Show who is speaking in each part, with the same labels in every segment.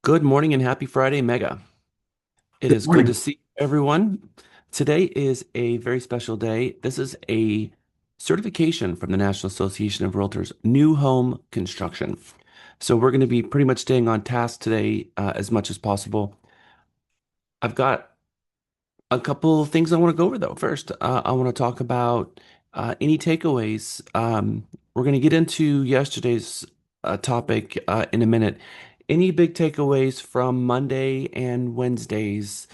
Speaker 1: Good morning and happy Friday, Mega. It
Speaker 2: Good
Speaker 1: is good to
Speaker 2: morning.
Speaker 1: see everyone. Today is a very special day. This is a certification from the National Association of Realtors, New Home Construction. So we're going to be pretty much staying on task today as much as possible. I've got a couple of things I want to go over though. First, I want to talk about any takeaways. We're going to get into yesterday's topic in a minute. Any big takeaways from Monday and Wednesday's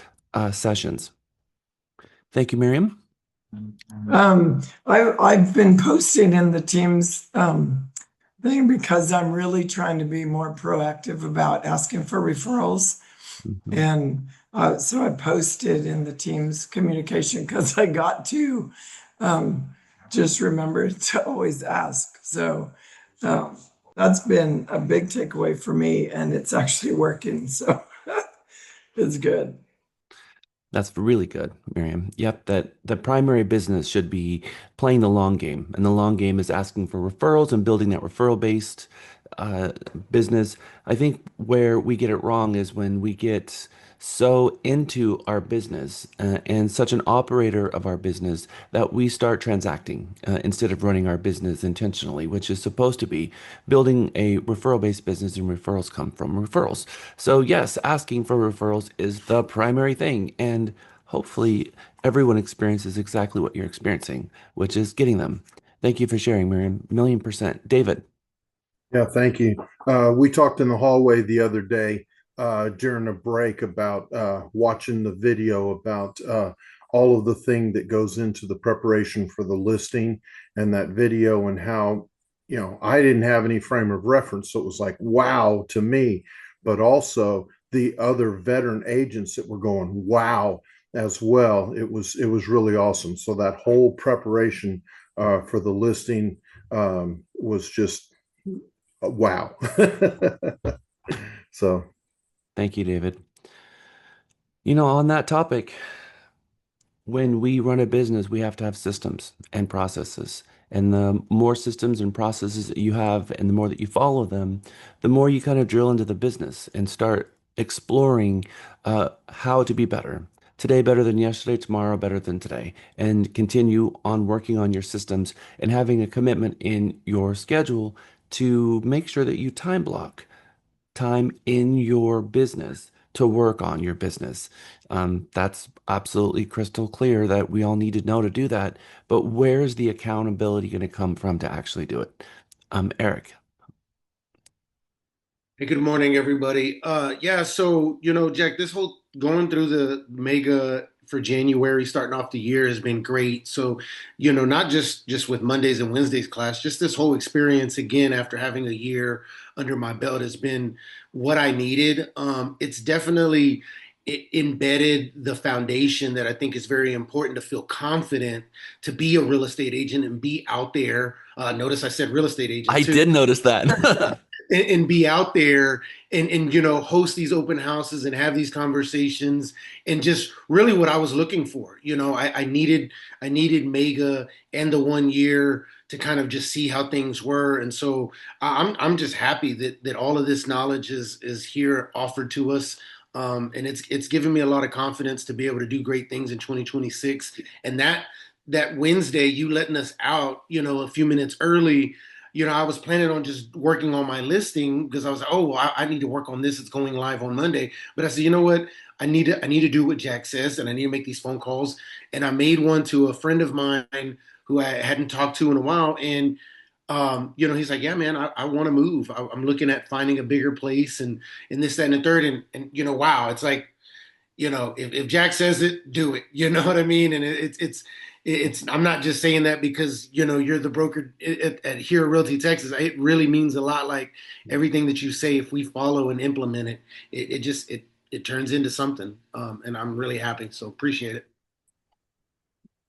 Speaker 1: sessions? Thank you, Miriam.
Speaker 2: I've been posting in the Teams thing because I'm really trying to be more proactive about asking for referrals.
Speaker 1: Mhm.
Speaker 2: And so I posted in the Teams communication because I got to um, just remember to always ask. So um, that's been a big takeaway for me, and it's actually working. So it's good.
Speaker 1: That's really good, Miriam. Yep, that the primary business should be playing the long game, and the long game is asking for referrals and building that referral-based uh, business. I think where we get it wrong is when we get so into our business and such an operator of our business that we start transacting instead of running our business intentionally, which is supposed to be building a referral-based business, and referrals come from referrals. So yes, asking for referrals is the primary thing, and hopefully everyone experiences exactly what you're experiencing, which is getting them. Thank you for sharing, Miriam. Million percent. David.
Speaker 3: Yeah, thank you. We talked in the hallway the other day during a break about watching the video about all of the thing that goes into the preparation for the listing and that video and how, I didn't have any frame of reference. So it was like, wow to me, but also the other veteran agents that were going, wow, as well. It was really awesome. So that whole preparation for the listing was just wow. So
Speaker 1: Thank you, David. On that topic, when we run a business, we have to have systems and processes. And the more systems and processes that you have, and the more that you follow them, the more you kind of drill into the business and start exploring how to be better. Today better than yesterday, tomorrow better than today, and continue on working on your systems and having a commitment in your schedule to make sure that you time block time in your business to work on your business. That's absolutely crystal clear that we all need to know to do that. But where's the accountability going to come from to actually do it? Eric.
Speaker 4: Hey, good morning, everybody. Yeah, so Jack, this whole going through the mega for January, starting off the year has been great. So, not just with Mondays and Wednesdays class, just this whole experience again after having a year under my belt has been what I needed. It's definitely embedded the foundation that I think is very important to feel confident to be a real estate agent and be out there. Notice I said real estate agent
Speaker 1: I
Speaker 4: too
Speaker 1: did notice that.
Speaker 4: and be out there and host these open houses and have these conversations and just really what I was looking for. I needed mega and the 1 year to kind of just see how things were. And so I'm just happy that all of this knowledge is here offered to us. And it's given me a lot of confidence to be able to do great things in 2026. And that Wednesday, you letting us out, a few minutes early, I was planning on just working on my listing because I was like, oh, well, I need to work on this. It's going live on Monday. But I said, you know what? I need to do what Jack says, and I need to make these phone calls. And I made one to a friend of mine who I hadn't talked to in a while, and he's like, yeah, man, I want to move. I'm looking at finding a bigger place, and this, that, and the third, and wow, it's like if Jack says it, do it. You know what I mean? And it's. I'm not just saying that because you're the broker at here at Realty Texas. It really means a lot. Like everything that you say, if we follow and implement it, it just it turns into something. And I'm really happy. So appreciate it.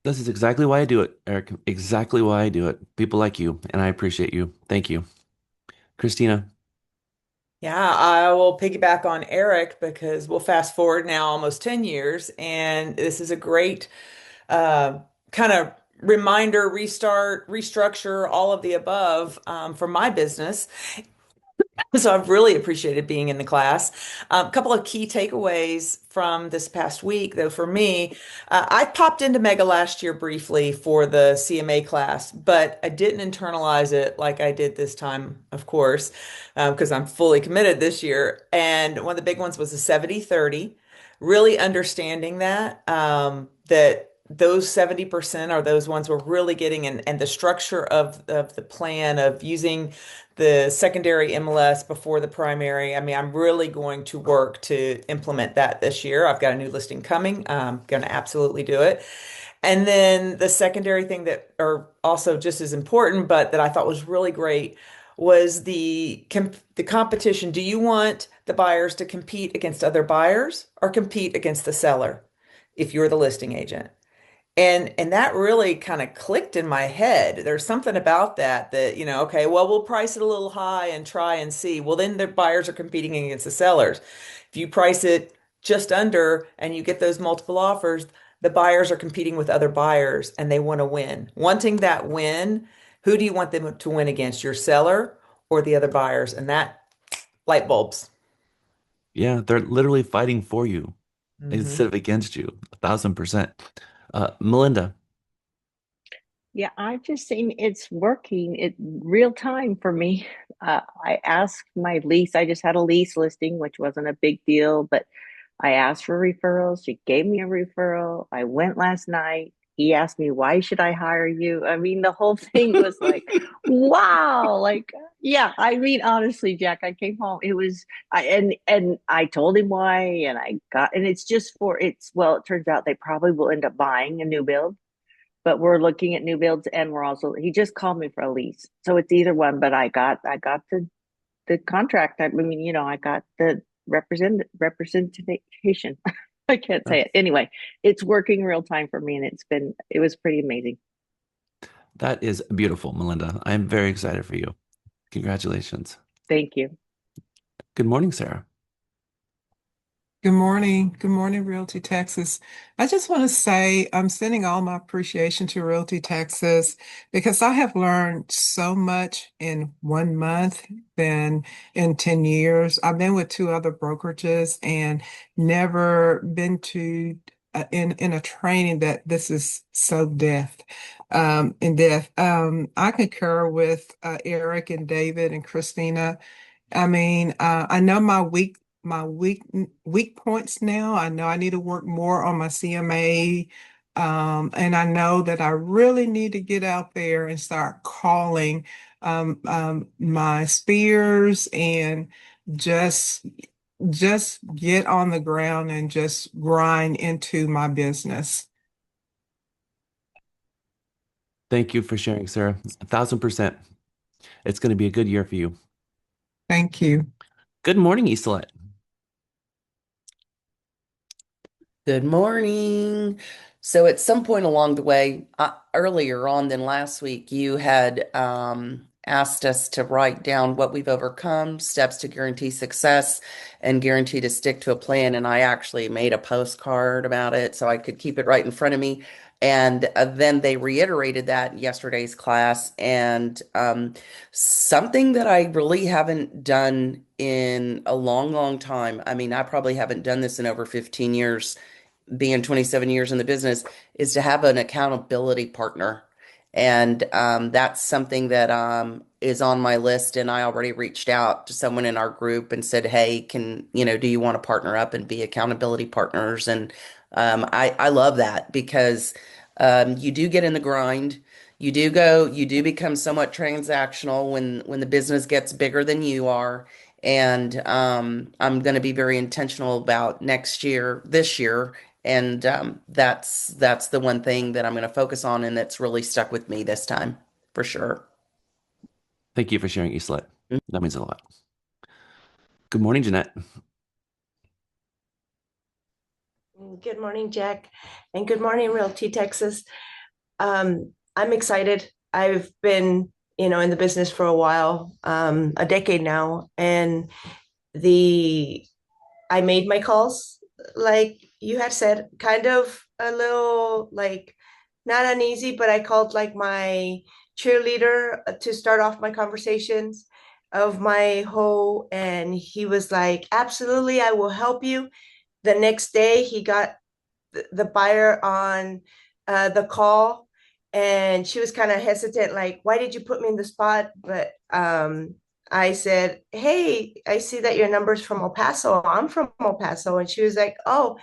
Speaker 1: This is exactly why I do it, Eric. Exactly why I do it. People like you, and I appreciate you. Thank you. Christina.
Speaker 5: Yeah, I will piggyback on Eric because we'll fast forward now almost 10 years, and this is a great uh, kind of reminder, restart, restructure, all of the above for my business. So I've really appreciated being in the class. A couple of key takeaways from this past week, though, for me, I popped into Mega last year briefly for the CMA class, but I didn't internalize it like I did this time, of course, because I'm fully committed this year. And one of the big ones was the 70/30, really understanding that those 70% are those ones we're really getting, and the structure of the plan of using the secondary MLS before the primary. I mean, I'm really going to work to implement that this year. I've got a new listing coming. I'm going to absolutely do it. And then the secondary thing that are also just as important, but that I thought was really great was the competition. Do you want the buyers to compete against other buyers or compete against the seller if you're the listing agent? And that really kind of clicked in my head. There's something about that, okay, well, we'll price it a little high and try and see. Well, then the buyers are competing against the sellers. If you price it just under and you get those multiple offers, the buyers are competing with other buyers and they want to win. Wanting that win, who do you want them to win against, your seller or the other buyers? And that light bulbs.
Speaker 1: Yeah, they're literally fighting for you
Speaker 5: Hmm.
Speaker 1: instead of against you, 1,000%. Melinda,
Speaker 6: Yeah, I've just seen it's working it real time for me. I asked my lease, I just had a lease listing, which wasn't a big deal, but I asked for referrals. She gave me a referral. I went last night. He asked me, why should I hire you? I mean, the whole thing was like, wow. Like, yeah, I mean, honestly, Jack, I came home. It was, and I told him why, and and it's just well, it turns out they probably will end up buying a new build, but we're looking at new builds, and he just called me for a lease. So it's either one, but I got the contract. I mean, I got the representation. I can't
Speaker 1: uh,
Speaker 6: say it. Anyway, it's working real time for me, and it was pretty amazing.
Speaker 1: that is beautiful, Melinda. I'm very excited for you. Congratulations.
Speaker 6: Thank you.
Speaker 1: Good morning, Sarah.
Speaker 7: Good morning. Good morning, Realty Texas. I just want to say I'm sending all my appreciation to Realty Texas because I have learned so much in 1 month than in 10 years. I've been with two other brokerages and never been to in a training that this is so in depth. I concur with Eric and David and Christina. I mean, I know my weak points now. I know I need to work more on my CMA. And I know that I really need to get out there and start calling my spheres and just just get on the ground and just grind into my business.
Speaker 1: Thank you for sharing, Sarah. 1,000%. It's going to be a good year for you.
Speaker 7: Thank you.
Speaker 1: Good morning, Isolette.
Speaker 8: Good morning. So, at some point along the way, earlier on than last week, you had asked us to write down what we've overcome, steps to guarantee success, and guarantee to stick to a plan. And I actually made a postcard about it so I could keep it right in front of me. And then they reiterated that in yesterday's class. And something that I really haven't done in a long, long time. I mean, I probably haven't done this in over 15 years, being 27 years in the business, is to have an accountability partner. And that's something that is on my list. And I already reached out to someone in our group and said, hey, do you want to partner up and be accountability partners? And I love that because you do get in the grind. You do become somewhat transactional when the business gets bigger than you are. And I'm going to be very intentional about this year, and that's the one thing that I'm going to focus on, and that's really stuck with me this time, for sure.
Speaker 1: Thank you for sharing, Isolette. That means a lot. Good morning, Jeanette.
Speaker 9: Good morning, Jack, and good morning, Realty Texas. I'm excited. I've been, in the business for a while, a decade now, and the I made my calls, like you had said, kind of a little like not uneasy, but I called like my cheerleader to start off my conversations. of my hoe, and he was like, absolutely, I will help you. The next day, he got the buyer on the call, and she was kind of hesitant, like, why did you put me in the spot? But I said, hey, I see that your number's from El Paso. I'm from El Paso. And she was like, oh,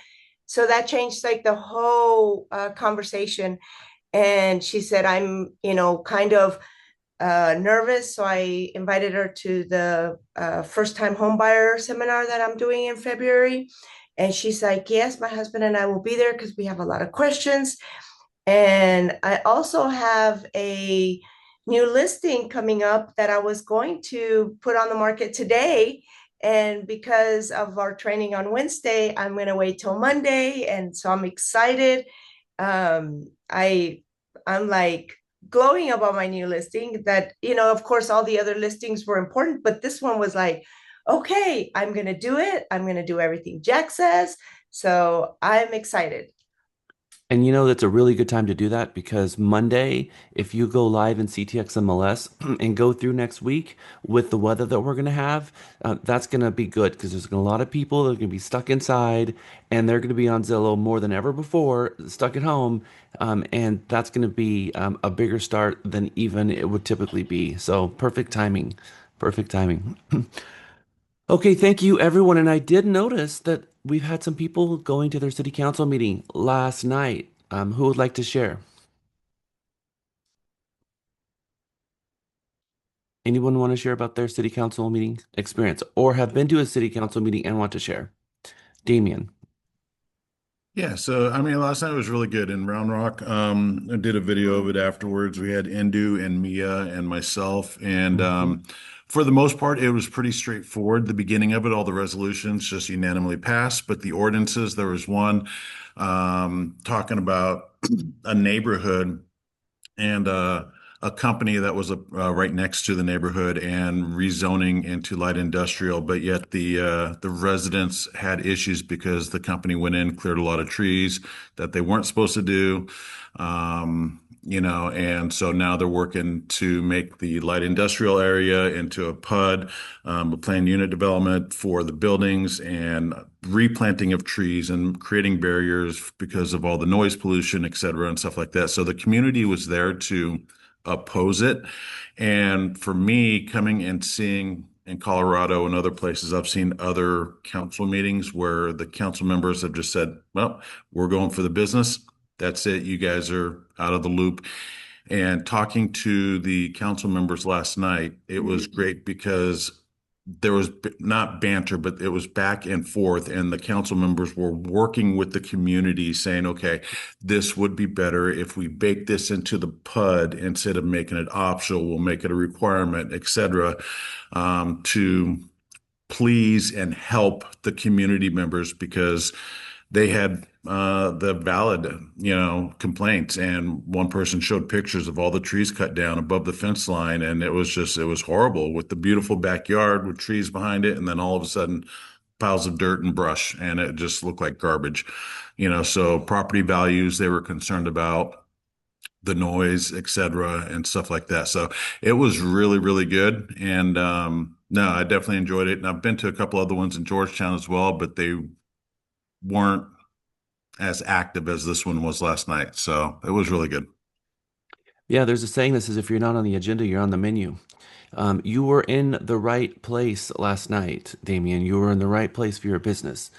Speaker 9: so that changed like the whole conversation. And she said, I'm, kind of nervous. So I invited her to the first time home buyer seminar that I'm doing in February. And she's like, yes, my husband and I will be there because we have a lot of questions. And I also have a new listing coming up that I was going to put on the market today. And because of our training on Wednesday, I'm going to wait till Monday. And so I'm excited. I'm like glowing about my new listing that, of course, all the other listings were important, but this one was like, okay, I'm going to do it. I'm going to do everything Jack says. So I'm excited.
Speaker 1: And that's a really good time to do that because Monday, if you go live in CTX MLS and go through next week with the weather that we're going to have, that's going to be good because there's a lot of people that are going to be stuck inside and they're going to be on Zillow more than ever before, stuck at home. And that's going to be a bigger start than even it would typically be. So perfect timing. Perfect timing. Okay, thank you, everyone. And I did notice that we've had some people going to their city council meeting last night. Who would like to share? Anyone want to share about their city council meeting experience or have been to a city council meeting and want to share? Damien.
Speaker 10: Yeah, so I mean, last night was really good in Round Rock. I did a video of it afterwards. We had Indu and Mia and myself, and
Speaker 1: Mhm.
Speaker 10: for the most part, it was pretty straightforward. The beginning of it, all the resolutions just unanimously passed, but the ordinances, there was one talking about a neighborhood and a company that was right next to the neighborhood and rezoning into light industrial, but yet the residents had issues because the company went in, cleared a lot of trees that they weren't supposed to do. And so now they're working to make the light industrial area into a PUD, a planned unit development for the buildings and replanting of trees and creating barriers because of all the noise pollution, et cetera, and stuff like that. So the community was there to oppose it. And for me, coming and seeing in Colorado and other places, I've seen other council meetings where the council members have just said, well, we're going for the business. That's it. You guys are out of the loop. And talking to the council members last night, it was great because there was not banter, but it was back and forth, and the council members were working with the community, saying, "Okay, this would be better if we bake this into the PUD instead of making it optional. We'll make it a requirement, etc." To please and help the community members because they had the valid, complaints. And one person showed pictures of all the trees cut down above the fence line, and it was horrible with the beautiful backyard with trees behind it, and then all of a sudden piles of dirt and brush, and it just looked like garbage. So property values they were concerned about the noise, et cetera, and stuff like that. So it was really, really good. And no, I definitely enjoyed it. And I've been to a couple other ones in Georgetown as well, but they weren't as active as this one was last night. So it was really good.
Speaker 1: Yeah, there's a saying that says if you're not on the agenda, you're on the menu. You were in the right place last night, Damien. You were in the right place for your business.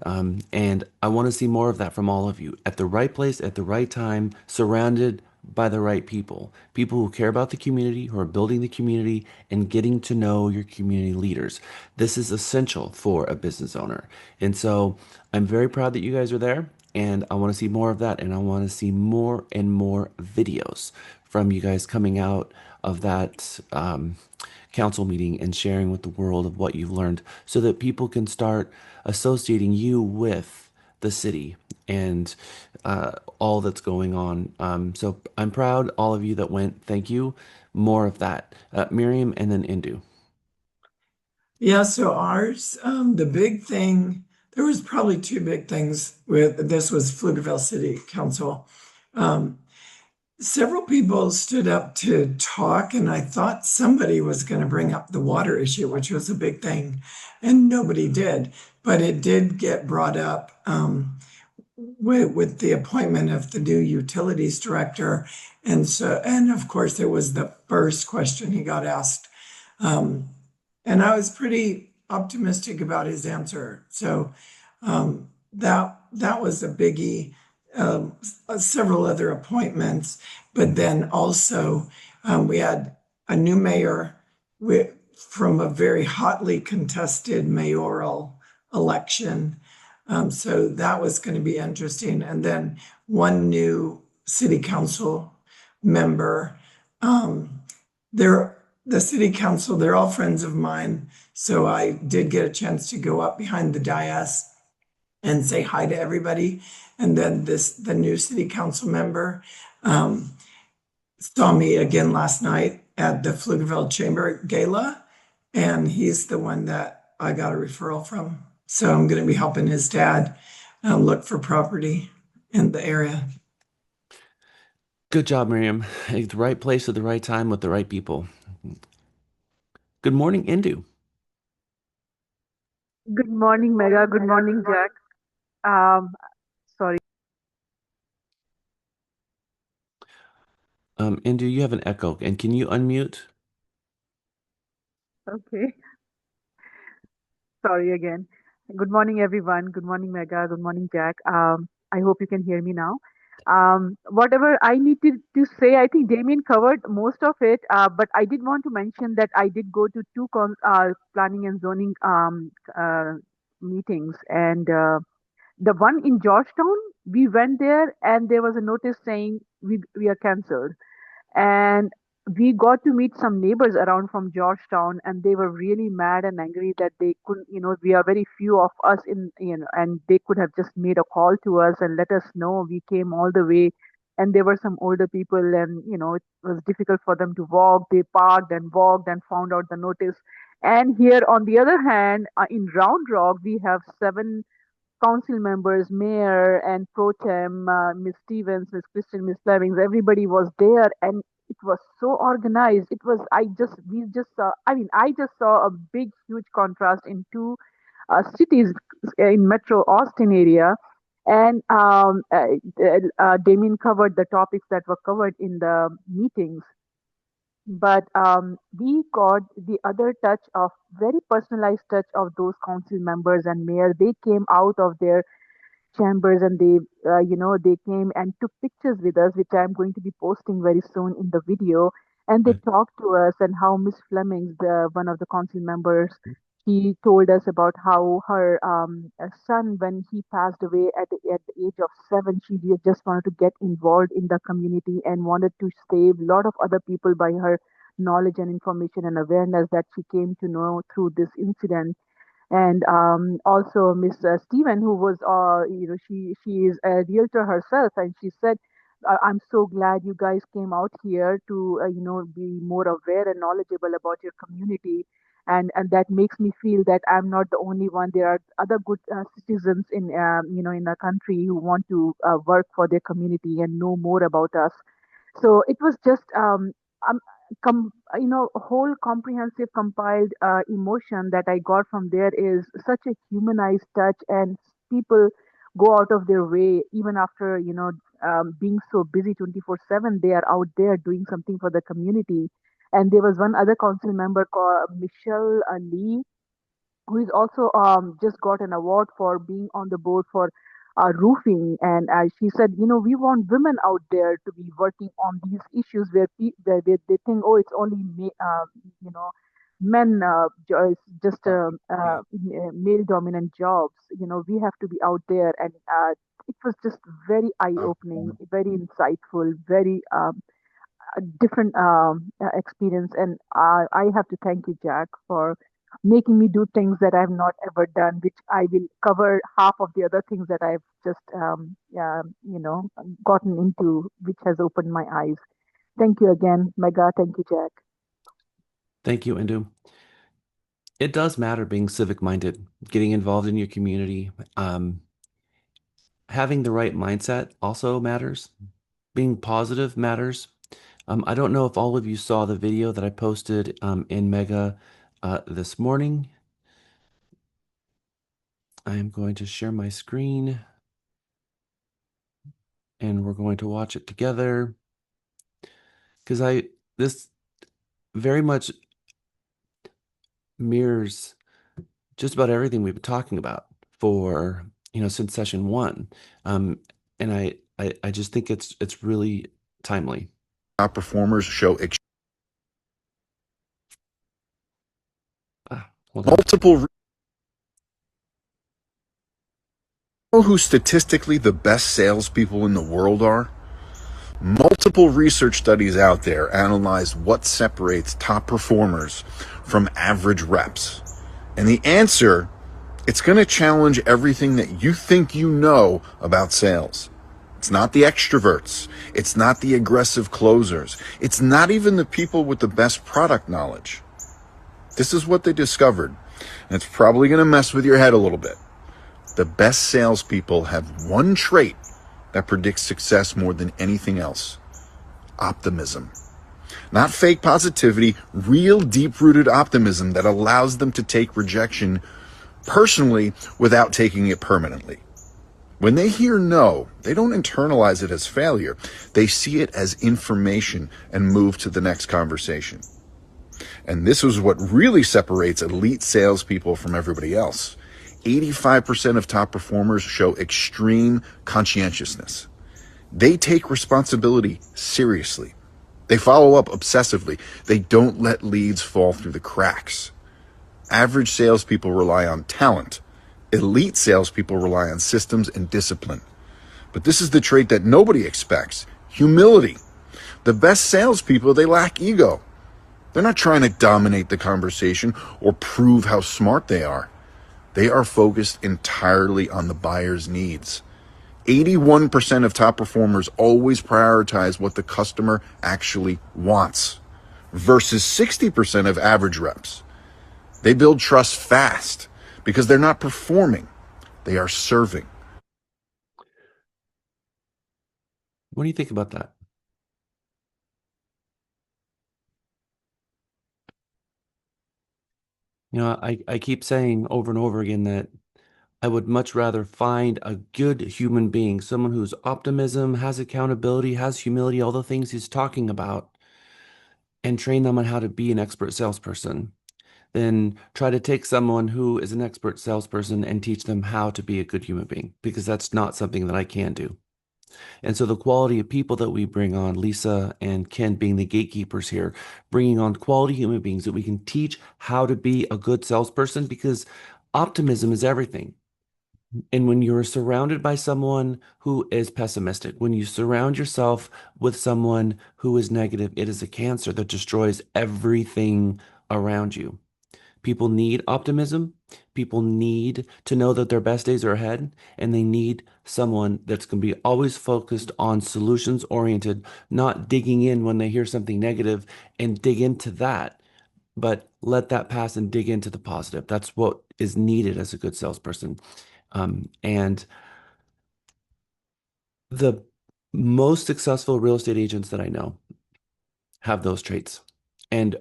Speaker 1: And I want to see more of that from all of you. At the right place, at the right time, surrounded by the right people. People who care about the community, who are building the community, and getting to know your community leaders. This is essential for a business owner. And so I'm very proud that you guys are there. And I want to see more of that. And I want to see more and more videos from you guys coming out of that council meeting and sharing with the world of what you've learned so that people can start associating you with the city and all that's going on. So I'm proud, all of you that went. Thank you. More of that. Miriam and then Indu.
Speaker 2: Yeah, so ours, the big thing, there was probably two big things with this was Pflugerville City Council. Um, Several people stood up to talk, and I thought somebody was going to bring up the water issue, which was a big thing, and nobody did. But it did get brought up with the appointment of the new utilities director. And of course, it was the first question he got asked. Um, and I was pretty optimistic about his answer. So that was a biggie. Several other appointments, but then also we had a new mayor from a very hotly contested mayoral election. So that was going to be interesting. And then one new city council member. They're the city council, they're all friends of mine. So I did get a chance to go up behind the dais and say hi to everybody. And then the new city council member um, saw me again last night at the Pflugerville Chamber Gala, and he's the one that I got a referral from. So I'm going to be helping his dad look for property in the area.
Speaker 1: Good job, Miriam. At the right place at the right time with the right people. Good morning, Indu.
Speaker 11: Good morning, Mega. Good morning, Jack. Sorry.
Speaker 1: Indu, you have an echo, and can you unmute?
Speaker 11: Okay. Sorry again. Good morning, everyone. Good morning, Mega. Good morning, Jack. I hope you can hear me now. Whatever I need to say, I think Damien covered most of it. But I did want to mention that I did go to two planning and zoning meetings, and the one in Georgetown, we went there, and there was a notice saying we are cancelled. And we got to meet some neighbors around from Georgetown, and they were really mad and angry that they couldn't, we are very few of us and they could have just made a call to us and let us know. We came all the way, and there were some older people, and it was difficult for them to walk. They parked and walked and found out the notice. And here, on the other hand, in Round Rock, we have seven council members, mayor and pro tem, Miss Stevens, Miss Christian, Miss Flemings, everybody was there, and it was so organized. It was, we just saw, I just saw a big, huge contrast in two cities in Metro Austin area. And Damien covered the topics that were covered in the meetings. But we got the other touch of very personalized touch of those council members and mayor. They came out of their chambers, and they came and took pictures with us, which I'm going to be posting very soon in the video. And they
Speaker 1: Right.
Speaker 11: talked to us, and how Miss Flemings, one of the council members, she told us about how her son, when he passed away at the age of 7, she just wanted to get involved in the community and wanted to save a lot of other people by her knowledge and information and awareness that she came to know through this incident. And also Miss Stephen, who was, she is a realtor herself, and she said, "I'm so glad you guys came out here to, be more aware and knowledgeable about your community, and that makes me feel that I'm not the only one. There are other good citizens in our country who want to work for their community and know more about us." So it was just um a whole comprehensive compiled emotion that I got from there is such a humanized touch, and people go out of their way even after being so busy 24/7. They are out there doing something for the community. And there was one other council member called Michelle Lee, who is also just got an award for being on the board for roofing. And she said, we want women out there to be working on these issues where, where they think, oh, it's only men, it's just male dominant jobs. We have to be out there. And it was just very eye opening, very insightful, very a different experience. And I have to thank you, Jack, for making me do things that I've not ever done, which I will cover half of the other things that I've just, gotten into, which has opened my eyes. Thank you again, Mega. Thank you, Jack.
Speaker 1: Thank you, Indu. It does matter being civic minded, getting involved in your community. Having the right mindset also matters being positive matters. I don't know if all of you saw the video that I posted in Mega this morning. I am going to share my screen and we're going to watch it together because this very much mirrors just about everything we've been talking about for, since session one. And I just think it's really timely.
Speaker 12: Top performers show
Speaker 1: Hold on.
Speaker 12: multiple. Know who statistically the best salespeople in the world are? Multiple research studies out there analyze what separates top performers from average reps. And the answer, it's going to challenge everything that you think you know about sales. It's not the extroverts. It's not the aggressive closers. It's not even the people with the best product knowledge. This is what they discovered. And it's probably going to mess with your head a little bit. The best salespeople have one trait that predicts success more than anything else: optimism. Not fake positivity, real deep-rooted optimism that allows them to take rejection personally without taking it permanently. When they hear no, they don't internalize it as failure. They see it as information and move to the next conversation. And this is what really separates elite salespeople from everybody else. 85% of top performers show extreme conscientiousness. They take responsibility seriously. They follow up obsessively. They don't let leads fall through the cracks. Average salespeople rely on talent. Elite salespeople rely on systems and discipline. But this is the trait that nobody expects: humility. The best salespeople, they lack ego. They're not trying to dominate the conversation or prove how smart they are. They are focused entirely on the buyer's needs. 81% of top performers always prioritize what the customer actually wants versus 60% of average reps. They build trust fast because they're not performing, they are serving.
Speaker 1: What do you think about that? I keep saying over and over again that I would much rather find a good human being, someone who's optimism, has accountability, has humility, all the things he's talking about, and train them on how to be an expert salesperson, than try to take someone who is an expert salesperson and teach them how to be a good human being, because that's not something that I can do. And so the quality of people that we bring on, Lisa and Ken being the gatekeepers here, bringing on quality human beings that we can teach how to be a good salesperson, because optimism is everything. And when you're surrounded by someone who is pessimistic, when you surround yourself with someone who is negative, it is a cancer that destroys everything around you. People need optimism. People need to know that their best days are ahead, and they need someone that's going to be always focused on solutions oriented, not digging in when they hear something negative and dig into that, but let that pass and dig into the positive. That's what is needed as a good salesperson. And the most successful real estate agents that I know have those traits. And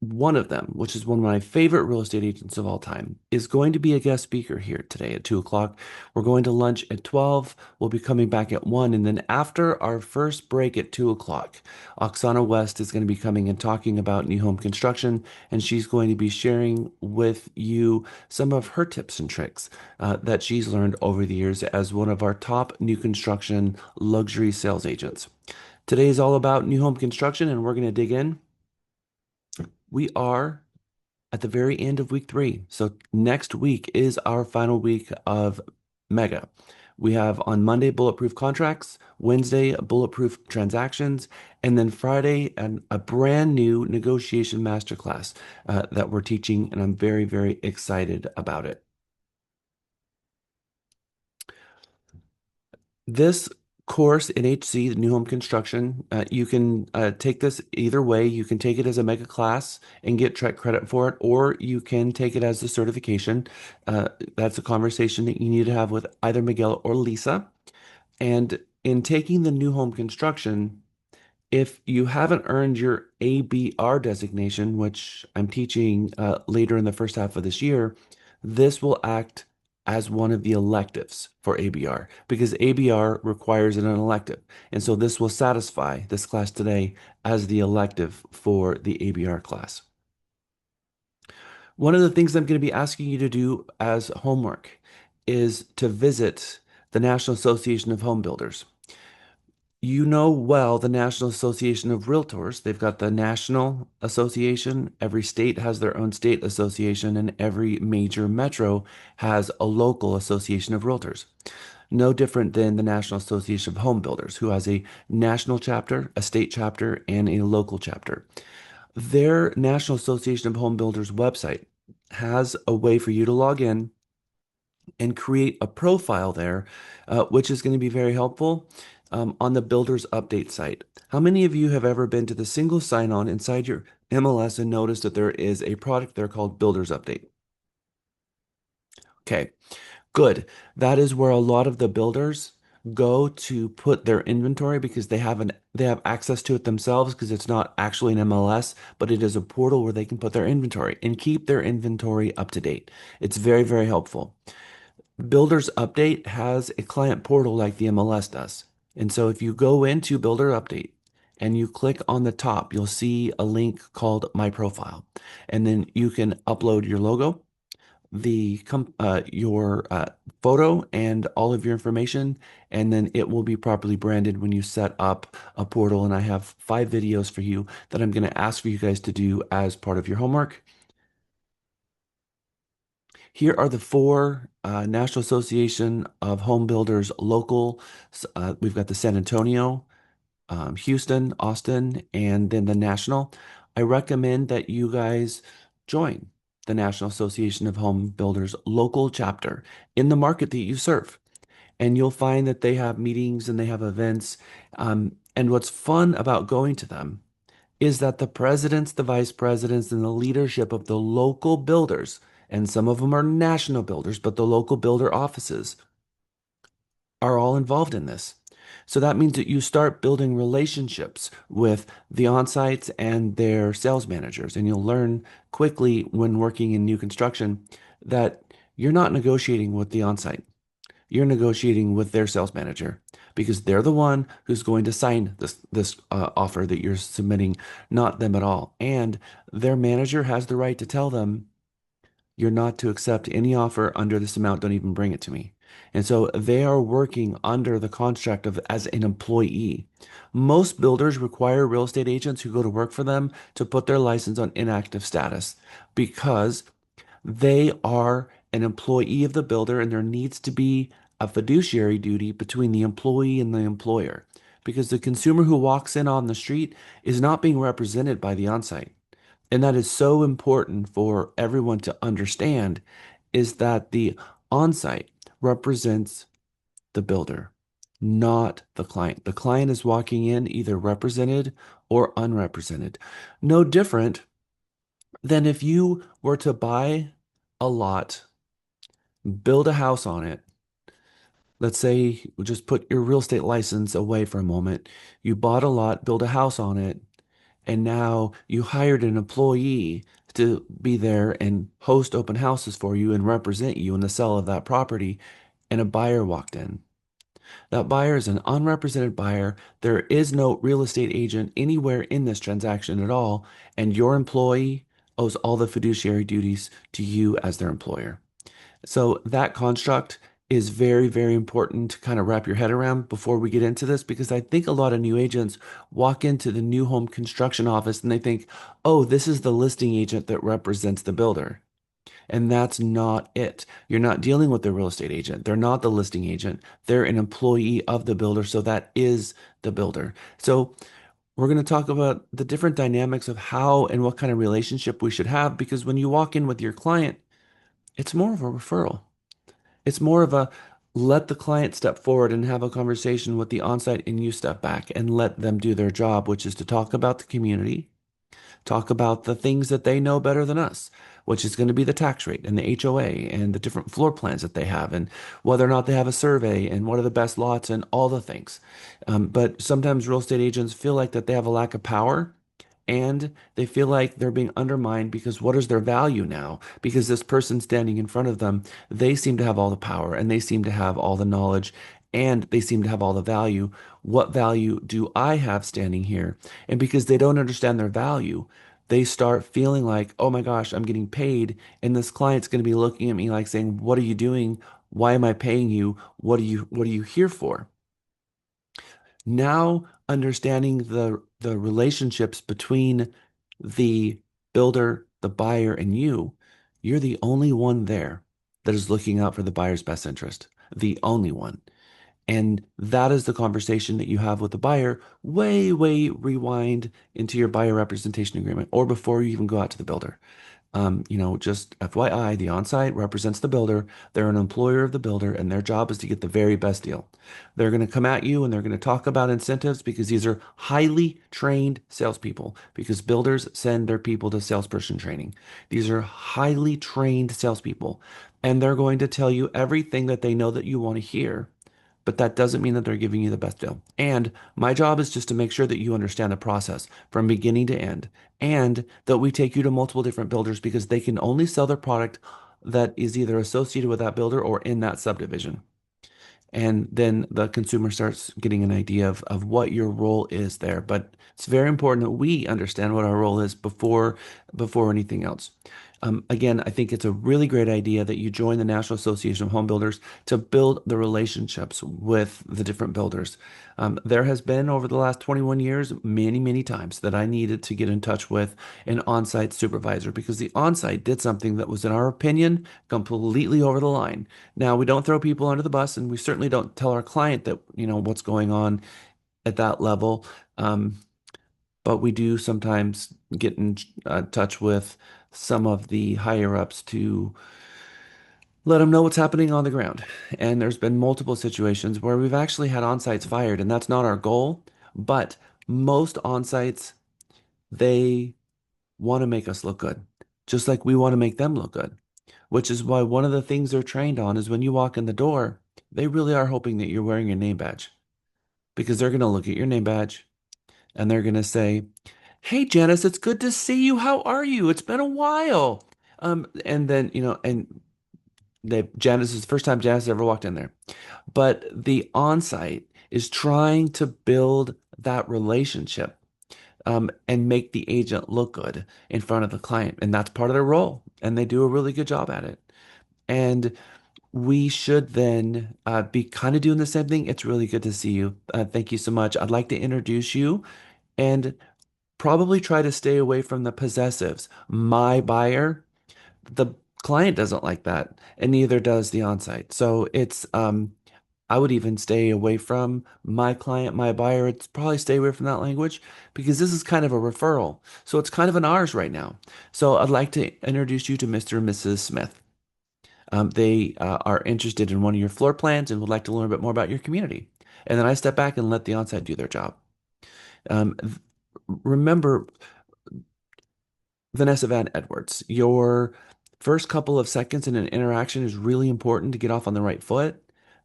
Speaker 1: one of them, which is one of my favorite real estate agents of all time, is going to be a guest speaker here today at 2 o'clock. We're going to lunch at 12. We'll be coming back at 1. And then after our first break at 2 o'clock, Oksana West is going to be coming and talking about new home construction. And she's going to be sharing with you some of her tips and tricks that she's learned over the years as one of our top new construction luxury sales agents. Today is all about new home construction, and we're going to dig in. We are at the very end of week 3. So next week is our final week of Mega. We have on Monday bulletproof contracts, Wednesday bulletproof transactions, and then Friday a brand new negotiation masterclass that we're teaching, and I'm very, very excited about it. This course in HC, the new home construction, you can take this either way. You can take it as a mega class and get Trek credit for it, or you can take it as a certification. That's a conversation that you need to have with either Miguel or Lisa. And in taking the new home construction, if you haven't earned your ABR designation, which I'm teaching later in the first half of this year, this will act as one of the electives for ABR because ABR requires an elective. And so this will satisfy this class today as the elective for the ABR class. One of the things I'm going to be asking you to do as homework is to visit the National Association of Home Builders. You know well the National Association of Realtors. They've got the National Association. Every state has their own state association, and every major metro has a local association of realtors. No different than the National Association of Home Builders, who has a national chapter, a state chapter, and a local chapter. Their National Association of Home Builders website has a way for you to log in and create a profile there, which is going to be very helpful on the Builders Update site. How many of you have ever been to the single sign-on inside your MLS and noticed that there is a product there called Builders Update? Okay, good. That is where a lot of the builders go to put their inventory because they have access to it themselves because it's not actually an MLS, but it is a portal where they can put their inventory and keep their inventory up to date. It's very, very helpful. Builders Update has a client portal like the MLS does. And so if you go into Builder Update and you click on the top, you'll see a link called My Profile. And then you can upload your logo, your photo, and all of your information, and then it will be properly branded when you set up a portal. And I have 5 videos for you that I'm going to ask for you guys to do as part of your homework. Here are the 4 National Association of Home Builders local. We've got the San Antonio, Houston, Austin, and then the national. I recommend that you guys join the National Association of Home Builders local chapter in the market that you serve. And you'll find that they have meetings and they have events. And what's fun about going to them is that the presidents, the vice presidents, and the leadership of the local builders, and some of them are national builders, but the local builder offices are all involved in this. So that means that you start building relationships with the onsites and their sales managers, and you'll learn quickly when working in new construction that you're not negotiating with the onsite. You're negotiating with their sales manager because they're the one who's going to sign this offer that you're submitting, not them at all. And their manager has the right to tell them you're not to accept any offer under this amount. Don't even bring it to me. And so they are working under the construct of as an employee. Most builders require real estate agents who go to work for them to put their license on inactive status because they are an employee of the builder, and there needs to be a fiduciary duty between the employee and the employer because the consumer who walks in on the street is not being represented by the onsite. And that is so important for everyone to understand is that the onsite represents the builder, not the client. The client is walking in either represented or unrepresented. No different than if you were to buy a lot, build a house on it. Let's say just put your real estate license away for a moment. You bought a lot, build a house on it, and now you hired an employee to be there and host open houses for you and represent you in the sale of that property, and a buyer walked in. That buyer is an unrepresented buyer. There is no real estate agent anywhere in this transaction at all, and your employee owes all the fiduciary duties to you as their employer. So that construct is very, very important to kind of wrap your head around before we get into this, because I think a lot of new agents walk into the new home construction office and they think, oh, this is the listing agent that represents the builder. And that's not it. You're not dealing with the real estate agent. They're not the listing agent. They're an employee of the builder. So that is the builder. So we're going to talk about the different dynamics of how and what kind of relationship we should have, because when you walk in with your client, it's more of a referral. It's more of a let the client step forward and have a conversation with the onsite, and you step back and let them do their job, which is to talk about the community, talk about the things that they know better than us, which is going to be the tax rate and the HOA and the different floor plans that they have and whether or not they have a survey and what are the best lots and all the things. But sometimes real estate agents feel like that they have a lack of power and they feel like they're being undermined because what is their value now? Because this person standing in front of them, they seem to have all the power and they seem to have all the knowledge and they seem to have all the value. What value do I have standing here? And because they don't understand their value, they start feeling like, oh my gosh, I'm getting paid. And this client's going to be looking at me like saying, what are you doing? Why am I paying you? What are you here for? Now understanding the relationships between the builder, the buyer, and you're the only one there that is looking out for the buyer's best interest. The only one. And that is the conversation that you have with the buyer, way rewind into your buyer representation agreement or before you even go out to the builder. Just FYI, the onsite represents the builder. They're an employer of the builder, and their job is to get the very best deal. They're going to come at you and they're going to talk about incentives because these are highly trained salespeople, because builders send their people to salesperson training. These are highly trained salespeople, and they're going to tell you everything that they know that you want to hear. But that doesn't mean that they're giving you the best deal. And my job is just to make sure that you understand the process from beginning to end and that we take you to multiple different builders because they can only sell their product that is either associated with that builder or in that subdivision. And then the consumer starts getting an idea of what your role is there. But it's very important that we understand what our role is before anything else. Again, I think it's a really great idea that you join the National Association of Home Builders to build the relationships with the different builders. There has been over the last 21 years, many times that I needed to get in touch with an on-site supervisor because the on-site did something that was, in our opinion, completely over the line. Now, we don't throw people under the bus, and we certainly don't tell our client that, what's going on at that level. But we do sometimes get in touch with some of the higher ups to let them know what's happening on the ground. And there's been multiple situations where we've actually had on-sites fired, and that's not our goal. But most on-sites, they want to make us look good, just like we want to make them look good, which is why one of the things they're trained on is when you walk in the door, they really are hoping that you're wearing your name badge because they're going to look at your name badge and they're going to say, hey, Janice, it's good to see you. How are you? It's been a while. And then, and Janice is the first time Janice ever walked in there. But the on-site is trying to build that relationship and make the agent look good in front of the client. And that's part of their role. And they do a really good job at it. And we should then be kind of doing the same thing. It's really good to see you. Thank you so much. I'd like to introduce you and probably try to stay away from the possessives. My buyer, the client doesn't like that, and neither does the onsite. So I would even stay away from my client, my buyer. It's probably stay away from that language because this is kind of a referral. So it's kind of an ours right now. So I'd like to introduce you to Mr. and Mrs. Smith. They are interested in one of your floor plans and would like to learn a bit more about your community. And then I step back and let the onsite do their job. Um, Remember, Vanessa Van Edwards, your first couple of seconds in an interaction is really important to get off on the right foot.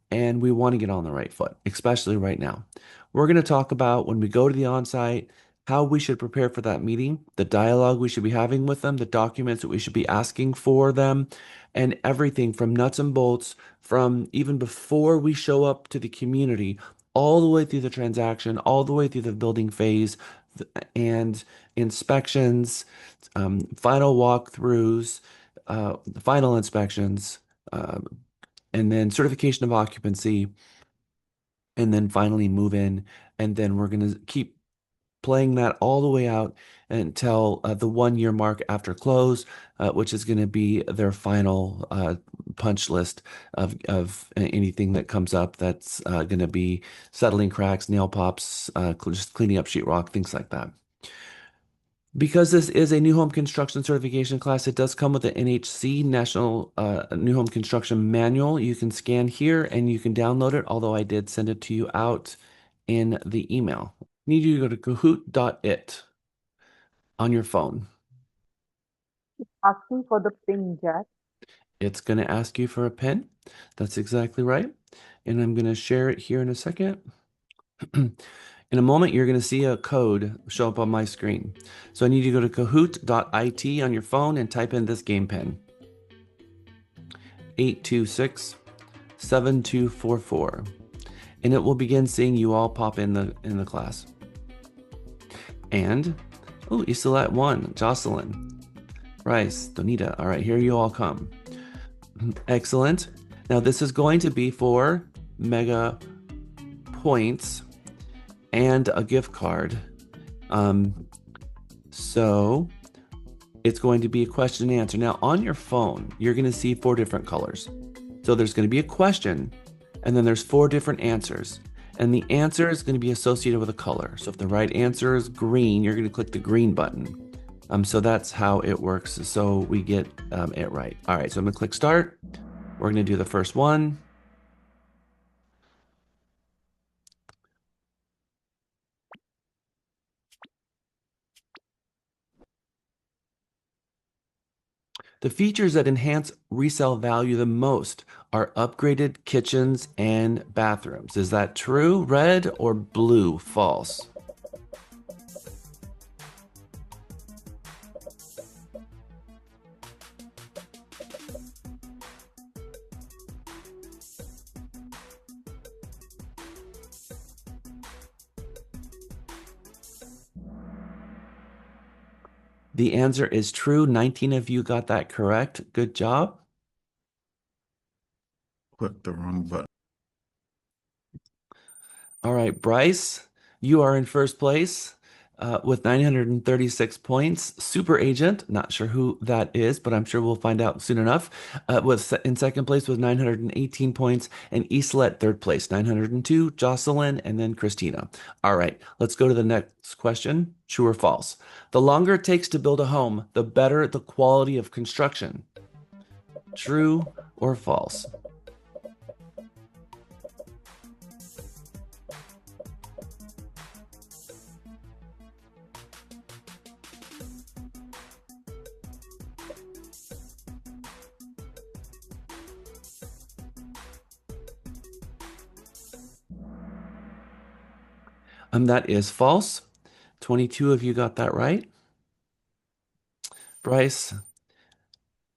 Speaker 1: And we want to get on the right foot, especially right now. We're going to talk about when we go to the onsite, how we should prepare for that meeting, the dialogue we should be having with them, the documents that we should be asking for them, and everything from nuts and bolts, from even before we show up to the community, all the way through the transaction, all the way through the building phase, and inspections, final walkthroughs, final inspections, and then certification of occupancy, and then finally move in. And then we're going to keep playing that all the way out until the 1 year mark after close, which is going to be their final punch list of anything that comes up that's going to be settling cracks, nail pops, just cleaning up sheetrock, things like that. Because this is a new home construction certification class, it does come with the NHC National New Home Construction Manual. You can scan here and you can download it, although I did send it to you out in the email. Need you to go to kahoot.it. on your phone.
Speaker 11: Asking for the pin, Jack.
Speaker 1: It's going to ask you for a PIN. That's exactly right. And I'm going to share it here in a second. In a moment, you're going to see a code show up on my screen. So I need you to go to kahoot.it on your phone and type in this game pin. 826-7244. And it will begin seeing you all pop in the class. And, oh, you still at one. Jocelyn, Bryce, Donita. All right, here you all come. Excellent. Now this is going to be for mega points and a gift card. So it's going to be a question and answer. Now on your phone, you're going to see 4 different colors. So there's going to be a question, and then there's 4 different answers. And the answer is going to be associated with a color. So if the right answer is green, you're going to click the green button. So that's how it works. So we get it right. All right, so I'm going to click start. We're going to do the first one. The features that enhance resale value the most are upgraded kitchens and bathrooms. Is that true, red, or blue, false? The answer is true. 19 of you got that correct. Good job.
Speaker 10: Click the wrong button.
Speaker 1: All right, Bryce, you are in first place with 936 points. Super Agent, not sure who that is, but I'm sure we'll find out soon enough. In second place with 918 points, and Islet third place, 902, Jocelyn, and then Christina. All right, let's go to the next question. True or false? The longer it takes to build a home, the better the quality of construction. True or false? That is false. 22 of you got that right. Bryce,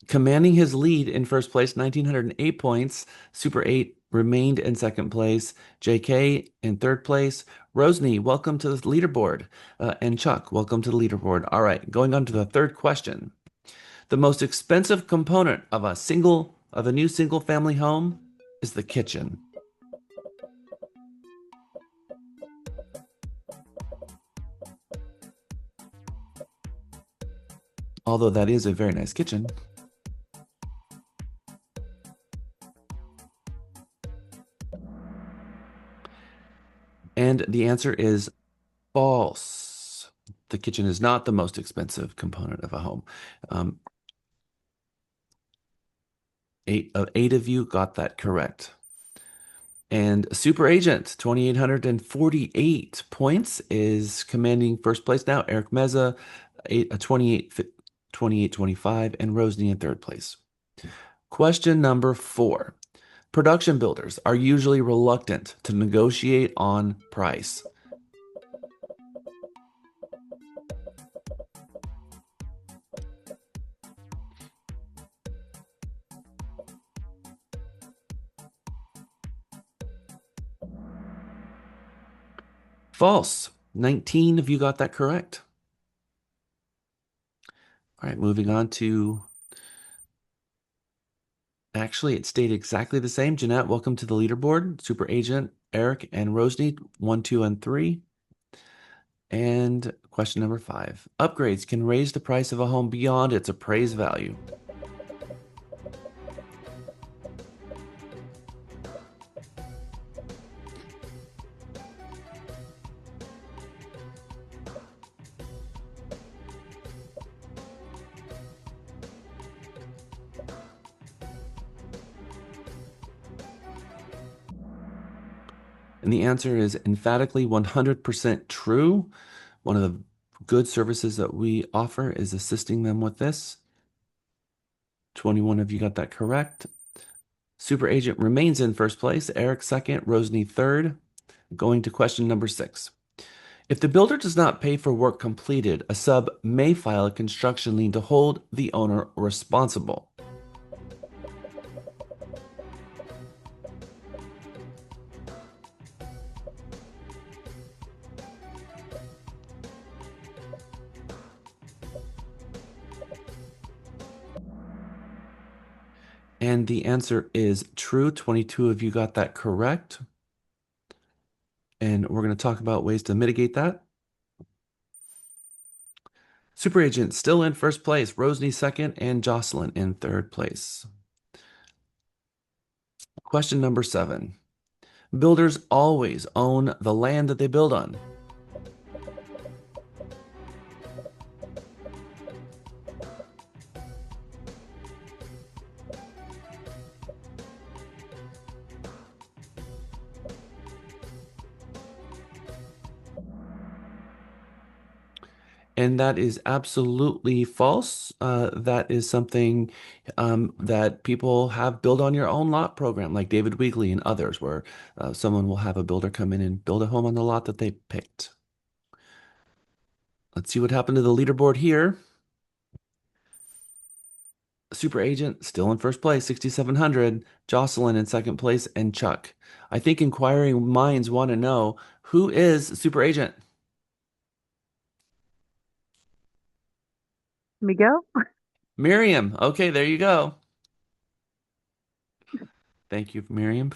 Speaker 1: commanding his lead in first place, 1,908 points. Super 8 remained in second place. JK in third place. Rosny, welcome to the leaderboard. And Chuck, welcome to the leaderboard. All right, going on to the third question. The most expensive component of a new single family home is the kitchen. Although that is a very nice kitchen. And the answer is false. The kitchen is not the most expensive component of a home. Eight of you got that correct. And Super Agent, 2,848 points, is commanding first place now. Eric Meza, 2825, and Rosny in third place. Question number 4. Production builders are usually reluctant to negotiate on price. False. 19 of you got that correct. All right, moving on to... Actually, it stayed exactly the same. Jeanette, welcome to the leaderboard. Super Agent, Eric, and Rosny, 1, 2, and 3. And question number 5. Upgrades can raise the price of a home beyond its appraised value. And the answer is emphatically 100% true. One of the good services that we offer is assisting them with this. 21 of you got that correct. Super agent remains in first place. Eric second, Rosny third. Going to question number 6. If the builder does not pay for work completed, a sub may file a construction lien to hold the owner responsible. And the answer is true. 22 of you got that correct. And we're going to talk about ways to mitigate that. Super agent still in first place, Rosny second, and Jocelyn in third place. Question number 7. Builders always own the land that they build on. And that is absolutely false. That is something that people have build on your own lot program, like David Weegley and others, where someone will have a builder come in and build a home on the lot that they picked. Let's see what happened to the leaderboard here. Super agent still in first place, 6,700. Jocelyn in second place, and Chuck. I think inquiring minds want to know, who is super agent?
Speaker 11: Miguel?
Speaker 1: Miriam. Okay, there you go. Thank you, Miriam.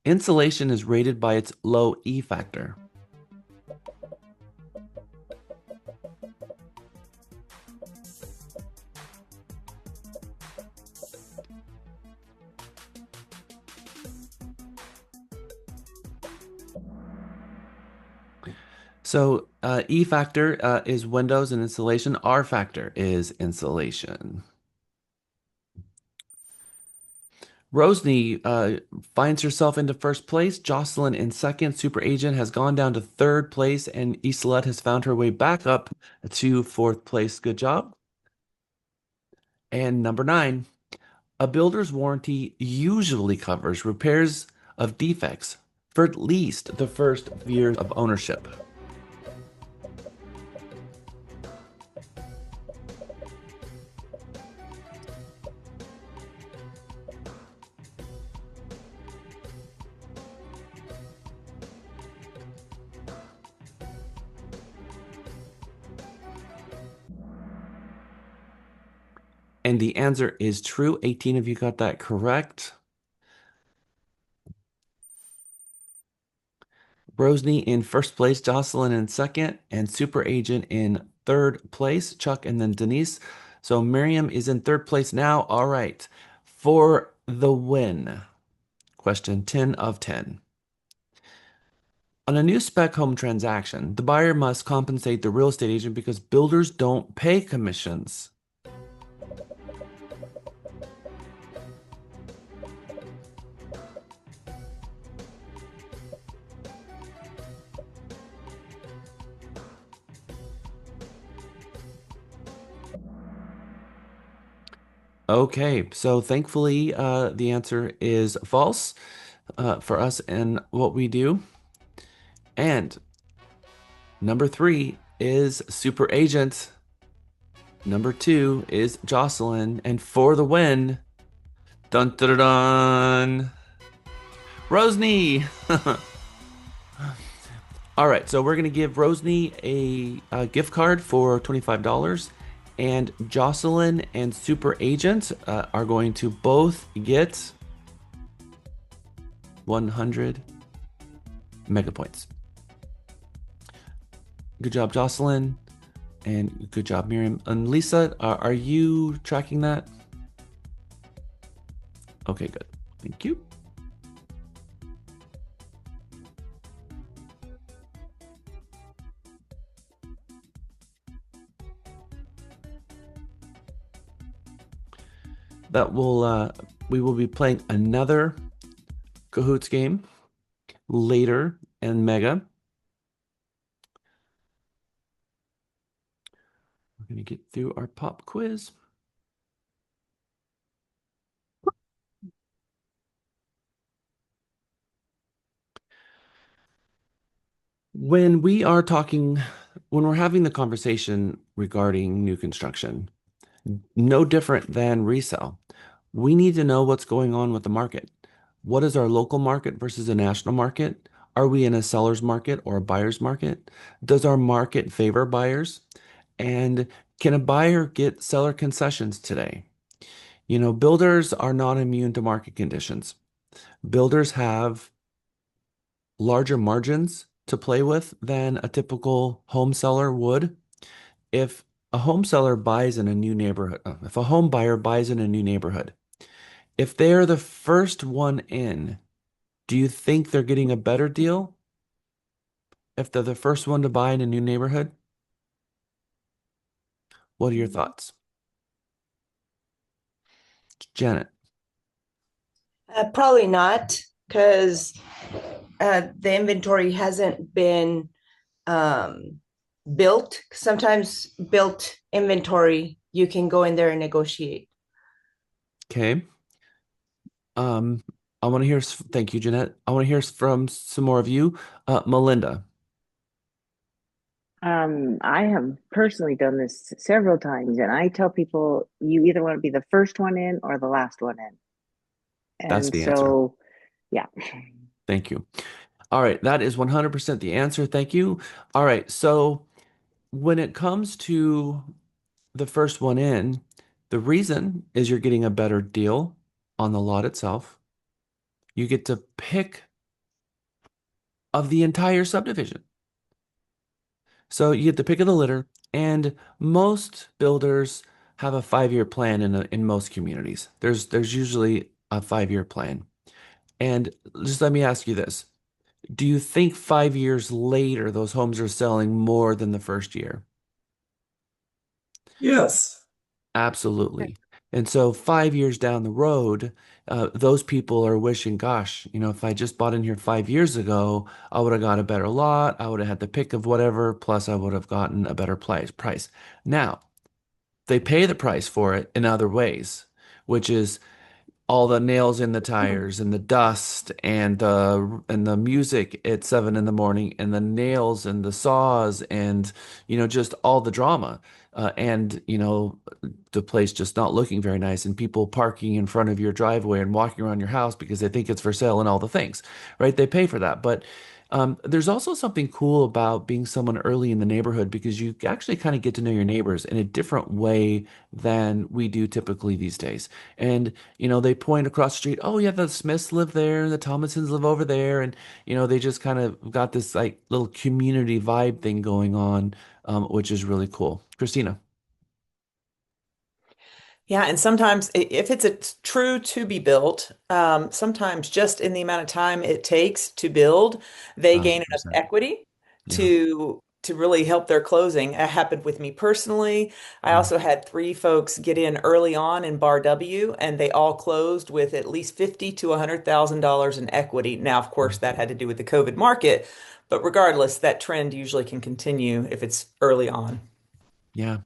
Speaker 1: Insulation is rated by its low E factor. So E factor is windows and insulation. R factor is insulation. Rosny finds herself into first place. Jocelyn in second. Super agent has gone down to third place, and Isolette has found her way back up to fourth place. Good job. And number 9, a builder's warranty usually covers repairs of defects for at least the first years of ownership. And the answer is true. 18 of you got that correct. Rosny in first place, Jocelyn in second, and Super Agent in third place, Chuck and then Denise. So Miriam is in third place now. All right. For the win. Question 10 of 10. On a new spec home transaction, the buyer must compensate the real estate agent because builders don't pay commissions. Okay, so thankfully, the answer is false for us and what we do. And number 3 is Super Agent. Number 2 is Jocelyn. And for the win, dun dun dun, dun Rosny! All right, so we're going to give Rosny a gift card for $25. And Jocelyn and Super Agent are going to both get 100 mega points. Good job, Jocelyn. And good job, Miriam. And Lisa, are you tracking that? Okay, good. Thank you. We will be playing another Cahoots game later in Mega. We're going to get through our pop quiz. When we are talking, when we're having the conversation regarding new construction, no different than resale, we need to know what's going on with the market. What is our local market versus a national market? Are we in a seller's market or a buyer's market? Does our market favor buyers? And can a buyer get seller concessions today? You know, builders are not immune to market conditions. Builders have larger margins to play with than a typical home seller would. If a home seller buys in a new neighborhood, if a home buyer buys in a new neighborhood, if they're the first one in, do you think they're getting a better deal if they're the first one to buy in a new neighborhood? What are your thoughts? Janet.
Speaker 9: Probably not, because the inventory hasn't been um, built. Sometimes built inventory, you can go in there and negotiate.
Speaker 1: Okay. Um, I want to hear, thank you, Jeanette. I want to hear from some more of you. Melinda.
Speaker 6: I have personally done this several times, and I tell people you either want to be the first one in or the last one in.
Speaker 1: That's
Speaker 6: And
Speaker 1: the answer.
Speaker 6: so, yeah.
Speaker 1: Thank you. All right, that is 100% the answer. Thank you. All right, so when it comes to the first one in, the reason is you're getting a better deal on the lot itself. You get to pick of the entire subdivision. So you get the pick of the litter, and most builders have a 5-year plan in most communities. There's usually a 5-year plan. And just let me ask you this. Do you think 5 years later those homes are selling more than the first year?
Speaker 2: Yes.
Speaker 1: Absolutely. And so 5 years down the road, those people are wishing, gosh, you know, if I just bought in here 5 years ago, I would have got a better lot. I would have had the pick of whatever, plus I would have gotten a better price. Now, they pay the price for it in other ways, which is all the nails in the tires and the dust and the music at 7 in the morning and the nails and the saws and just all the drama and the place just not looking very nice and people parking in front of your driveway and walking around your house because they think it's for sale and all the things, right? They pay for that, but there's also something cool about being someone early in the neighborhood because you actually kind of get to know your neighbors in a different way than we do typically these days. And they point across the street, oh yeah, the Smiths live there, and the Thomasons live over there, and they just kind of got this like little community vibe thing going on, which is really cool. Christina.
Speaker 5: Yeah, and sometimes if it's a true to be built, sometimes just in the amount of time it takes to build, they gain enough
Speaker 1: 100%.
Speaker 5: equity
Speaker 1: Yeah.
Speaker 5: to really help their closing. It happened with me personally. I
Speaker 1: Mm.
Speaker 5: also had three folks get in early on in Bar W, and they all closed with at least 50 to $100,000 in equity. Now, of course, that had to do with the COVID market, but regardless, that trend usually can continue if it's early on.
Speaker 1: Yeah.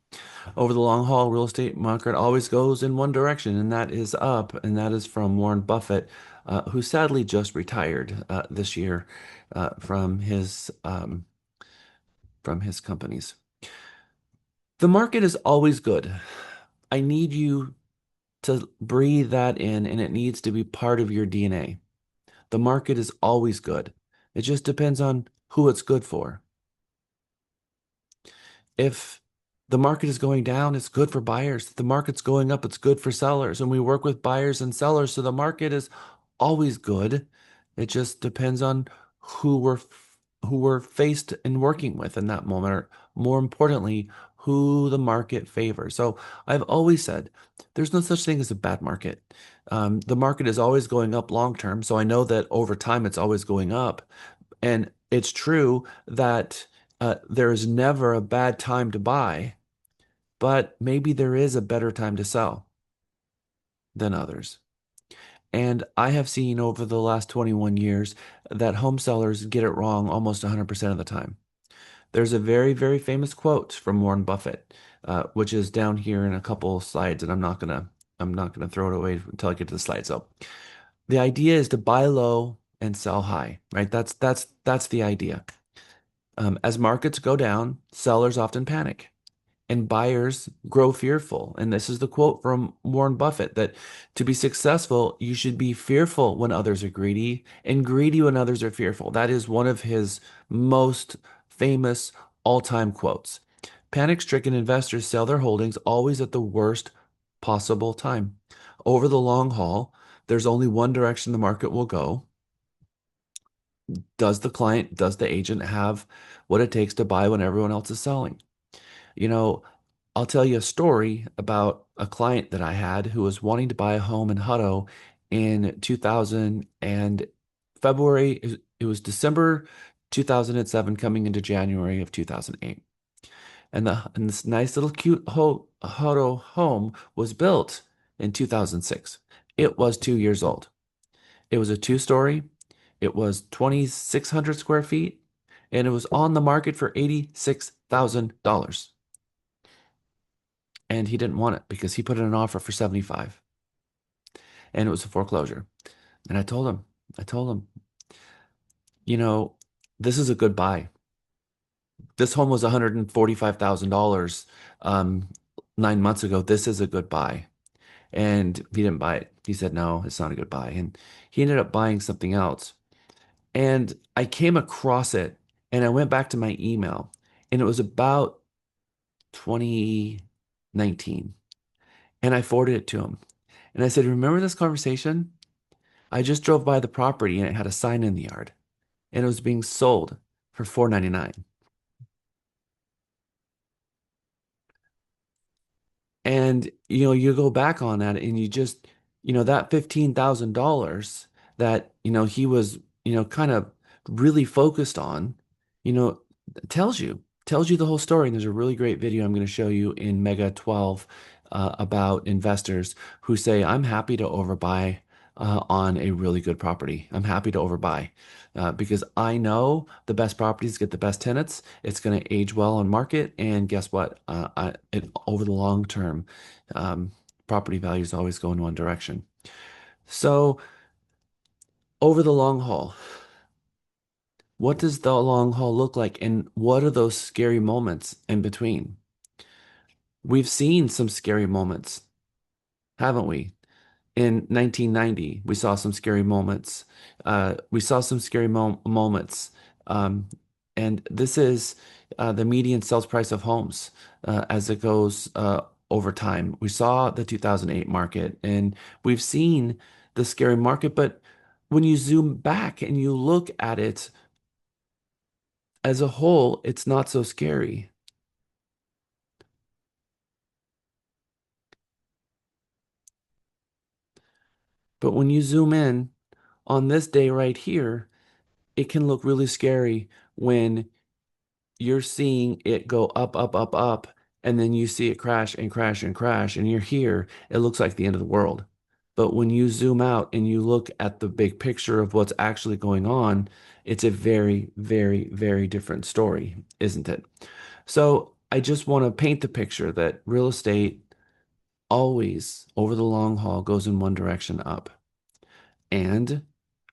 Speaker 1: Over the long haul, real estate market always goes in one direction, and that is up. And that is from Warren Buffett, who sadly just retired this year from his companies. The market is always good. I need you to breathe that in, and it needs to be part of your DNA. The market is always good. It just depends on who it's good for. If the market is going down, it's good for buyers. If the market's going up, it's good for sellers. And we work with buyers and sellers, so the market is always good. It just depends on who we're faced and working with in that moment, or more importantly, who the market favors. So I've always said there's no such thing as a bad market. The market is always going up long term, so I know that over time it's always going up. And it's true that there is never a bad time to buy, but maybe there is a better time to sell than others. And I have seen over the last 21 years that home sellers get it wrong almost 100% of the time. There's a very, very famous quote from Warren Buffett, which is down here in a couple slides, and I'm not gonna throw it away until I get to the slide. So the idea is to buy low and sell high, right? That's the idea. As markets go down, sellers often panic and buyers grow fearful. And this is the quote from Warren Buffett that to be successful, you should be fearful when others are greedy and greedy when others are fearful. That is one of his most famous all-time quotes. Panic-stricken investors sell their holdings always at the worst possible time. Over the long haul, there's only one direction the market will go. Does the agent have what it takes to buy when everyone else is selling? You know, I'll tell you a story about a client that I had who was wanting to buy a home in Hutto in 2000 and February. It was December 2007 coming into January of 2008. And this nice little cute Hutto home was built in 2006. It was 2 years old. It was a two-story. It was 2,600 square feet, and it was on the market for $86,000. And he didn't want it because he put in an offer for 75, and it was a foreclosure. And I told him, you know, this is a good buy. This home was $145,000 um, 9 months ago. This is a good buy. And he didn't buy it. He said, no, it's not a good buy. And he ended up buying something else. And I came across it and I went back to my email, and it was about 2019. And I forwarded it to him. And I said, remember this conversation? I just drove by the property and it had a sign in the yard and it was being sold for $499. And you go back on that and you just, that $15,000 that, he was, kind of really focused on, you know, tells you the whole story. And there's a really great video I'm going to show you in Mega 12 about investors who say, I'm happy to overbuy on a really good property. I'm happy to overbuy because I know the best properties get the best tenants. It's going to age well on market. And guess what? Over the long term, um, property values always go in one direction. So over the long haul, what does the long haul look like? And what are those scary moments in between? We've seen some scary moments, haven't we? In 1990, we saw some scary moments. We saw some scary moments. Um, and this is the median sales price of homes as it goes over time. We saw the 2008 market and we've seen the scary market. But when you zoom back and you look at it as a whole, it's not so scary. But when you zoom in on this day right here, it can look really scary when you're seeing it go up, up, up, up, and then you see it crash and crash and crash, and you're here, it looks like the end of the world. But when you zoom out and you look at the big picture of what's actually going on, it's a very, very, very different story, isn't it? So I just want to paint the picture that real estate always, over the long haul, goes in one direction up. And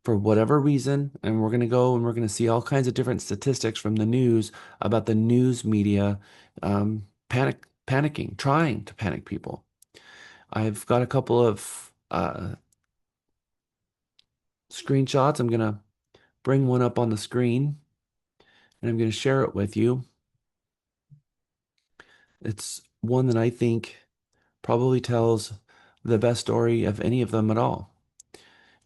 Speaker 1: for whatever reason, and we're going to go and we're going to see all kinds of different statistics from the news about the news media panicking, trying to panic people. I've got a couple of screenshots. I'm going to bring one up on the screen and I'm going to share it with you. It's one that I think probably tells the best story of any of them at all.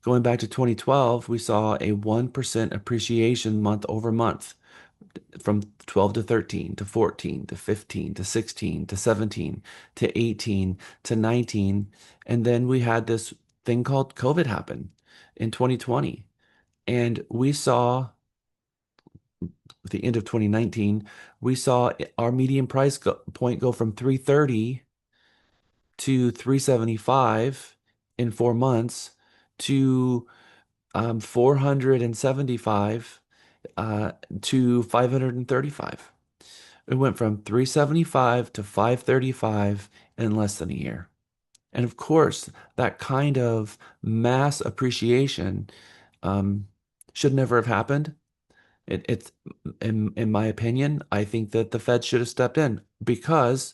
Speaker 1: Going back to 2012, we saw a 1% appreciation month over month from 12 to 13 to 14 to 15 to 16 to 17 to 18 to 19. And then we had this thing called COVID happen in 2020. And we saw at the end of 2019, we saw our median price point go from 330 to 375 in 4 months to 475 to 535. It went from 375 to 535 in less than a year. And of course, that kind of mass appreciation um, should never have happened. It's in my opinion, I think that the Fed should have stepped in because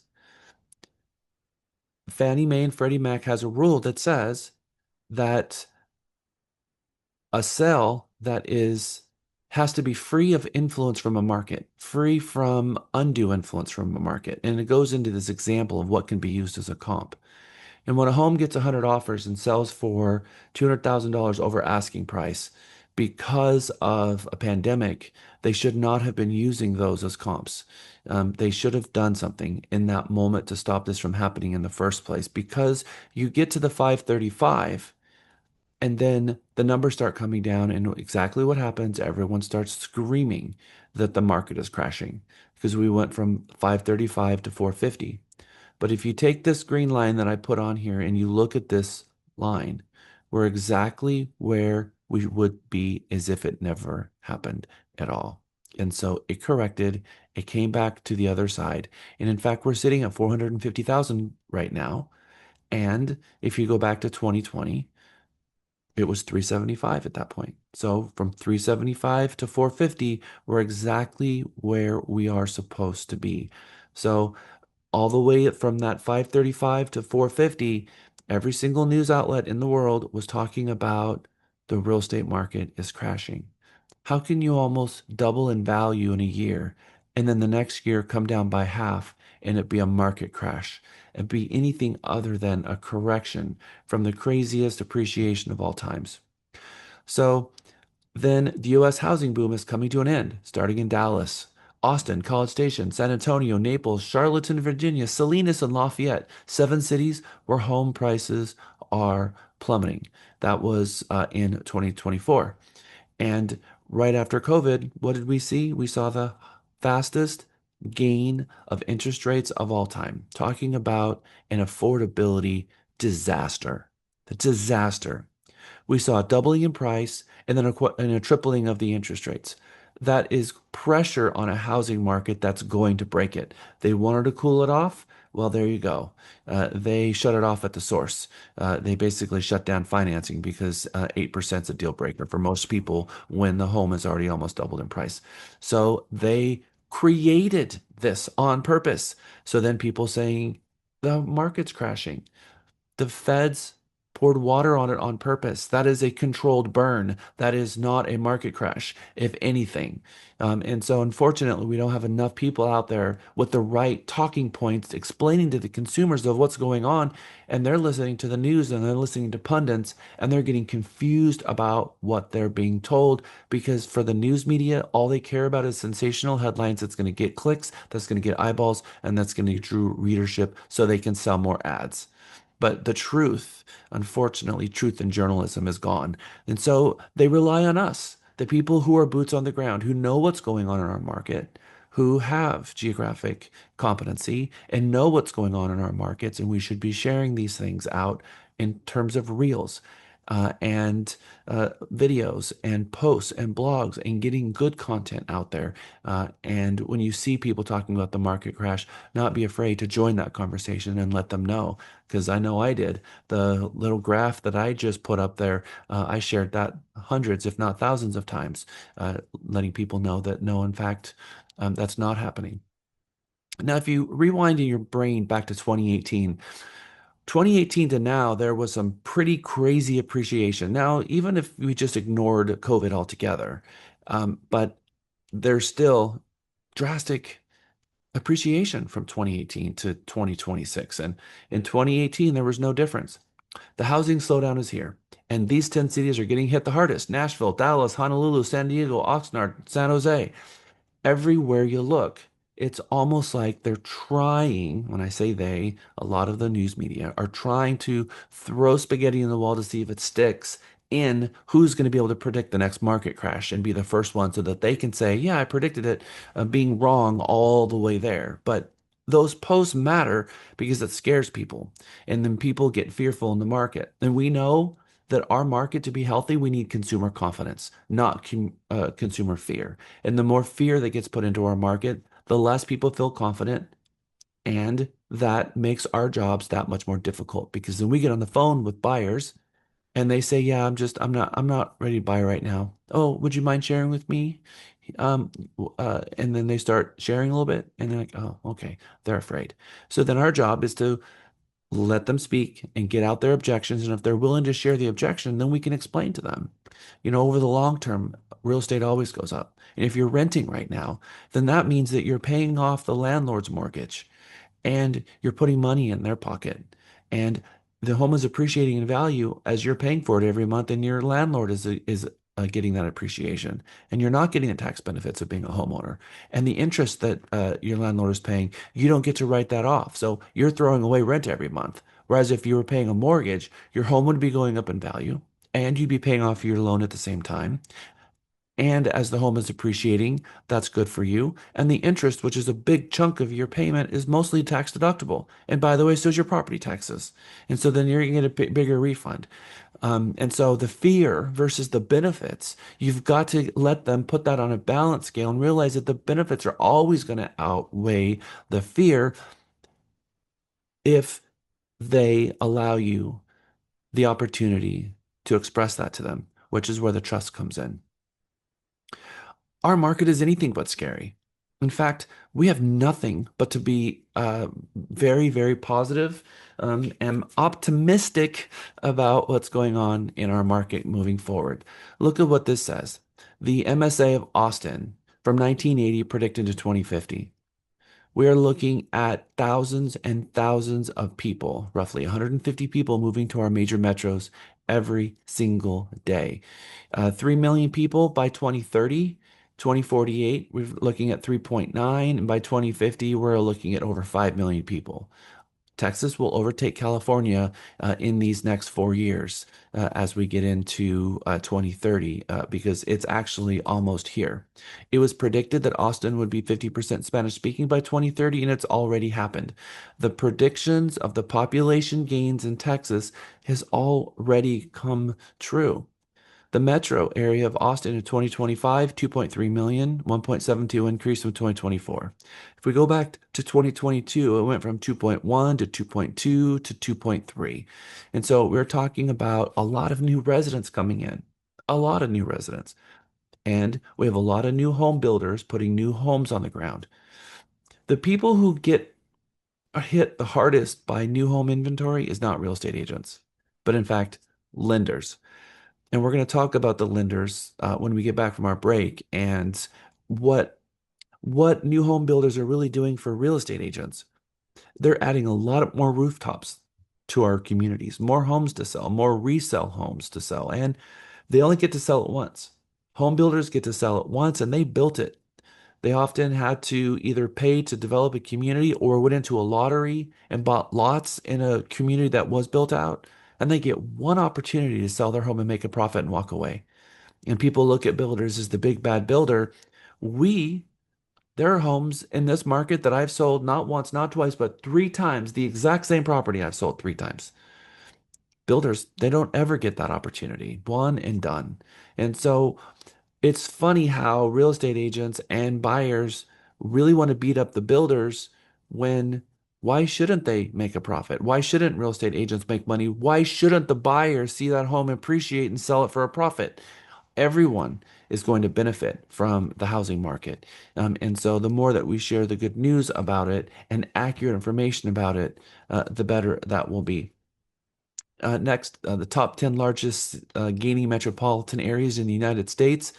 Speaker 1: Fannie Mae and Freddie Mac has a rule that says that a sale that is has to be free of influence from a market, free from undue influence from a market. And it goes into this example of what can be used as a comp. And when a home gets 100 offers and sells for $200,000 over asking price because of a pandemic, they should not have been using those as comps. They should have done something in that moment to stop this from happening in the first place because you get to the 535 and then the numbers start coming down, and exactly what happens, everyone starts screaming that the market is crashing because we went from 535 to 450. But if you take this green line that I put on here and you look at this line, we're exactly where we would be as if it never happened at all. And so it corrected, it came back to the other side. And in fact, we're sitting at 450,000 right now. And if you go back to 2020, it was 375 at that point. So from 375 to 450, we're exactly where we are supposed to be. So all the way from that 535 to 450, every single news outlet in the world was talking about the real estate market is crashing. How can you almost double in value in a year and then the next year come down by half and it be a market crash and be anything other than a correction from the craziest appreciation of all times? So then the US housing boom is coming to an end, starting in Dallas, Austin, College Station, San Antonio, Naples, Charlottesville, Virginia, Salinas, and Lafayette. 7 cities where home prices are plummeting. That was in 2024. And right after COVID, what did we see? We saw the fastest gain of interest rates of all time, talking about an affordability disaster. The disaster. We saw a doubling in price and then a tripling of the interest rates. That is pressure on a housing market that's going to break it. They wanted to cool it off. Well, there you go. They shut it off at the source. They basically shut down financing because 8% is a deal breaker for most people when the home is already almost doubled in price. So they created this on purpose. So then people saying the market's crashing. The feds poured water on it on purpose. That is a controlled burn. That is not a market crash, if anything. And so, unfortunately, we don't have enough people out there with the right talking points explaining to the consumers of what's going on. And they're listening to the news and they're listening to pundits and they're getting confused about what they're being told because for the news media, all they care about is sensational headlines that's going to get clicks, that's going to get eyeballs, and that's going to draw readership so they can sell more ads. But the truth, unfortunately, truth in journalism is gone. And so they rely on us, the people who are boots on the ground, who know what's going on in our market, who have geographic competency and know what's going on in our markets. And we should be sharing these things out in terms of reels and videos and posts and blogs and getting good content out there. And when you see people talking about the market crash, not be afraid to join that conversation and let them know. Because I know I did. The little graph that I just put up there, I shared that hundreds, if not thousands of times, letting people know that no, in fact, that's not happening. Now, if you rewind in your brain back to 2018 to now, there was some pretty crazy appreciation. Now, even if we just ignored COVID altogether, but there's still drastic appreciation from 2018 to 2026. And in 2018, there was no difference. The housing slowdown is here. And these 10 cities are getting hit the hardest: Nashville, Dallas, Honolulu, San Diego, Oxnard, San Jose. Everywhere you look, it's almost like they're trying, when I say they, a lot of the news media are trying to throw spaghetti in the wall to see if it sticks in who's going to be able to predict the next market crash and be the first one so that they can say, yeah, I predicted it, being wrong all the way there. But those posts matter because it scares people and then people get fearful in the market. And we know that our market to be healthy, we need consumer confidence, not consumer fear. And the more fear that gets put into our market, the less people feel confident, and that makes our jobs that much more difficult because then we get on the phone with buyers and they say, "Yeah, I'm not ready to buy right now. Oh, would you mind sharing with me?" And then they start sharing a little bit, and they're like, "Oh, okay." They're afraid. So then our job is to let them speak and get out their objections. And if they're willing to share the objection, then we can explain to them. Over the long term, real estate always goes up. And if you're renting right now, then that means that you're paying off the landlord's mortgage and you're putting money in their pocket. And the home is appreciating in value as you're paying for it every month, and your landlord is getting that appreciation, and you're not getting the tax benefits of being a homeowner. And the interest that your landlord is paying, you don't get to write that off. So you're throwing away rent every month. Whereas if you were paying a mortgage, your home would be going up in value, and you'd be paying off your loan at the same time. And as the home is appreciating, that's good for you. And the interest, which is a big chunk of your payment, is mostly tax deductible. And by the way, so is your property taxes. And so then you're going to get a bigger refund. And so the fear versus the benefits, you've got to let them put that on a balance scale and realize that the benefits are always going to outweigh the fear if they allow you the opportunity to express that to them, which is where the trust comes in. Our market is anything but scary. In fact, we have nothing but to be very, very positive, and optimistic about what's going on in our market moving forward. Look at what this says. The MSA of Austin from 1980 predicted to 2050. We are looking at thousands and thousands of people, roughly 150 people moving to our major metros every single day. 3 million people by 2030. 2048, we're looking at 3.9, and by 2050, we're looking at over 5 million people. Texas will overtake California in these next 4 years as we get into 2030 because it's actually almost here. It was predicted that Austin would be 50% Spanish speaking by 2030, and it's already happened. The predictions of the population gains in Texas has already come true. The metro area of Austin in 2025, 2.3 million, 1.72 increase from 2024. If we go back to 2022, it went from 2.1 to 2.2 to 2.3. And so we're talking about a lot of new residents coming in, a lot of new residents. And we have a lot of new home builders putting new homes on the ground. The people who get hit the hardest by new home inventory is not real estate agents, but in fact, lenders. And we're going to talk about the lenders when we get back from our break and what new home builders are really doing for real estate agents. They're adding a lot of more rooftops to our communities, more homes to sell, more resale homes to sell, and they only get to sell it once. Home builders get to sell it once, and they built it. They often had to either pay to develop a community or went into a lottery and bought lots in a community that was built out. And they get one opportunity to sell their home and make a profit and walk away. And people look at builders as the big bad builder. We, there are homes in this market that I've sold not once, not twice, but 3 times, the exact same property I've sold 3 times. Builders, they don't ever get that opportunity. One and done. And so it's funny how real estate agents and buyers really want to beat up the builders when why shouldn't they make a profit? Why shouldn't real estate agents make money? Why shouldn't the buyer see that home appreciate and sell it for a profit? Everyone is going to benefit from the housing market. And so the more that we share the good news about it and accurate information about it, the better that will be. Next, the top 10 largest gaining metropolitan areas in the United States.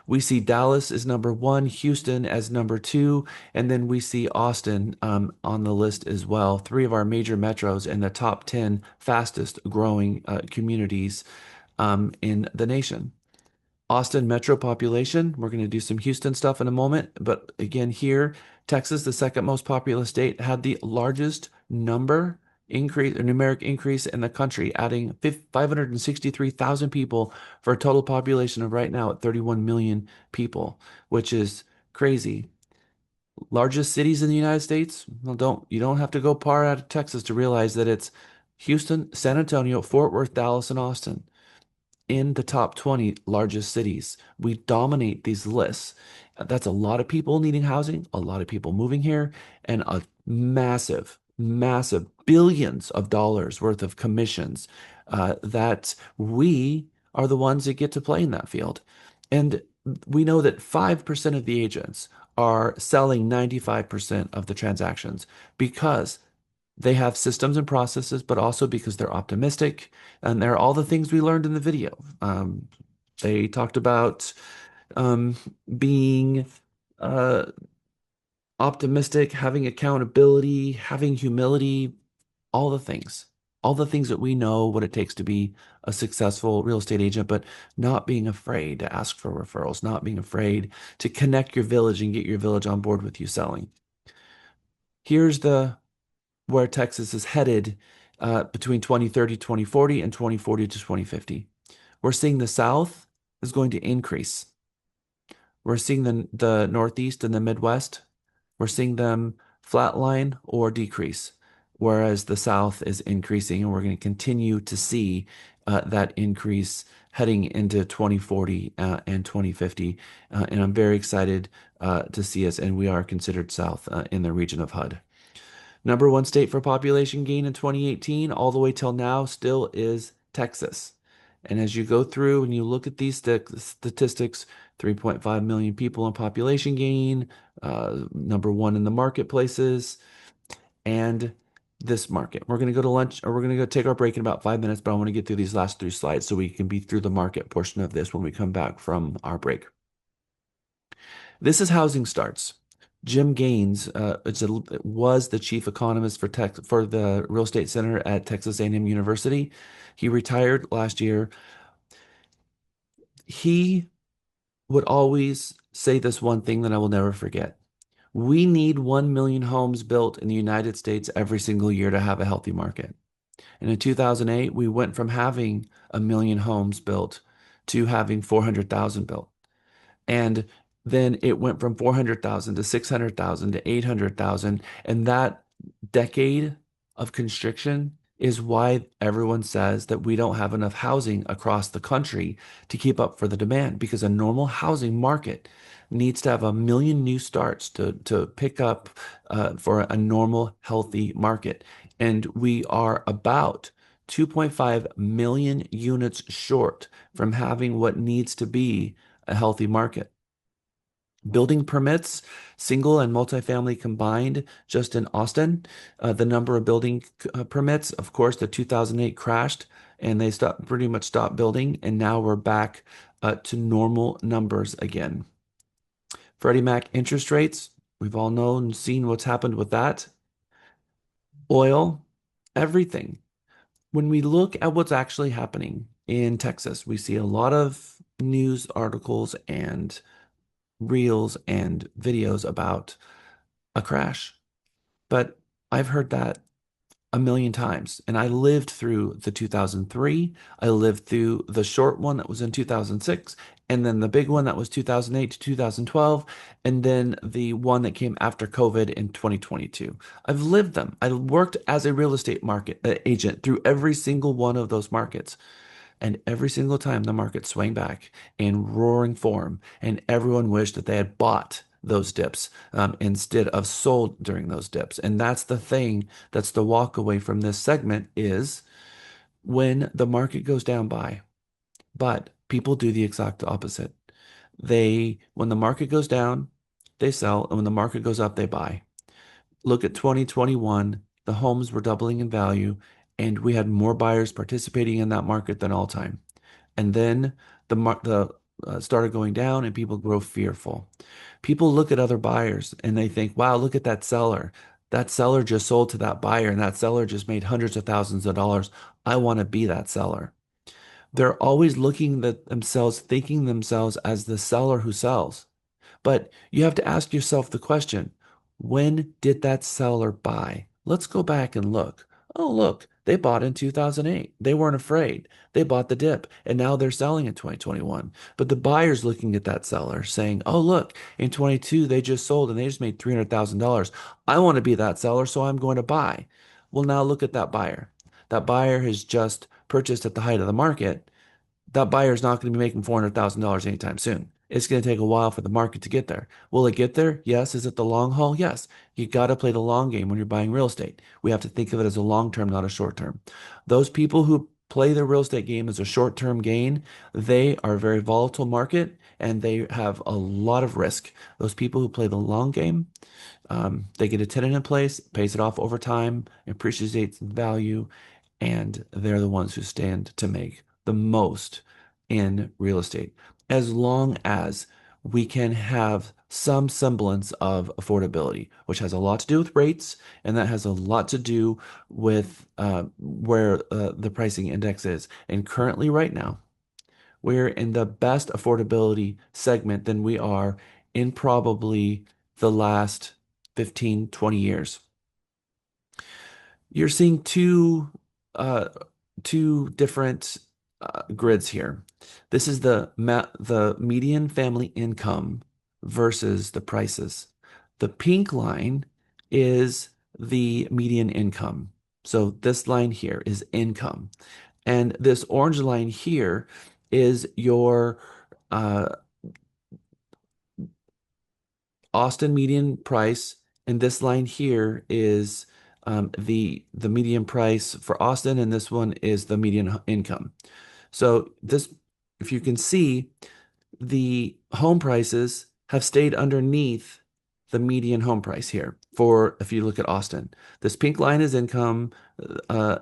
Speaker 1: We see Dallas as number one, Houston as number two, and then we see Austin on the list as well. 3 of our major metros in the top 10 fastest growing communities in the nation. Austin metro population. We're going to do some Houston stuff in a moment. But again, here, Texas, the second most populous state, had the largest number increase, or numeric increase in the country, adding 563,000 people for a total population of right now at 31 million people, which is crazy. Largest cities in the United States? Well, you don't have to go far out of Texas to realize that it's Houston, San Antonio, Fort Worth, Dallas, and Austin. in the top 20 largest cities. We dominate these lists. That's a lot of people needing housing, a lot of people moving here, and a massive, massive billions of dollars worth of commissions that we are the ones that get to play in that field. And we know that 5% of the agents are selling 95% of the transactions because they have systems and processes, but also because they're optimistic. And they're all the things we learned in the video. They talked about um, being uh, optimistic, having accountability, having humility, all the things. All the things that we know what it takes to be a successful real estate agent, but not being afraid to ask for referrals, not being afraid to connect your village and get your village on board with you selling. Here's the where Texas is headed between 2030, 2040, and 2040 to 2050. We're seeing the South is going to increase. We're seeing the Northeast and the Midwest, we're seeing them flatline or decrease, whereas the South is increasing, and we're going to continue to see that increase heading into 2040 and 2050. And I'm very excited to see us, and we are considered South in the region of HUD. Number one state for population gain in 2018, all the way till now, still is Texas. And as you go through and you look at these statistics, 3.5 million people in population gain, number one in the marketplaces, and this market. We're going to go to lunch, or we're going to go take our break in about 5 minutes, but I want to get through these last three slides so we can be through the market portion of this when we come back from our break. This is housing starts. Jim Gaines was the chief economist for the Real Estate Center at Texas A&M University. He retired last year. He would always say this one thing that I will never forget. We need 1 million homes built in the United States every single year to have a healthy market. And in 2008, we went from having 1 million homes built to having 400,000 built. And then it went from 400,000 to 600,000 to 800,000. And that decade of constriction is why everyone says that we don't have enough housing across the country to keep up for the demand, because a normal housing market needs to have 1 million new starts to pick up for a normal, healthy market. And we are about 2.5 million units short from having what needs to be a healthy market. Building permits, single and multifamily combined, just in Austin, the number of building permits, of course, the 2008 crashed and they pretty much stopped building, and now we're back to normal numbers again. Freddie Mac interest rates, we've all known and seen what's happened with that. Oil, everything. When we look at what's actually happening in Texas, we see a lot of news articles and reels and videos about a crash. But I've heard that 1 million times. And I lived through the 2003. I lived through the short one that was in 2006. And then the big one that was 2008 to 2012. And then the one that came after COVID in 2022. I've lived them. I worked as a real estate market agent through every single one of those markets. And every single time the market swang back in roaring form, and everyone wished that they had bought those dips instead of sold during those dips. And that's the thing, that's the walk away from this segment, is when the market goes down, buy. But people do the exact opposite. When the market goes down, they sell, and when the market goes up, they buy. Look at 2021, the homes were doubling in value, and we had more buyers participating in that market than all time. And then the started going down, and people grow fearful. People look at other buyers and they think, wow, look at that seller. That seller just sold to that buyer, and that seller just made hundreds of thousands of dollars. I want to be that seller. They're always looking at themselves, thinking themselves as the seller who sells. But you have to ask yourself the question, when did that seller buy? Let's go back and look. Oh, look, they bought in 2008. They weren't afraid. They bought the dip, and now they're selling in 2021. But the buyer's looking at that seller saying, oh, look, in 22, they just sold and they just made $300,000. I want to be that seller, so I'm going to buy. Well, now look at that buyer. That buyer has just purchased at the height of the market. that buyer is not going to be making $400,000 anytime soon. It's going to take a while for the market to get there. Will it get there? Yes. Is it the long haul? Yes. You got to play the long game when you're buying real estate. We have to think of it as a long term, not a short term. Those people who play the real estate game as a short term gain, they are a very volatile market and they have a lot of risk. Those people who play the long game, they get a tenant in place, pays it off over time, appreciates in value, and they're the ones who stand to make the most in real estate. As long as we can have some semblance of affordability, which has a lot to do with rates, and that has a lot to do with where the pricing index is. And currently, right now, we're in the best affordability segment than we are in probably the last 15, 20 years. You're seeing uh, two different grids here. This is the median family income versus the prices. The pink line is the median income. So this line here is income. And this orange line here is your uh, Austin median price, and this line here is the median price for Austin, and this one is the median income. So this, if you can see, the home prices have stayed underneath the median home price here for, if you look at Austin. This pink line is income, uh,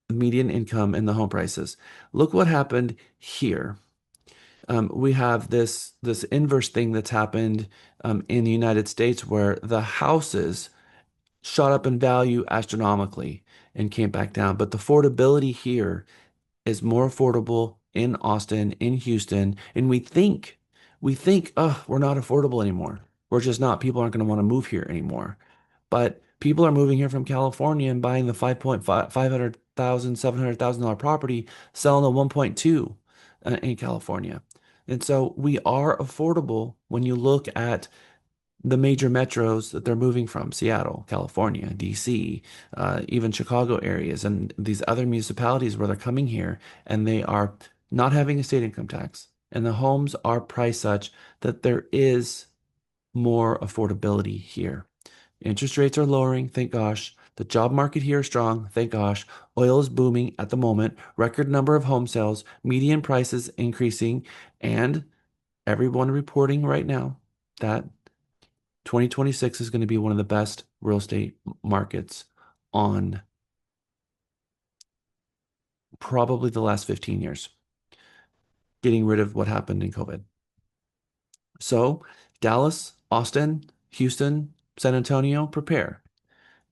Speaker 1: median income, and the home prices. Look what happened here. We have this inverse thing that's happened in the United States where the houses shot up in value astronomically and came back down. But the affordability here is more affordable in Austin, in Houston, and we think, oh, we're not affordable anymore. We're just not. People aren't going to want to move here anymore. But people are moving here from California and buying the 5.5, $700,000 property, selling the 1.2 in California. And so we are affordable when you look at the major metros that they're moving from: Seattle, California, DC, even Chicago areas, and these other municipalities where they're coming here and they are not having a state income tax. And the homes are priced such that there is more affordability here. Interest rates are lowering, thank gosh. The job market here is strong, thank gosh. Oil is booming at the moment, record number of home sales, median prices increasing, and everyone reporting right now that 2026 is going to be one of the best real estate markets on probably the last 15 years, getting rid of what happened in COVID. So, Dallas, Austin, Houston, San Antonio, prepare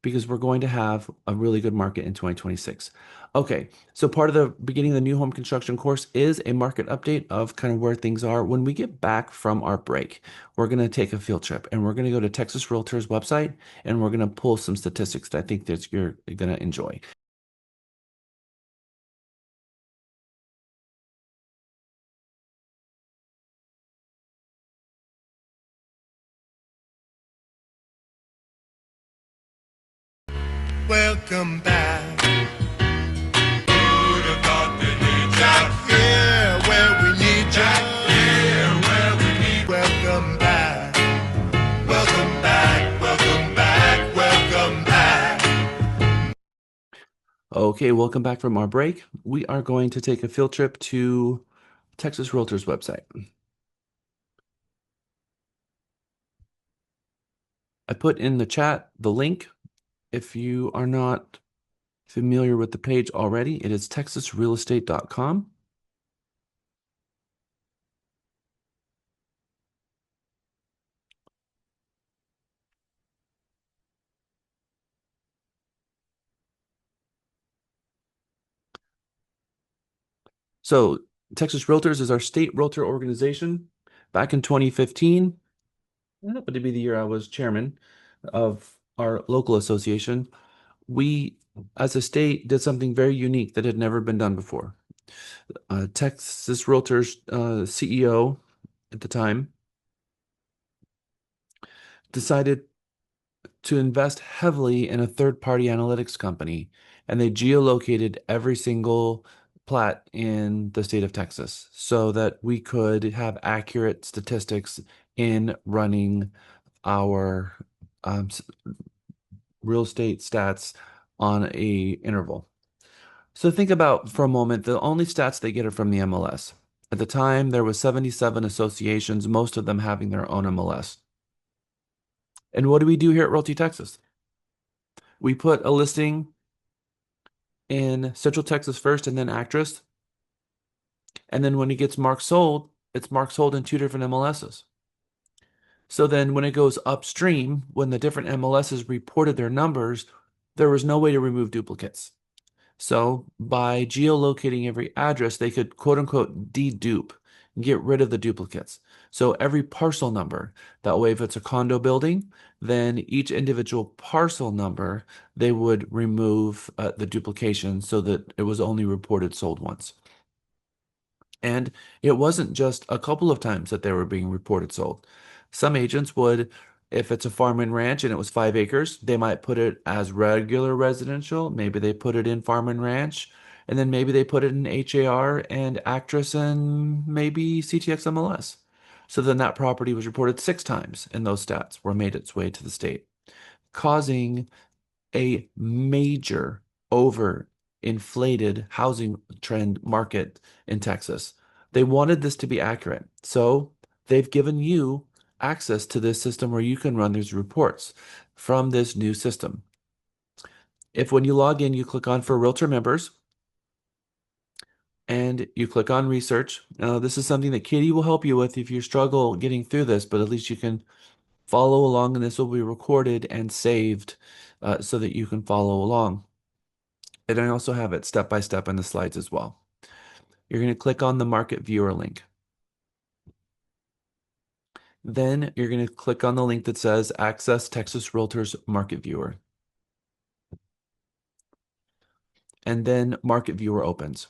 Speaker 1: because we're going to have a really good market in 2026. Okay, so part of the beginning of the new home construction course is a market update of kind of where things are. When we get back from our break, we're going to take a field trip and we're going to go to Texas Realtors website and we're going to pull some statistics that I think that you're going to enjoy.
Speaker 13: Welcome back. Who'd have thought they need Jack here where we need Jack here where we need. Welcome back. Welcome back. Welcome back. Welcome back.
Speaker 1: Okay, welcome back from our break. We are going to take a field trip to Texas Realtors website. I put in the chat the link. If you are not familiar with the page already, it is texasrealestate.com. So Texas Realtors is our state realtor organization. Back in 2015, that happened to be the year I was chairman of our local association. We, as a state, did something very unique that had never been done before. Texas Realtors CEO at the time decided to invest heavily in a third-party analytics company, and they geolocated every single plat in the state of Texas so that we could have accurate statistics in running our real estate stats on a interval. So think about for a moment, the only stats they get are from the MLS. At the time, there was 77 associations, most of them having their own MLS. And what do we do here at Realty Texas? We put a listing in Central Texas first and then Actress. And then when it gets marked sold, it's marked sold in two different MLSs. So then when it goes upstream, when the different MLSs reported their numbers, there was no way to remove duplicates. So by geolocating every address, they could quote unquote dedupe, get rid of the duplicates. So every parcel number, that way if it's a condo building, then each individual parcel number, they would remove the duplication so that it was only reported sold once. And it wasn't just a couple of times that they were being reported sold. Some agents would, if it's a farm and ranch and it was 5 acres, they might put it as regular residential. Maybe they put it in farm and ranch, and then maybe they put it in HAR and Actress and maybe CTX MLS. So then that property was reported 6 times, and those stats were made its way to the state, causing a major over-inflated housing trend market in Texas. They wanted this to be accurate. So they've given you access to this system where you can run these reports from this new system. If when you log in, you click on for Realtor members and you click on research. Now, this is something that Katie will help you with if you struggle getting through this, but at least you can follow along, and this will be recorded and saved so that you can follow along. And I also have it step by step in the slides as well. You're going to click on the market viewer link. Then you're going to click on the link that says Access Texas Realtors Market Viewer. And then Market Viewer opens.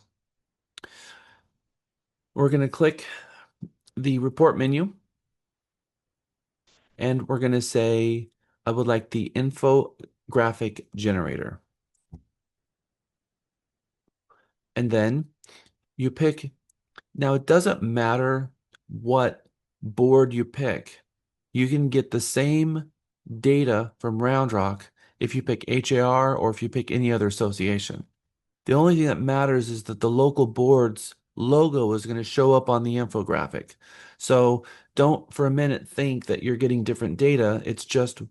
Speaker 1: We're going to click the report menu. And we're going to say, I would like the infographic generator. And then you pick. Now, it doesn't matter what board you pick. You can get the same data from Round Rock if you pick HAR or if you pick any other association. The only thing that matters is that the local board's logo is going to show up on the infographic. So don't for a minute think that you're getting different data. It's just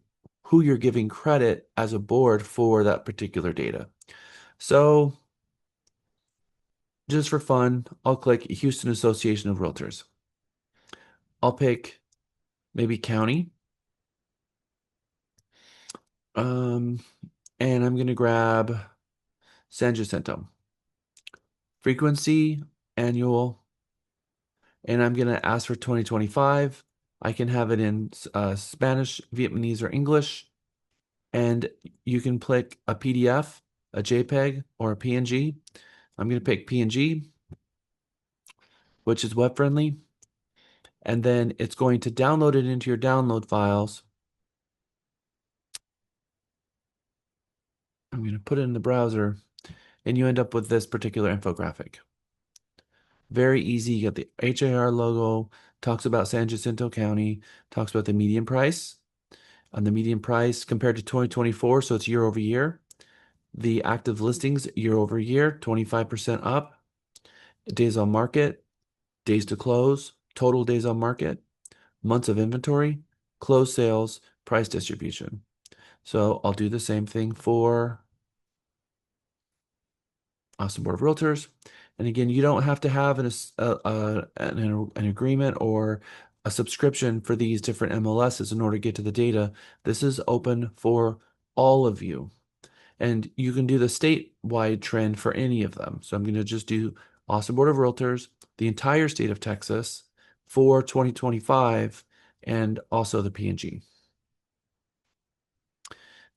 Speaker 1: who you're giving credit as a board for that particular data. So just for fun, I'll click Houston Association of Realtors. I'll pick maybe county. And I'm going to grab San Jacinto. Frequency, annual. And I'm going to ask for 2025. I can have it in Spanish, Vietnamese, or English. And you can click a PDF, a JPEG, or a PNG. I'm going to pick PNG, which is web friendly. And then it's going to download it into your download files. I'm going to put it in the browser, and you end up with this particular infographic. Very easy. You get the HAR logo, talks about San Jacinto County, talks about the median price. On the median price compared to 2024, so it's year over year. The active listings year over year, 25% up. Days on market, days to close, total days on market, months of inventory, closed sales, price distribution. So I'll do the same thing for Austin Board of Realtors. And again, you don't have to have an agreement or a subscription for these different MLSs in order to get to the data. This is open for all of you. And you can do the statewide trend for any of them. So I'm going to just do Austin Board of Realtors, the entire state of Texas for 2025, and also the PNG.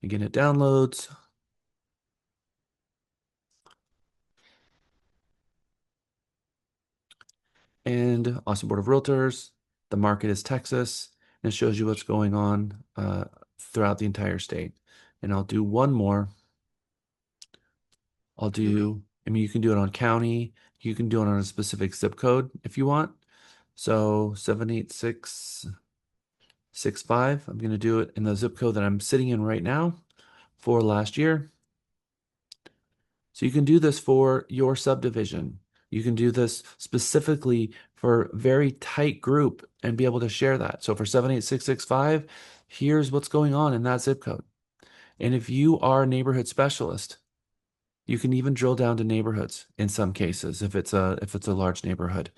Speaker 1: Again, it downloads. And Austin Board of Realtors, the market is Texas, and it shows you what's going on throughout the entire state. And I'll do one more. I'll do I mean, you can do it on county, you can do it on a specific zip code if you want. So 78665, I'm going to do it in the zip code that I'm sitting in right now for last year. So you can do this for your subdivision. You can do this specifically for very tight group and be able to share that. So for 78665, here's what's going on in that zip code. And if you are a neighborhood specialist, you can even drill down to neighborhoods in some cases if it's a large neighborhood,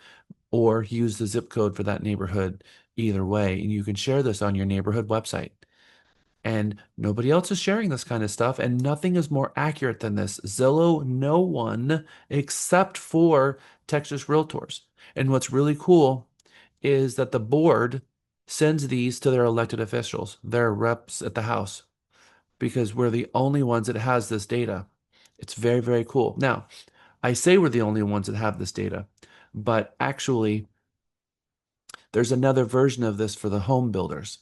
Speaker 1: or use the zip code for that neighborhood either way. And you can share this on your neighborhood website. And nobody else is sharing this kind of stuff, and nothing is more accurate than this. Zillow, no one except for Texas Realtors. And what's really cool is that the board sends these to their elected officials, their reps at the House, because we're the only ones that has this data. It's very, very cool. Now, I say we're the only ones that have this data, but actually, there's another version of this for the home builders.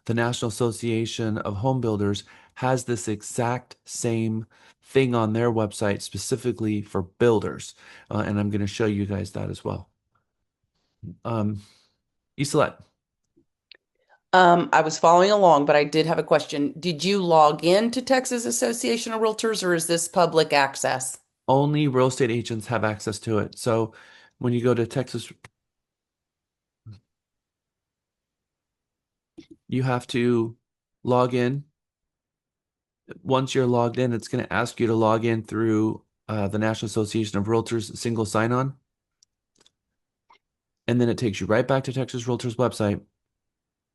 Speaker 1: The National Association of Home Builders has this exact same thing on their website specifically for builders. And I'm going to show you guys that as well. Isolette.
Speaker 8: I was following along, but I did have a question. Did you log in to Texas Association of Realtors, or is this public access?
Speaker 1: Only real estate agents have access to it. So when you go to Texas, you have to log in. Once you're logged in, it's going to ask you to log in through the National Association of Realtors single sign-on. And then it takes you right back to Texas Realtors website.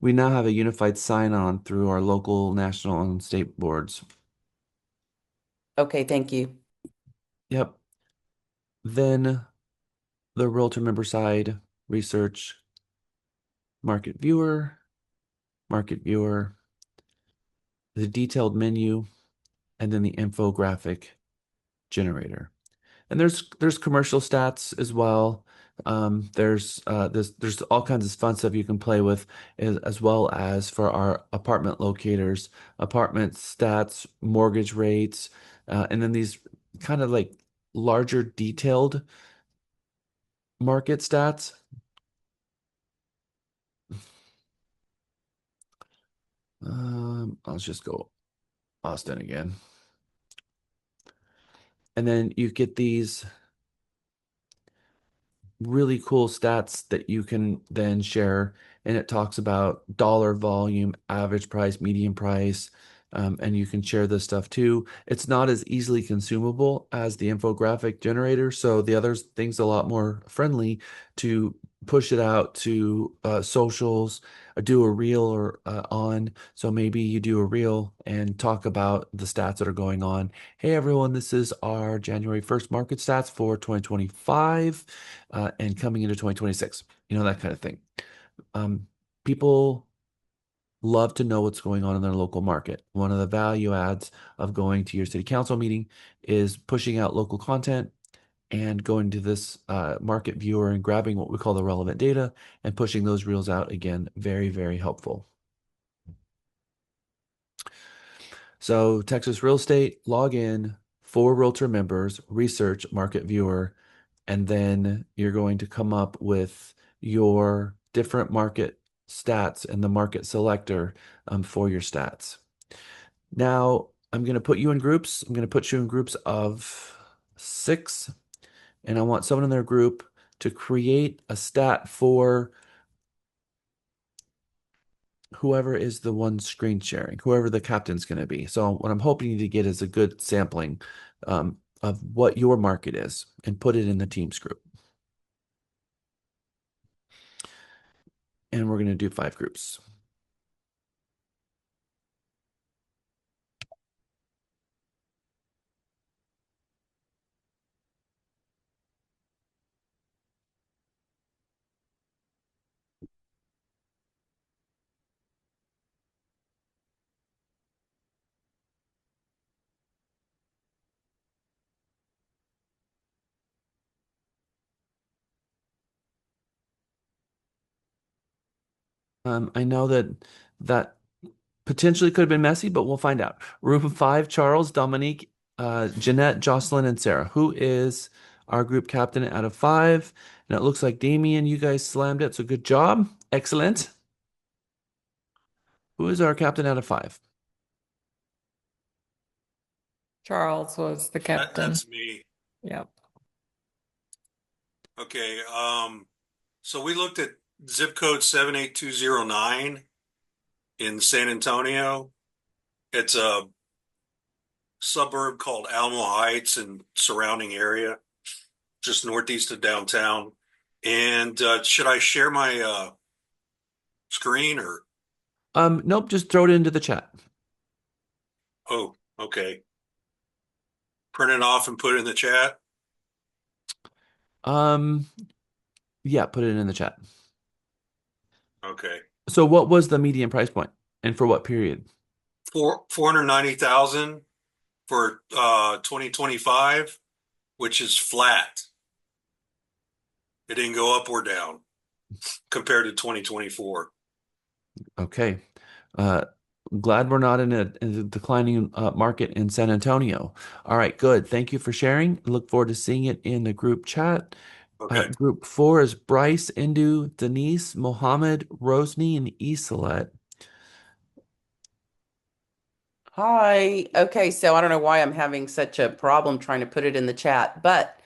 Speaker 1: We now have a unified sign-on through our local, national, and state boards.
Speaker 8: Okay, thank you.
Speaker 1: Yep. Then the Realtor member side, research, market viewer, the detailed menu, and then the infographic generator. And there's commercial stats as well. There's all kinds of fun stuff you can play with, as well as for our apartment locators, apartment stats, mortgage rates, and then these kind of like larger detailed market stats. Let's just go Austin again. And then you get these really cool stats that you can then share. And it talks about dollar volume, average price, median price. And you can share this stuff too. It's not as easily consumable as the infographic generator. So the other thing's a lot more friendly to push it out to socials, do a reel or on. So maybe you do a reel and talk about the stats that are going on. Hey everyone, this is our January 1st market stats for 2025 and coming into 2026, that kind of thing. People love to know what's going on in their local market. One of the value adds of going to your city council meeting is pushing out local content and going to this market viewer and grabbing what we call the relevant data and pushing those reels out again. Very, very helpful. So Texas Real Estate, log in, for Realtor members, research, market viewer, and then you're going to come up with your different market stats and the market selector for your stats. Now, I'm going to put you in groups. I'm going to put you in groups of 6, and I want someone in their group to create a stat for whoever is the one screen sharing, whoever the captain's going to be. So what I'm hoping to get is a good sampling of what your market is and put it in the teams group. And we're going to do 5 groups. I know that potentially could have been messy, but we'll find out. Room 5, Charles, Dominique, Jeanette, Jocelyn, and Sarah. Who is our group captain out of five? And it looks like Damien, you guys slammed it, so good job. Excellent. Who is our captain out of five?
Speaker 14: Charles was the captain.
Speaker 15: That's me.
Speaker 14: Yep.
Speaker 15: Okay. So we looked at zip code 78209 in San Antonio. It's a suburb called Alamo Heights and surrounding area, just northeast of downtown. And should I share my screen or?
Speaker 1: Nope, just throw it into the chat.
Speaker 15: Oh, okay. Print it off and put it in the chat.
Speaker 1: Yeah, put it in the chat.
Speaker 15: Okay.
Speaker 1: So what was the median price point and for what period?
Speaker 15: 490,000 for 2025, which is flat. It didn't go up or down compared to 2024.
Speaker 1: Okay. Glad we're not in a declining market in San Antonio. All right, good. Thank you for sharing. Look forward to seeing it in the group chat.
Speaker 15: Okay.
Speaker 1: Group 4 is Bryce, Indu, Denise, Mohammed, Rosny, and Isolet.
Speaker 8: Hi. Okay, so I don't know why I'm having such a problem trying to put it in the chat, but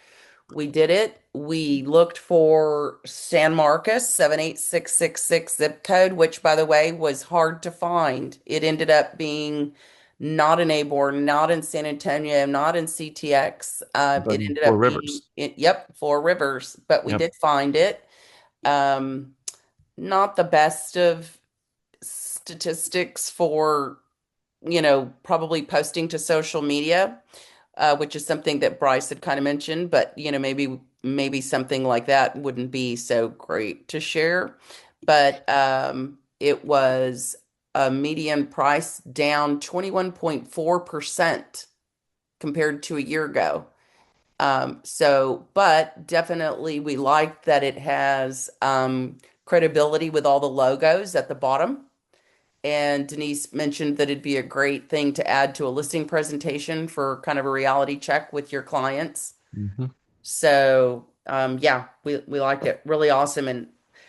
Speaker 8: we did it. We looked for San Marcos, 78666 zip code, which by the way was hard to find. It ended up being not in Abor, not in San Antonio, not in CTX.
Speaker 1: But
Speaker 8: It
Speaker 1: in
Speaker 8: ended
Speaker 1: Four
Speaker 8: up being,
Speaker 1: Rivers.
Speaker 8: yep, Four Rivers, but we
Speaker 1: Yep.
Speaker 8: did find it. Um, Not the best of statistics for probably posting to social media, which is something that Bryce had kind of mentioned, but maybe something like that wouldn't be so great to share. But it was a median price down 21.4% compared to a year ago. But definitely we like that it has credibility with all the logos at the bottom. And Denise mentioned that it'd be a great thing to add to a listing presentation for kind of a reality check with your clients.
Speaker 1: Mm-hmm.
Speaker 8: So, yeah, we liked it. Really awesome and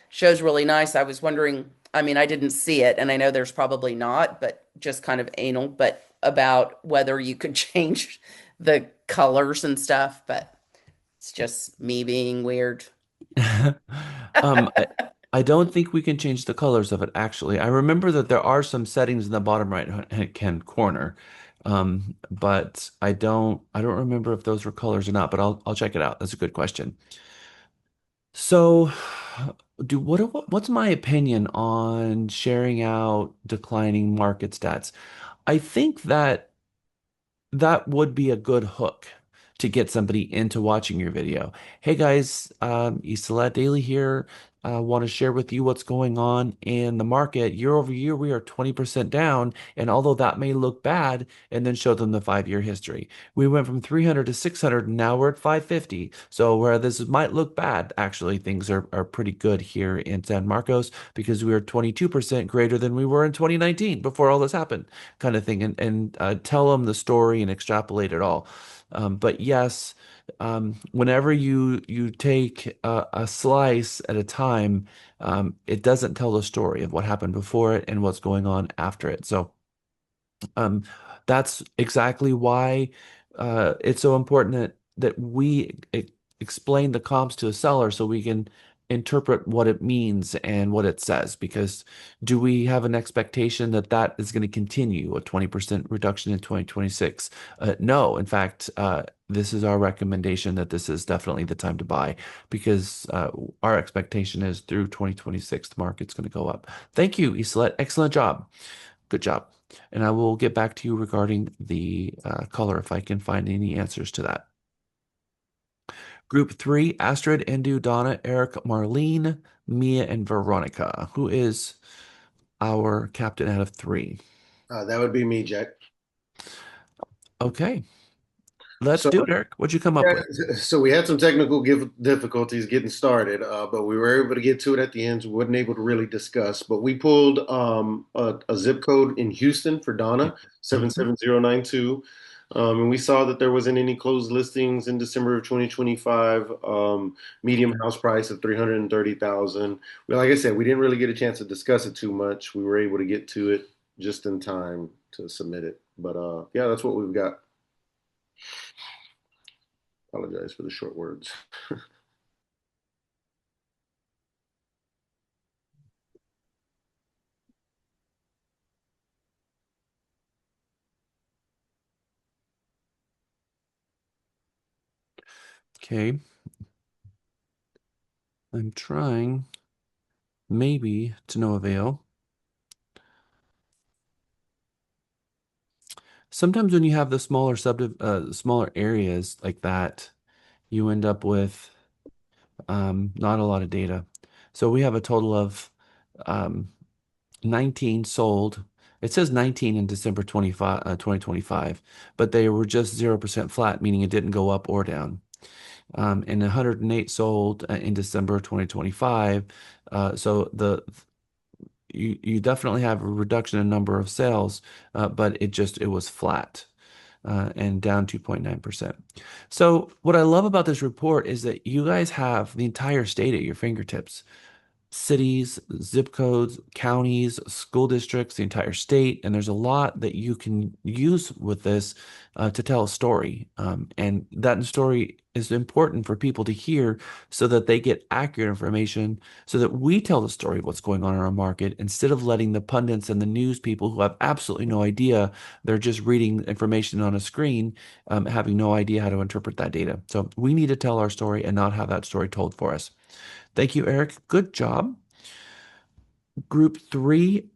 Speaker 8: shows really nice. I was wondering, I mean, I didn't see it, and I know there's probably not, but just kind of anal, but about whether you could change the colors and stuff, but it's just me being weird.
Speaker 1: Um, I, I don't think we can change the colors of it, actually. I remember that there are some settings in the bottom right hand corner. But I don't remember if those were colors or not, but I'll check it out. That's a good question. So, what's my opinion on sharing out declining market stats? I think that would be a good hook to get somebody into watching your video. Hey guys, Isola Daily here. Want to share with you what's going on in the market. Year over year, we are 20% down. And although that may look bad, and then show them the 5 year history. We went from 300 to 600, and now we're at 550. So where this might look bad, actually, things are pretty good here in San Marcos because we are 22% greater than we were in 2019 before all this happened, kind of thing. And tell them the story and extrapolate it all. But yes, whenever you take a slice at a time, it doesn't tell the story of what happened before it and what's going on after it. So um, that's exactly why it's so important that we explain the comps to a seller so we can interpret what it means and what it says. Because do we have an expectation that that is going to continue, a 20% reduction in 2026? No. In fact, this is our recommendation that this is definitely the time to buy because our expectation is through 2026, the market's going to go up. Thank you, Isolet. Excellent job. Good job. And I will get back to you regarding the color if I can find any answers to that. Group 3, Astrid, Indu, Donna, Eric, Marlene, Mia, and Veronica. Who is our captain out of 3?
Speaker 4: That would be me, Jack.
Speaker 1: Okay. Let's
Speaker 4: So,
Speaker 1: do it, Eric. What'd you come up with?
Speaker 4: so we had some technical difficulties getting started, but we were able to get to it at the end. So we wasn't able to really discuss, but we pulled a zip code in Houston for Donna, 77092. And we saw that there wasn't any closed listings in December of 2025. Medium house price of 330,000. Well, like I said, we didn't really get a chance to discuss it too much. We were able to get to it just in time to submit it. But yeah, that's what we've got. Apologize for the short words.
Speaker 1: Okay. I'm trying, maybe to no avail. Sometimes when you have the smaller areas like that, you end up with not a lot of data. So we have a total of um, 19 sold. It says 19 in December 2025, but they were just 0% flat, meaning it didn't go up or down. And 108 sold in December 2025. So you definitely have a reduction in number of sales, but it was flat. And down 2.9%. So what I love about this report is that you guys have the entire state at your fingertips. Cities, zip codes, counties, school districts, the entire state, and there's a lot that you can use with this to tell a story. And that story is important for people to hear so that they get accurate information, so that we tell the story of what's going on in our market instead of letting the pundits and the news people who have absolutely no idea, they're just reading information on a screen, having no idea how to interpret that data. So we need to tell our story and not have that story told for us. Thank you, Eric. Good job. Group three,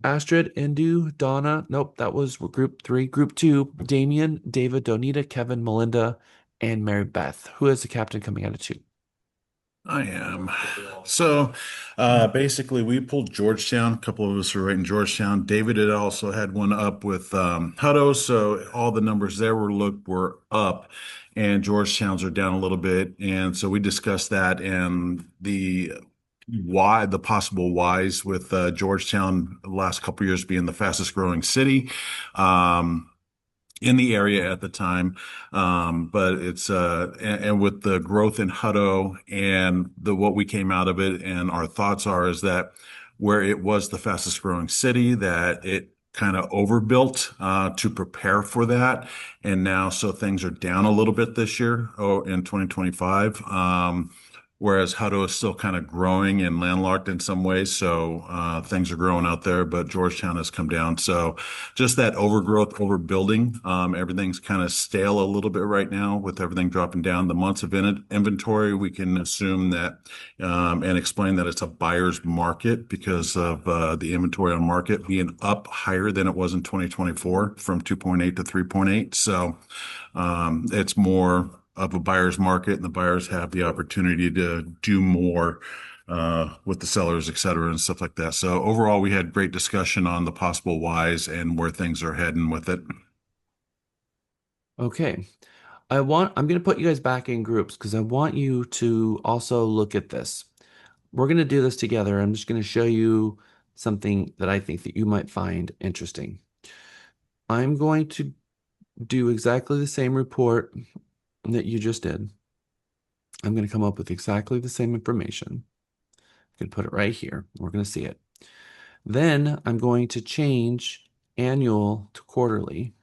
Speaker 1: Astrid, Indu, Donna. Nope, that was group three. Group two, Damien, David, Donita, Kevin, Melinda, and Mary Beth. Who is the captain coming out of two?
Speaker 10: I am. So basically, we pulled Georgetown. A couple of us were right in Georgetown. David had also had one up with Hutto, so all the numbers there were up, and Georgetown's are down a little bit. And so we discussed that and the possible whys with Georgetown the last couple of years being the fastest growing city. In the area at the time. But and with the growth in Hutto and what we came out of it, and our thoughts are is that where it was the fastest growing city, that it kind of overbuilt to prepare for that. And now, so things are down a little bit this year, in 2025. Whereas Hutto is still kind of growing and landlocked in some ways. So things are growing out there, but Georgetown has come down. So just that overgrowth, overbuilding, everything's kind of stale a little bit right now with everything dropping down. The months of inventory, we can assume that and explain that it's a buyer's market because of the inventory on market being up higher than it was in 2024 from 2.8 to 3.8. So it's more of a buyer's market, and the buyers have the opportunity to do more with the sellers, et cetera, and stuff like that. So overall, we had great discussion on the possible whys and where things are heading with it.
Speaker 1: Okay. I'm going to put you guys back in groups because I want you to also look at this. We're going to do this together. I'm just going to show you something that I think that you might find interesting. I'm going to do exactly the same report that you just did. I'm going to come up with exactly the same information. I'm going to put it right here. We're going to see it. Then I'm going to change annual to quarterly,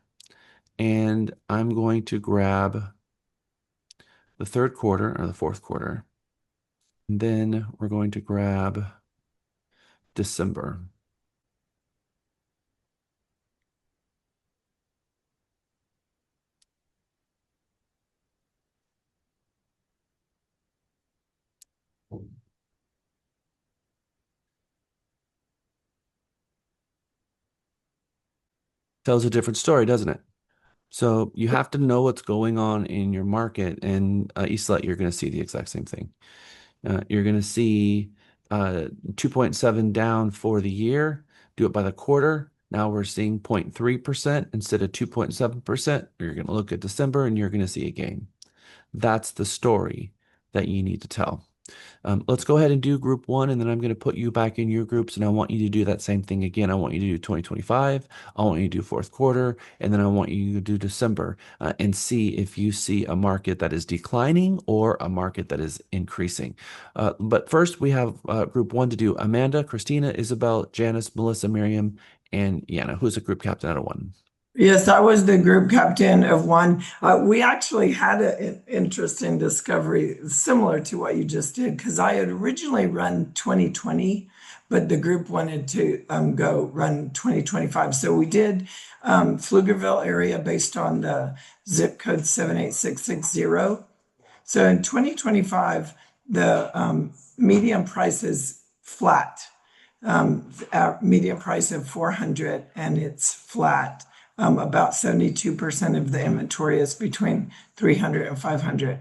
Speaker 1: and I'm going to grab the third quarter or the fourth quarter. And then we're going to grab December. Tells a different story, doesn't it? So you have to know what's going on in your market. And Islet, you're going to see the exact same thing. You're going to see 2.7 down for the year. Do it by the quarter. Now we're seeing 0.3% instead of 2.7%. You're going to look at December and you're going to see a gain. That's the story that you need to tell. Let's go ahead and do group one, and then I'm going to put you back in your groups, and I want you to do that same thing again. I want you to do 2025. I want you to do fourth quarter, and then I want you to do December and see if you see a market that is declining or a market that is increasing. But first, we have group one to do. Amanda, Christina, Isabel, Janice, Melissa, Miriam, and Yana. Who's a group captain out of one?
Speaker 2: Yes, I was the group captain of one. We actually had an interesting discovery similar to what you just did because I had originally run 2020, but the group wanted to go run 2025. So we did Pflugerville area based on the zip code 78660. So in 2025, the median price is flat. Median price of 400 and it's flat. About 72% of the inventory is between 300 and 500.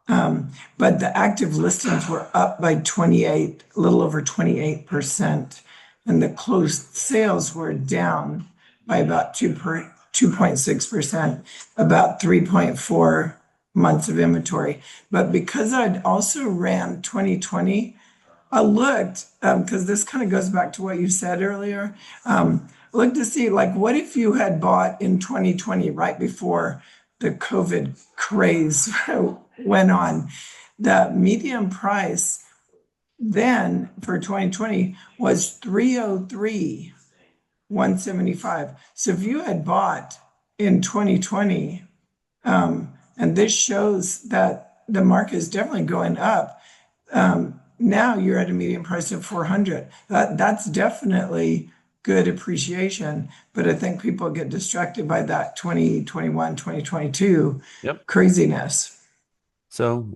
Speaker 2: But the active listings were up by 28, a little over 28%. And the closed sales were down by about 2.6%, about 3.4 months of inventory. But because I'd also ran 2020, I looked, because this kind of goes back to what you said earlier. Looked to see, like, what if you had bought in 2020, right before the COVID craze went on? The median price then for 2020 was 303, 175. So if you had bought in 2020, and this shows that the market is definitely going up. Now you're at a median price of 400. That's definitely good appreciation, but I think people get distracted by that 2021, 2022
Speaker 1: Yep.
Speaker 2: craziness.
Speaker 1: So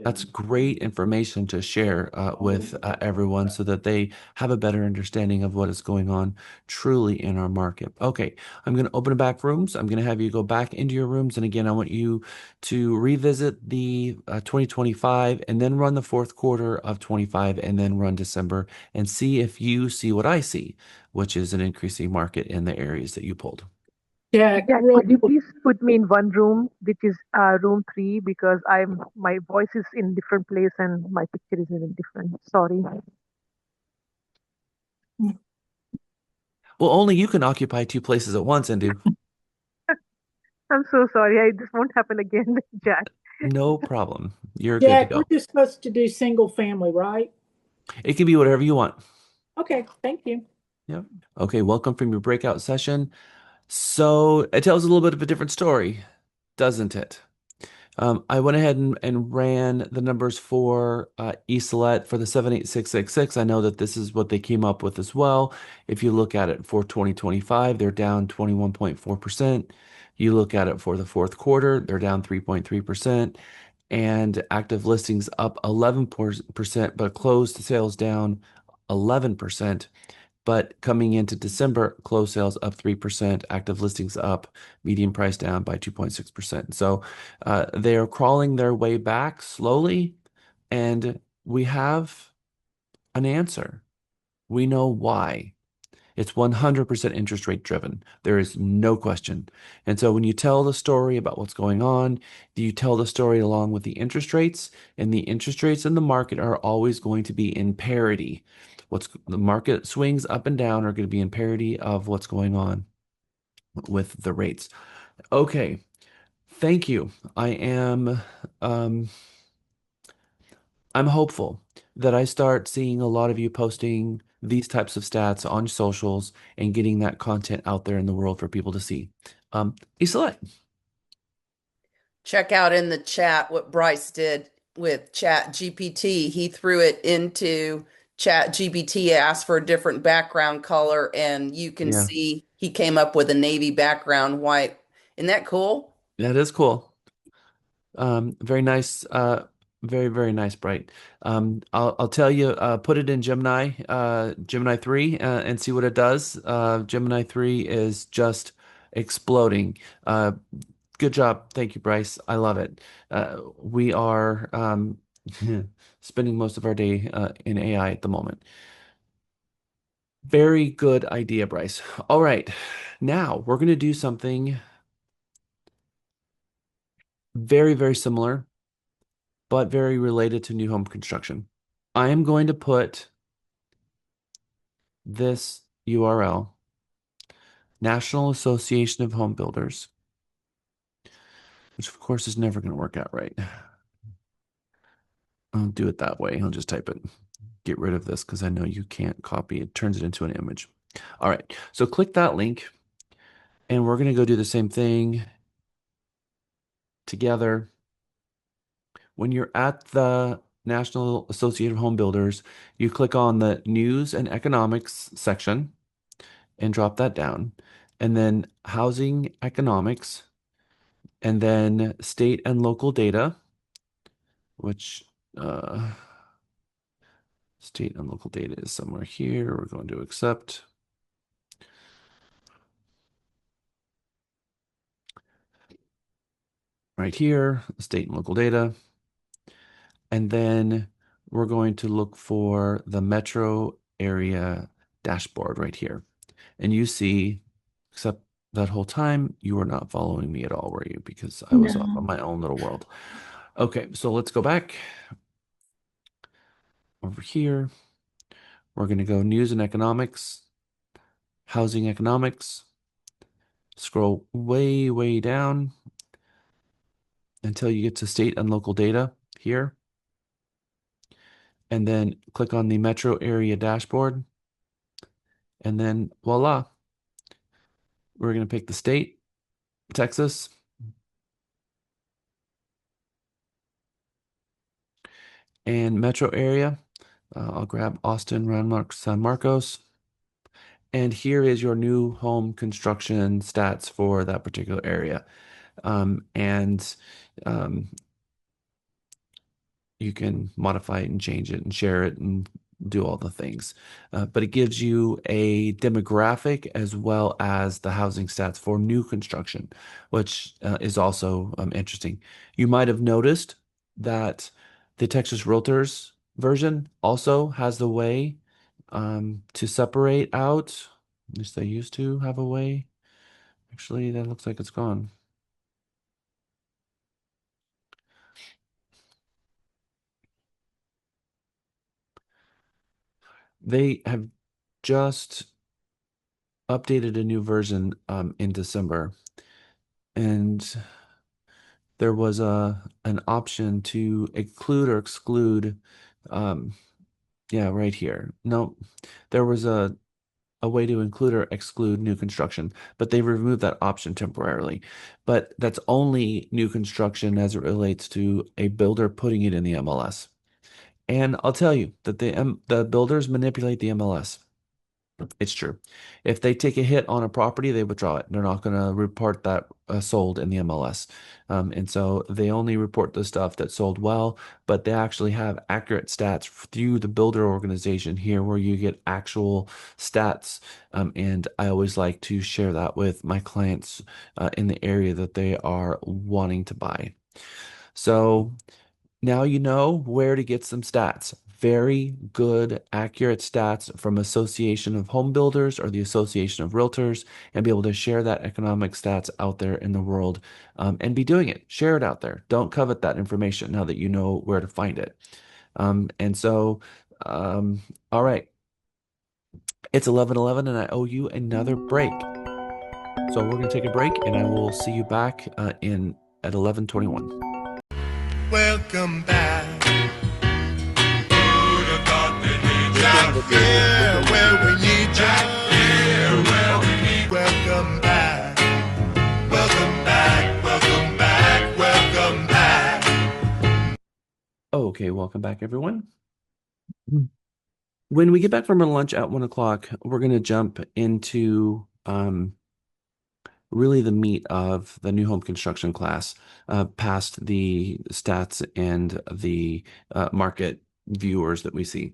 Speaker 1: that's great information to share with everyone so that they have a better understanding of what is going on truly in our market. Okay, I'm going to open back rooms. I'm going to have you go back into your rooms. And again, I want you to revisit the 2025 and then run the fourth quarter of 25 and then run December and see if you see what I see, which is an increasing market in the areas that you pulled.
Speaker 11: Yeah, could you please put me in one room, which is room 3, because my voice is in different place and my picture is in different. Sorry.
Speaker 1: Well, only you can occupy two places at once, Indu.
Speaker 11: I'm so sorry. This won't happen again, Jack.
Speaker 1: No problem. You're good to
Speaker 16: Jack,
Speaker 1: go.
Speaker 16: we're just supposed to do single family, right?
Speaker 1: It can be whatever you want.
Speaker 16: Okay, thank you.
Speaker 1: Yep. Okay, welcome from your breakout session. So it tells a little bit of a different story, doesn't it? I went ahead and ran the numbers for eSelect for the 78666. I know that this is what they came up with as well. If you look at it for 2025, they're down 21.4%. You look at it for the fourth quarter, they're down 3.3%. And active listings up 11%, but closed sales down 11%. But coming into December, closed sales up 3%, active listings up, median price down by 2.6%. So they are crawling their way back slowly, and we have an answer. We know why. It's 100% interest rate driven. There is no question. And so when you tell the story about what's going on, you tell the story along with the interest rates, and the interest rates in the market are always going to be in parity. The market swings up and down are going to be in parity of what's going on with the rates. Okay. Thank you. Um, I'm hopeful that I start seeing a lot of you posting these types of stats on socials and getting that content out there in the world for people to see. Isolette.
Speaker 8: Check out in the chat what Bryce did with Chat GPT. He threw it into Chat GPT, asked for a different background color, and you can
Speaker 1: Yeah,
Speaker 8: see he came up with a navy background white. Isn't that cool?
Speaker 1: that is cool. Very nice. Very, very nice, Bright. I'll tell you, put it in Gemini 3, and see what it does. Gemini 3 is just exploding. Good job. Thank you, Bryce. I love it. We are spending most of our day in AI at the moment. Very good idea, Bryce. All right. Now we're going to do something very, very similar but very related to new home construction. I am going to put this URL, National Association of Home Builders, which of course is never going to work out right. I'll do it that way. I'll just type it. Get rid of this because I know you can't copy. It turns it into an image. All right. So click that link and we're going to go do the same thing together. When you're at the National Association of Home Builders, you click on the News and Economics section and drop that down. And then Housing Economics, and then State and Local Data, which state and local data is somewhere here. We're going to accept. Right here, state and local data. And then we're going to look for the metro area dashboard right here. And you see, except that whole time, you were not following me at all, were you? Because I was off on my own little world. Okay, so let's go back over here. We're going to go news and economics, housing economics, scroll way, way down until you get to state and local data here. And then click on the metro area dashboard. And then voila, we're going to pick the state, Texas. And metro area, I'll grab Austin, Round San Marcos. And here is your new home construction stats for that particular area. And you can modify it and change it and share it and do all the things. But it gives you a demographic as well as the housing stats for new construction, which is also interesting. You might have noticed that the Texas Realtors version also has the way to separate out, at least they used to have a way. Actually, that looks like it's gone. They have just updated a new version in December, and there was an option to include or exclude. Yeah, right here. No, there was a way to include or exclude new construction, but they removed that option temporarily. But that's only new construction as it relates to a builder putting it in the MLS. And I'll tell you that the builders manipulate the MLS. It's true. If they take a hit on a property, they withdraw it. They're not going to report that sold in the MLS. And so they only report the stuff that sold well, but they actually have accurate stats through the builder organization here where you get actual stats. And I always like to share that with my clients in the area that they are wanting to buy. So now you know where to get some stats. Very good, accurate stats from Association of Home Builders or the Association of Realtors, and be able to share that economic stats out there in the world and be doing it. Share it out there. Don't covet that information now that you know where to find it. All right. It's 11:11 and I owe you another break. So we're going to take a break and I will see you back at 11:21.
Speaker 13: Welcome back. Who'd have thought they need Jack? Yeah, where we need Jack. Yeah, where we need. Welcome back. Welcome back. Welcome back. Welcome back.
Speaker 1: Okay, welcome back, everyone. When we get back from our lunch at 1 o'clock, we're going to jump into really the meat of the new home construction class, past the stats and the market viewers that we see.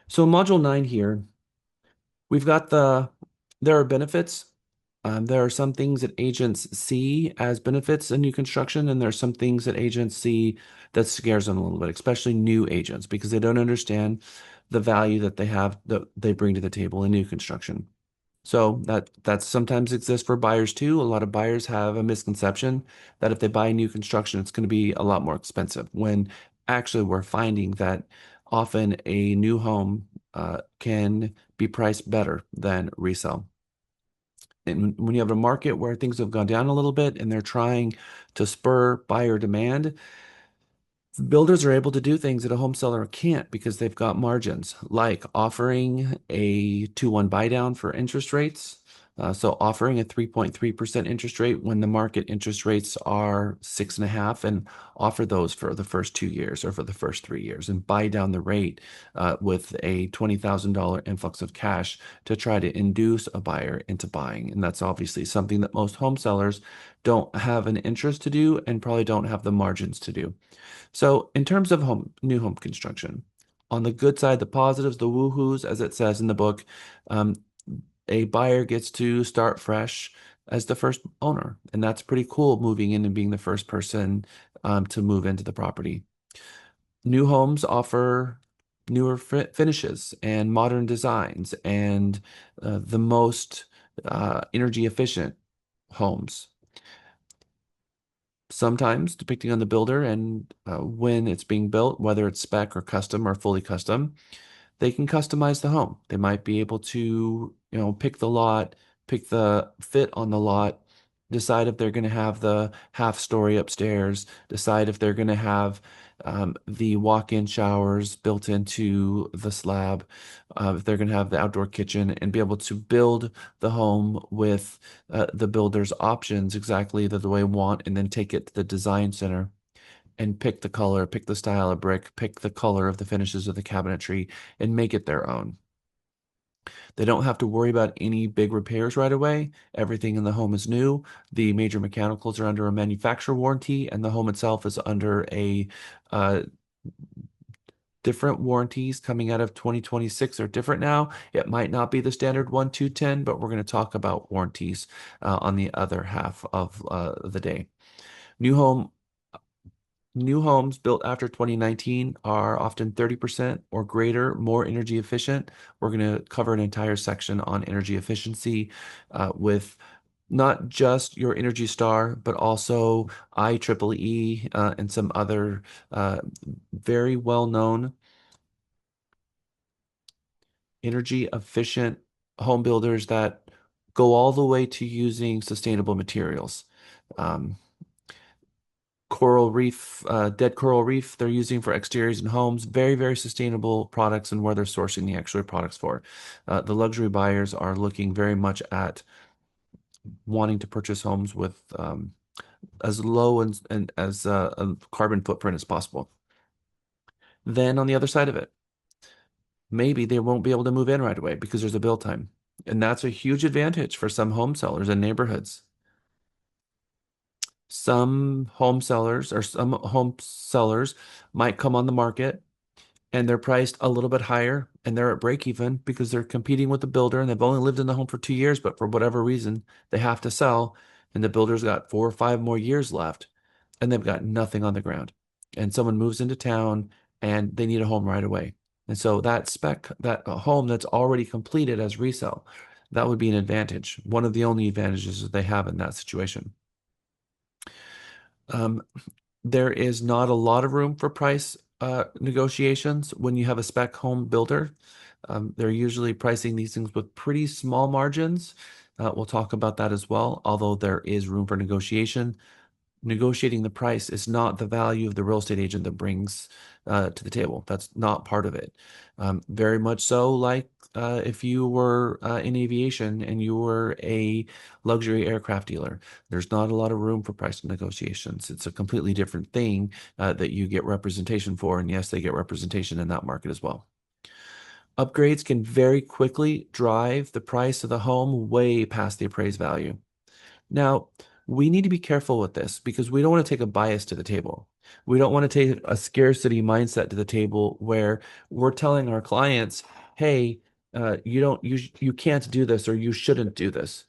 Speaker 1: So module 9 here, we've got there are benefits. There are some things that agents see as benefits in new construction, and there are some things that agents see that scares them a little bit, especially new agents, because they don't understand the value that they have, that they bring to the table in new construction. So that sometimes exists for buyers too. A lot of buyers have a misconception that if they buy new construction, it's going to be a lot more expensive. When actually we're finding that often a new home can be priced better than resale. And when you have a market where things have gone down a little bit and they're trying to spur buyer demand, builders are able to do things that a home seller can't because they've got margins, like offering a 2-1 buy down for interest rates. So offering a 3.3% interest rate when the market interest rates are 6.5, and offer those for the first 2 years or for the first 3 years, and buy down the rate with a $20,000 influx of cash to try to induce a buyer into buying. And that's obviously something that most home sellers don't have an interest to do and probably don't have the margins to do. So in terms of new home construction, on the good side, the positives, the woohoos, as it says in the book, um, a buyer gets to start fresh as the first owner. And that's pretty cool, moving in and being the first person to move into the property. New homes offer newer finishes and modern designs and the most energy efficient homes. Sometimes, depending on the builder and when it's being built, whether it's spec or custom or fully custom, they can customize the home. They might be able to, pick the lot, pick the fit on the lot, decide if they're going to have the half story upstairs, decide if they're going to have the walk-in showers built into the slab, if they're going to have the outdoor kitchen, and be able to build the home with the builder's options exactly the way they want, and then take it to the design center and pick the color, pick the style of brick, pick the color of the finishes of the cabinetry, and make it their own. They don't have to worry about any big repairs right away. Everything in the home is new. The major mechanicals are under a manufacturer warranty, and the home itself is under a different warranties coming out of 2026 are different now. It might not be the standard 1, 2, 10, but we're going to talk about warranties on the other half of the day. New homes built after 2019 are often 30% or greater more energy efficient. We're going to cover an entire section on energy efficiency with not just your Energy Star, but also IEEE and some other very well-known energy efficient home builders that go all the way to using sustainable materials. Um, Coral reef, dead coral reef, they're using for exteriors and homes. Very, very sustainable products, and where they're sourcing the actual products for. The luxury buyers are looking very much at wanting to purchase homes with as low and as a carbon footprint as possible. Then on the other side of it, maybe they won't be able to move in right away because there's a build time. And that's a huge advantage for some home sellers in neighborhoods. Some home sellers might come on the market and they're priced a little bit higher and they're at break even because they're competing with the builder and they've only lived in the home for 2 years, but for whatever reason, they have to sell, and the builder's got 4 or 5 more years left and they've got nothing on the ground. And someone moves into town and they need a home right away. And so that home that's already completed as resale, that would be an advantage. One of the only advantages that they have in that situation. Um, there is not a lot of room for price negotiations when you have a spec home builder. They're usually pricing these things with pretty small margins. We'll talk about that as well, although there is room for negotiation. Negotiating the price is not the value of the real estate agent that brings to the table. That's not part of it. Very much so, like if you were in aviation and you were a luxury aircraft dealer, there's not a lot of room for price negotiations. It's a completely different thing that you get representation for. And yes, they get representation in that market as well. Upgrades can very quickly drive the price of the home way past the appraised value. Now, we need to be careful with this because we don't want to take a bias to the table. We don't want to take a scarcity mindset to the table where we're telling our clients, "Hey, you can't do this, or you shouldn't do this."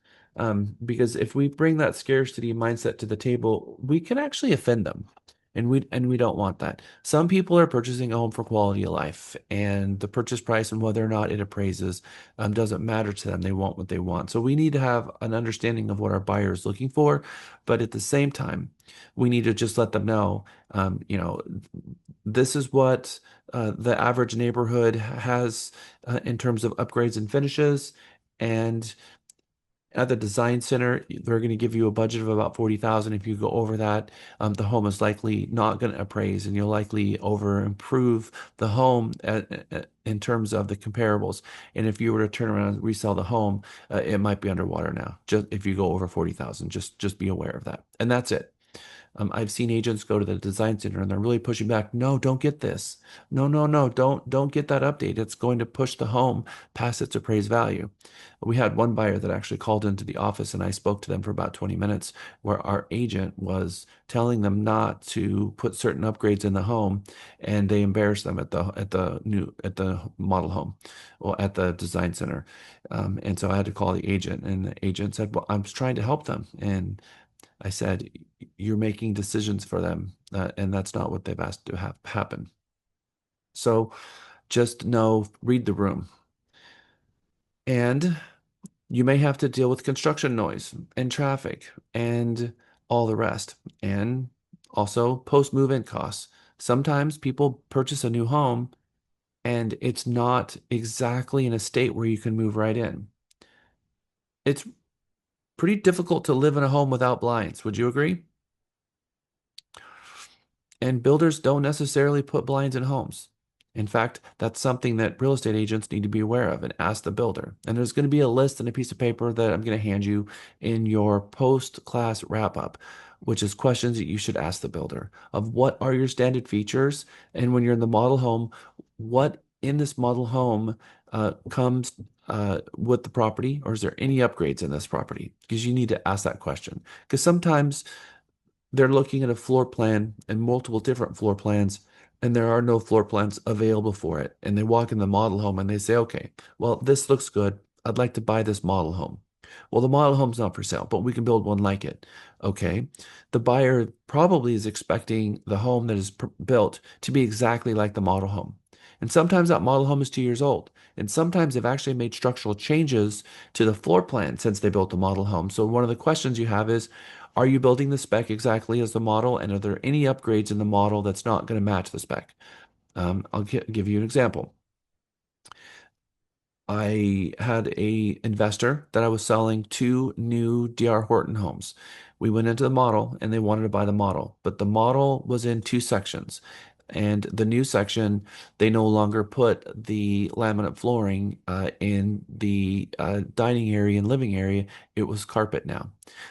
Speaker 1: Because if we bring that scarcity mindset to the table, we can actually offend them. And we don't want that. Some people are purchasing a home for quality of life, and the purchase price and whether or not it appraises doesn't matter to them. They want what they want. So we need to have an understanding of what our buyer is looking for, but at the same time, we need to just let them know, this is what the average neighborhood has in terms of upgrades and finishes, and at the design center, they're going to give you a budget of about 40,000. If you go over that, the home is likely not going to appraise, and you'll likely over improve the home in terms of the comparables. And if you were to turn around and resell the home, it might be underwater now. Just if you go over 40,000, just be aware of that. And that's it. I've seen agents go to the design center and they're really pushing back. No, don't get this. No, no, no, don't get that update. It's going to push the home past its appraised value. We had one buyer that actually called into the office and I spoke to them for about 20 minutes where our agent was telling them not to put certain upgrades in the home, and they embarrassed them at the model home or at the design center. And so I had to call the agent, and the agent said, "Well, I'm just trying to help them." And I said, "You're making decisions for them, and that's not what they've asked to have happen." So just know, read the room. And you may have to deal with construction noise and traffic and all the rest, and also post move-in costs. Sometimes people purchase a new home and it's not exactly in a state where you can move right in. It's pretty difficult to live in a home without blinds. Would you agree? And builders don't necessarily put blinds in homes. In fact, that's something that real estate agents need to be aware of and ask the builder. And there's going to be a list and a piece of paper that I'm going to hand you in your post-class wrap-up, which is questions that you should ask the builder of what are your standard features. And when you're in the model home, what in this model home comes with the property, or is there any upgrades in this property? Because you need to ask that question. Because sometimes they're looking at a floor plan and multiple different floor plans, and there are no floor plans available for it. And they walk in the model home and they say, okay, well, this looks good. I'd like to buy this model home. Well, the model home's not for sale, but we can build one like it. Okay. The buyer probably is expecting the home that is built to be exactly like the model home. And sometimes that model home is 2 years old. And sometimes they've actually made structural changes to the floor plan since they built the model home. So one of the questions you have is, are you building the spec exactly as the model? And are there any upgrades in the model that's not going to match the spec? I'll give you an example. I had a investor that I was selling two new D.R. Horton homes. We went into the model and they wanted to buy the model, but the model was in two sections. And the new section, they no longer put the laminate flooring in the dining area and living area. It was carpet now.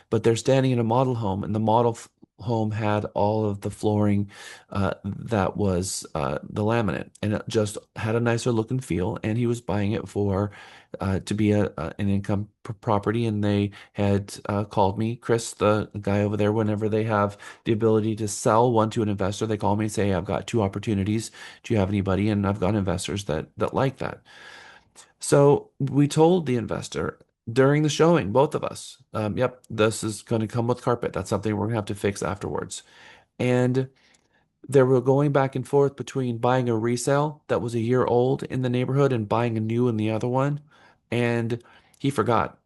Speaker 1: But they're standing in a model home, and the model home had all of the flooring that was the laminate, and it just had a nicer look and feel. And he was buying it for to be an income property. And they had called me, Chris, the guy over there, whenever they have the ability to sell one to an investor, they call me and say, hey, I've got two opportunities. Do you have anybody? And I've got investors that like that. So we told the investor during the showing, both of us, yep, this is going to come with carpet. That's something we're going to have to fix afterwards. And they were going back and forth between buying a resale that was a year old in the neighborhood and buying a new in the other one. And he forgot.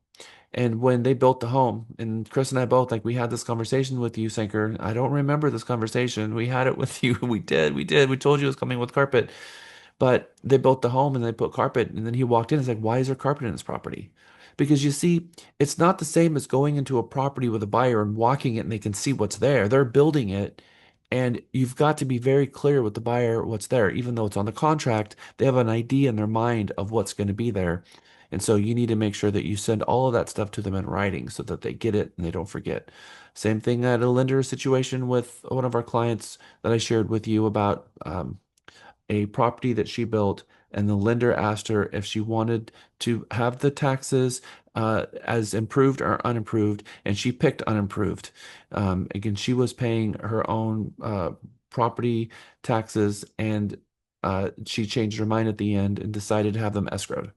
Speaker 1: And when they built the home, and Chris and I both, like, we had this conversation with you, Sinker. I don't remember this conversation. We had it with you. We did. We told you it was coming with carpet. But they built the home and they put carpet. And then he walked in and said, why is there carpet in this property? Because you see, it's not the same as going into a property with a buyer and walking it and they can see what's there. They're building it. And you've got to be very clear with the buyer what's there. Even though it's on the contract, they have an idea in their mind of what's going to be there. And so you need to make sure that you send all of that stuff to them in writing so that they get it and they don't forget. Same thing at a lender situation with one of our clients that I shared with you about a property that she built, and the lender asked her if she wanted to have the taxes as improved or unimproved, and she picked unimproved. Again, she was paying her own property taxes, and she changed her mind at the end and decided to have them escrowed.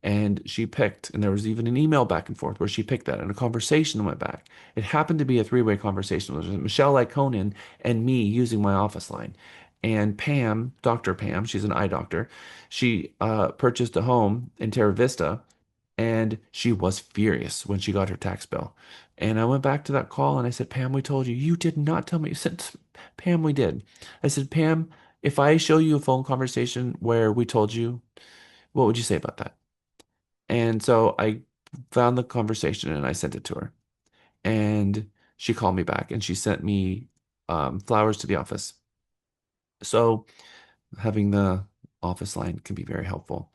Speaker 1: And she picked, and there was even an email back and forth where she picked that, and a conversation went back. It happened to be a three-way conversation. It was Michelle Lyconin and me using my office line. And Pam, Dr. Pam, she's an eye doctor, she purchased a home in Terra Vista, and she was furious when she got her tax bill. And I went back to that call and I said, Pam, we told you. You did not tell me. You said, Pam, we did. I said, Pam, if I show you a phone conversation where we told you, what would you say about that? And so I found the conversation and I sent it to her. And she called me back and she sent me flowers to the office. So having the office line can be very helpful.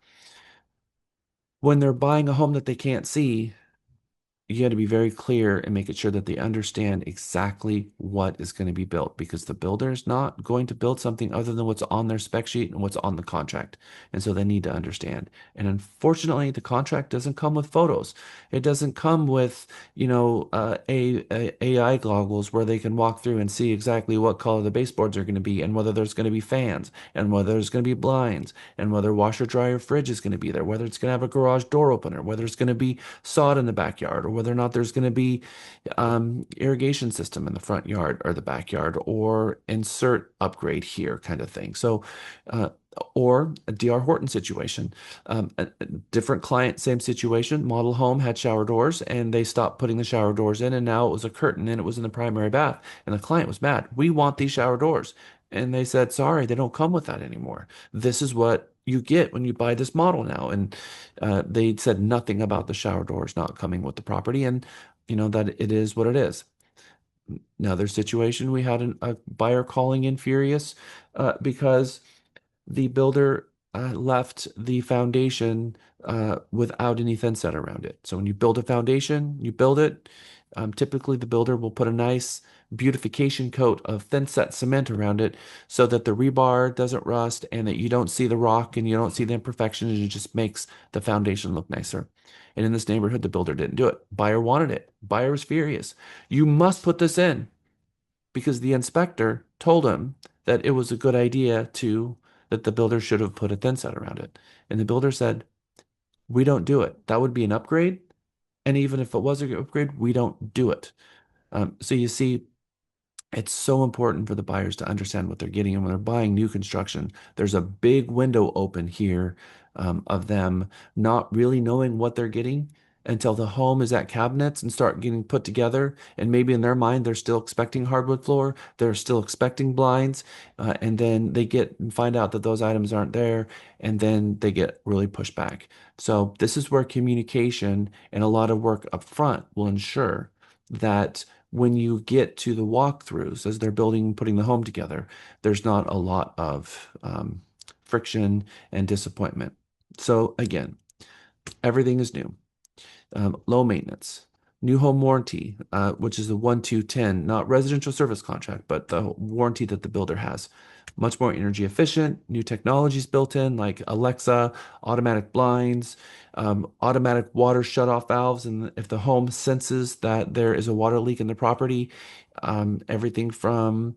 Speaker 1: When they're buying a home that they can't see, you got to be very clear and make it sure that they understand exactly what is going to be built, because the builder is not going to build something other than what's on their spec sheet and what's on the contract. And so they need to understand. And unfortunately, the contract doesn't come with photos. It doesn't come with, AI goggles where they can walk through and see exactly what color the baseboards are going to be, and whether there's going to be fans, and whether there's going to be blinds, and whether washer, dryer, fridge is going to be there, whether it's going to have a garage door opener, whether it's going to be sod in the backyard, or whether or not there's going to be irrigation system in the front yard or the backyard, or insert upgrade here kind of thing. So, or a DR Horton situation. A different client, same situation. Model home had shower doors and they stopped putting the shower doors in, and now it was a curtain and it was in the primary bath. And the client was mad. We want these shower doors. And they said, sorry, they don't come with that anymore. This is what you get when you buy this model now. And they said nothing about the shower doors not coming with the property. And that it is what it is. Another situation, we had a buyer calling in furious because the builder left the foundation without any thin set around it. So when you build a foundation, you build it. Typically, the builder will put a nice beautification coat of thin set cement around it so that the rebar doesn't rust and that you don't see the rock and you don't see the imperfections. It just makes the foundation look nicer. And in this neighborhood, the builder didn't do it. Buyer wanted it. Buyer was furious. You must put this in, because the inspector told him that it was a good idea that the builder should have put a thin set around it. And the builder said, we don't do it. That would be an upgrade. And even if it was an upgrade, we don't do it. So you see, it's so important for the buyers to understand what they're getting. And when they're buying new construction, there's a big window open here of them not really knowing what they're getting until the home is at cabinets and start getting put together. And maybe in their mind, they're still expecting hardwood floor, they're still expecting blinds, and then they get and find out that those items aren't there, and then they get really pushed back. So this is where communication and a lot of work up front will ensure that when you get to the walkthroughs as they're putting the home together, there's not a lot of friction and disappointment. So again, everything is new. Low maintenance, new home warranty, which is the 1-2-10, not residential service contract, but the warranty that the builder has. Much more energy efficient, new technologies built in like Alexa, automatic blinds, automatic water shutoff valves. And if the home senses that there is a water leak in the property, everything from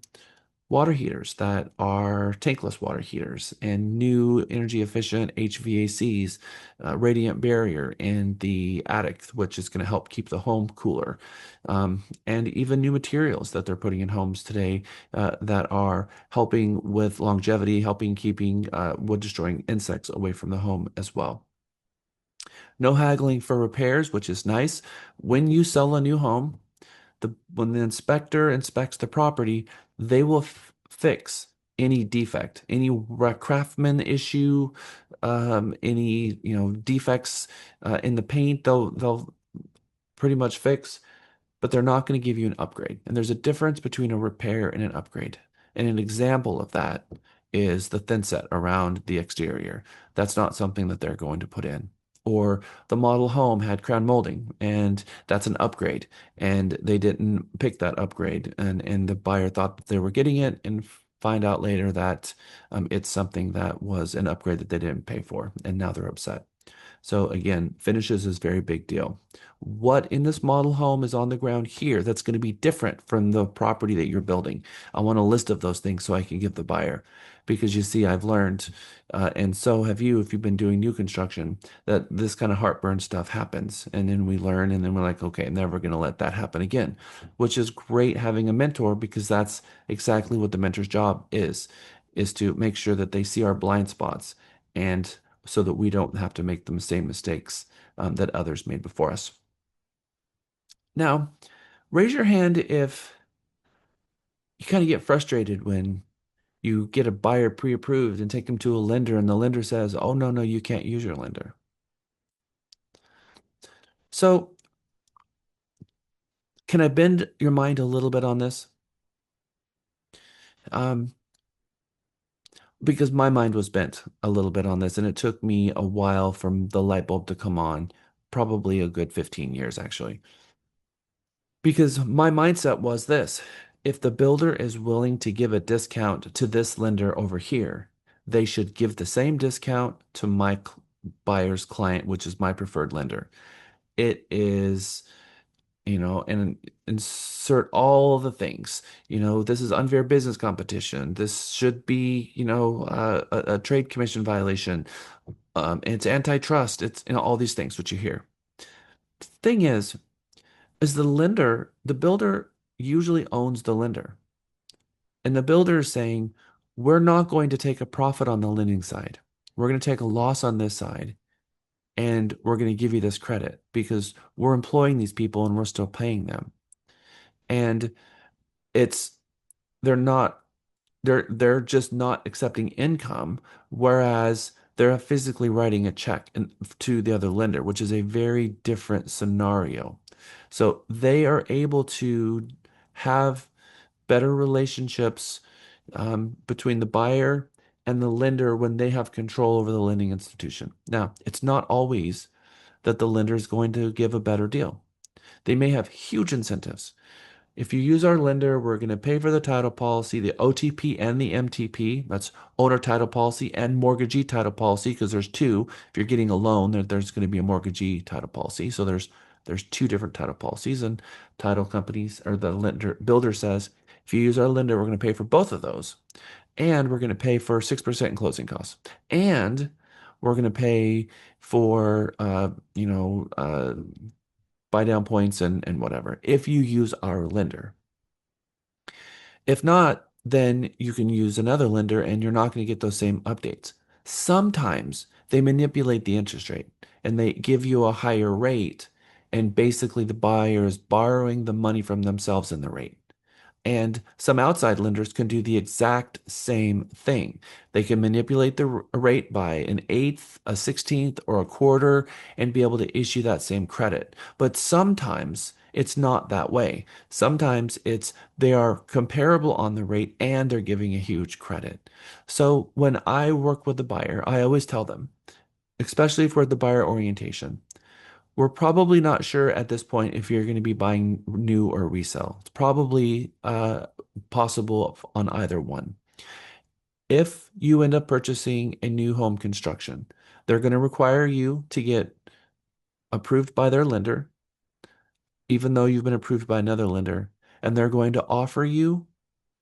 Speaker 1: water heaters that are tankless water heaters, and new energy efficient HVACs, radiant barrier in the attic, which is going to help keep the home cooler. And even new materials that they're putting in homes today that are helping with longevity, helping keeping wood destroying insects away from the home as well. No haggling for repairs, which is nice. When you sell a new home, when the inspector inspects the property, they will fix any defect, any craftsman issue, any defects in the paint. They'll pretty much fix, but they're not going to give you an upgrade. And there's a difference between a repair and an upgrade. And an example of that is the thin set around the exterior. That's not something that they're going to put in. Or the model home had crown molding, and that's an upgrade, and they didn't pick that upgrade, and the buyer thought that they were getting it, and find out later that it's something that was an upgrade that they didn't pay for, and now they're upset. So again, finishes is a very big deal. What in this model home is on the ground here that's going to be different from the property that you're building? I want a list of those things so I can give the buyer. Because you see, I've learned, and so have you, if you've been doing new construction, that this kind of heartburn stuff happens. And then we learn, and then we're like, okay, I'm never going to let that happen again, which is great having a mentor because that's exactly what the mentor's job is to make sure that they see our blind spots and so that we don't have to make the same mistakes that others made before us. Now, raise your hand if you kind of get frustrated when you get a buyer pre-approved and take them to a lender and the lender says, oh, no, no, you can't use your lender. So can I bend your mind a little bit on this? Because my mind was bent a little bit on this, and it took me a while from the light bulb to come on, probably a good 15 years actually. Because my mindset was this: if the builder is willing to give a discount to this lender over here, they should give the same discount to my buyer's client, which is my preferred lender. It is, and insert all the things. This is unfair business competition. This should be, a trade commission violation. It's antitrust. It's, all these things which you hear. Thing is the builder usually owns the lender. And the builder is saying, we're not going to take a profit on the lending side. We're going to take a loss on this side. And we're going to give you this credit because we're employing these people and we're still paying them. And it's they're not they're just not accepting income, whereas they're physically writing a check to the other lender, which is a very different scenario. So they are able to have better relationships between the buyer and the lender when they have control over the lending institution. Now, it's not always that the lender is going to give a better deal. They may have huge incentives. If you use our lender, we're going to pay for the title policy, the OTP and the MTP. That's owner title policy and mortgagee title policy, because there's two. If you're getting a loan, there's going to be a mortgagee title policy. So there's two different title policies, and title companies or the lender builder says, if you use our lender, we're going to pay for both of those. And we're going to pay for 6% in closing costs. And we're going to pay for buy down points and whatever if you use our lender. If not, then you can use another lender and you're not going to get those same updates. Sometimes they manipulate the interest rate and they give you a higher rate, and basically the buyer is borrowing the money from themselves in the rate. And some outside lenders can do the exact same thing. They can manipulate the rate by an eighth, a 16th, or a quarter and be able to issue that same credit. But sometimes it's not that way. Sometimes it's they are comparable on the rate and they're giving a huge credit. So when I work with the buyer, I always tell them, especially for the buyer orientation, we're probably not sure at this point if you're going to be buying new or resale. It's probably possible on either one. If you end up purchasing a new home construction, they're going to require you to get approved by their lender, even though you've been approved by another lender, and they're going to offer you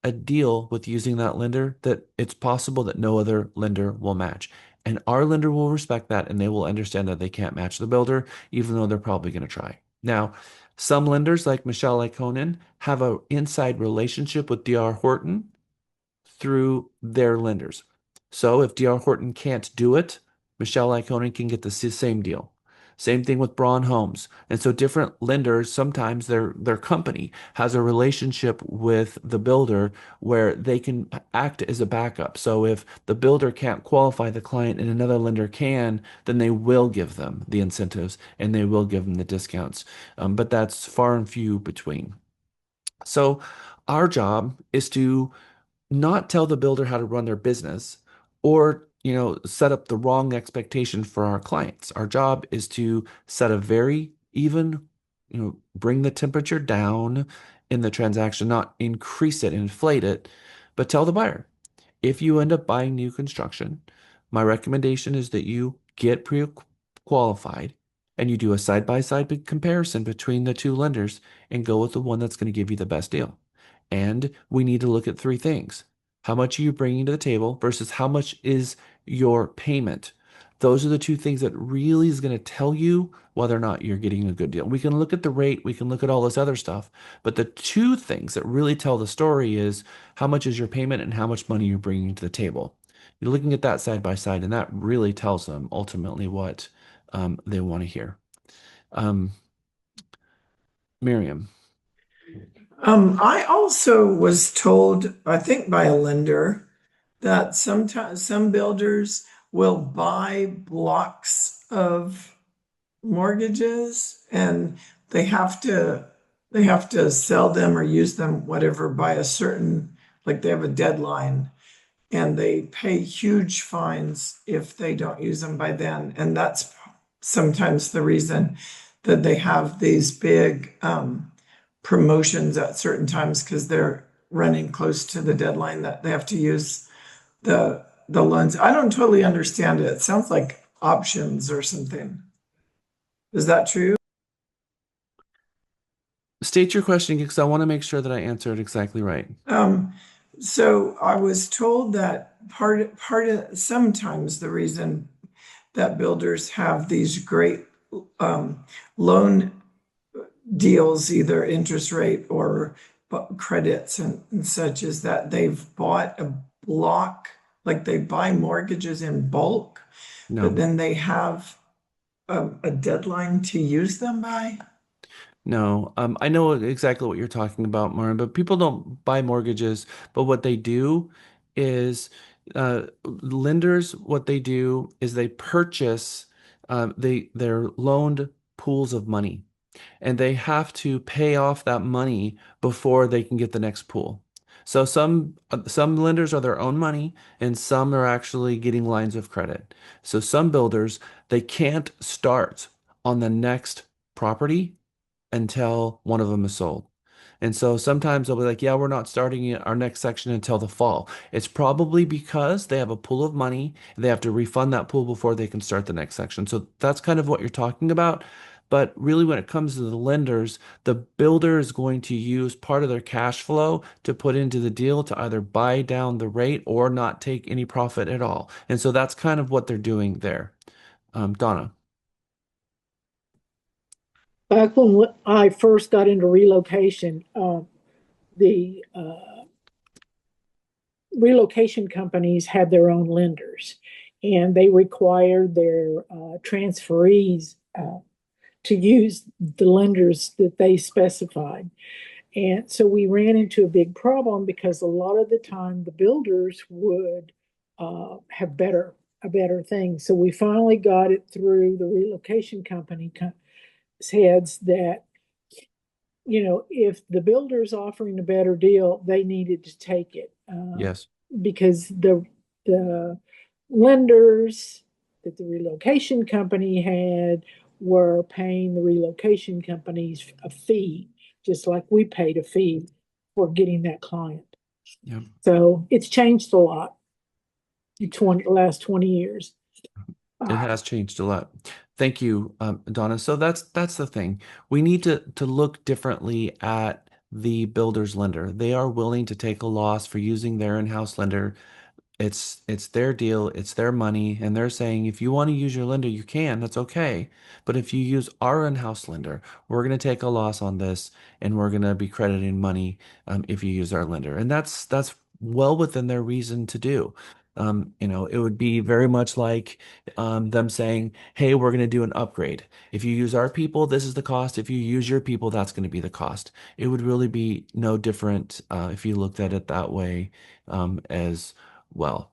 Speaker 1: a deal with using that lender that it's possible that no other lender will match. And our lender will respect that and they will understand that they can't match the builder, even though they're probably going to try. Now, some lenders like Michelle Lyconen have an inside relationship with D.R. Horton through their lenders. So if D.R. Horton can't do it, Michelle Lyconen can get the same deal. Same thing with Braun Homes. And so different lenders, sometimes their company has a relationship with the builder where they can act as a backup. So if the builder can't qualify the client and another lender can, then they will give them the incentives and they will give them the discounts. But that's far and few between. So our job is to not tell the builder how to run their business or, set up the wrong expectation for our clients. Our job is to set a very even, bring the temperature down in the transaction, not increase it, inflate it, but tell the buyer, if you end up buying new construction, my recommendation is that you get qualified, and you do a side-by-side comparison between the two lenders and go with the one that's going to give you the best deal. And we need to look at three things. How much are you bringing to the table versus how much is your payment? Those are the two things that really is going to tell you whether or not you're getting a good deal. We can look at the rate, we can look at all this other stuff, but the two things that really tell the story is how much is your payment and how much money you're bringing to the table. You're looking at that side by side, and that really tells them ultimately what they want to hear. Miriam.
Speaker 2: I also was told, I think by a lender, that sometimes some builders will buy blocks of mortgages and they have to they have to sell them or use them, whatever, by a certain, like they have a deadline, and they pay huge fines if they don't use them by then. And that's sometimes the reason that they have these big promotions at certain times, because they're running close to the deadline that they have to use the loans. I don't totally understand it. It sounds like options or something. Is that true?
Speaker 1: State your question because I want to make sure that I answer it exactly right.
Speaker 2: So I was told that part of sometimes the reason that builders have these great loan deals, either interest rate or credits and such, is that they've bought a block, like they buy mortgages in bulk,
Speaker 1: No.
Speaker 2: but then they have a deadline to use them by.
Speaker 1: No, I know exactly what you're talking about, Marin, but people don't buy mortgages. But what they do is lenders, what they do is they purchase they're loaned pools of money, and they have to pay off that money before they can get the next pool. So some lenders are their own money, and some are actually getting lines of credit. So some builders, they can't start on the next property until one of them is sold. And so sometimes they'll be like, yeah, we're not starting our next section until the fall. It's probably because they have a pool of money and they have to refund that pool before they can start the next section. So that's kind of what you're talking about. But really, when it comes to the lenders, the builder is going to use part of their cash flow to put into the deal to either buy down the rate or not take any profit at all. And so that's kind of what they're doing there. Donna.
Speaker 16: Back when I first got into relocation, the relocation companies had their own lenders, and they required their transferees to use the lenders that they specified. And so we ran into a big problem because a lot of the time the builders would have a better thing. So we finally got it through the relocation company heads that, you know, if the builder's offering a better deal, they needed to take it.
Speaker 1: Yes.
Speaker 16: Because the lenders that the relocation company had were paying the relocation companies a fee, just like we paid a fee for getting that client.
Speaker 1: Yep.
Speaker 16: So it's changed a lot in the last 20 years.
Speaker 1: It has changed a lot. Thank you, Donna. So that's the thing. We need to look differently at the builder's lender. They are willing to take a loss for using their in-house lender. It's their deal, it's their money, and they're saying if you want to use your lender, you can, that's okay. But if you use our in-house lender, we're going to take a loss on this, and we're going to be crediting money if you use our lender. And that's well within their reason to do. It would be very much like them saying, hey, we're going to do an upgrade. If you use our people, this is the cost. If you use your people, that's going to be the cost. It would really be no different if you looked at it that way as well.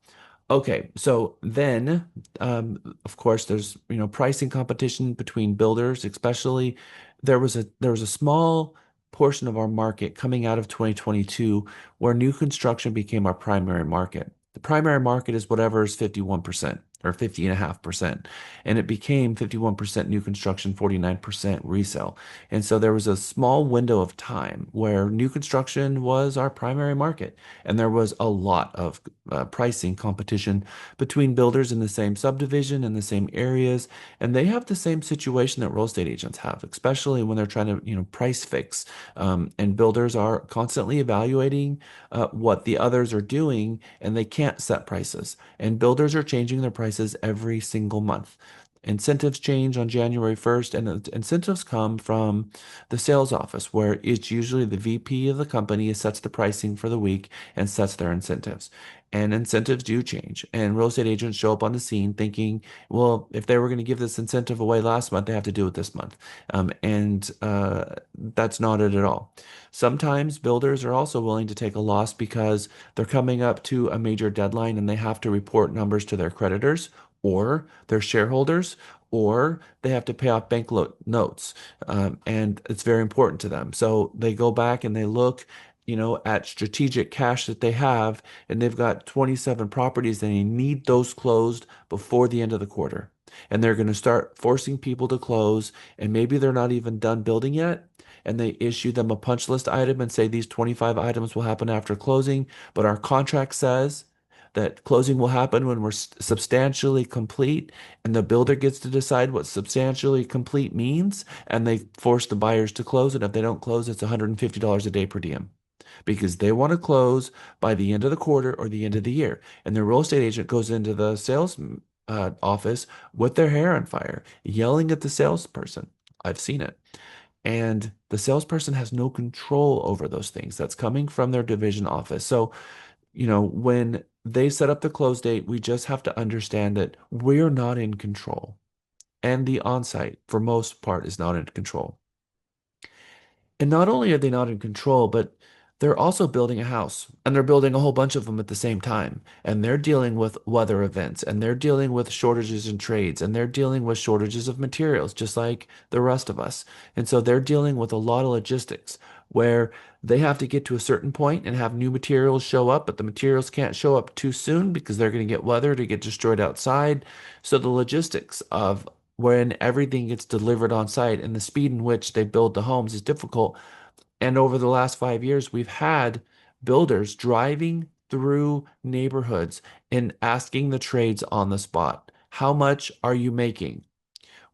Speaker 1: Okay, so then, of course, there's pricing competition between builders, especially there was a small portion of our market coming out of 2022 where new construction became our primary market. The primary market is whatever is 51%. or 50.5%. And it became 51% new construction, 49% resale. And so there was a small window of time where new construction was our primary market. And there was a lot of pricing competition between builders in the same subdivision in the same areas. And they have the same situation that real estate agents have, especially when they're trying to, price fix. And builders are constantly evaluating what the others are doing, and they can't set prices. And builders are changing their prices every single month. Incentives change on January 1st, and the incentives come from the sales office, where it's usually the VP of the company who sets the pricing for the week and sets their incentives. And incentives do change. And real estate agents show up on the scene thinking, well, if they were going to give this incentive away last month, they have to do it this month. And that's not it at all. Sometimes builders are also willing to take a loss because they're coming up to a major deadline and they have to report numbers to their creditors or their shareholders, or they have to pay off notes. And it's very important to them. So they go back and they look, at strategic cash that they have, and they've got 27 properties and they need those closed before the end of the quarter. And they're going to start forcing people to close, and maybe they're not even done building yet. And they issue them a punch list item and say these 25 items will happen after closing, but our contract says that closing will happen when we're substantially complete, and the builder gets to decide what substantially complete means, and they force the buyers to close. And if they don't close, it's $150 a day per diem because they want to close by the end of the quarter or the end of the year. And the real estate agent goes into the sales office with their hair on fire, yelling at the salesperson. I've seen it. And the salesperson has no control over those things. That's coming from their division office. So, when they set up the close date, we just have to understand that we're not in control. And the onsite, for most part, is not in control. And not only are they not in control, but they're also building a house and they're building a whole bunch of them at the same time. And they're dealing with weather events and they're dealing with shortages in trades and they're dealing with shortages of materials, just like the rest of us. And so they're dealing with a lot of logistics where they have to get to a certain point and have new materials show up, but the materials can't show up too soon because they're going to get weathered or get destroyed outside. So the logistics of when everything gets delivered on site and the speed in which they build the homes is difficult. And over the last 5 years, we've had builders driving through neighborhoods and asking the trades on the spot, how much are you making?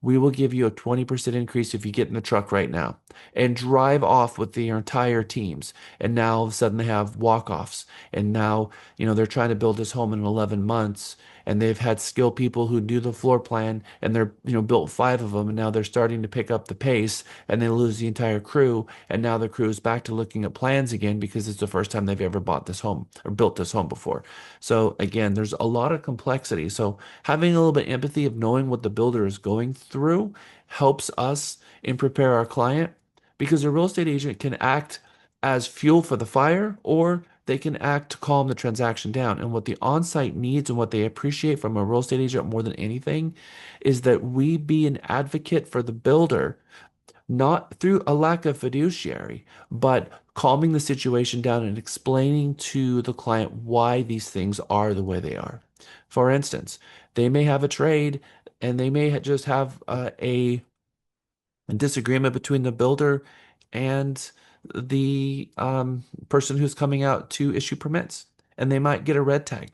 Speaker 1: We will give you a 20% increase if you get in the truck right now and drive off with their entire teams. And now all of a sudden they have walk-offs. And now, they're trying to build this home in 11 months. And they've had skilled people who do the floor plan and they're, built five of them. And now they're starting to pick up the pace and they lose the entire crew. And now the crew is back to looking at plans again because it's the first time they've ever bought this home or built this home before. So again, there's a lot of complexity. So having a little bit of empathy of knowing what the builder is going through helps us in prepare our client because a real estate agent can act as fuel for the fire or they can act to calm the transaction down. And what the on-site needs and what they appreciate from a real estate agent more than anything is that we be an advocate for the builder, not through a lack of fiduciary, but calming the situation down and explaining to the client why these things are the way they are. For instance, they may have a trade and they may just have a disagreement between the builder and the person who's coming out to issue permits. And they might get a red tag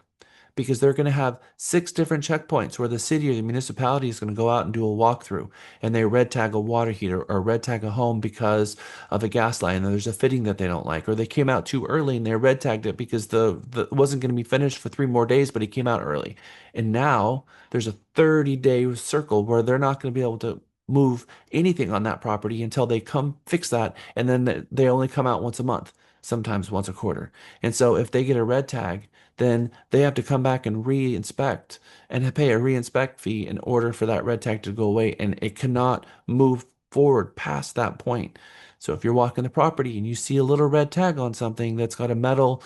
Speaker 1: because they're going to have 6 different checkpoints where the city or the municipality is going to go out and do a walkthrough and they red tag a water heater or red tag a home because of a gas line and there's a fitting that they don't like, or they came out too early and they red tagged it because the wasn't going to be finished for 3 more days, but he came out early. And now there's a 30-day circle where they're not going to be able to move anything on that property until they come fix that. And then they only come out once a month, sometimes once a quarter. And so if they get a red tag, then they have to come back and re-inspect and pay a re-inspect fee in order for that red tag to go away. And it cannot move forward past that point. So if you're walking the property and you see a little red tag on something that's got a metal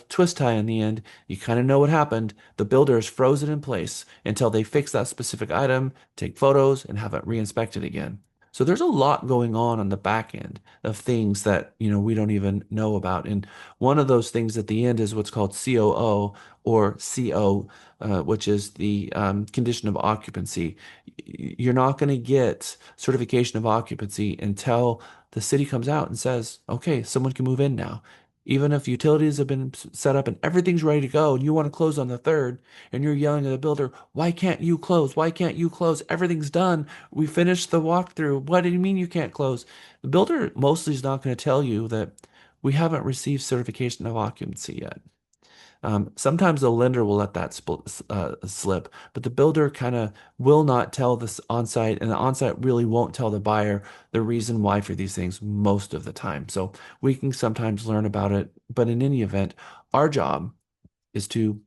Speaker 1: twist tie on the end, you kind of know what happened. The builder is frozen in place until they fix that specific item, take photos, and have it re-inspected again. So there's a lot going on the back end of things that, we don't even know about. And one of those things at the end is what's called COO or CO, which is the condition of occupancy. You're not going to get certification of occupancy until the city comes out and says, okay, someone can move in now. Even if utilities have been set up and everything's ready to go and you want to close on the third and you're yelling at the builder, why can't you close? Why can't you close? Everything's done. We finished the walkthrough. What do you mean you can't close? The builder mostly is not going to tell you that we haven't received certification of occupancy yet. Sometimes the lender will let that slip, but the builder kind of will not tell this onsite, and the onsite really won't tell the buyer the reason why for these things most of the time. So we can sometimes learn about it, but in any event, our job is to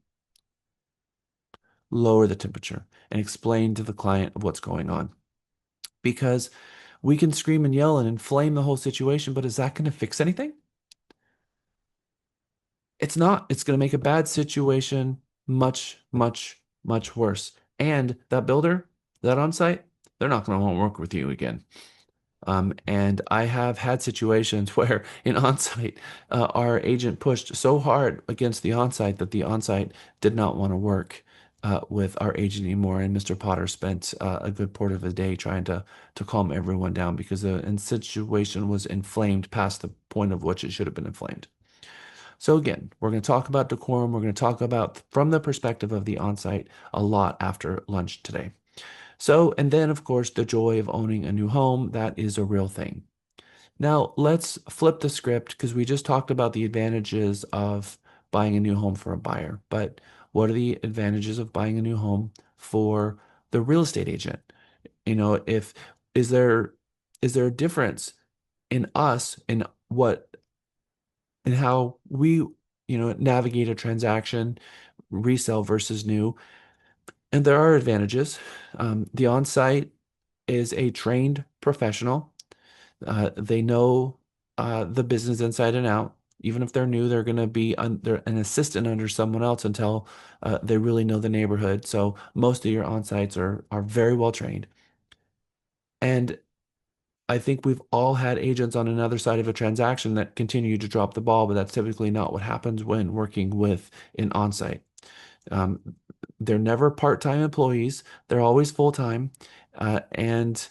Speaker 1: lower the temperature and explain to the client what's going on. Because we can scream and yell and inflame the whole situation, but is that going to fix anything? It's not. It's going to make a bad situation much, much, much worse. And that builder, that on-site, they're not going to want to work with you again. And I have had situations where in on-site, our agent pushed so hard against the on-site that the on-site did not want to work with our agent anymore. And Mr. Potter spent a good part of the day trying to calm everyone down because the situation was inflamed past the point of which it should have been inflamed. So again, we're going to talk about decorum. We're going to talk about from the perspective of the on-site a lot after lunch today. So, and then of course, the joy of owning a new home, that is a real thing. Now, let's flip the script because we just talked about the advantages of buying a new home for a buyer. But what are the advantages of buying a new home for the real estate agent? If is there is there a difference in us in what and how we, navigate a transaction, resale versus new? And there are advantages. The on-site is a trained professional. They know the business inside and out. Even if they're new, they're going to be under an assistant under someone else until they really know the neighborhood. So most of your on-sites are very well trained. And I think we've all had agents on another side of a transaction that continue to drop the ball, but that's typically not what happens when working with an on-site. Um, they're never part-time employees. They're always full-time, and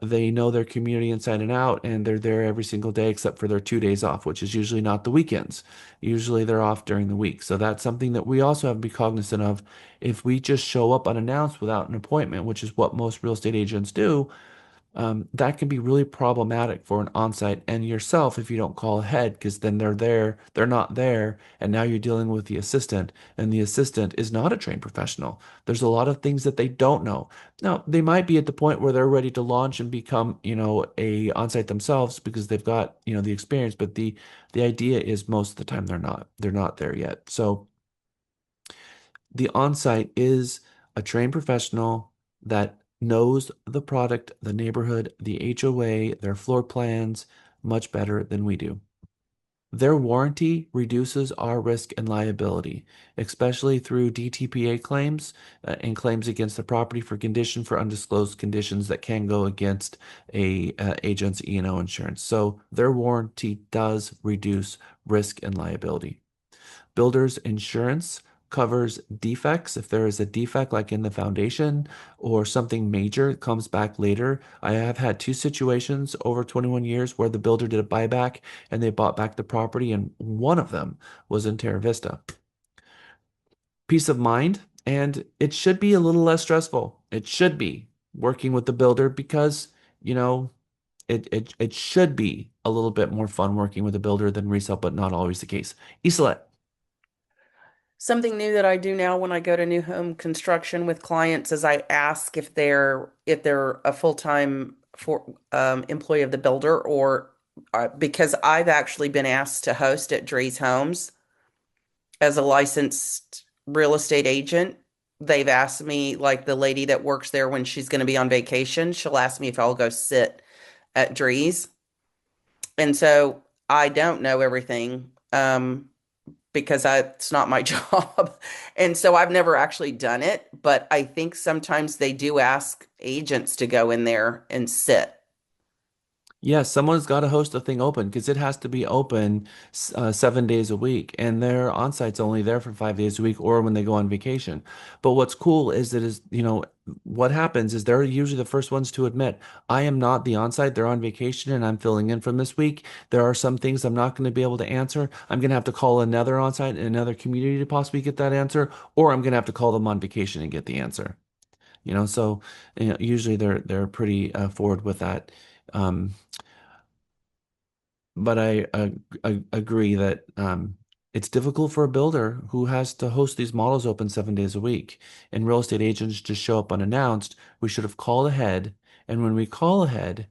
Speaker 1: they know their community inside and out, and they're there every single day except for their 2 days off, which is usually not the weekends. Usually they're off during the week. So that's something that we also have to be cognizant of. If we just show up unannounced without an appointment, which is what most real estate agents do, that can be really problematic for an on-site and yourself if you don't call ahead, because then they're not there, and now you're dealing with the assistant, and the assistant is not a trained professional. There's a lot of things that they don't know. Now, they might be at the point where they're ready to launch and become, a on-site themselves because they've got, the experience, but the idea is most of the time they're not there yet. So the on-site is a trained professional that knows the product, the neighborhood, the HOA, their floor plans much better than we do. Their warranty reduces our risk and liability, especially through DTPA claims and claims against the property for condition for undisclosed conditions that can go against a agent's E&O insurance. So their warranty does reduce risk and liability. Builder's insurance covers defects. If there is a defect like in the foundation or something major comes back later. I have had two situations over 21 years where the builder did a buyback and they bought back the property, and one of them was in Terra Vista. Peace of mind, and it should be a little less stressful. It should be working with the builder because, it should be a little bit more fun working with a builder than resale, but not always the case. Isolet.
Speaker 8: Something new that I do now when I go to new home construction with clients is I ask if they're a full-time employee of the builder, or because I've actually been asked to host at Dre's Homes as a licensed real estate agent. They've asked me, like the lady that works there when she's going to be on vacation, she'll ask me if I'll go sit at Dre's. And so I don't know everything. Because it's not my job. And so I've never actually done it, but I think sometimes they do ask agents to go in there and sit.
Speaker 1: Yes, someone's got to host the thing open because it has to be open 7 days a week, and their on-site's only there for 5 days a week or when they go on vacation. But what's cool is that what happens is they're usually the first ones to admit, I am not the on-site, they're on vacation and I'm filling in from this week. There are some things I'm not going to be able to answer. I'm going to have to call another on-site in another community to possibly get that answer, or I'm going to have to call them on vacation and get the answer. So usually they're pretty forward with that. Um, but I agree that it's difficult for a builder who has to host these models open 7 days a week. And real estate agents just show up unannounced. We should have called ahead. And when we call ahead,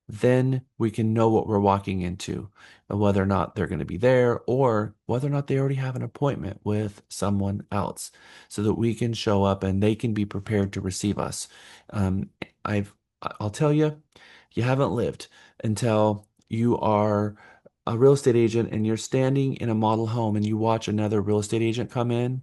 Speaker 1: then we can know what we're walking into, and whether or not they're going to be there or whether or not they already have an appointment with someone else so that we can show up and they can be prepared to receive us. Um, I'll tell you, you haven't lived until you are a real estate agent and you're standing in a model home and you watch another real estate agent come in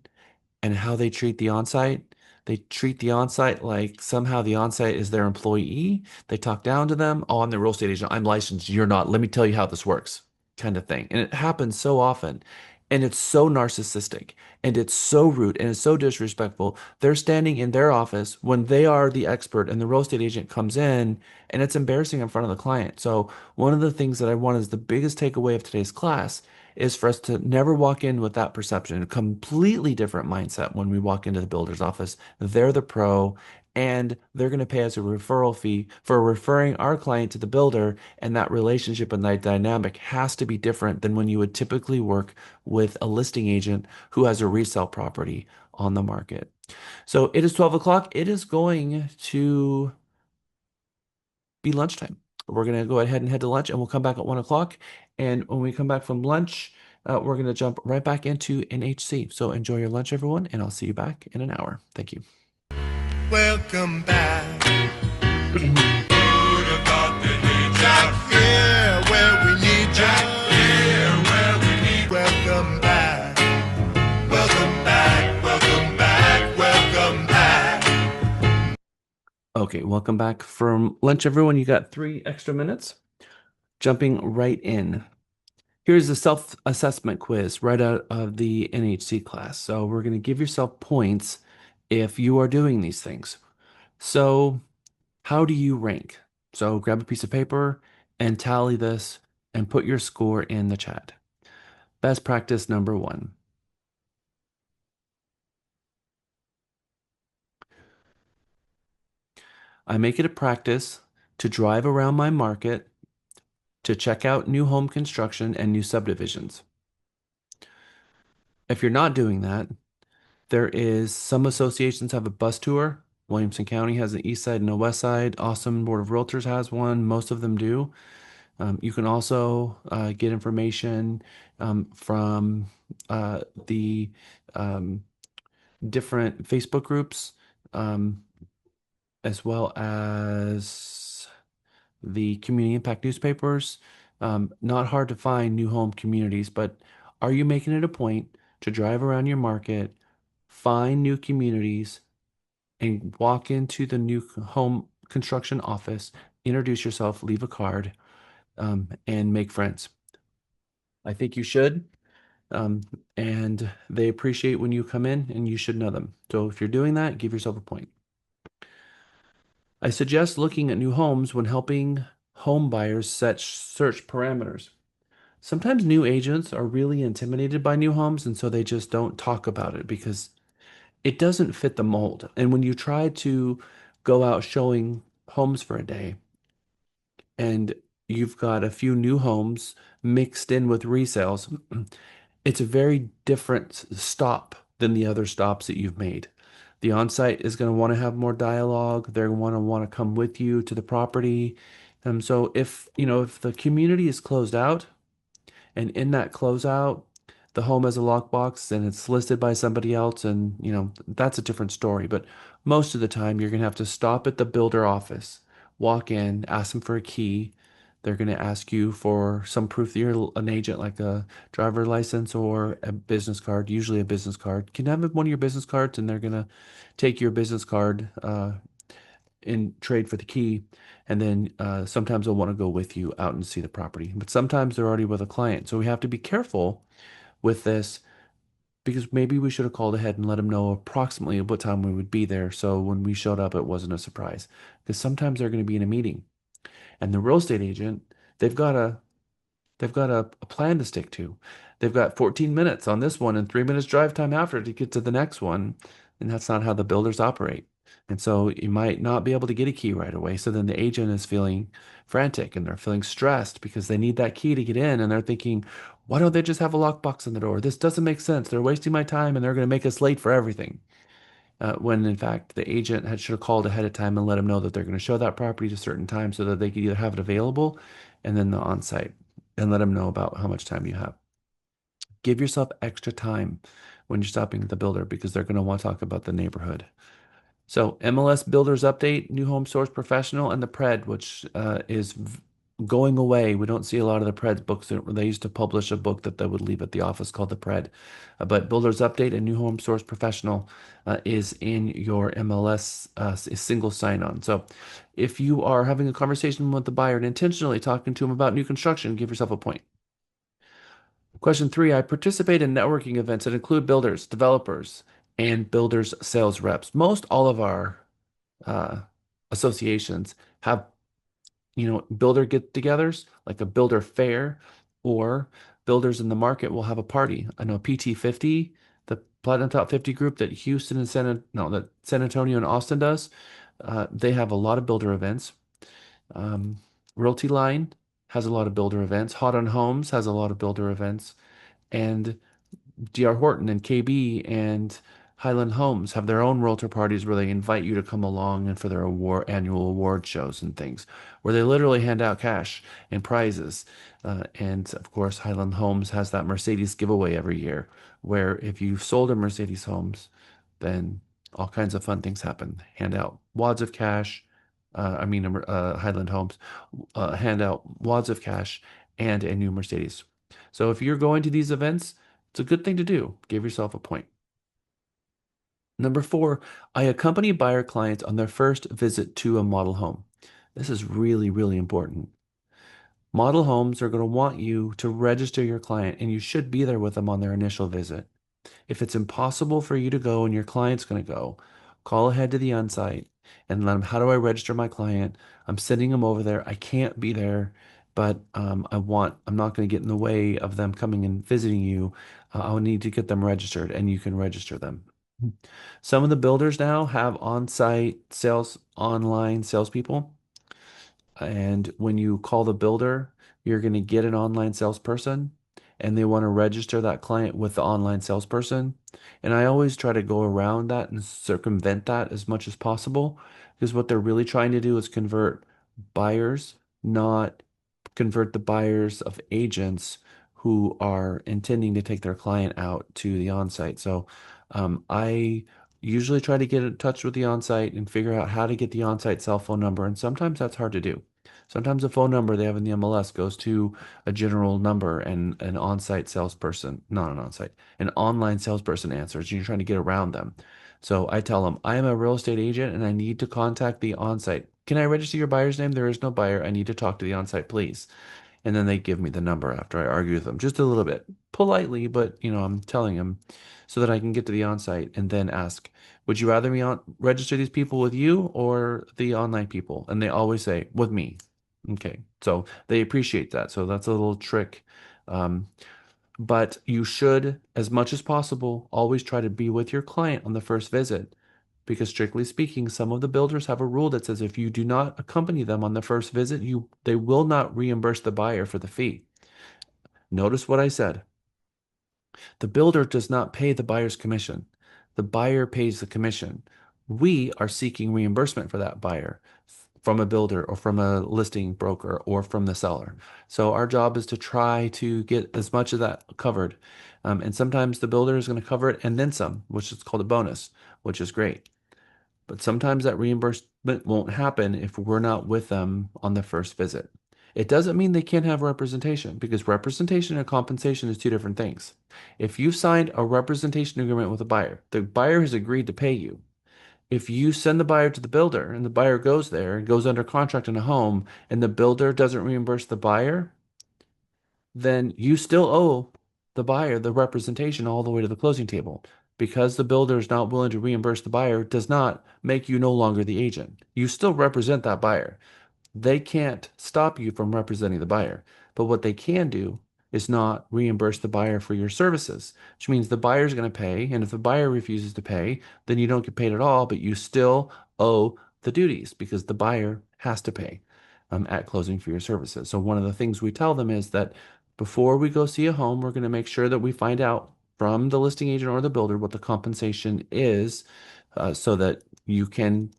Speaker 1: and how they treat the onsite. They treat the onsite like somehow the onsite is their employee. They talk down to them. Oh, I'm the real estate agent. I'm licensed. You're not. Let me tell you how this works, kind of thing. And it happens so often. And it's so narcissistic and it's so rude and it's so disrespectful. They're standing in their office when they are the expert and the real estate agent comes in and it's embarrassing in front of the client. So, one of the things that I want is the biggest takeaway of today's class is for us to never walk in with that perception. A completely different mindset when we walk into the builder's office. They're the pro, and they're going to pay us a referral fee for referring our client to the builder. And that relationship and that dynamic has to be different than when you would typically work with a listing agent who has a resale property on the market. So it is 12 o'clock. It is going to be lunchtime. We're going to go ahead and head to lunch and we'll come back at 1 o'clock. And when we come back from lunch, we're going to jump right back into NHC. So enjoy your lunch, everyone, and I'll see you back in an hour. Thank you.
Speaker 13: Welcome back. Yeah, where we need Jack. Yeah, where we need. Welcome back. Welcome back. Welcome back. Welcome back.
Speaker 1: Okay, welcome back from lunch, everyone. You got 3 extra minutes. Jumping right in. Here's a self-assessment quiz right out of the NHC class. So we're going to give yourself points if you are doing these things. So how do you rank? So grab a piece of paper and tally this and put your score in the chat. Best practice number 1. I make it a practice to drive around my market to check out new home construction and new subdivisions. If you're not doing that, there is some associations have a bus tour. Williamson County has an east side and a west side. Austin Board of Realtors has one. Most of them do. You can also get information from the different Facebook groups, as well as the community impact newspapers. Not hard to find new home communities, but are you making it a point to drive around your market, find new communities, and walk into the new home construction office, introduce yourself, leave a card, and make friends? I think you should. Um, and they appreciate when you come in and you should know them. So if you're doing that, give yourself a point. I suggest looking at new homes when helping home buyers set search parameters. Sometimes new agents are really intimidated by new homes, and so they just don't talk about it because it doesn't fit the mold. And when you try to go out showing homes for a day and you've got a few new homes mixed in with resales, it's a very different stop than the other stops that you've made. The on-site is going to want to have more dialogue. They're going to want to come with you to the property. So if the community is closed out, and in that closeout, the home has a lockbox and it's listed by somebody else, and that's a different story. But most of the time, you're gonna have to stop at the builder office, walk in, ask them for a key. They're gonna ask you for some proof that you're an agent, like a driver license or a business card. Usually, a business card. Can have one of your business cards, and they're gonna take your business card in trade for the key. And then sometimes they'll want to go with you out and see the property, but sometimes they're already with a client. So we have to be careful with this because maybe we should have called ahead and let them know approximately what time we would be there. So when we showed up, it wasn't a surprise. Because sometimes they're going to be in a meeting, and the real estate agent, they've got a a plan to stick to. They've got 14 minutes on this one and 3 minutes drive time after to get to the next one. And that's not how the builders operate. And so you might not be able to get a key right away. So then the agent is feeling frantic and they're feeling stressed because they need that key to get in. And they're thinking, why don't they just have a lockbox on the door? This doesn't make sense. They're wasting my time and they're going to make us late for everything. When in fact the agent should have called ahead of time and let them know that they're going to show that property at a certain time so that they could either have it available and then the on-site and let them know about how much time you have. Give yourself extra time when you're stopping at the builder because they're going to want to talk about the neighborhood. So MLS Builders Update, New Home Source Professional, and the Pred, which is going away. We don't see a lot of the Pred books. They used to publish a book that they would leave at the office called the Pred. But Builders Update and New Home Source Professional is in your MLS single sign-on. So if you are having a conversation with the buyer and intentionally talking to them about new construction, give yourself a point. Question 3, I participate in networking events that include builders, developers, and builders sales reps. Most all of our uh, associations have, builder get-togethers, like a builder fair, or builders in the market will have a party. I know PT50, the Platinum Top 50 group that Houston and that San Antonio and Austin does, they have a lot of builder events. Realty Line has a lot of builder events. Hot on Homes has a lot of builder events. And D.R. Horton and KB and Highland Homes have their own realtor parties where they invite you to come along and for their annual award shows and things, where they literally hand out cash and prizes. And of course, Highland Homes has that Mercedes giveaway every year, where if you've sold a Mercedes Homes, then all kinds of fun things happen. Hand out wads of cash. Highland Homes hand out wads of cash and a new Mercedes. So if you're going to these events, it's a good thing to do. Give yourself a point. Number 4, I accompany buyer clients on their first visit to a model home. This is really, really important. Model homes are going to want you to register your client, and you should be there with them on their initial visit. If it's impossible for you to go and your client's going to go, call ahead to the onsite and let them, how do I register my client? I'm sending them over there. I can't be there, but I'm not going to get in the way of them coming and visiting you. I'll need to get them registered and you can register them. Some of the builders now have on-site sales, online salespeople. And when you call the builder, you're going to get an online salesperson and they want to register that client with the online salesperson. And I always try to go around that and circumvent that as much as possible because what they're really trying to do is convert buyers, not convert the buyers of agents who are intending to take their client out to the onsite. So I usually try to get in touch with the onsite and figure out how to get the onsite cell phone number. And sometimes that's hard to do. Sometimes the phone number they have in the MLS goes to a general number and an on-site salesperson, not an on-site, an online salesperson answers. And you're trying to get around them. So I tell them, I am a real estate agent and I need to contact the on-site. Can I register your buyer's name? There is no buyer. I need to talk to the on-site, please. And then they give me the number after I argue with them just a little bit politely, but I'm telling them so that I can get to the on-site and then ask, would you rather me register these people with you or the online people? And they always say, with me. Okay. So they appreciate that. So that's a little trick. But you should, as much as possible, always try to be with your client on the first visit. Because strictly speaking, some of the builders have a rule that says if you do not accompany them on the first visit, they will not reimburse the buyer for the fee. Notice what I said. The builder does not pay the buyer's commission. The buyer pays the commission. We are seeking reimbursement for that buyer from a builder or from a listing broker or from the seller. So our job is to try to get as much of that covered. And sometimes the builder is going to cover it and then some, which is called a bonus, which is great. But sometimes that reimbursement won't happen if we're not with them on the first visit. It doesn't mean they can't have representation because representation and compensation is two different things. If you've signed a representation agreement with a buyer, the buyer has agreed to pay you. If you send the buyer to the builder and the buyer goes there and goes under contract in a home and the builder doesn't reimburse the buyer, then you still owe the buyer the representation all the way to the closing table. Because the builder is not willing to reimburse the buyer does not make you no longer the agent. You still represent that buyer. They can't stop you from representing the buyer. But what they can do is not reimburse the buyer for your services, which means the buyer's going to pay. And if the buyer refuses to pay, then you don't get paid at all, but you still owe the duties because the buyer has to pay at closing for your services. So one of the things we tell them is that before we go see a home, we're going to make sure that we find out from the listing agent or the builder what the compensation is so that you can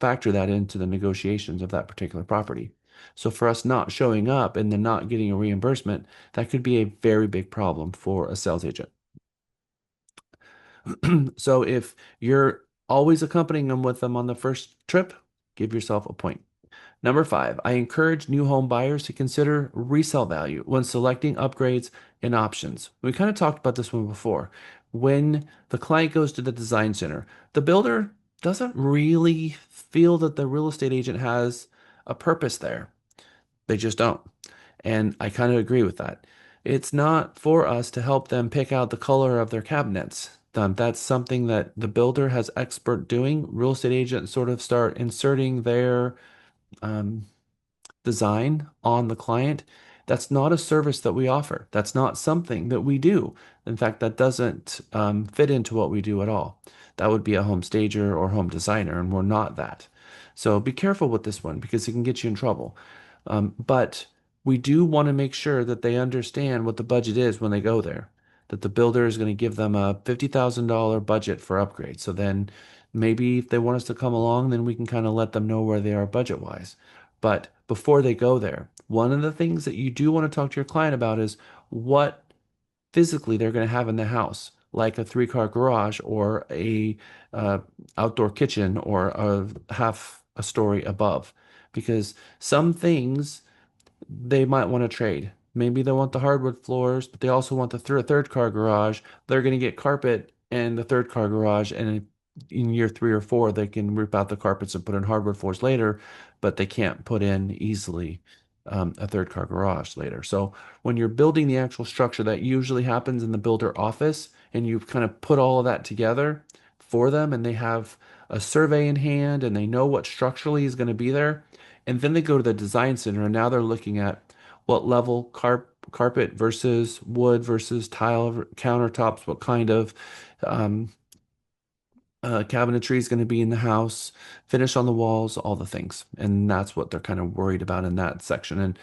Speaker 1: factor that into the negotiations of that particular property. So for us not showing up and then not getting a reimbursement, that could be a very big problem for a sales agent. So if you're always accompanying them with them on the first trip, give yourself a point. Number 5, I encourage new home buyers to consider resale value when selecting upgrades and options. We kind of talked about this one before. When the client goes to the design center, the builder doesn't really feel that the real estate agent has a purpose there. They just don't. And I kind of agree with that. It's not for us to help them pick out the color of their cabinets. That's something that the builder has expert doing. Real estate agents sort of start inserting their um, design on the client. That's not a service that we offer. That's not something that we do. In fact, that doesn't fit into what we do at all. That would be a home stager or home designer, and we're not that. So be careful with this one because it can get you in trouble. But we do want to make sure that they understand what the budget is when they go there, that the builder is going to give them a $50,000 budget for upgrades. So then maybe if they want us to come along, then we can kind of let them know where they are budget wise. But before they go there, one of the things that you do want to talk to your client about is what physically they're going to have in the house, like a 3-car garage or a outdoor kitchen or a half a story above. Because some things they might want to trade. Maybe they want the hardwood floors, but they also want the third car garage. They're going to get carpet and the third car garage, and in year 3 or 4, they can rip out the carpets and put in hardwood floors later, but they can't put in easily a third car garage later. So when you're building the actual structure, that usually happens in the builder office, and you kind of put all of that together for them, and they have a survey in hand, and they know what structurally is going to be there. And then they go to the design center, and now they're looking at what level carpet versus wood versus tile countertops, what kind of um, cabinetry is going to be in the house, finish on the walls, all the things. And that's what they're kind of worried about in that section. And,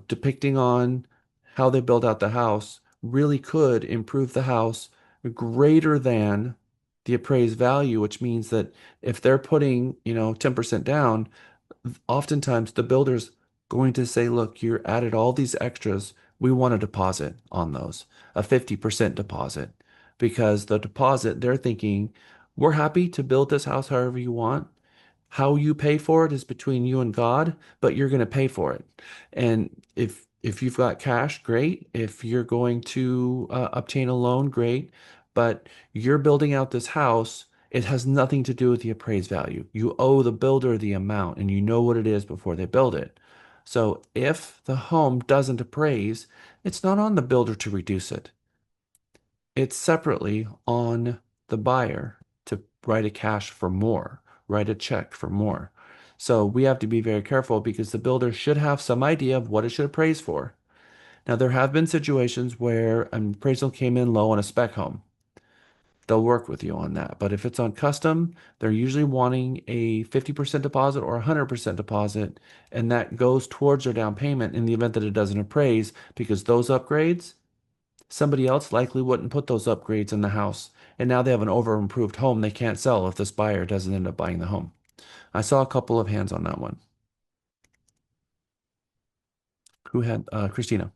Speaker 1: depicting on how they build out the house really could improve the house greater than the appraised value, which means that if they're putting, 10% down, oftentimes the builder's going to say, look, you added all these extras. We want a deposit on those, a 50% deposit, because the deposit, they're thinking, we're happy to build this house however you want. How you pay for it is between you and God, but you're going to pay for it. And if you've got cash, great. If you're going to obtain a loan, great. But you're building out this house. It has nothing to do with the appraised value. You owe the builder the amount and you know what it is before they build it. So if the home doesn't appraise, it's not on the builder to reduce it. It's separately on the buyer to write a cash for more, write a check for more. So we have to be very careful because the builder should have some idea of what it should appraise for. Now, there have been situations where an appraisal came in low on a spec home. They'll work with you on that. But if it's on custom, they're usually wanting a 50% deposit or a 100% deposit, and that goes towards their down payment in the event that it doesn't appraise because those upgrades, somebody else likely wouldn't put those upgrades in the house. And now they have an over improved home they can't sell if this buyer doesn't end up buying the home. I saw a couple of hands on that one. Who had Christina?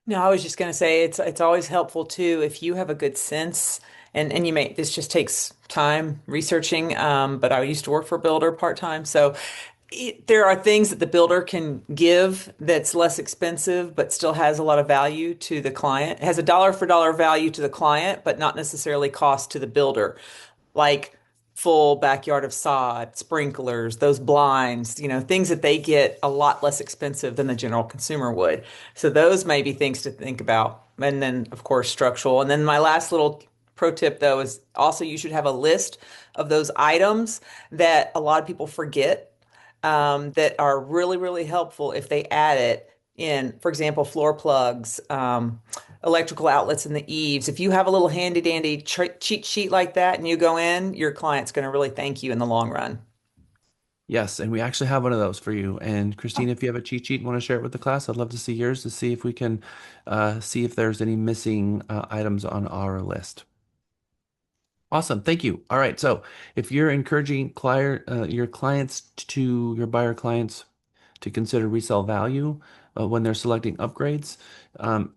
Speaker 5: No, I was just going to say it's always helpful too if you have a good sense and you may this just takes time researching but I used to work for a builder part-time, so there are things that the builder can give that's less expensive but still has a lot of value to the client. It has a dollar for dollar value to the client but not necessarily cost to the builder. Like full backyard of sod, sprinklers, those blinds, things that they get a lot less expensive than the general consumer would. So those may be things to think about. And then, of course, structural. And then my last little pro tip, though, is also you should have a list of those items that a lot of people forget, that are really, really helpful if they add it in. For example, floor plugs, electrical outlets in the eaves. If you have a little handy dandy cheat sheet like that and you go in, your client's going to really thank you in the long run.
Speaker 1: Yes, and we actually have one of those for you. And Christine, if you have a cheat sheet and want to share it with the class, I'd love to see yours to see if we can see if there's any missing items on our list. Awesome, thank you. All right, so if you're encouraging your buyer clients to consider resale value when they're selecting upgrades,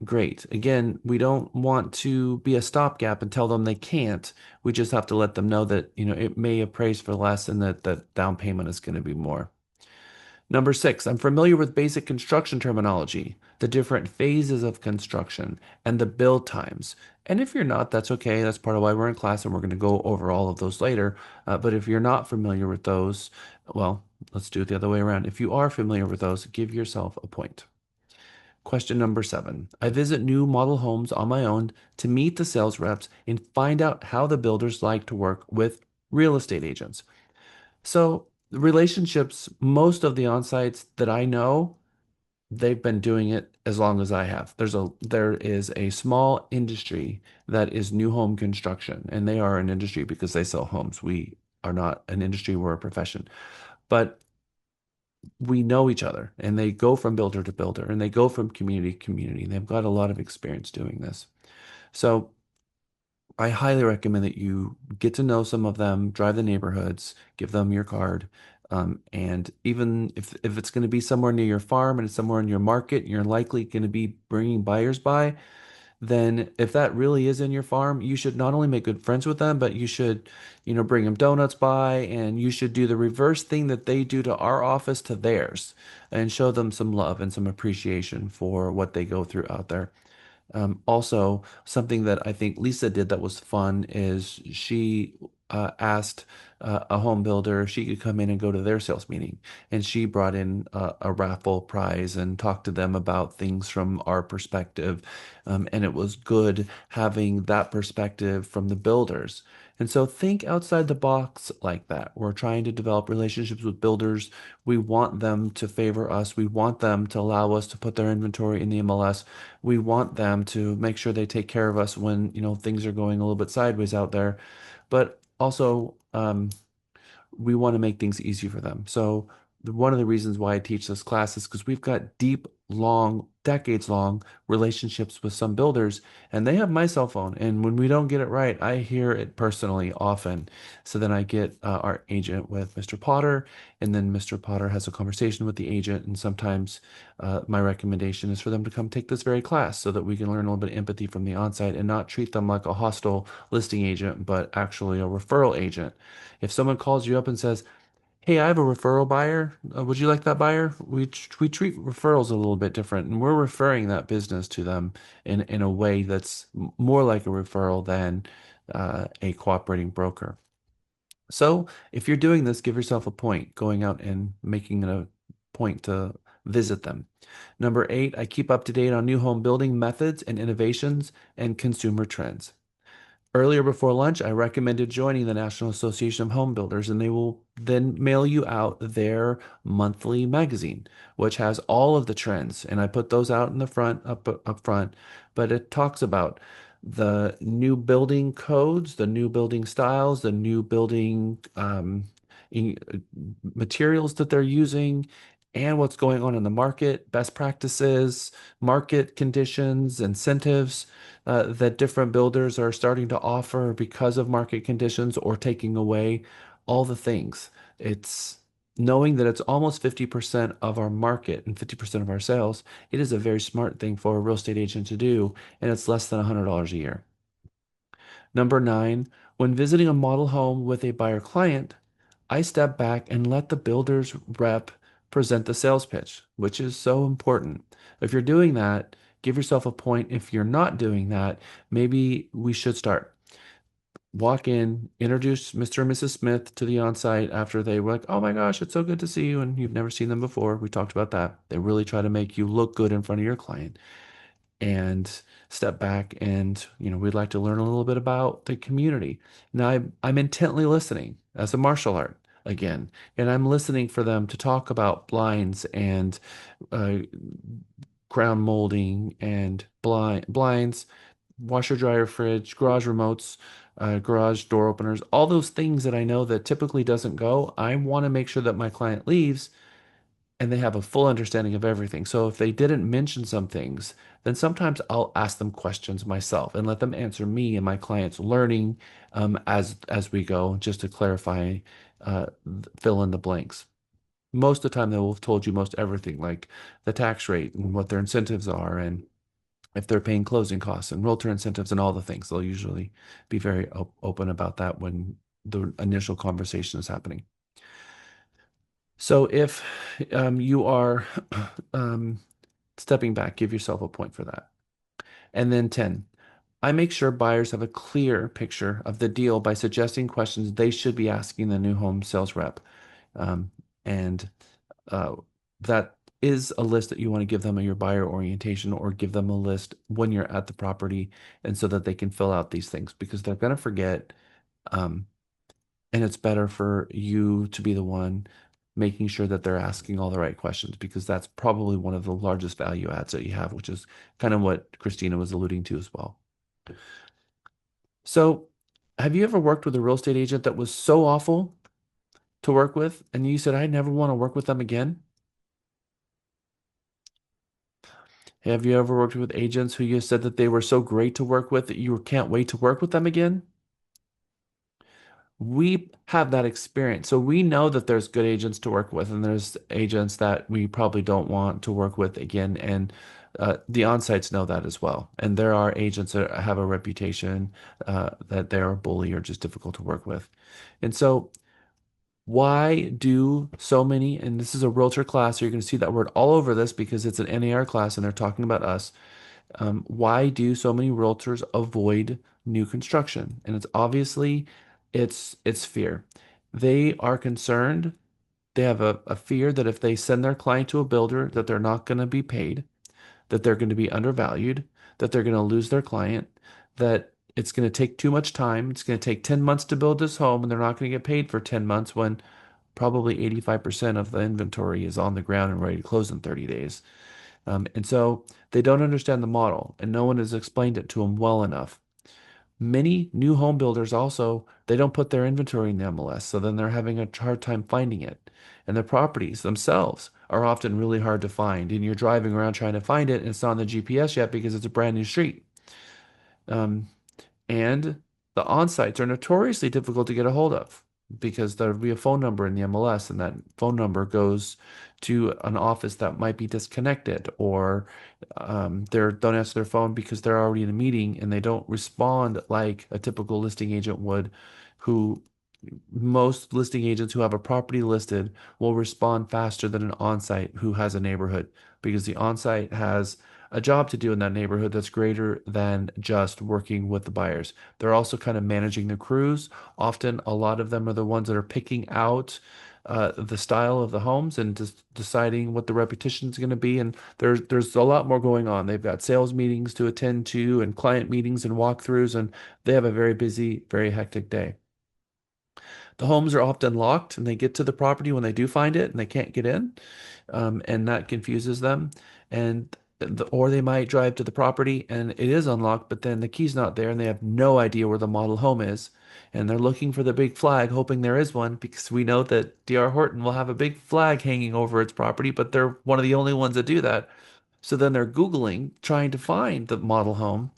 Speaker 1: great. Again, we don't want to be a stopgap and tell them they can't. We just have to let them know that, it may appraise for less and that the down payment is going to be more. Number 6, I'm familiar with basic construction terminology, the different phases of construction, and the build times. And if you're not, that's okay. That's part of why we're in class, and we're going to go over all of those later. But if you're not familiar with those, well, let's do it the other way around. If you are familiar with those, give yourself a point. Question number 7. I visit new model homes on my own to meet the sales reps and find out how the builders like to work with real estate agents. So the relationships, most of the on-sites that I know, they've been doing it as long as I have. There is a small industry that is new home construction, and they are an industry because they sell homes. We are not an industry, we're a profession. But we know each other, and they go from builder to builder, and they go from community to community. They've got a lot of experience doing this. So I highly recommend that you get to know some of them, drive the neighborhoods, give them your card. And even if it's going to be somewhere near your farm and it's somewhere in your market, you're likely going to be bringing buyers by, then if that really is in your farm, you should not only make good friends with them, but you should, bring them donuts by, and you should do the reverse thing that they do to our office to theirs and show them some love and some appreciation for what they go through out there. Also, something that I think Lisa did that was fun is she asked a home builder if she could come in and go to their sales meeting. And she brought in a raffle prize and talked to them about things from our perspective. And it was good having that perspective from the builders. And so think outside the box like that. We're trying to develop relationships with builders. We want them to favor us. We want them to allow us to put their inventory in the MLS. We want them to make sure they take care of us when, things are going a little bit sideways out there. But also, we want to make things easy for them. So one of the reasons why I teach this class is because we've got deep, long, decades long relationships with some builders, and they have my cell phone. And when we don't get it right, I hear it personally often. So then I get our agent with Mr. Potter, and then Mr. Potter has a conversation with the agent. And sometimes my recommendation is for them to come take this very class so that we can learn a little bit of empathy from the onsite and not treat them like a hostile listing agent, but actually a referral agent. If someone calls you up and says, "Hey, I have a referral buyer. Would you like that buyer?" We treat referrals a little bit different, and we're referring that business to them in a way that's more like a referral than a cooperating broker. So if you're doing this, give yourself a point, going out and making it a point to visit them. Number 8, I keep up to date on new home building methods and innovations and consumer trends. Earlier before lunch, I recommended joining the National Association of Home Builders, and they will then mail you out their monthly magazine, which has all of the trends. And I put those out in the front, up front, but it talks about the new building codes, the new building styles, the new building in- materials that they're using, and what's going on in the market, best practices, market conditions, incentives that different builders are starting to offer because of market conditions or taking away all the things. It's knowing that it's almost 50% of our market and 50% of our sales. It is a very smart thing for a real estate agent to do, and it's less than $100 a year. Number 9, when visiting a model home with a buyer client, I step back and let the builder's rep present the sales pitch, which is so important. If you're doing that, give yourself a point. If you're not doing that, maybe we should start. walk in, introduce Mr. and Mrs. Smith to the onsite after they were like, oh my gosh, it's so good to see you. And you've never seen them before. We talked about that. They really try to make you look good in front of your client and step back and, we'd like to learn a little bit about the community. Now I'm intently listening as a martial art again, and I'm listening for them to talk about blinds and uh, crown molding and blinds, washer, dryer, fridge, garage remotes, garage door openers, all those things that I know that typically doesn't go. I want to make sure that my client leaves and they have a full understanding of everything. So if they didn't mention some things, then sometimes I'll ask them questions myself and let them answer me and my clients learning as we go, just to clarify, fill in the blanks. Most of the time, they will have told you most everything, like the tax rate and what their incentives are, and if they're paying closing costs and realtor incentives and all the things. They'll usually be very open about that when the initial conversation is happening. So if you are um, stepping back, give yourself a point for that. And then 10, I make sure buyers have a clear picture of the deal by suggesting questions they should be asking the new home sales rep. And that is a list that you want to give them in your buyer orientation, or give them a list when you're at the property, and so that they can fill out these things, because they're going to forget. Um, and it's better for you to be the one making sure that they're asking all the right questions, because that's probably one of the largest value adds that you have, which is kind of what Christina was alluding to as well. So, have you ever worked with a real estate agent that was so awful to work with, and you said, I never want to work with them again? Have you ever worked with agents who you said that they were so great to work with that you can't wait to work with them again? We have that experience. So we know that there's good agents to work with, and there's agents that we probably don't want to work with again. And the on-sites know that as well. And there are agents that have a reputation that they're a bully or just difficult to work with. And so why do so many, and this is a realtor class, so you're going to see that word all over this because it's an NAR class and they're talking about us. Why do so many realtors avoid new construction? And it's obviously it's fear. They are concerned. They have a fear that if they send their client to a builder, that they're not going to be paid, that they're going to be undervalued, that they're going to lose their client, that it's going to take too much time. It's going to take 10 months to build this home, and they're not going to get paid for 10 months when probably 85% of the inventory is on the ground and ready to close in 30 days. And so they don't understand the model, and no one has explained it to them well enough. Many new home builders also, they don't put their inventory in the MLS, so then they're having a hard time finding it. And the properties themselves are often really hard to find, and you're driving around trying to find it, and it's not on the GPS yet because it's a brand new street. Um, and the on-sites are notoriously difficult to get a hold of because there'll be a phone number in the MLS, and that phone number goes to an office that might be disconnected, or they don't answer their phone because they're already in a meeting and they don't respond like a typical listing agent would, who most listing agents who have a property listed will respond faster than an on-site who has a neighborhood, because the on-site has a job to do in that neighborhood that's greater than just working with the buyers. They're also kind of managing the crews. Often, a lot of them are the ones that are picking out the style of the homes and just deciding what the repetition is going to be. And there's a lot more going on. They've got sales meetings to attend to, and client meetings and walkthroughs, and they have a very busy, very hectic day. The homes are often locked, and they get to the property when they do find it and they can't get in, and that confuses them. And or they might drive to the property and it is unlocked, but then the key's not there and they have no idea where the model home is. And they're looking for the big flag, hoping there is one, because we know that D.R. Horton will have a big flag hanging over its property, but they're one of the only ones that do that. So then they're Googling, trying to find the model home,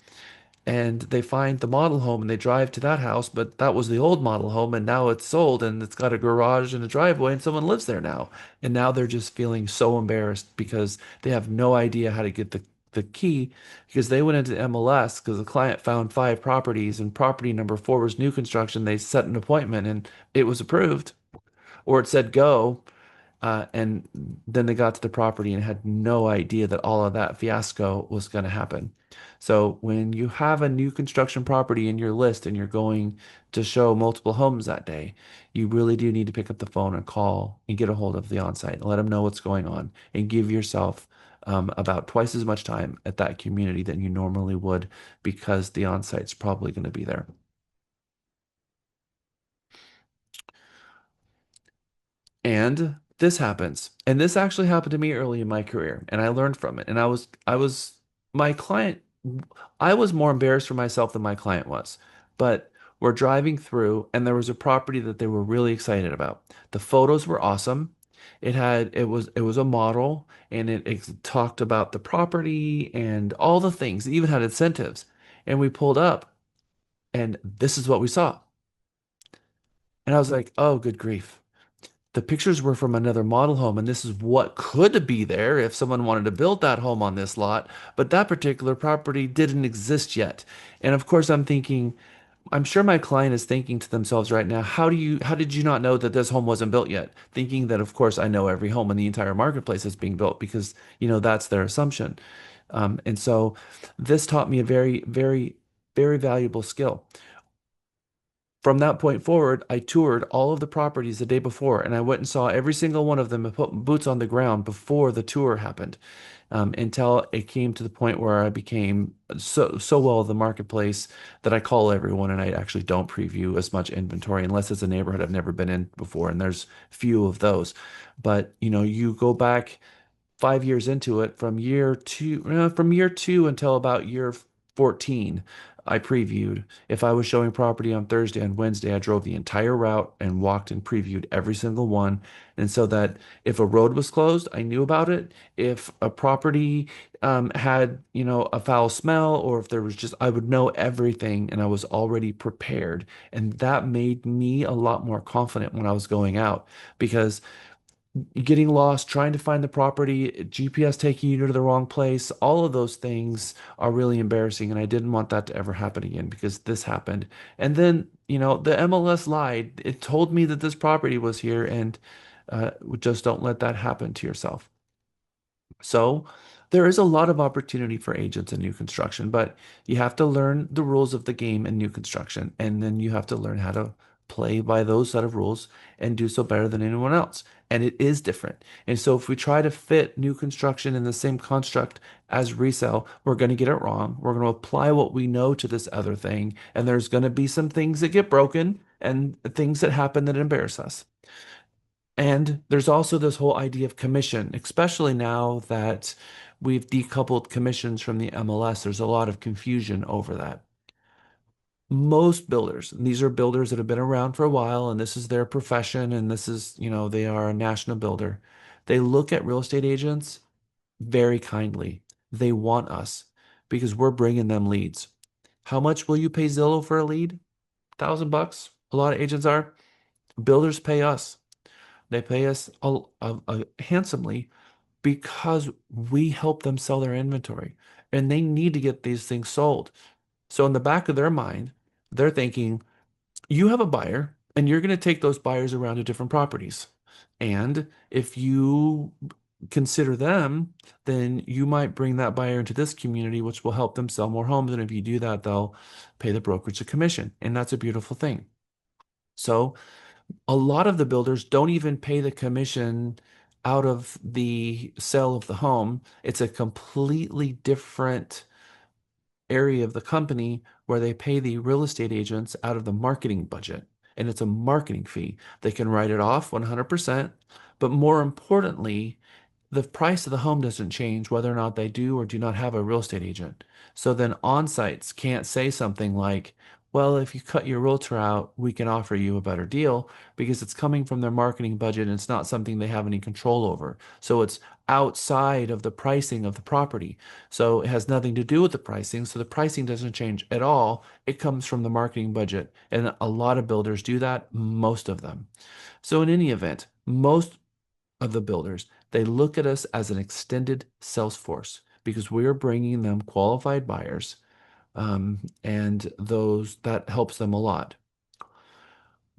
Speaker 1: and they find the model home and they drive to that house, but that was the old model home and now it's sold and it's got a garage and a driveway and someone lives there now. And now they're just feeling so embarrassed because they have no idea how to get the key, because they went into MLS because the client found 5 properties and property number 4 was new construction. They set an appointment and it was approved, or it said go, And then they got to the property and had no idea that all of that fiasco was going to happen. So when you have a new construction property in your list and you're going to show multiple homes that day, you really do need to pick up the phone and call and get a hold of the onsite and let them know what's going on and give yourself about twice as much time at that community than you normally would because the onsite's probably going to be there. And this happens. And this actually happened to me early in my career, and I learned from it. And my client, I was more embarrassed for myself than my client was. But we're driving through, and there was a property that they were really excited about. The photos were awesome. It was a model, and it talked about the property and all the things. It even had incentives. And we pulled up, and this is what we saw. And I was like, oh, good grief. The pictures were from another model home, and this is what could be there if someone wanted to build that home on this lot. But that particular property didn't exist yet. And of course, I'm thinking, I'm sure my client is thinking to themselves right now, how did you not know that this home wasn't built yet? Thinking that, of course, I know every home in the entire marketplace is being built because, that's their assumption. And so this taught me a very, very, very valuable skill. From that point forward, I toured all of the properties the day before, and I went and saw every single one of them and put boots on the ground before the tour happened, until it came to the point where I became so well in the marketplace that I call everyone, and I actually don't preview as much inventory unless it's a neighborhood I've never been in before, and there's few of those. But you go back 5 years into it, from year two until about year 14, I previewed. If I was showing property on Thursday and Wednesday, I drove the entire route and walked and previewed every single one. And so that if a road was closed, I knew about it. If a property had, a foul smell, or if there was I would know everything and I was already prepared. And that made me a lot more confident when I was going out because getting lost, trying to find the property, GPS taking you to the wrong place, all of those things are really embarrassing. And I didn't want that to ever happen again because this happened. And then, the MLS lied. It told me that this property was here, and just don't let that happen to yourself. So there is a lot of opportunity for agents in new construction, but you have to learn the rules of the game in new construction, and then you have to learn how to play by those set of rules and do so better than anyone else. And it is different. And so if we try to fit new construction in the same construct as resale, we're going to get it wrong. We're going to apply what we know to this other thing, and there's going to be some things that get broken and things that happen that embarrass us. And there's also this whole idea of commission, especially now that we've decoupled commissions from the MLS. There's a lot of confusion over that. Most builders, and these are builders that have been around for a while, and this is their profession, and this is, they are a national builder. They look at real estate agents very kindly. They want us because we're bringing them leads. How much will you pay Zillow for a lead? $1,000. A lot of agents are. Builders pay us. They pay us handsomely because we help them sell their inventory and they need to get these things sold. So in the back of their mind, they're thinking, you have a buyer and you're going to take those buyers around to different properties. And if you consider them, then you might bring that buyer into this community, which will help them sell more homes. And if you do that, they'll pay the brokerage a commission. And that's a beautiful thing. So a lot of the builders don't even pay the commission out of the sale of the home. It's a completely different area of the company where they pay the real estate agents out of the marketing budget. And it's a marketing fee. They can write it off 100%. But more importantly, the price of the home doesn't change whether or not they do or do not have a real estate agent. So then on-sites can't say something like, well, if you cut your realtor out, we can offer you a better deal because it's coming from their marketing budget and it's not something they have any control over. So it's outside of the pricing of the property. So it has nothing to do with the pricing. So the pricing doesn't change at all. It comes from the marketing budget. And a lot of builders do that, most of them. So in any event, most of the builders, they look at us as an extended sales force because we're bringing them qualified buyers, and those that helps them a lot.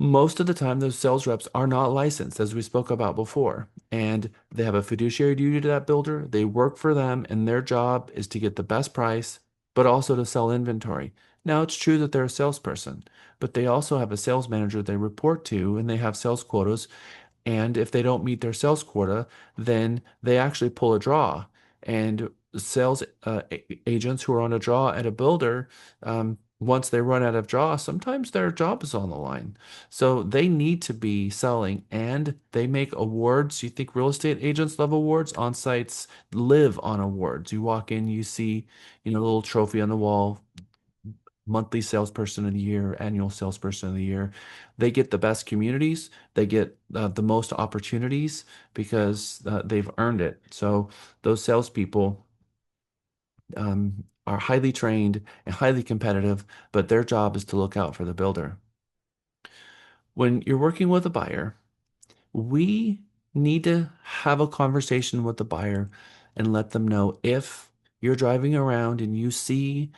Speaker 1: Most of the time, those sales reps are not licensed, as we spoke about before, and they have a fiduciary duty to that builder. They work for them, and their job is to get the best price, but also to sell inventory. Now, it's true that they're a salesperson, but they also have a sales manager they report to, and they have sales quotas. And if they don't meet their sales quota, then they actually pull a draw. And sales agents who are on a draw at a builder, once they run out of draw, sometimes their job is on the line. So they need to be selling, and they make awards. You think real estate agents love awards? On sites live on awards. You walk in, you see, a little trophy on the wall, monthly salesperson of the year, annual salesperson of the year. They get the best communities. They get the most opportunities because they've earned it. So those salespeople are highly trained and highly competitive, but their job is to look out for the builder. When you're working with a buyer, we need to have a conversation with the buyer and let them know if you're driving around and you see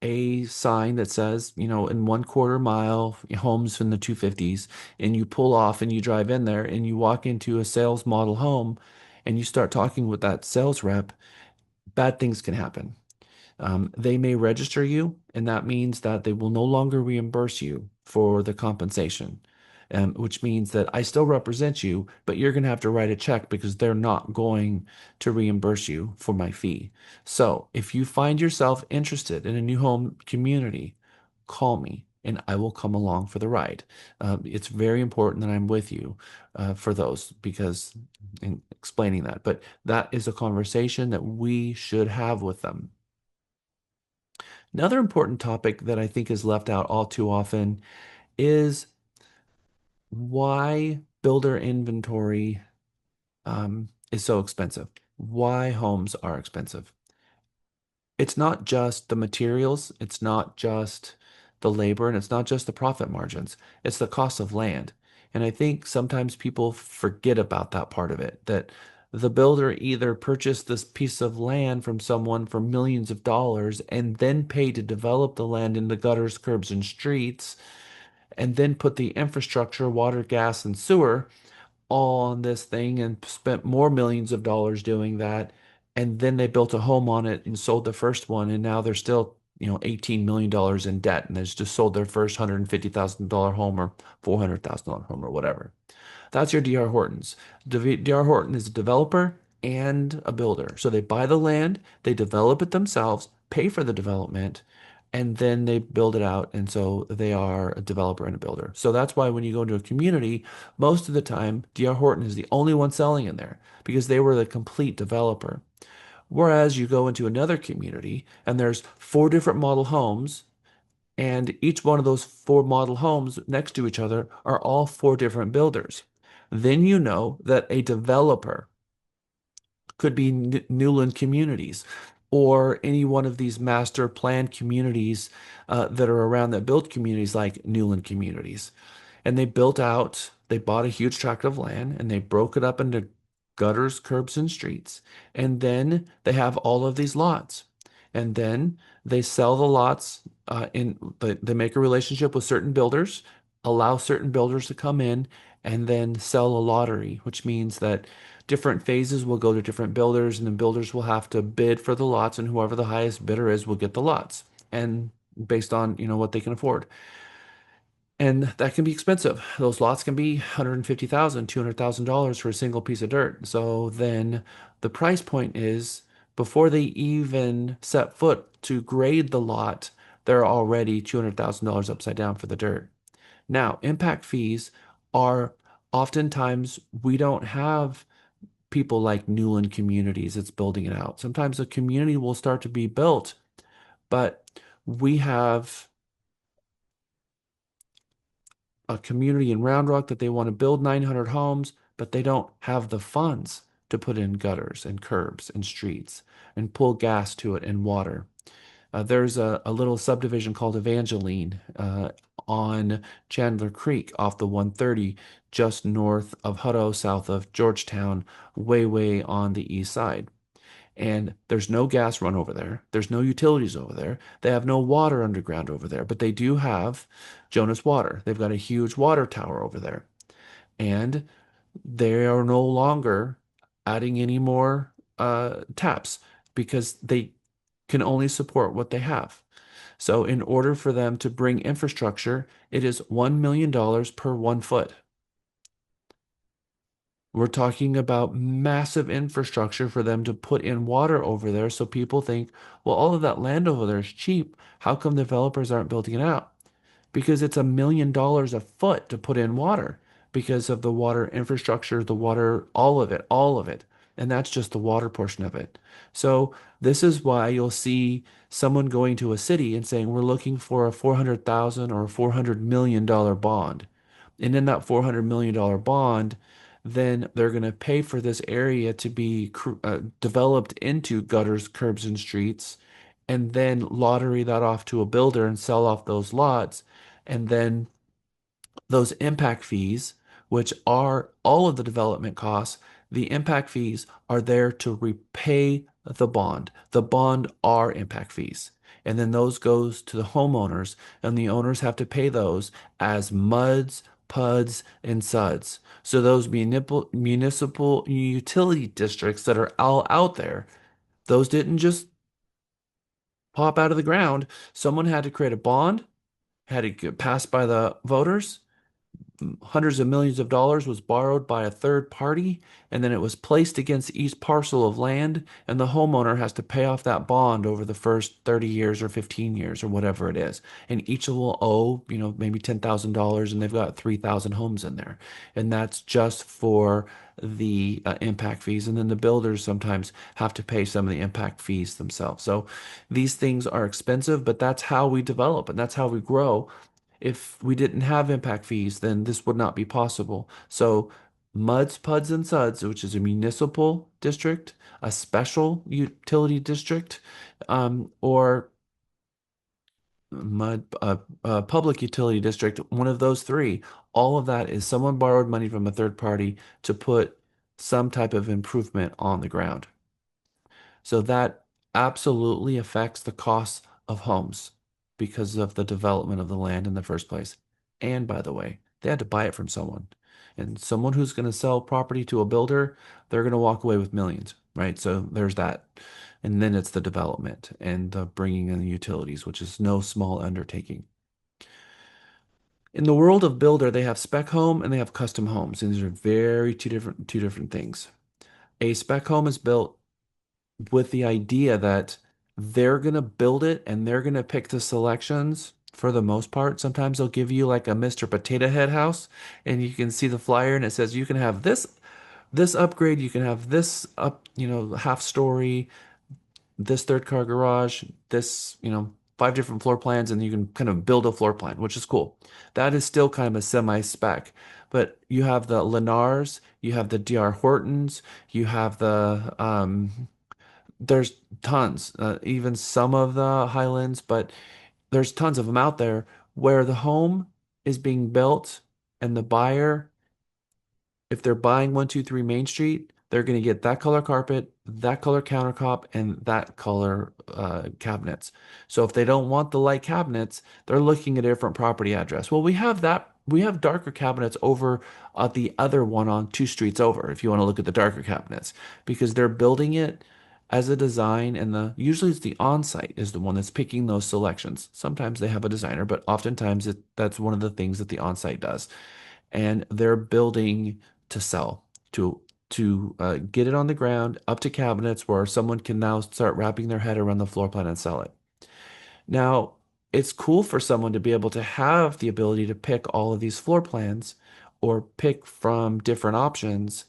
Speaker 1: a sign that says, in 1/4 mile, homes in the 250s, and you pull off and you drive in there and you walk into a sales model home and you start talking with that sales rep, bad things can happen. They may register you, and that means that they will no longer reimburse you for the compensation, which means that I still represent you, but you're going to have to write a check because they're not going to reimburse you for my fee. So if you find yourself interested in a new home community, call me and I will come along for the ride. It's very important that I'm with you for those because in explaining that, but that is a conversation that we should have with them. Another important topic that I think is left out all too often is why builder inventory is so expensive, why homes are expensive. It's not just the materials, it's not just the labor, and it's not just the profit margins, it's the cost of land. And I think sometimes people forget about that part of it, that the builder either purchased this piece of land from someone for millions of dollars and then paid to develop the land into gutters, curbs, and streets, and then put the infrastructure, water, gas, and sewer on this thing and spent more millions of dollars doing that. And then they built a home on it and sold the first one. And now they're still, $18 million in debt. And they just sold their first $150,000 home or $400,000 home or whatever. That's your D.R. Hortons. D.R. Horton is a developer and a builder. So they buy the land, they develop it themselves, pay for the development, and then they build it out. And so they are a developer and a builder. So that's why when you go into a community, most of the time, D.R. Horton is the only one selling in there because they were the complete developer. Whereas you go into another community and there's 4 different model homes, and each one of those 4 model homes next to each other are all 4 different builders. Then you know that a developer could be Newland Communities or any one of these master plan communities that are around that build communities like Newland Communities. And they bought a huge tract of land and they broke it up into gutters, curbs, and streets. And then they have all of these lots. And then they sell the lots they make a relationship with certain builders, allow certain builders to come in and then sell a lottery, which means that different phases will go to different builders and then builders will have to bid for the lots and whoever the highest bidder is will get the lots and based on, what they can afford. And that can be expensive. Those lots can be $150,000, $200,000 for a single piece of dirt. So then the price point is before they even set foot to grade the lot, they're already $200,000 upside down for the dirt. Now, impact fees are oftentimes we don't have people like Newland Communities that's building it out. Sometimes a community will start to be built, but we have a community in Round Rock that they want to build 900 homes, but they don't have the funds to put in gutters and curbs and streets and pull gas to it and water. There's a little subdivision called Evangeline on Chandler Creek off the 130, just north of Hutto, south of Georgetown, way on the east side. And there's no gas run over there. There's no utilities over there. They have no water underground over there, but they do have Jonas Water. They've got a huge water tower over there. And they are no longer adding any more taps because they can only support what they have. So in order for them to bring infrastructure, it is $1 million per 1 foot. We're talking about massive infrastructure for them to put in water over there. So people think, well, all of that land over there is cheap. How come developers aren't building it out? Because it's $1 million a foot to put in water because of the water infrastructure, the water, all of it, all of it. And that's just the water portion of it. So this is why you'll see someone going to a city and saying, we're looking for a 400,000 or a $400 million bond. And in that $400 million bond, then they're going to pay for this area to be developed into gutters, curbs, and streets, and then lottery that off to a builder and sell off those lots. And then those impact fees, which are all of the development costs, the impact fees are there to repay the bond. The bond are impact fees. And then those goes to the homeowners, and the owners have to pay those as MUDs, PUDs, and SUDs. So those municipal utility districts that are all out there, those didn't just pop out of the ground. Someone had to create a bond, had to get passed by the voters, hundreds of millions of dollars was borrowed by a third party, and then it was placed against each parcel of land, and the homeowner has to pay off that bond over the first 30 years or 15 years or whatever it is. And each will owe, maybe $10,000, and they've got 3,000 homes in there. And that's just for the impact fees. And then the builders sometimes have to pay some of the impact fees themselves. So these things are expensive, but that's how we develop and that's how we grow. If we didn't have impact fees, then this would not be possible. So MUDs, PUDs, and SUDs, which is a municipal district, a special utility district, or public utility district, one of those three, all of that is someone borrowed money from a third party to put some type of improvement on the ground. So that absolutely affects the cost of homes because of the development of the land in the first place. And by the way, they had to buy it from someone. And someone who's going to sell property to a builder, they're going to walk away with millions, right? So there's that. And then it's the development and the bringing in the utilities, which is no small undertaking. In the world of builder, they have spec home and they have custom homes. And these are very two different things. A spec home is built with the idea that they're going to build it and they're going to pick the selections for the most part. Sometimes they'll give you like a Mr. Potato Head house and you can see the flyer and it says you can have this upgrade, you can have this up, half story, this third car garage, this, 5 different floor plans, and you can kind of build a floor plan, which is cool. That is still kind of a semi-spec. But you have the Lennars, you have the DR Hortons, you have the there's tons, even some of the Highlands, but there's tons of them out there where the home is being built and the buyer, if they're buying 123 Main Street, they're going to get that color carpet, that color countertop, and that color cabinets. So if they don't want the light cabinets, they're looking at a different property address. Well, we have that. We have darker cabinets over at the other one on 2 streets over, if you want to look at the darker cabinets, because they're building it as a design, and usually it's the on-site is the one that's picking those selections. Sometimes they have a designer, but oftentimes that's one of the things that the on-site does. And they're building to sell, to get it on the ground, up to cabinets where someone can now start wrapping their head around the floor plan and sell it. Now, it's cool for someone to be able to have the ability to pick all of these floor plans or pick from different options.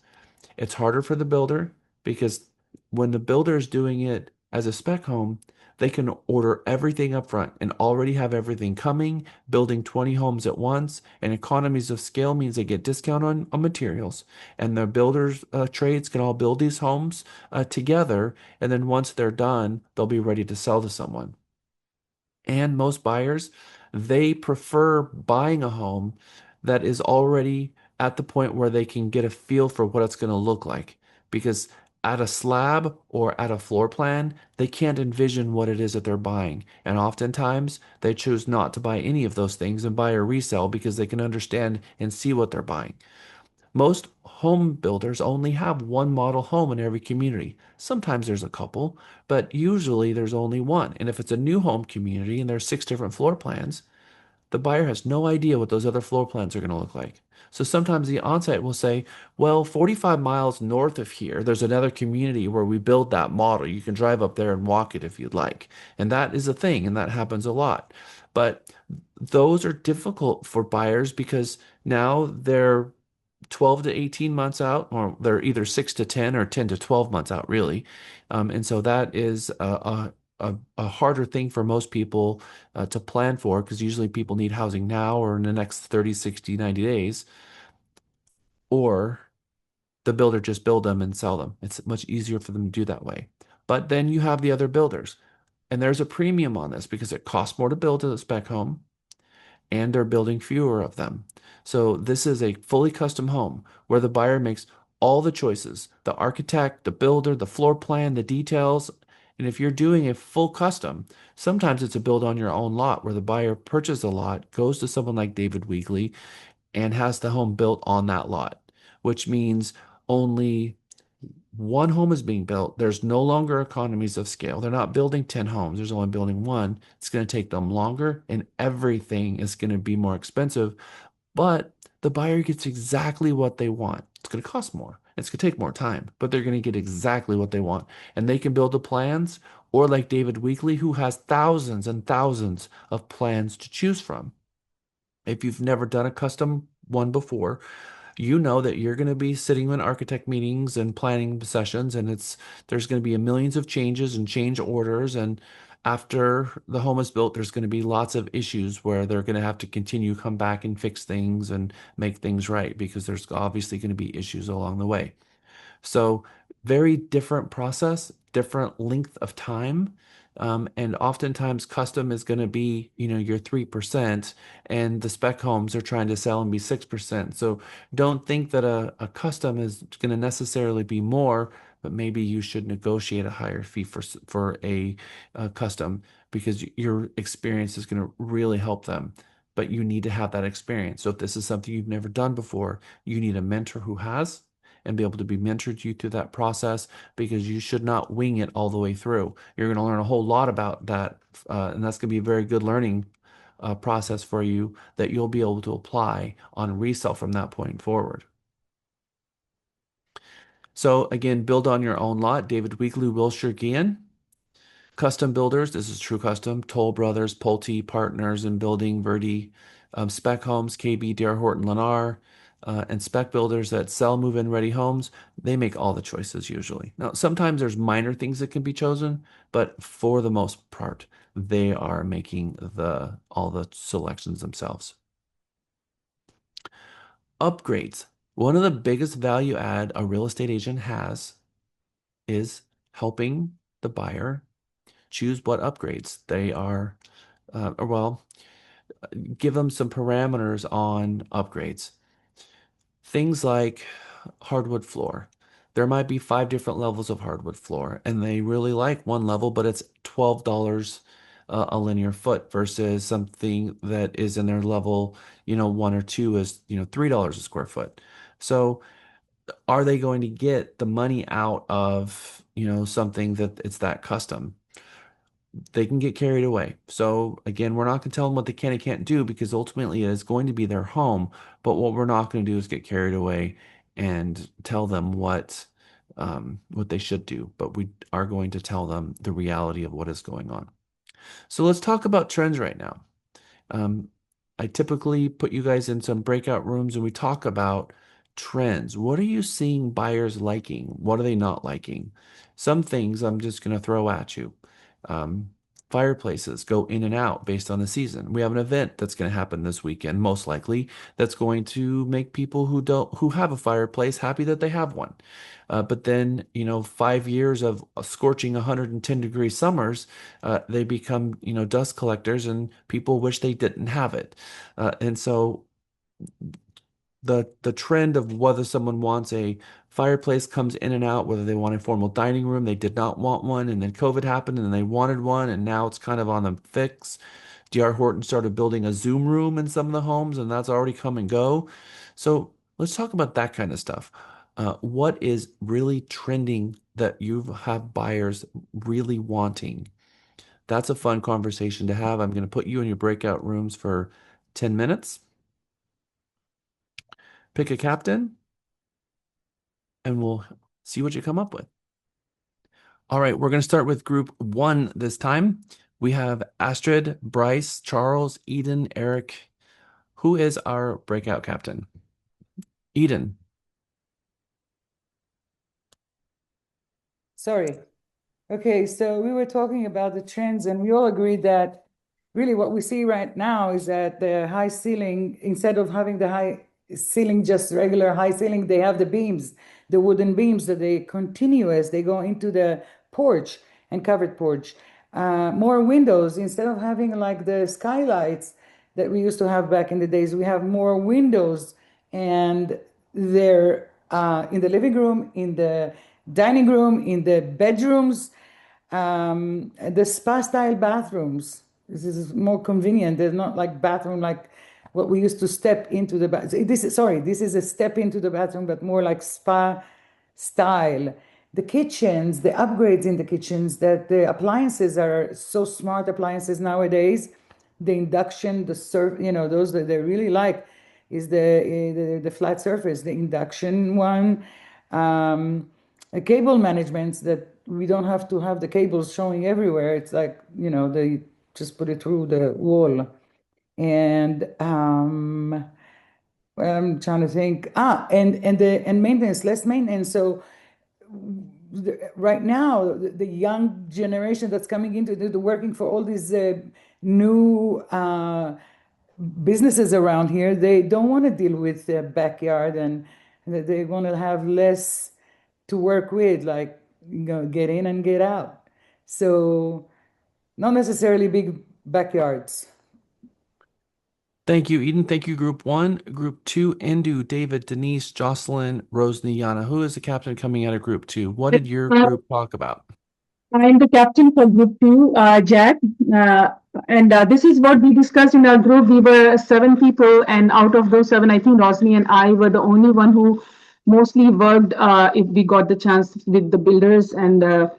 Speaker 1: It's harder for the builder because when the builder is doing it as a spec home, they can order everything up front and already have everything coming, building 20 homes at once. And economies of scale means they get discount on materials. And the builders trades can all build these homes together. And then once they're done, they'll be ready to sell to someone. And most buyers, they prefer buying a home that is already at the point where they can get a feel for what it's going to look like. Because at a slab or at a floor plan, they can't envision what it is that they're buying. And oftentimes they choose not to buy any of those things and buy a resale because they can understand and see what they're buying. Most home builders only have one model home in every community. Sometimes there's a couple, but usually there's only one. And if it's a new home community and there's 6 different floor plans, the buyer has no idea what those other floor plans are going to look like. So sometimes the onsite will say, well, 45 miles north of here, there's another community where we build that model. You can drive up there and walk it if you'd like. And that is a thing, and that happens a lot. But those are difficult for buyers because now they're 12 to 18 months out, or they're either 6 to 10 or 10 to 12 months out, really. And so that is a harder thing for most people to plan for because usually people need housing now or in the next 30, 60, 90 days, or the builder just build them and sell them. It's much easier for them to do that way. But then you have the other builders, and there's a premium on this because it costs more to build a spec home and they're building fewer of them. So this is a fully custom home where the buyer makes all the choices, the architect, the builder, the floor plan, the details. And if you're doing a full custom, sometimes it's a build on your own lot where the buyer purchases a lot, goes to someone like David Weegley, and has the home built on that lot, which means only one home is being built. There's no longer economies of scale. They're not building 10 homes. There's only building one. It's going to take them longer and everything is going to be more expensive, but the buyer gets exactly what they want. It's going to cost more. It's going to take more time, but they're going to get exactly what they want. And they can build the plans, or like David Weekley, who has thousands and thousands of plans to choose from. If you've never done a custom one before, you know that you're going to be sitting in architect meetings and planning sessions, and there's going to be a millions of changes and change orders. And after the home is built, there's going to be lots of issues where they're going to have to continue come back and fix things and make things right because there's obviously going to be issues along the way. So very different process, different length of time. And oftentimes custom is going to be, your 3%, and the spec homes are trying to sell and be 6%. So don't think that a custom is going to necessarily be more, but maybe you should negotiate a higher fee for a custom because your experience is going to really help them. But you need to have that experience. So if this is something you've never done before, you need a mentor who has and be able to be mentored you through that process because you should not wing it all the way through. You're going to learn a whole lot about that, and that's going to be a very good learning process for you that you'll be able to apply on resale from that point forward. So again, build on your own lot. David Weekley, Wilshire, Guillen. Custom builders, this is True Custom, Toll Brothers, Pulte, Partners in Building, Verdi, Spec Homes, KB, D.R. Horton, Lennar, and spec builders that sell move-in ready homes. They make all the choices usually. Now, sometimes there's minor things that can be chosen, but for the most part, they are making all the selections themselves. Upgrades. One of the biggest value add a real estate agent has is helping the buyer choose what upgrades they are, give them some parameters on upgrades. Things like hardwood floor. There might be 5 different levels of hardwood floor, and they really like one level, but it's $12 a linear foot versus something that is in their level, 1 or 2 is, $3 a square foot. So are they going to get the money out of, something that it's that custom? They can get carried away. So again, we're not going to tell them what they can and can't do because ultimately it is going to be their home. But what we're not going to do is get carried away and tell them what they should do. But we are going to tell them the reality of what is going on. So let's talk about trends right now. I typically put you guys in some breakout rooms and we talk about trends. What are you seeing buyers liking? What are they not liking? Some things I'm just going to throw at you. Um, Fireplaces go in and out based on the season. We have an event that's going to happen this weekend, most likely, that's going to make people who have a fireplace happy that they have one. But then, 5 years of scorching 110-degree summers, they become, dust collectors and people wish they didn't have it. And so the trend of whether someone wants a fireplace comes in and out, whether they want a formal dining room, they did not want one, and then COVID happened and they wanted one, and now it's kind of on the fix. D.R. Horton started building a Zoom room in some of the homes, and that's already come and go. So let's talk about that kind of stuff. What is really trending that you have buyers really wanting? That's a fun conversation to have. I'm going to put you in your breakout rooms for 10 minutes. Pick a captain, and we'll see what you come up with. All right, we're going to start with group one this time. We have Astrid, Bryce, Charles, Eden, Eric. Who is our breakout captain? Eden.
Speaker 17: Sorry. Okay, so we were talking about the trends, and we all agreed that really what we see right now is that the high ceiling, instead of having the high ceiling, just regular high ceiling, they have the beams, the wooden beams that they continuous, they go into the porch and covered porch. More windows, instead of having like the skylights that we used to have back in the days, we have more windows, and they're in the living room, in the dining room, in the bedrooms, the spa style bathrooms. This is more convenient. They're not like bathroom like what we used to step into the bath. This is a step into the bathroom, but more like spa style. The kitchens, the upgrades in the kitchens, that the appliances are so smart appliances nowadays. The induction, the those that they really like is the flat surface, the induction one. Cable managements that we don't have to have the cables showing everywhere. It's like, they just put it through the wall. And I'm trying to think. And maintenance, less maintenance. So right now, the young generation that's coming into the working for all these new businesses around here, they don't want to deal with their backyard, and they want to have less to work with, like, get in and get out. So not necessarily big backyards.
Speaker 1: Thank you, Eden. Thank you, group one. Group two, Indu, David, Denise, Jocelyn, Rosny, Yana. Who is the captain coming out of group two? What did your group talk about?
Speaker 11: I'm the captain for group two, Jack. And this is what we discussed in our group. We were 7 people, and out of those 7, I think Rosny and I were the only one who mostly worked, if we got the chance, with the builders and the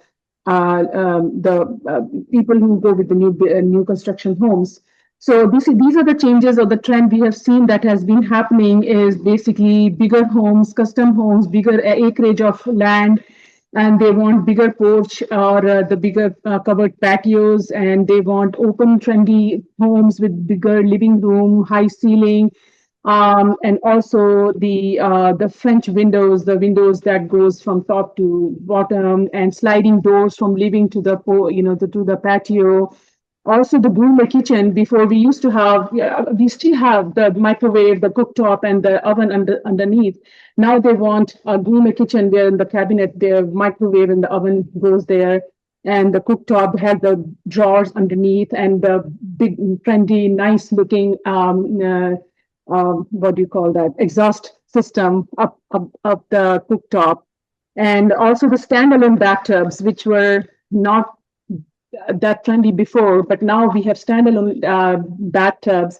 Speaker 11: people who go with the new construction homes. So these are the changes, or the trend we have seen that has been happening is basically bigger homes, custom homes, bigger acreage of land, and they want bigger porch or the bigger covered patios, and they want open, trendy homes with bigger living room, high ceiling, and also the French windows, the windows that goes from top to bottom, and sliding doors from living to to the patio. Also, the Gourmet kitchen. Before, we used to have, we still have the microwave, the cooktop, and the oven underneath. Now they want a Gourmet kitchen where in the cabinet, their microwave and the oven goes there, and the cooktop has the drawers underneath, and the big, trendy, nice-looking, what do you call that, exhaust system up the cooktop. And also the standalone bathtubs, which were not that trendy before, but now we have standalone bathtubs.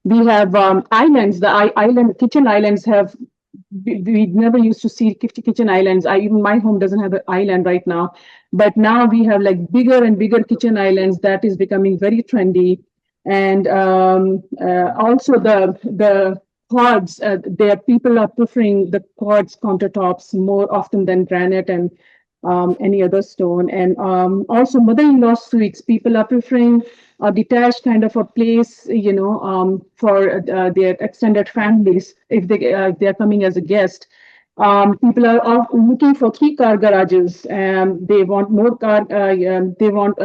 Speaker 11: We have islands. The island kitchen islands have. We never used to see kitchen islands. Even my home doesn't have an island right now, but now we have like bigger and bigger kitchen islands. That is becoming very trendy, and also the quartz. There people are preferring the quartz countertops more often than granite and any other stone. And also mother-in-law suites. People are preferring a detached kind of a place, for their extended families if they're coming as a guest. People are looking for 3-car garages, and they want more car. They want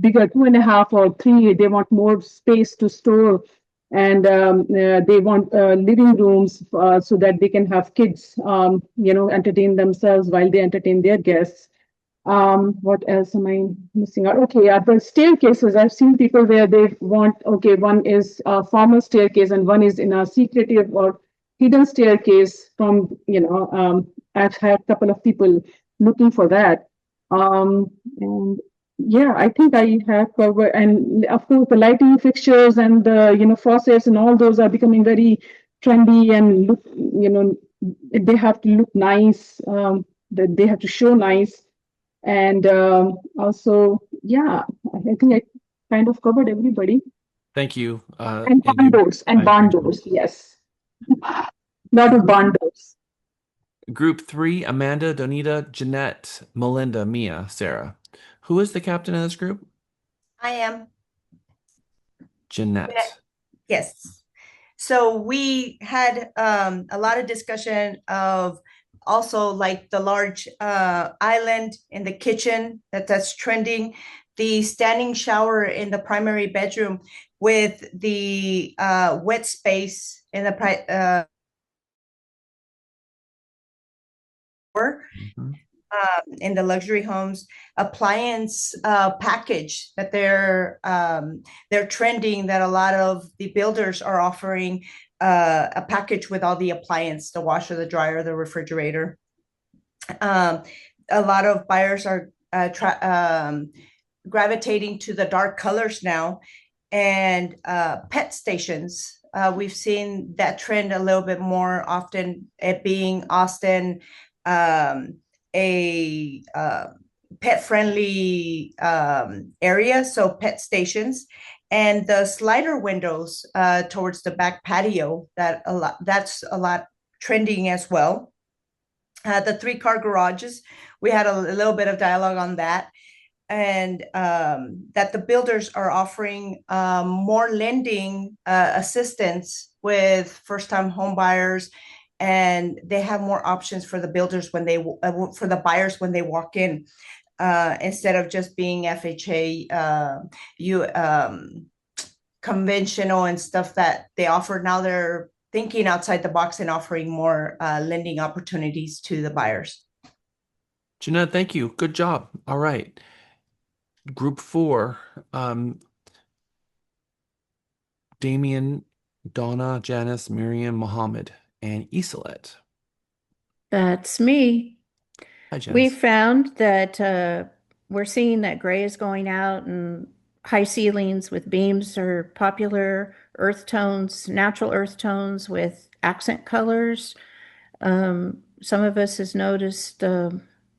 Speaker 11: bigger 2.5 or 3. They want more space to store, and they want living rooms so that they can have kids, entertain themselves while they entertain their guests. What else am I missing out? Okay, the staircases. I've seen people where they want, one is a formal staircase and one is in a secretive or hidden staircase from, I've had a couple of people looking for that. And yeah, I think I have covered, and of course the lighting fixtures and the, faucets and all those are becoming very trendy and look, they have to look nice, they have to show nice. And also, yeah, I think I kind of covered everybody.
Speaker 1: Thank you,
Speaker 11: And barn
Speaker 1: Angie.
Speaker 11: doors, and
Speaker 1: I
Speaker 11: barn
Speaker 1: appreciate
Speaker 11: doors, yes. Lot of barn doors.
Speaker 1: it. Group 3, Amanda, Donita, Jeanette, Melinda, Mia, Sarah. Who is the captain of this group?
Speaker 9: I am.
Speaker 1: Jeanette.
Speaker 9: Yes. So we had a lot of discussion of also like the large island in the kitchen that's trending, the standing shower in the primary bedroom with the wet space in the in the luxury homes, appliance package that they're trending, that a lot of the builders are offering a package with all the appliance, the washer, the dryer, the refrigerator. A lot of buyers are gravitating to the dark colors now, and pet stations. We've seen that trend a little bit more often, it being Austin, a pet friendly area, so pet stations, and the slider windows towards the back patio, that's a lot trending as well. The 3-car garages, we had a little bit of dialogue on that, and that the builders are offering more lending assistance with first-time home buyers, and they have more options for the builders when they for the buyers when they walk in, instead of just being FHA, conventional and stuff that they offer. Now they're thinking outside the box and offering more lending opportunities to the buyers.
Speaker 1: Jeanette, thank you. Good job. All right. Group 4, Damien, Donna, Janice, Miriam, Mohammed, and Isolet.
Speaker 18: That's me.
Speaker 1: Hi,
Speaker 18: We
Speaker 1: Janice.
Speaker 18: found that we're seeing that gray is going out, and high ceilings with beams are popular. Earth tones, natural earth tones with accent colors. Some of us has noticed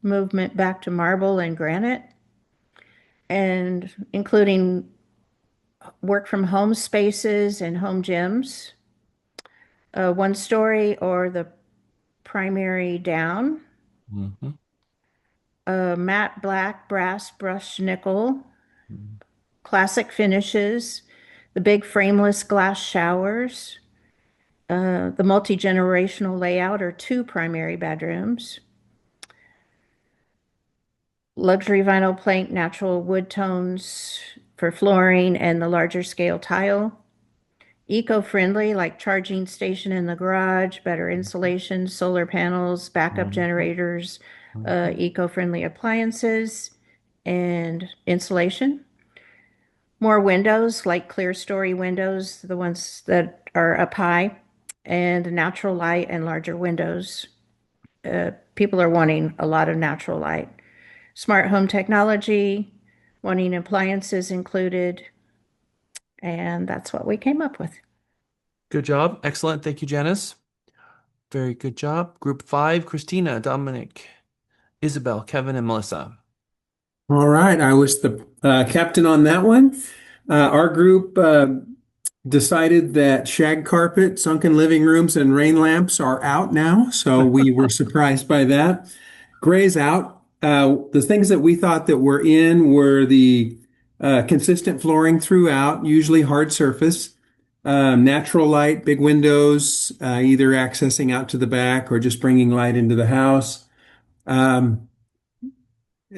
Speaker 18: movement back to marble and granite, and including work from home spaces and home gyms. One story or the primary down.
Speaker 1: Mm-hmm.
Speaker 18: Matte black, brass, brushed nickel, classic finishes, the big frameless glass showers, the multi-generational layout or 2 primary bedrooms, luxury vinyl plank, natural wood tones for flooring and the larger scale tile, eco-friendly like charging station in the garage, better insulation, solar panels, backup generators, eco-friendly appliances, and insulation. More windows, like clear story windows, the ones that are up high, and natural light and larger windows. People are wanting a lot of natural light. Smart home technology, wanting appliances included, and that's what we came up with.
Speaker 1: Good job. Excellent. Thank you, Janice. Very good job. Group 5, Christina, Dominic, Isabel, Kevin, and Melissa.
Speaker 19: All right, I was the captain on that one. Our group decided that shag carpet, sunken living rooms, and rain lamps are out now, so we were surprised by that. Gray's out. The things that we thought that were in were the consistent flooring throughout, usually hard surface, natural light, big windows, either accessing out to the back or just bringing light into the house.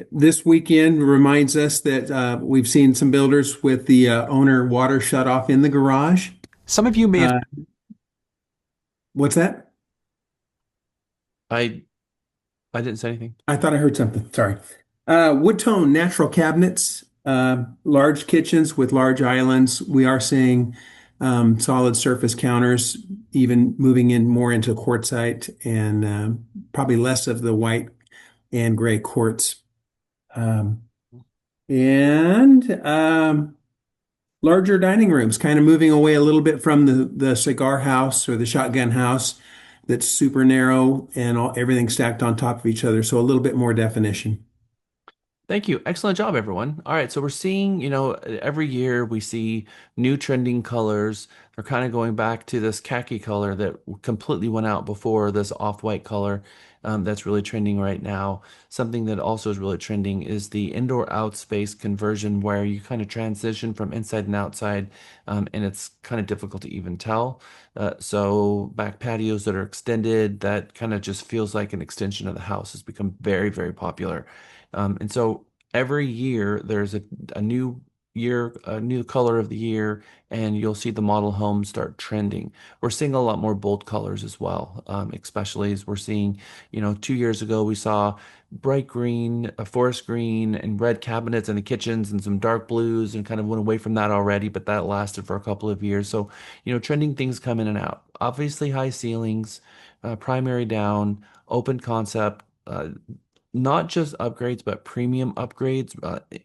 Speaker 19: This weekend reminds us that we've seen some builders with the owner water shut off in the garage.
Speaker 1: Some of you may have.
Speaker 19: What's that?
Speaker 1: I didn't say anything.
Speaker 19: I thought I heard something. Sorry. Wood tone natural cabinets, large kitchens with large islands. We are seeing solid surface counters, even moving in more into quartzite and probably less of the white and gray quartz. Um, and larger dining rooms, kind of moving away a little bit from the cigar house or the shotgun house that's super narrow and everything stacked on top of each other. So a little bit more definition.
Speaker 1: Thank you. Excellent job, everyone. All right, so we're seeing, every year we see new trending colors. They're kind of going back to this khaki color that completely went out before, this off-white color that's really trending right now. Something that also is really trending is the indoor-out space conversion, where you kind of transition from inside and outside, and it's kind of difficult to even tell. So back patios that are extended, that kind of just feels like an extension of the house, has become very, very popular. And so every year there's a new year, a new color of the year, and you'll see the model homes start trending. We're seeing a lot more bold colors as well, especially as we're seeing, 2 years ago we saw bright green, a forest green, and red cabinets in the kitchens and some dark blues, and kind of went away from that already, but that lasted for a couple of years. So, trending things come in and out. Obviously, high ceilings, primary down, open concept. Not just upgrades, but premium upgrades.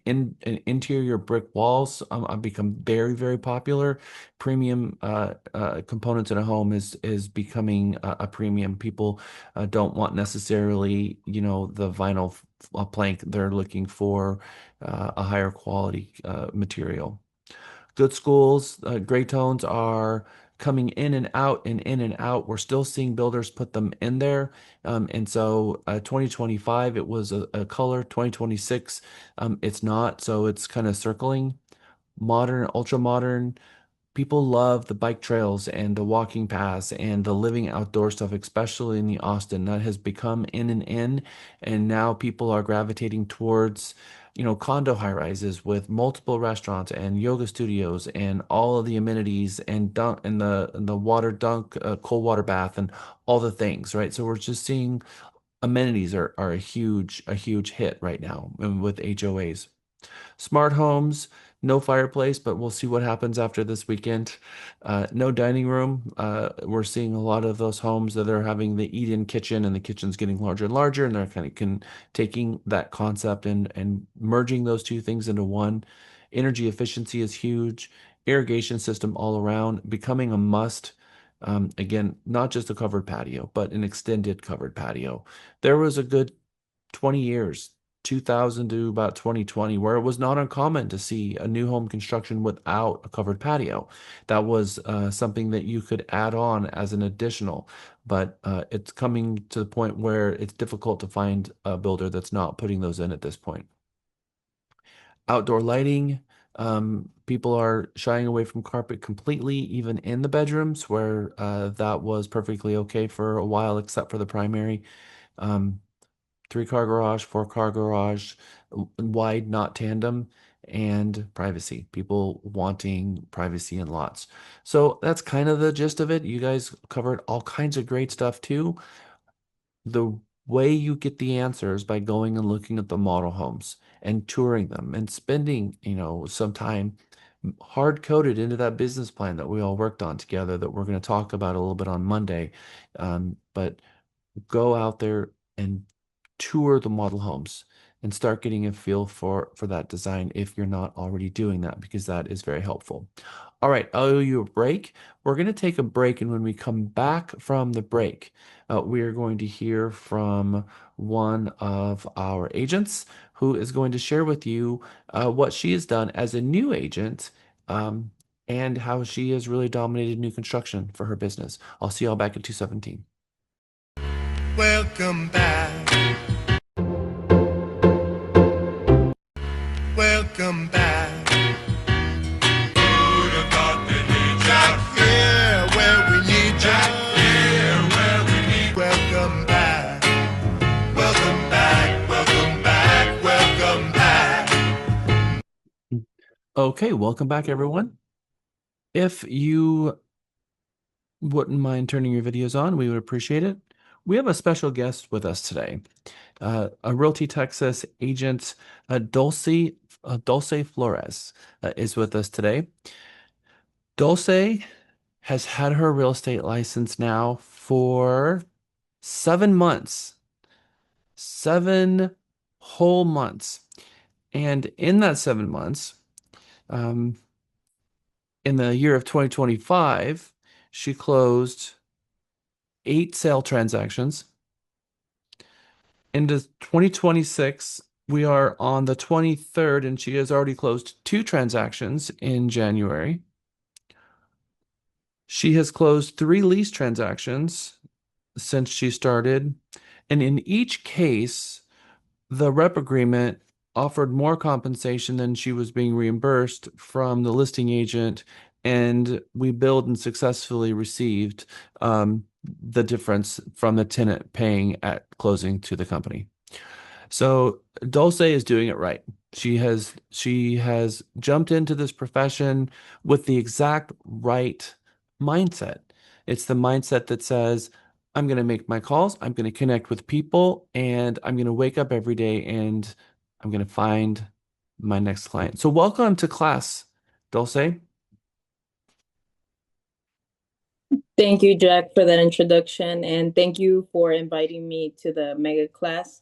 Speaker 1: Interior brick walls have become very, very popular. Premium components in a home is becoming a premium. People don't want necessarily, the vinyl plank. They're looking for a higher quality material. Good schools, gray tones are coming in and out and in and out. We're still seeing builders put them in there. And so 2025, it was a color. 2026, it's not. So it's kind of circling. Modern, ultra modern. People love the bike trails and the walking paths and the living outdoor stuff, especially in the Austin. That has become in and in. And now people are gravitating towards, condo high rises with multiple restaurants and yoga studios and all of the amenities and dunk and the water dunk, cold water bath and all the things, right? So we're just seeing amenities are a huge hit right now with HOAs. Smart homes, no fireplace, but we'll see what happens after this weekend. No dining room. We're seeing a lot of those homes that are having the eat-in kitchen, and the kitchen's getting larger and larger, and they're kind of taking that concept and merging those two things into one. Energy efficiency is huge. Irrigation system all around, becoming a must. Again, not just a covered patio, but an extended covered patio. There was a good 20 years, 2000 to about 2020, where it was not uncommon to see a new home construction without a covered patio. That was something that you could add on as an additional, but it's coming to the point where it's difficult to find a builder that's not putting those in at this point. Outdoor lighting. People are shying away from carpet completely, even in the bedrooms, where that was perfectly okay for a while, except for the primary. Um, 3-car garage, 4-car garage, wide, not tandem, and privacy. People wanting privacy in lots. So that's kind of the gist of it. You guys covered all kinds of great stuff too. The way you get the answers by going and looking at the model homes and touring them and spending, some time hard coded into that business plan that we all worked on together, that we're going to talk about a little bit on Monday. But go out there and tour the model homes and start getting a feel for that design if you're not already doing that, because that is very helpful. All right, I owe you a break. We're going to take a break, and when we come back from the break, we are going to hear from one of our agents who is going to share with you what she has done as a new agent, and how she has really dominated new construction for her business. I'll see y'all back at 2:17.
Speaker 13: Welcome back. Welcome back. Who'd have thought they need Jack here where we need Jack here where we need. Welcome back. Welcome back. Welcome back. Welcome back.
Speaker 1: Okay, welcome back, everyone. If you wouldn't mind turning your videos on, we would appreciate it. We have a special guest with us today. A Realty Texas agent, Dulce Flores, is with us today. Dulce has had her real estate license now for 7 months, 7 whole months. And in that 7 months, um, in the year of 2025, she closed 8 sale transactions. Into 2026, we are on the 23rd, and she has already closed 2 transactions in January. She has closed 3 lease transactions since she started. And in each case, the rep agreement offered more compensation than she was being reimbursed from the listing agent. And we billed and successfully received the difference from the tenant paying at closing to the company. So Dulce is doing it right. She has jumped into this profession with the exact right mindset. It's the mindset that says, I'm going to make my calls, I'm going to connect with people, and I'm going to wake up every day and I'm going to find my next client. So welcome to class, Dulce.
Speaker 20: Thank you, Jack, for that introduction, and thank you for inviting me to the mega class.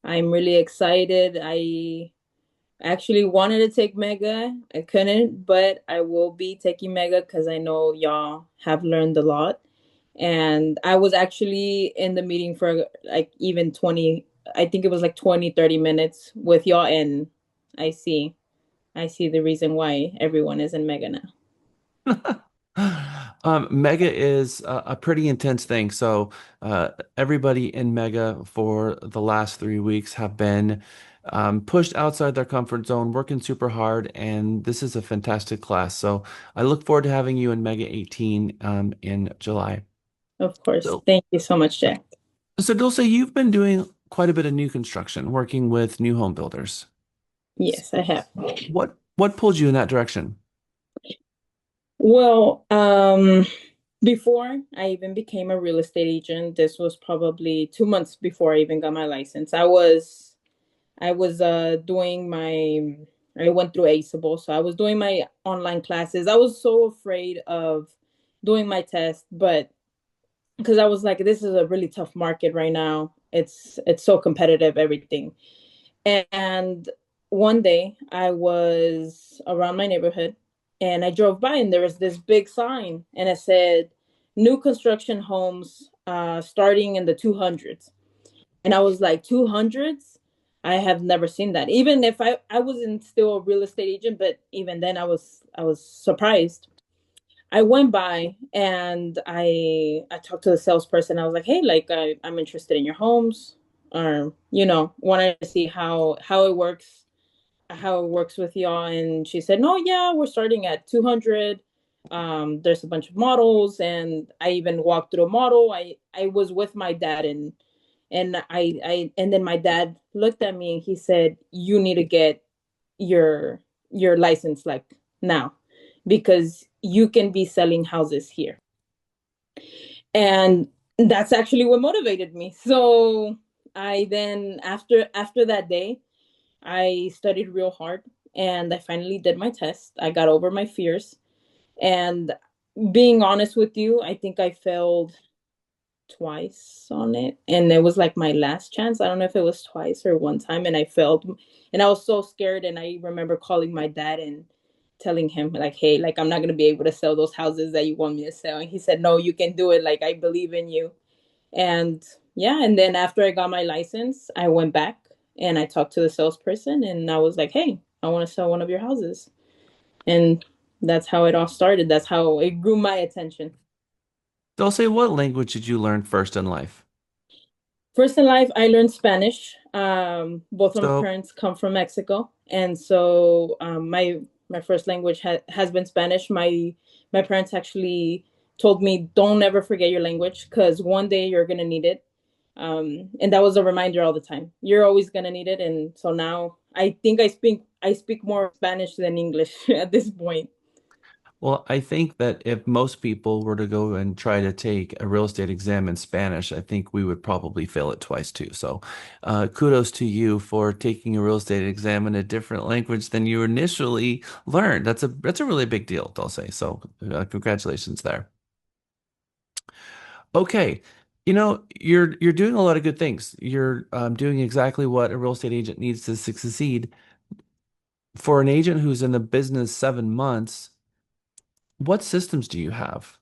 Speaker 20: I'm really excited. I actually wanted to take mega. I couldn't, but I will be taking mega because I know y'all have learned a lot. And I was actually in the meeting for like even 20, I think it was like 20, 30 minutes with y'all, and I see I see the reason why everyone is in mega now.
Speaker 1: Mega is a pretty intense thing. So everybody in Mega for the last 3 weeks have been pushed outside their comfort zone, working super hard, and this is a fantastic class. So I look forward to having you in Mega 18 in July.
Speaker 20: Of course.
Speaker 1: So,
Speaker 20: Thank you so much, Jack.
Speaker 1: so Dulce, you've been doing quite a bit of new construction, working with new home builders.
Speaker 20: Yes, I have.
Speaker 1: What pulled you in that direction?
Speaker 20: Well, before I even became a real estate agent, this was probably 2 months before I even got my license. I was doing my I went through ACEable, so I was doing my online classes. I was so afraid of doing my test, but because I was like, this is a really tough market right now. It's so competitive, everything. And one day I was around my neighborhood and I drove by and there was this big sign and it said new construction homes starting in the 200s. And I was like, 200s? I have never seen that. Even if I wasn't still a real estate agent, but even then I was surprised. I went by and I talked to the salesperson. I was like, hey, like I'm interested in your homes, or wanted to see how it works with y'all. And she said, no, yeah, we're starting at 200. There's a bunch of models, and I even walked through a model. I was with my dad, and then my dad looked at me and he said, you need to get your license like now, because you can be selling houses here. And that's actually what motivated me. So I then, after that day, I studied real hard and I finally did my test. I got over my fears. And being honest with you, I think I failed twice on it, and it was like my last chance. I don't know if it was twice or one time, and I failed, and I was so scared. And I remember calling my dad and telling him like, hey, like I'm not going to be able to sell those houses that you want me to sell. And he said, no, you can do it, like I believe in you. And yeah, and then after I got my license, I went back and I talked to the salesperson and I was like, hey, I want to sell one of your houses. And that's how it all started. That's how it grew my attention.
Speaker 1: Dulce, what language did you learn first in life?
Speaker 20: First in life, I learned Spanish. Both of my
Speaker 1: So
Speaker 20: parents come from Mexico, and so my first language has been Spanish. My parents actually told me, "Don't ever forget your language, because one day you're gonna need it." And that was a reminder all the time. You're always gonna need it, and so now I think I speak more Spanish than English at this point.
Speaker 1: Well, I think that if most people were to go and try to take a real estate exam in Spanish, I think we would probably fail it twice too. So, kudos to you for taking a real estate exam in a different language than you initially learned. That's a really big deal, Dulce. So, congratulations there. Okay. You're doing a lot of good things. You're doing exactly what a real estate agent needs to succeed. For an agent who's in the business 7 months, what systems do you have?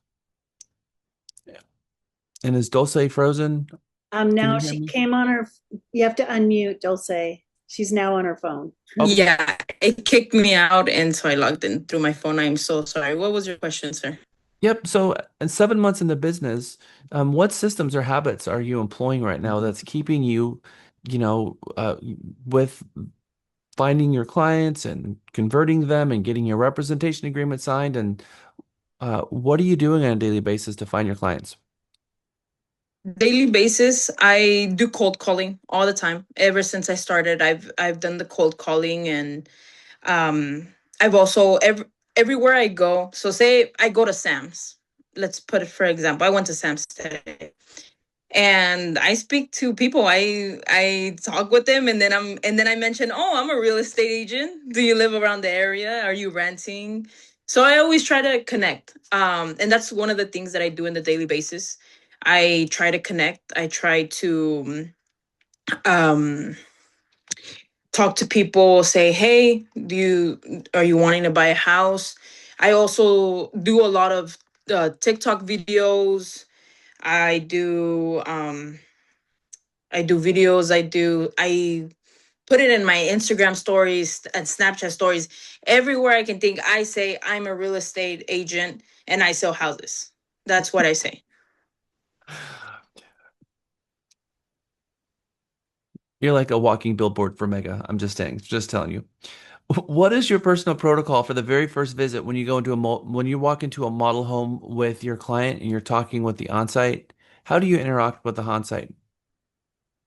Speaker 1: And is Dulce frozen? Can
Speaker 2: Now
Speaker 1: you hear
Speaker 2: she
Speaker 1: me?
Speaker 2: came on her, you have to unmute Dulce. She's now on her phone.
Speaker 1: Okay.
Speaker 21: Yeah, it kicked me out, and so I logged in through my phone. I'm so sorry. What was your question, sir?
Speaker 1: Yep. So, in 7 months in the business, what systems or habits are you employing right now that's keeping you, you know, with finding your clients and converting them and getting your representation agreement signed? And what are you doing on a daily basis to find your clients?
Speaker 21: Daily basis, I do cold calling all the time. Ever since I started, I've done the cold calling, and I've also everywhere I go. So say I go to Sam's. Let's put it for example. I went to Sam's today, and I speak to people. I talk with them, and then I mention, oh, I'm a real estate agent. Do you live around the area? Are you renting? So I always try to connect. And that's one of the things that I do on the daily basis. I try to connect. I try to um talk to people, say, hey, are you wanting to buy a house? I also do a lot of TikTok videos. I do I do videos. I put it in my Instagram stories and Snapchat stories. Everywhere I can think, I say I'm a real estate agent and I sell houses. That's what I say.
Speaker 1: You're like a walking billboard for Mega. I'm just telling you. What is your personal protocol for the very first visit when you go into when you walk into a model home with your client and you're talking with the onsite? How do you interact with the onsite?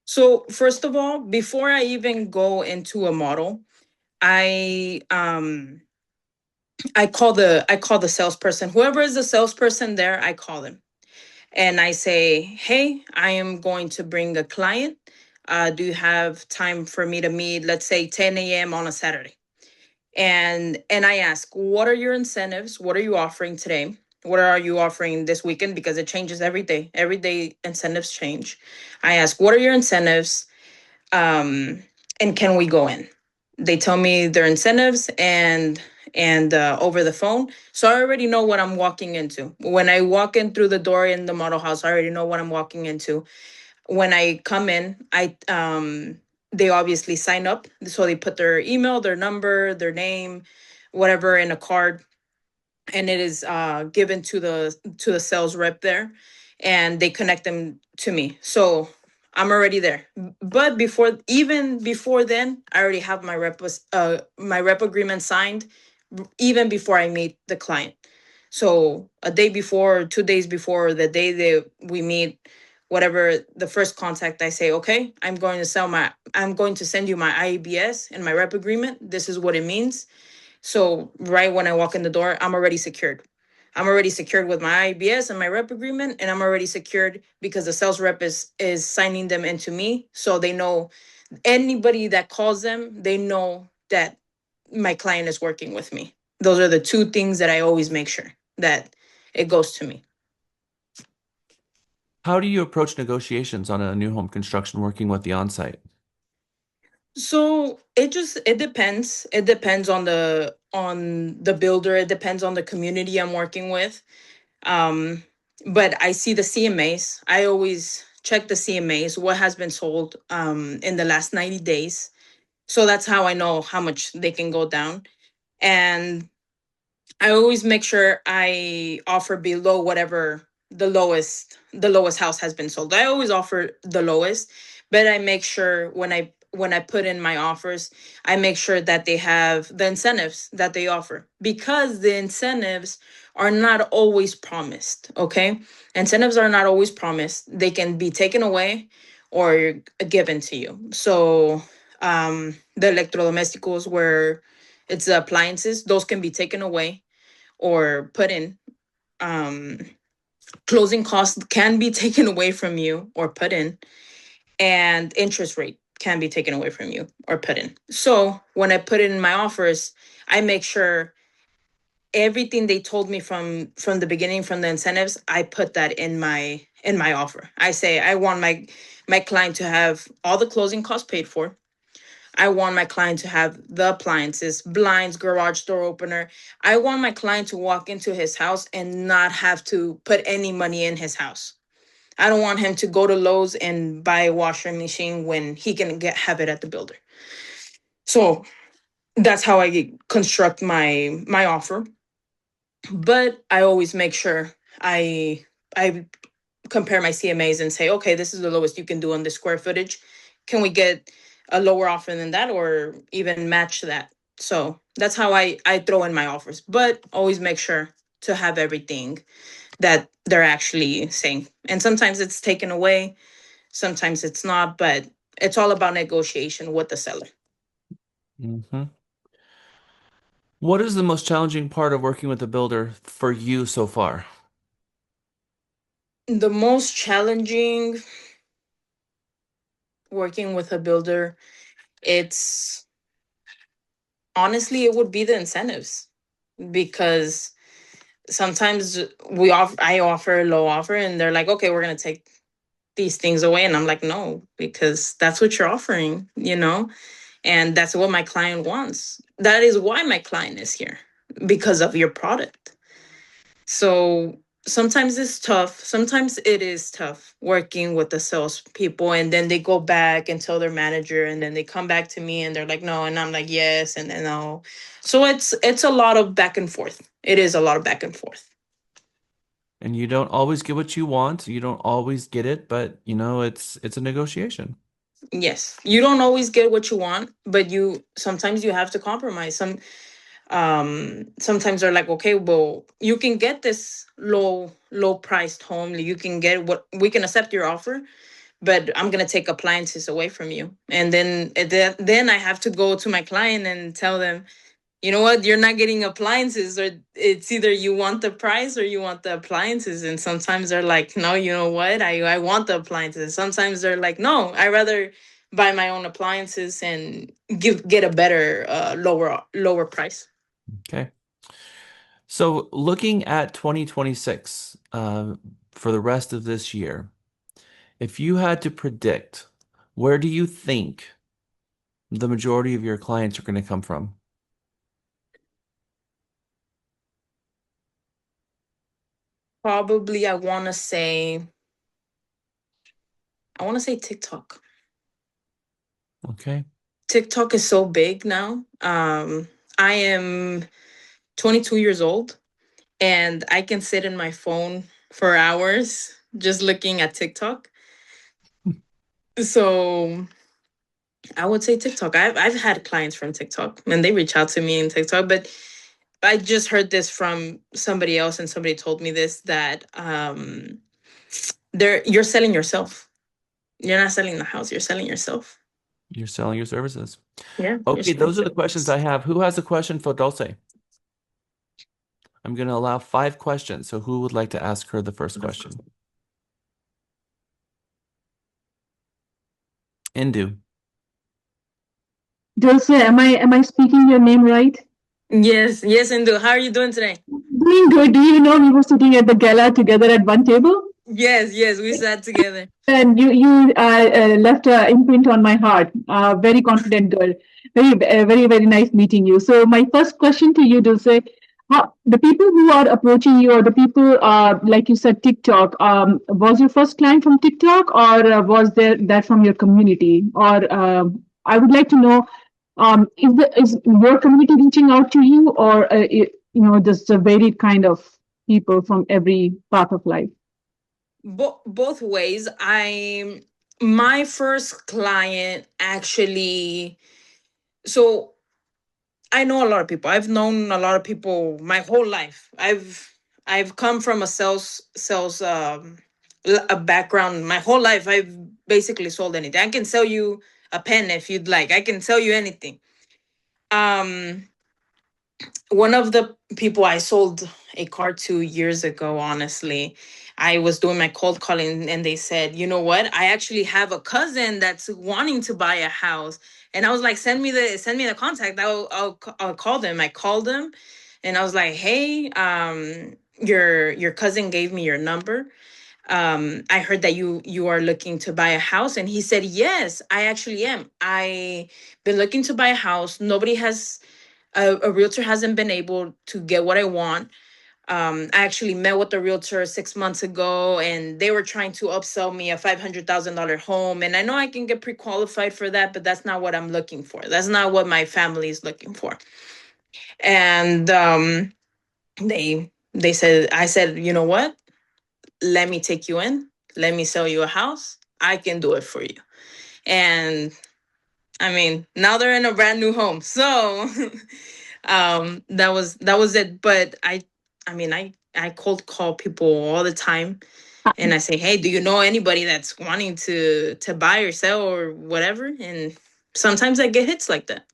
Speaker 21: So first of all, before I even go into a model, I I call the salesperson. Whoever is the salesperson there, I call them. And I say, hey, I am going to bring a client. Do you have time for me to meet, let's say 10 a.m. on a Saturday? And I ask, what are your incentives? What are you offering today? What are you offering this weekend? Because it changes every day. Every day incentives change. I ask, what are your incentives? Um, and can we go in? They tell me their incentives and over the phone. So I already know what I'm walking into. When I walk in through the door in the model house, I already know what I'm walking into. When I come in, I they obviously sign up. So they put their email, their number, their name, whatever in a card, and it is given to the sales rep there, and they connect them to me. So I'm already there. But even before then, I already have my rep agreement signed, even before I meet the client. So a day before, 2 days before the day that we meet, whatever the first contact, I say, okay, I'm going to send you my IABS and my rep agreement. This is what it means. So right when I walk in the door, I'm already secured. I'm already secured with my IBS and my rep agreement, and I'm already secured because the sales rep is signing them into me. So they know anybody that calls them, they know that my client is working with me. Those are the two things that I always make sure that it goes to me.
Speaker 1: How do you approach negotiations on a new home construction working with the onsite?
Speaker 21: So it depends. It depends on the builder. It depends on the community I'm working with. Um, but I see the CMAs. I always check the CMAs, what has been sold in the last 90 days. So that's how I know how much they can go down. And I always make sure I offer below whatever the lowest house has been sold. I always offer the lowest, but I make sure when I put in my offers, I make sure that they have the incentives that they offer, because the incentives are not always promised, okay? Incentives are not always promised. They can be taken away or given to you. So the electrodomésticos, where it's the appliances, those can be taken away or put in. Um, Closing costs can be taken away from you or put in, and interest rate can be taken away from you or put in. So when I put in my offers, I make sure everything they told me from the beginning, from the incentives, I put that in my offer. I say I want my client to have all the closing costs paid for. I want my client to have the appliances, blinds, garage door opener. I want my client to walk into his house and not have to put any money in his house. I don't want him to go to Lowe's and buy a washing machine when he can have it at the builder. So that's how I construct my offer. But I always make sure I compare my CMAs and say, okay, this is the lowest you can do on the square footage. Can we get a lower offer than that or even match that? So that's how I throw in my offers, but always make sure to have everything that they're actually saying. And sometimes it's taken away, sometimes it's not, but it's all about negotiation with the seller.
Speaker 1: Mm-hmm. What is the most challenging part of working with a builder for you so far?
Speaker 21: The most challenging working with a builder, it's honestly, it would be the incentives, because sometimes I offer a low offer and they're like, okay, we're going to take these things away. And I'm like, no, because that's what you're offering, and that's what my client wants. That is why my client is here, because of your product. So sometimes it's tough. Sometimes it is tough working with the salespeople, and then they go back and tell their manager, and then they come back to me and they're like, no, and I'm like, yes, and then no. So it's a lot of back and forth. It is a lot of back and forth.
Speaker 1: And you don't always get what you want. You don't always get it, but it's a negotiation.
Speaker 21: Yes, you don't always get what you want, but sometimes you have to compromise. Sometimes they're like, okay, well, you can get this low priced home, you can get what we can accept your offer, but I'm going to take appliances away from you. And then I have to go to my client and tell them, you know what, you're not getting appliances, or it's either you want the price or you want the appliances. And sometimes they're like, no, you know what, I want the appliances. Sometimes they're like, no, I rather buy my own appliances and get a better lower price.
Speaker 1: Okay. So looking at 2026, for the rest of this year, if you had to predict, where do you think the majority of your clients are going to come from?
Speaker 21: Probably I want to say TikTok.
Speaker 1: Okay.
Speaker 21: TikTok is so big now. I am 22 years old and I can sit in my phone for hours just looking at TikTok. So I would say TikTok. I've had clients from TikTok and they reach out to me in TikTok, but I just heard this from somebody else, and somebody told me this, that you're selling yourself. You're not selling the house, you're selling yourself.
Speaker 1: You're selling your services.
Speaker 21: Yeah.
Speaker 1: Okay, those are the questions I have. Who has a question for Dulce? I'm going to allow 5 questions. So who would like to ask her the first question? Indu.
Speaker 11: Dulce, am I speaking your name right?
Speaker 21: Yes, Indu. How are you doing today?
Speaker 11: Doing good. Do you know we were sitting at the gala together at one table?
Speaker 21: Yes, we sat together.
Speaker 11: And you left an imprint on my heart. Very confident girl. Very, very nice meeting you. So my first question to you, Dulce, the people who are approaching you, or the people, like you said, TikTok, was your first client from TikTok, or was that from your community? Or I would like to know, is your community reaching out to you, or just a varied kind of people from every path of life?
Speaker 21: Both ways. My first client actually, so I know a lot of people. I've known a lot of people my whole life. I've come from a sales a background my whole life. I've basically sold anything. I can sell you a pen if you'd like. I can sell you anything. Um one of the people I sold a car 2 years ago, honestly, I was doing my cold calling and they said, you know what? I actually have a cousin that's wanting to buy a house. And I was like, send me the contact. I'll call them. I called them and I was like, hey, your cousin gave me your number. I heard that you are looking to buy a house. And he said, yes, I actually am. I been looking to buy a house. Nobody has a realtor hasn't been able to get what I want. I actually met with the realtor 6 months ago, and they were trying to upsell me a $500,000 home. And I know I can get pre-qualified for that, but that's not what I'm looking for. That's not what my family is looking for. And they said, I said, you know what? Let me take you in. Let me sell you a house. I can do it for you. And I mean, now they're in a brand new home. So that was it. But I cold call people all the time and I say, hey, do you know anybody that's wanting to buy or sell or whatever? And sometimes I get hits like that.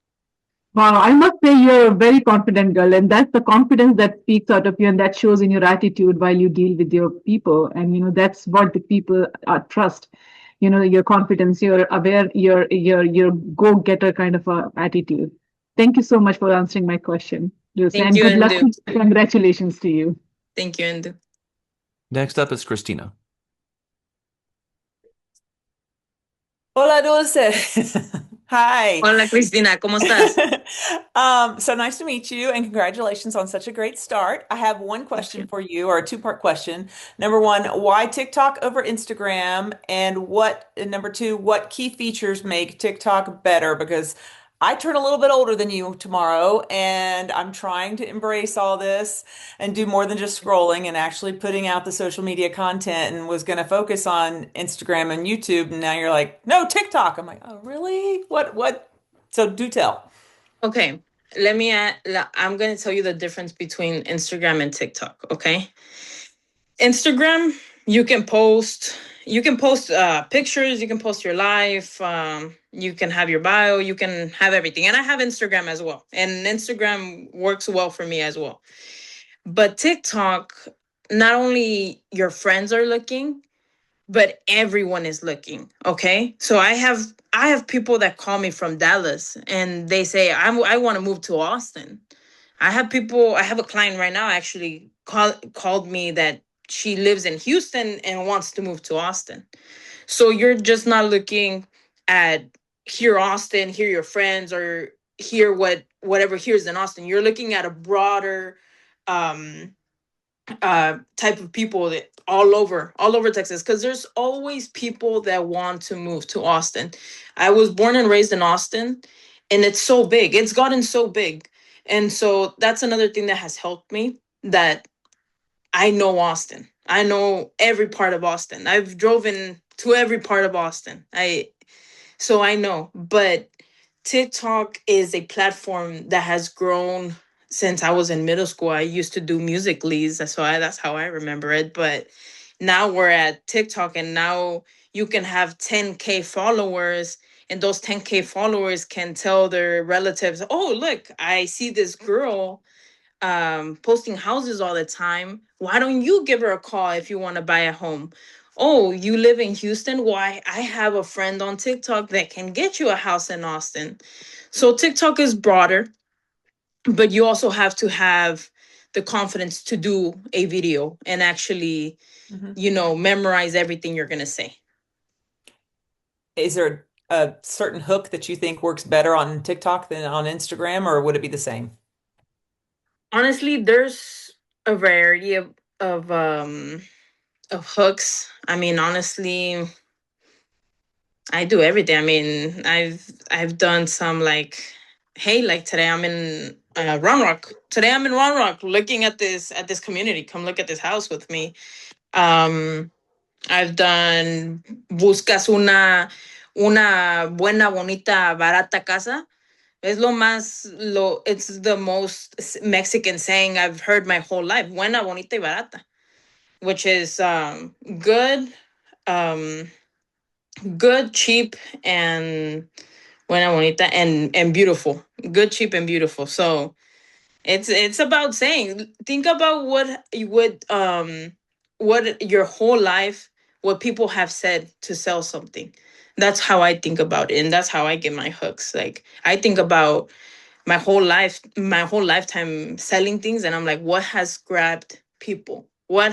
Speaker 11: Wow, I must say you're a very confident girl, and that's the confidence that speaks out of you, and that shows in your attitude while you deal with your people. And that's what the people trust. Your confidence, your aware, your go-getter kind of attitude. Thank you so much for answering my question, Lucy,
Speaker 21: Thank
Speaker 11: and
Speaker 21: you,
Speaker 11: good luck.
Speaker 21: Indu.
Speaker 11: Congratulations to you.
Speaker 21: Thank you, Indu.
Speaker 1: Next up is Christina.
Speaker 5: Hola, Dulce. Hi.
Speaker 21: Hola, Cristina. ¿Cómo estás?
Speaker 5: So nice to meet you and congratulations on such a great start. I have one question for you, or a two-part question. Number one, why TikTok over Instagram? And number two, what key features make TikTok better? Because I turn a little bit older than you tomorrow, and I'm trying to embrace all this and do more than just scrolling and actually putting out the social media content, and was going to focus on Instagram and YouTube. And now you're like, no, TikTok. I'm like, oh, really? What? So do tell.
Speaker 21: Okay, I'm going to tell you the difference between Instagram and TikTok, okay? Instagram, you can post pictures, you can post your life, you can have your bio, you can have everything. And I have Instagram as well. And Instagram works well for me as well. But TikTok, not only your friends are looking, but everyone is looking, okay? So I have people that call me from Dallas and they say I want to move to Austin. I have a client right now actually called me that she lives in Houston and wants to move to Austin. So you're just not looking at here Austin, here your friends, or here whatever here's in Austin. You're looking at a broader um type of people that all over Texas, because there's always people that want to move to Austin. I was born and raised in Austin, and it's so big. It's gotten so big. And so that's another thing that has helped me, that I know Austin. I know every part of Austin. I've driven to every part of Austin. So I know, but TikTok is a platform that has grown since I was in middle school. I used to do music leads, that's how I remember it. But now we're at TikTok, and now you can have 10K followers, and those 10K followers can tell their relatives, "Oh, look, I see this girl posting houses all the time. Why don't you give her a call if you want to buy a home? Oh, you live in Houston? Why, I have a friend on TikTok that can get you a house in Austin." So TikTok is broader, but you also have to have the confidence to do a video and actually, memorize everything you're going to say.
Speaker 5: Is there a certain hook that you think works better on TikTok than on Instagram, or would it be the same?
Speaker 21: Honestly, there's a variety of hooks. I mean, honestly, I do everything. I mean, I've done some like, hey, like today I'm in Round Rock. Today I'm in Round Rock, looking at this community. Come look at this house with me. I've done buscas una buena, bonita, barata casa. It's the most Mexican saying I've heard my whole life. Buena, bonita y barata, which is good, um, good, cheap, and buena, bonita, and beautiful. Good, cheap, and beautiful. So, It's about saying, think about what you would what your whole life, what people have said to sell something. That's how I think about it, and that's how I get my hooks. Like I think about my whole lifetime selling things, and I'm like, what has grabbed people? What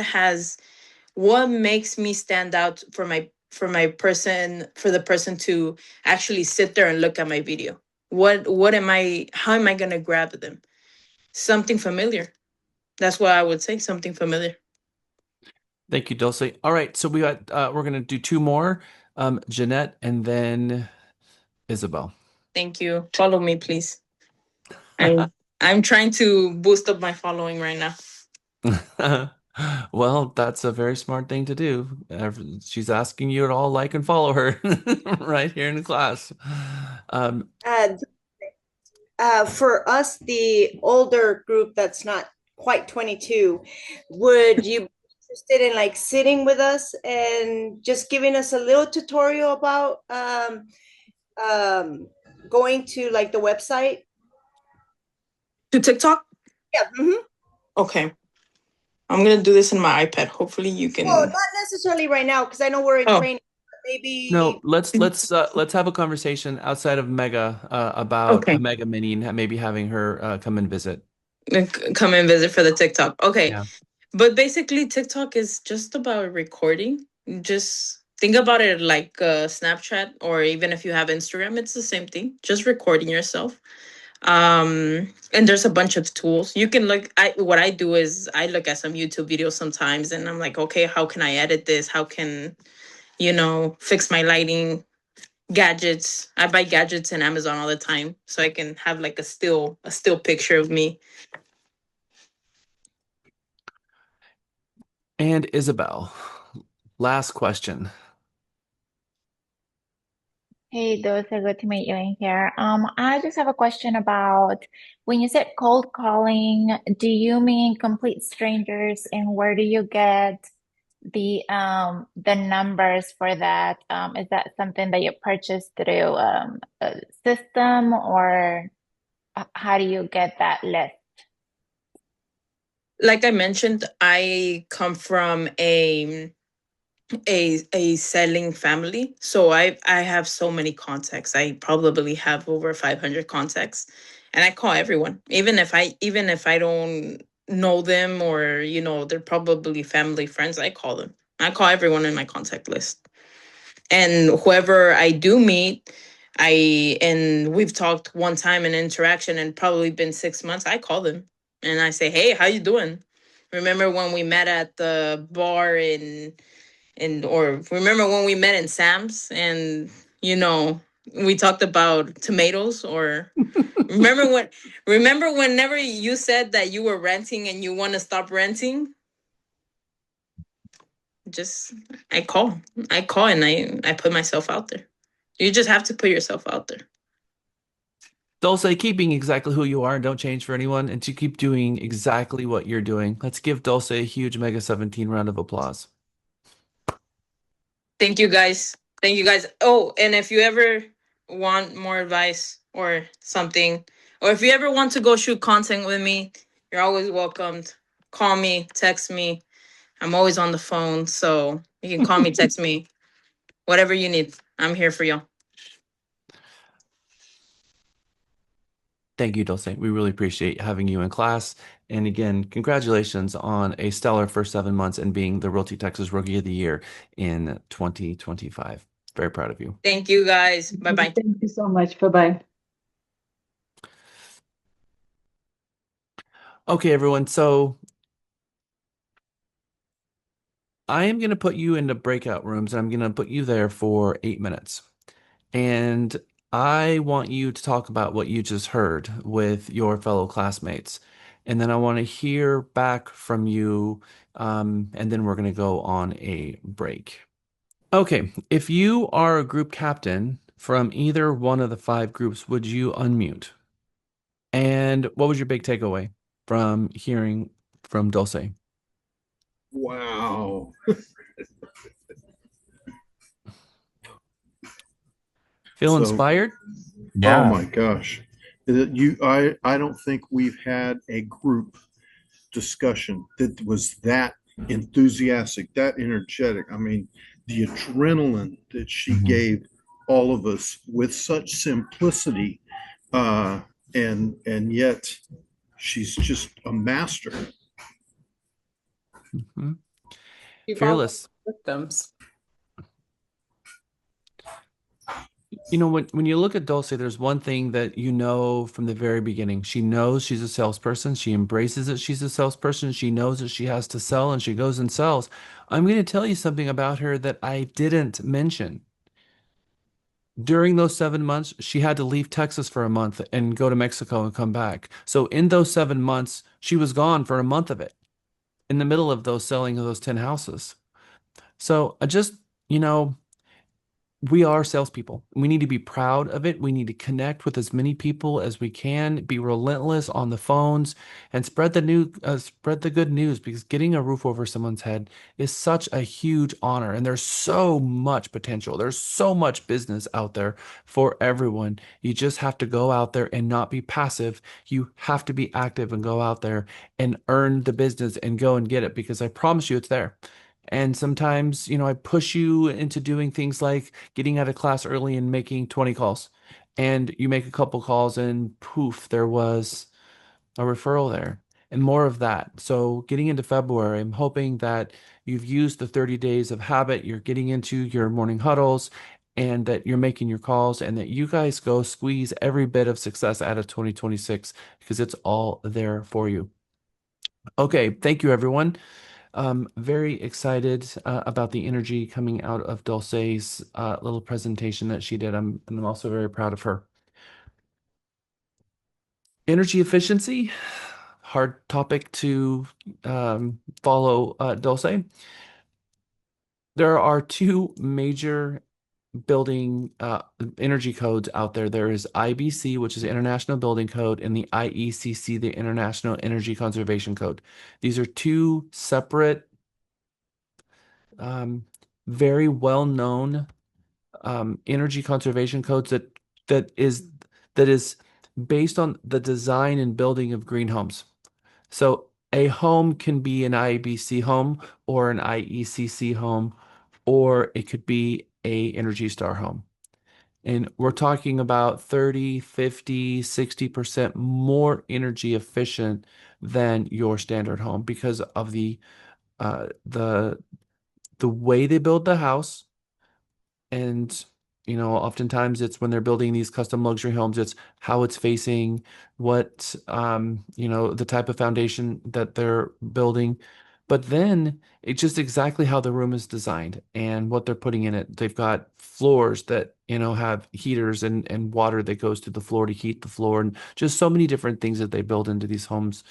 Speaker 21: makes me stand out for the person to actually sit there and look at my video? What am I how am I gonna grab them? Something familiar. That's what I would say, something familiar.
Speaker 1: Thank you, Dulce. All right, so we're gonna do two more, Jeanette and then Isabel.
Speaker 21: Thank you. Follow me, please. I'm trying to boost up my following right now.
Speaker 1: Well, that's a very smart thing to do. She's asking you to all like and follow her right here in the class. Um,
Speaker 9: For us, the older group that's not quite 22, would you be interested in like sitting with us and just giving us a little tutorial about going to like the website?
Speaker 21: To TikTok?
Speaker 9: Yeah.
Speaker 21: Okay. I'm gonna do this in my iPad. Hopefully you can.
Speaker 9: Well, not necessarily right now, because I know we're in training. Maybe
Speaker 1: no, let's have a conversation outside of Mega about
Speaker 21: Okay.
Speaker 1: a Mega Mini and maybe having her come and visit.
Speaker 21: Come and visit for the TikTok. Okay.
Speaker 1: Yeah.
Speaker 21: But basically, TikTok is just about recording. Just think about it like Snapchat, or even if you have Instagram, it's the same thing. Just recording yourself. And there's a bunch of tools you can look. What I do is I look at some YouTube videos sometimes, and I'm like, okay, how can I edit this? How can fix my lighting? Gadgets. I buy gadgets in Amazon all the time, so I can have like a still picture of me.
Speaker 1: And Isabel, last question.
Speaker 3: Hey, those are good to meet you in here. I just have a question about when you said cold calling, do you mean complete strangers, and where do you get the numbers for that? Is that something that you purchase through a system, or how do you get that list?
Speaker 21: Like I mentioned, I come from a selling family, so I have so many contacts. I probably have over 500 contacts, and I call everyone, even if I don't know them, or they're probably family friends. I call them. I call everyone in my contact list, and whoever I do meet, and we've talked one time in interaction, and probably been 6 months. I call them and I say, hey, how you doing? Remember when we met at the bar or remember when we met in Sam's, and you know we talked about tomatoes? Or remember whenever you said that you were renting and you want to stop renting? Just I call and I put myself out there. You just have to put yourself out there.
Speaker 1: Dulce, keep being exactly who you are and don't change for anyone, and to keep doing exactly what you're doing. Let's give Dulce a huge Mega 17 round of applause.
Speaker 21: Thank you guys. Thank you guys. Oh, and if you ever want more advice or something, or if you ever want to go shoot content with me, you're always welcomed. Call me, text me. I'm always on the phone, so you can call me, text me, whatever you need. I'm here for you.
Speaker 1: Thank you, Dulce. We really appreciate having you in class. And again, congratulations on a stellar first 7 months and being the Realty Texas Rookie of the Year in 2025. Very proud of you.
Speaker 21: Thank you guys. Bye-bye.
Speaker 11: Thank you so much. Bye-bye.
Speaker 1: Okay, everyone. So I am going to put you into breakout rooms, and I'm going to put you there for 8 minutes. And I want you to talk about what you just heard with your fellow classmates. And then I want to hear back from you, and then we're going to go on a break. Okay, if you are a group captain from either one of the 5 groups, would you unmute? And what was your big takeaway from hearing from Dulce?
Speaker 12: Wow.
Speaker 1: Feel inspired?
Speaker 12: Oh my gosh. I don't think we've had a group discussion that was that enthusiastic, that energetic. I mean, the adrenaline that she gave all of us with such simplicity, uh, and yet she's just a master.
Speaker 1: Fearless.
Speaker 14: Victims.
Speaker 1: You know, when you look at Dulce, there's one thing that you know from the very beginning. She knows she's a salesperson. She embraces it. She's a salesperson. She knows that she has to sell and she goes and sells. I'm going to tell you something about her that I didn't mention. During those 7 months, she had to leave Texas for a month and go to Mexico and come back. So in those 7 months, she was gone for a month of it in the middle of those selling of those 10 houses. So I just, you know, we are salespeople. We need to be proud of it. We need to connect with as many people as we can, be relentless on the phones, and spread the good news, because getting a roof over someone's head is such a huge honor. And there's so much potential. There's so much business out there for everyone. You just have to go out there and not be passive. You have to be active and go out there and earn the business and go and get it, because I promise you it's there. And sometimes, I push you into doing things like getting out of class early and making 20 calls. And you make a couple calls and poof, there was a referral there and more of that. So getting into February, I'm hoping that you've used the 30 days of habit, you're getting into your morning huddles, and that you're making your calls, and that you guys go squeeze every bit of success out of 2026, because it's all there for you. Okay, thank you, everyone. Very excited about the energy coming out of Dulce's little presentation that she did. I'm also very proud of her. Energy efficiency, hard topic to follow, Dulce. There are two major building energy codes out there. There is IBC, which is the International Building Code, and the IECC, the International Energy Conservation Code. These are two separate, very well-known energy conservation codes that is that is based on the design and building of green homes. So a home can be an IBC home or an IECC home, or it could be a Energy Star home. And we're talking about 30, 50, 60% more energy efficient than your standard home, because of uh, the the way they build the house. And, oftentimes it's when they're building these custom luxury homes, it's how it's facing, what, the type of foundation that they're building. But then it's just exactly how the room is designed and what they're putting in it. They've got floors that, have heaters and water that goes to the floor to heat the floor, and just so many different things that they build into these homes,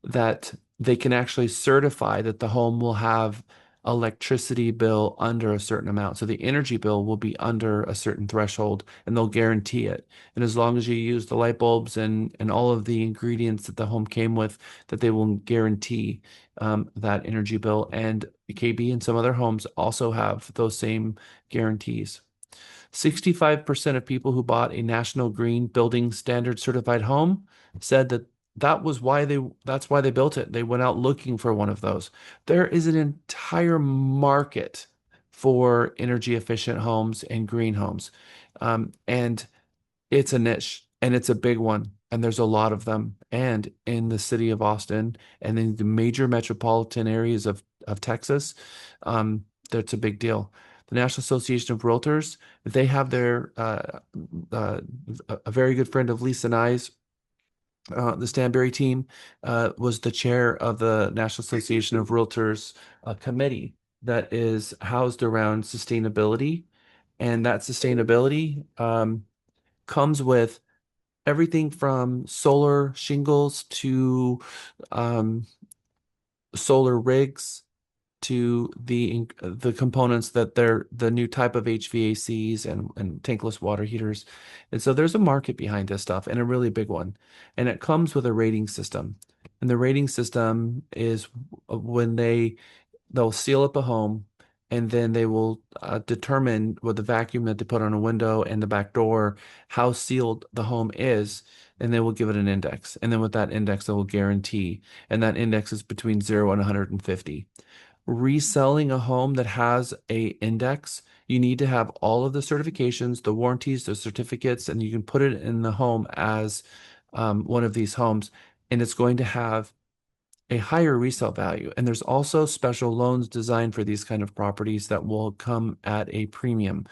Speaker 1: that they can actually certify that the home will have electricity bill under a certain amount. So the energy bill will be under a certain threshold, and they'll guarantee it. And as long as you use the light bulbs and all of the ingredients that the home came with, that they will guarantee that energy bill. And KB and some other homes also have those same guarantees. 65% of people who bought a National Green Building Standard certified home said that that's why they built it. They went out looking for one of those. There is an entire market for energy efficient homes and green homes. And it's a niche, and it's a big one. And there's a lot of them. And in the city of Austin and in the major metropolitan areas of Texas, that's a big deal. The National Association of Realtors, they have their uh, a very good friend of Lisa and I's, the Stanberry team, was the chair of the National Association of Realtors committee that is housed around sustainability. And that sustainability comes with everything from solar shingles to um, solar rigs, to the components that they're the new type of HVACs and tankless water heaters. And so there's a market behind this stuff, and a really big one. And it comes with a rating system. And the rating system is when they'll seal up a home, and then they will determine with the vacuum that they put on a window and the back door how sealed the home is, and they will give it an index. And then with that index, they will guarantee, and that index is between 0 and 150. Reselling a home that has a index, you need to have all of the certifications, the warranties, the certificates, and you can put it in the home as one of these homes, and it's going to have a higher resale value. And there's also special loans designed for these kind of properties that will come at a premium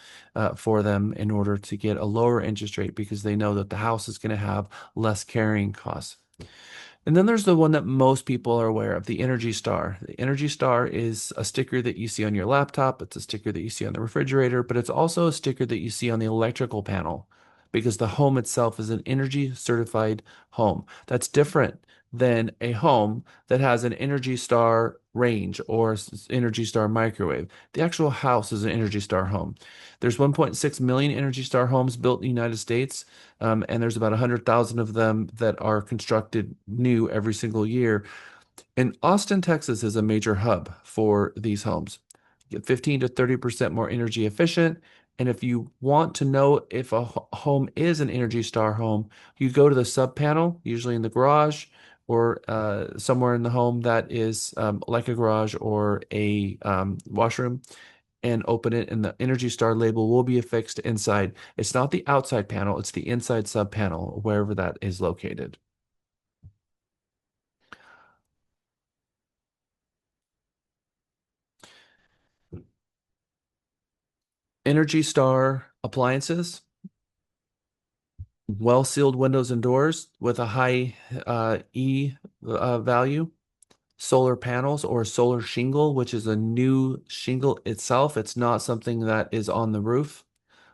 Speaker 1: for them in order to get a lower interest rate because they know that the house is going to have less carrying costs. And then there's the one that most people are aware of, the Energy Star. The Energy Star is a sticker that you see on your laptop. It's a sticker that you see on the refrigerator, but it's also a sticker that you see on the electrical panel because the home itself is an energy certified home. That's different than a home that has an Energy Star range or Energy Star microwave. The actual house is an Energy Star home. There's 1.6 million Energy Star homes built in the United States, and there's about 100,000 of them that are constructed new every single year. And Austin, Texas is a major hub for these homes. Get 15 to 30% more energy efficient. And if you want to know if a home is an Energy Star home, you go to the sub panel, usually in the garage or somewhere in the home that is like a garage or a washroom, and open it, and the Energy Star label will be affixed inside. It's not the outside panel, it's the inside sub panel, wherever that is located. Energy Star appliances, well-sealed windows and doors with a high E value, solar panels or solar shingle, which is a new shingle itself. It's not something that is on the roof.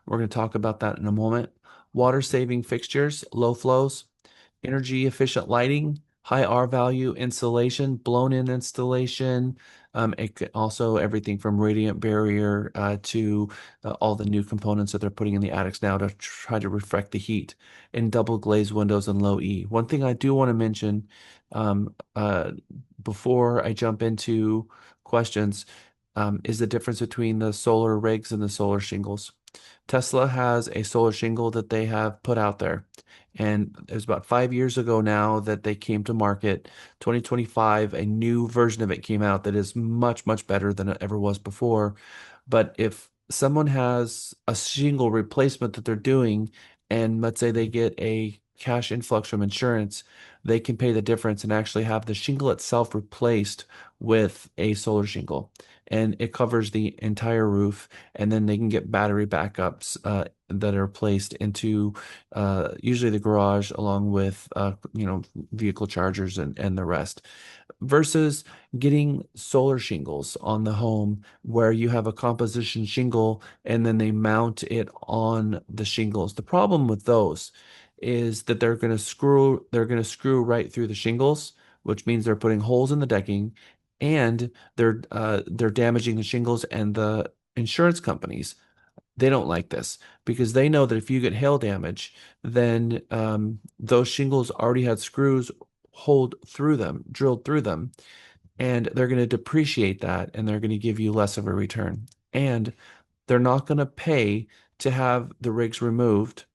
Speaker 1: We're going to talk about that in a moment. Water-saving fixtures, low flows, energy efficient lighting, high R value insulation, blown in installation. It could also everything from radiant barrier to all the new components that they're putting in the attics now to try to reflect the heat, and double glazed windows and low E. One thing I do want to mention um, uh, before I jump into questions is the difference between the solar rigs and the solar shingles. Tesla has a solar shingle that they have put out there. And it was about 5 years ago now that they came to market. 2025, a new version of it came out that is much, much better than it ever was before. But if someone has a shingle replacement that they're doing, and let's say they get a cash influx from insurance, they can pay the difference and actually have the shingle itself replaced with a solar shingle. And it covers the entire roof, and then they can get battery backups that are placed into usually the garage along with vehicle chargers and the rest, versus getting solar shingles on the home where you have a composition shingle and then they mount it on the shingles. The problem with those is that they're going to screw right through the shingles, which means they're putting holes in the decking, and they're damaging the shingles, and the insurance companies, they don't like this because they know that if you get hail damage, then those shingles already had screws hold through them, drilled through them, and they're going to depreciate that, and they're going to give you less of a return. And they're not going to pay to have the rigs removed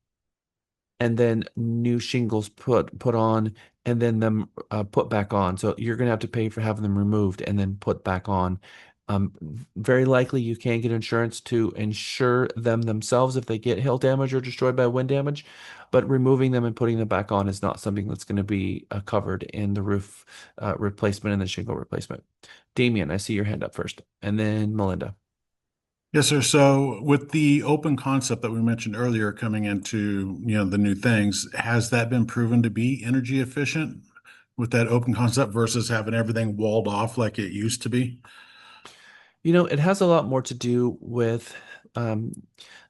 Speaker 1: and then new shingles put on and then them put back on. So you're going to have to pay for having them removed and then put back on. Very likely you can get insurance to insure them themselves if they get hail damage or destroyed by wind damage, but removing them and putting them back on is not something that's going to be covered in the roof replacement and the shingle replacement. Damien, I see your hand up first, and then Melinda.
Speaker 10: Yes, sir. So with the open concept that we mentioned earlier coming into, the new things, has that been proven to be energy efficient with that open concept versus having everything walled off like it used to be?
Speaker 1: It has a lot more to do with um,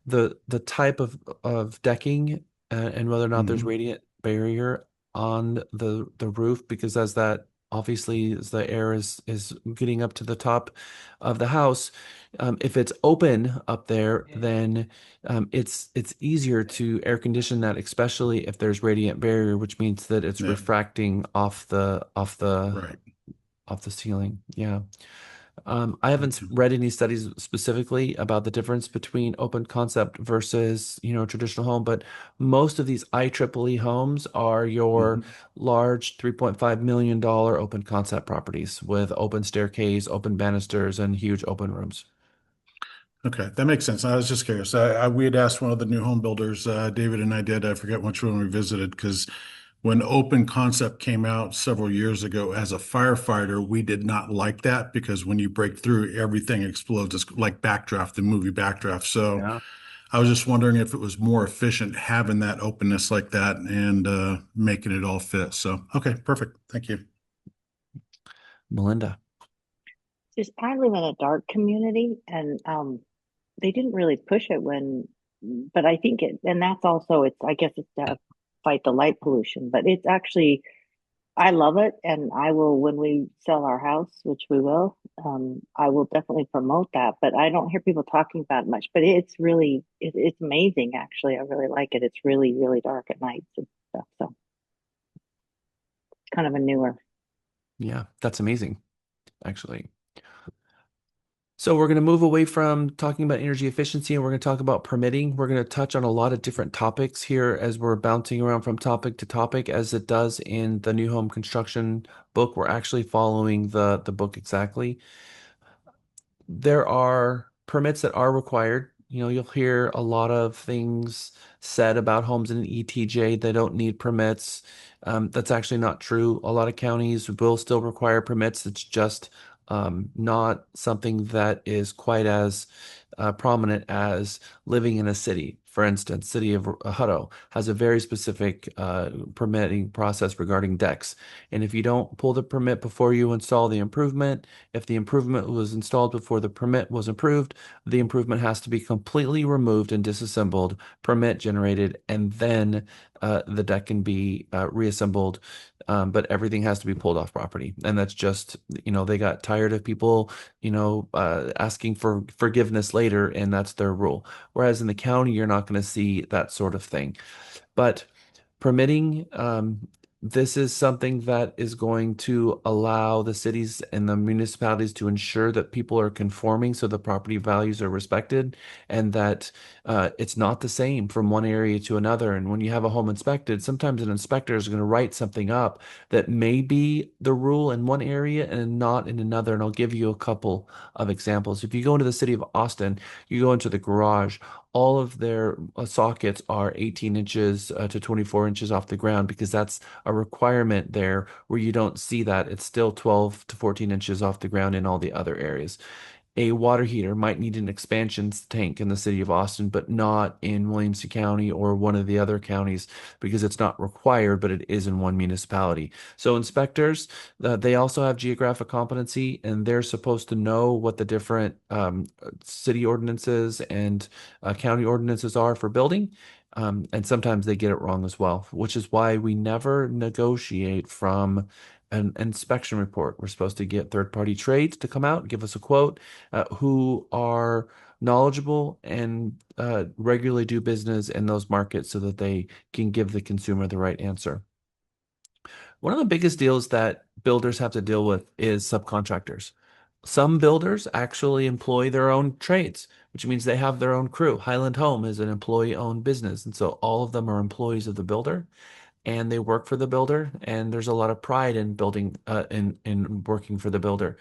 Speaker 1: the type of decking and whether or not there's
Speaker 10: Hmm.
Speaker 1: radiant barrier on the roof, because as that obviously as the air is getting up to the top of the house, if it's open up there, then it's easier to air condition that, especially if there's radiant barrier, which means that it's
Speaker 10: Yeah,
Speaker 1: refracting off the
Speaker 10: right.
Speaker 1: off the ceiling. Yeah. I haven't read any studies specifically about the difference between open concept versus, traditional home, but most of these IEEE homes are your large $3.5 million open concept properties with open staircase, open banisters, and huge open rooms.
Speaker 10: Okay, that makes sense. I was just curious. We had asked one of the new home builders, David and I did, I forget which one we visited, because when open concept came out several years ago as a firefighter, we did not like that because when you break through, everything explodes. It's like Backdraft, the movie Backdraft. So
Speaker 1: Yeah.
Speaker 10: I was just wondering if it was more efficient having that openness like that and making it all fit. So, okay, perfect. Thank you.
Speaker 1: Melinda.
Speaker 6: Just I live in a dark community, and they didn't really push it but I think and that's also I guess it's to fight the light pollution, but it's actually I love it, and I will when we sell our house, which we will. I will definitely promote that, but I don't hear people talking about it much. But it's amazing, actually. I really like it. It's really really dark at night and stuff, so kind of a newer.
Speaker 1: Yeah, that's amazing, actually. So we're going to move away from talking about energy efficiency and we're going to talk about permitting. We're going to touch on a lot of different topics here as we're bouncing around from topic to topic, as it does in the new home construction book. We're actually following the book exactly. There are permits that are required. You'll hear a lot of things said about homes in an ETJ. They don't need permits. That's actually not true. A lot of counties will still require permits. It's just not something that is quite as prominent as living in a city. For instance, city of Hutto has a very specific permitting process regarding decks. And if you don't pull the permit before you install the improvement, if the improvement was installed before the permit was approved, the improvement has to be completely removed and disassembled, permit generated, and then the deck can be reassembled. But everything has to be pulled off property. And that's just, they got tired of people, asking for forgiveness later, and that's their rule. Whereas in the county, you're not going to see that sort of thing. But permitting, this is something that is going to allow the cities and the municipalities to ensure that people are conforming so the property values are respected and that it's not the same from one area to another. And when you have a home inspected, sometimes an inspector is going to write something up that may be the rule in one area and not in another. And I'll give you a couple of examples. If you go into the city of Austin, you go into the garage, all of their sockets are 18 inches to 24 inches off the ground because that's a requirement there where you don't see that. It's still 12 to 14 inches off the ground in all the other areas. A water heater might need an expansion tank in the city of Austin, but not in Williamson County or one of the other counties because it's not required, but it is in one municipality. So inspectors, they also have geographic competency and they're supposed to know what the different city ordinances and county ordinances are for building. And sometimes they get it wrong as well, which is why we never negotiate from an inspection report. We're supposed to get third-party trades to come out and give us a quote who are knowledgeable and regularly do business in those markets so that they can give the consumer the right answer. One of the biggest deals that builders have to deal with is subcontractors. Some builders actually employ their own trades, which means they have their own crew. Highland Home is an employee-owned business, and so all of them are employees of the builder and they work for the builder, and there's a lot of pride in building in working for the builder.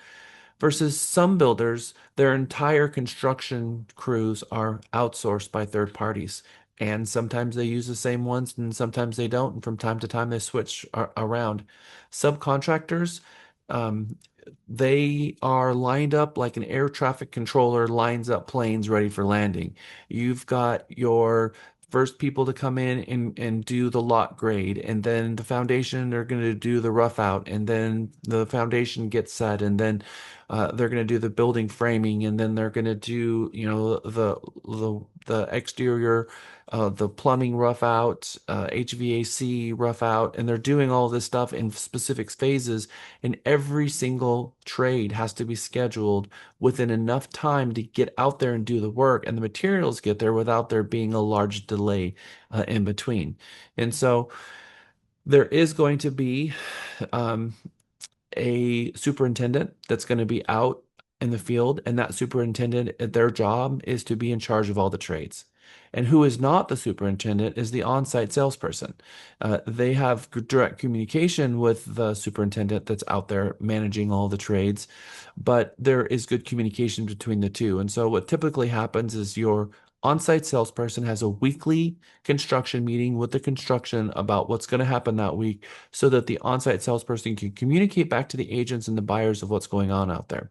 Speaker 1: Versus some builders, their entire construction crews are outsourced by third parties. And sometimes they use the same ones and sometimes they don't. And from time to time they switch around. Subcontractors, um, they are lined up like an air traffic controller lines up planes ready for landing. You've got your first people to come in and do the lot grade, and then the foundation, they're going to do the rough out, and then the foundation gets set, and then they're going to do the building framing, and then they're going to do, the exterior, the plumbing rough out, HVAC rough out, and they're doing all this stuff in specific phases. And every single trade has to be scheduled within enough time to get out there and do the work, and the materials get there without there being a large delay in between. And so there is going to be um, a superintendent that's going to be out in the field, and that superintendent, their job is to be in charge of all the trades. And who is not the superintendent is the on-site salesperson. They have direct communication with the superintendent that's out there managing all the trades, but there is good communication between the two. And so what typically happens is your on-site salesperson has a weekly construction meeting with the construction about what's going to happen that week so that the on-site salesperson can communicate back to the agents and the buyers of what's going on out there.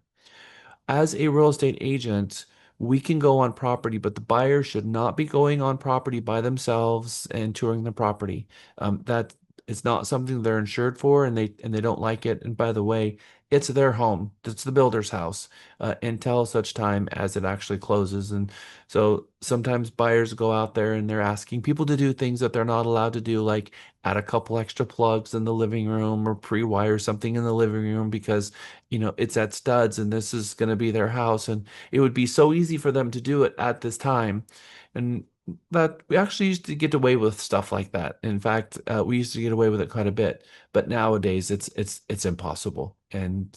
Speaker 1: As a real estate agent, we can go on property, but the buyer should not be going on property by themselves and touring the property. That is not something they're insured for, and they don't like it. And by the way, it's their home. It's the builder's house until such time as it actually closes. And so sometimes buyers go out there and they're asking people to do things that they're not allowed to do, like add a couple extra plugs in the living room or pre-wire something in the living room because it's at studs and this is going to be their house. And it would be so easy for them to do it at this time. And that we actually used to get away with stuff like that. In fact, we used to get away with it quite a bit. But nowadays, it's impossible, and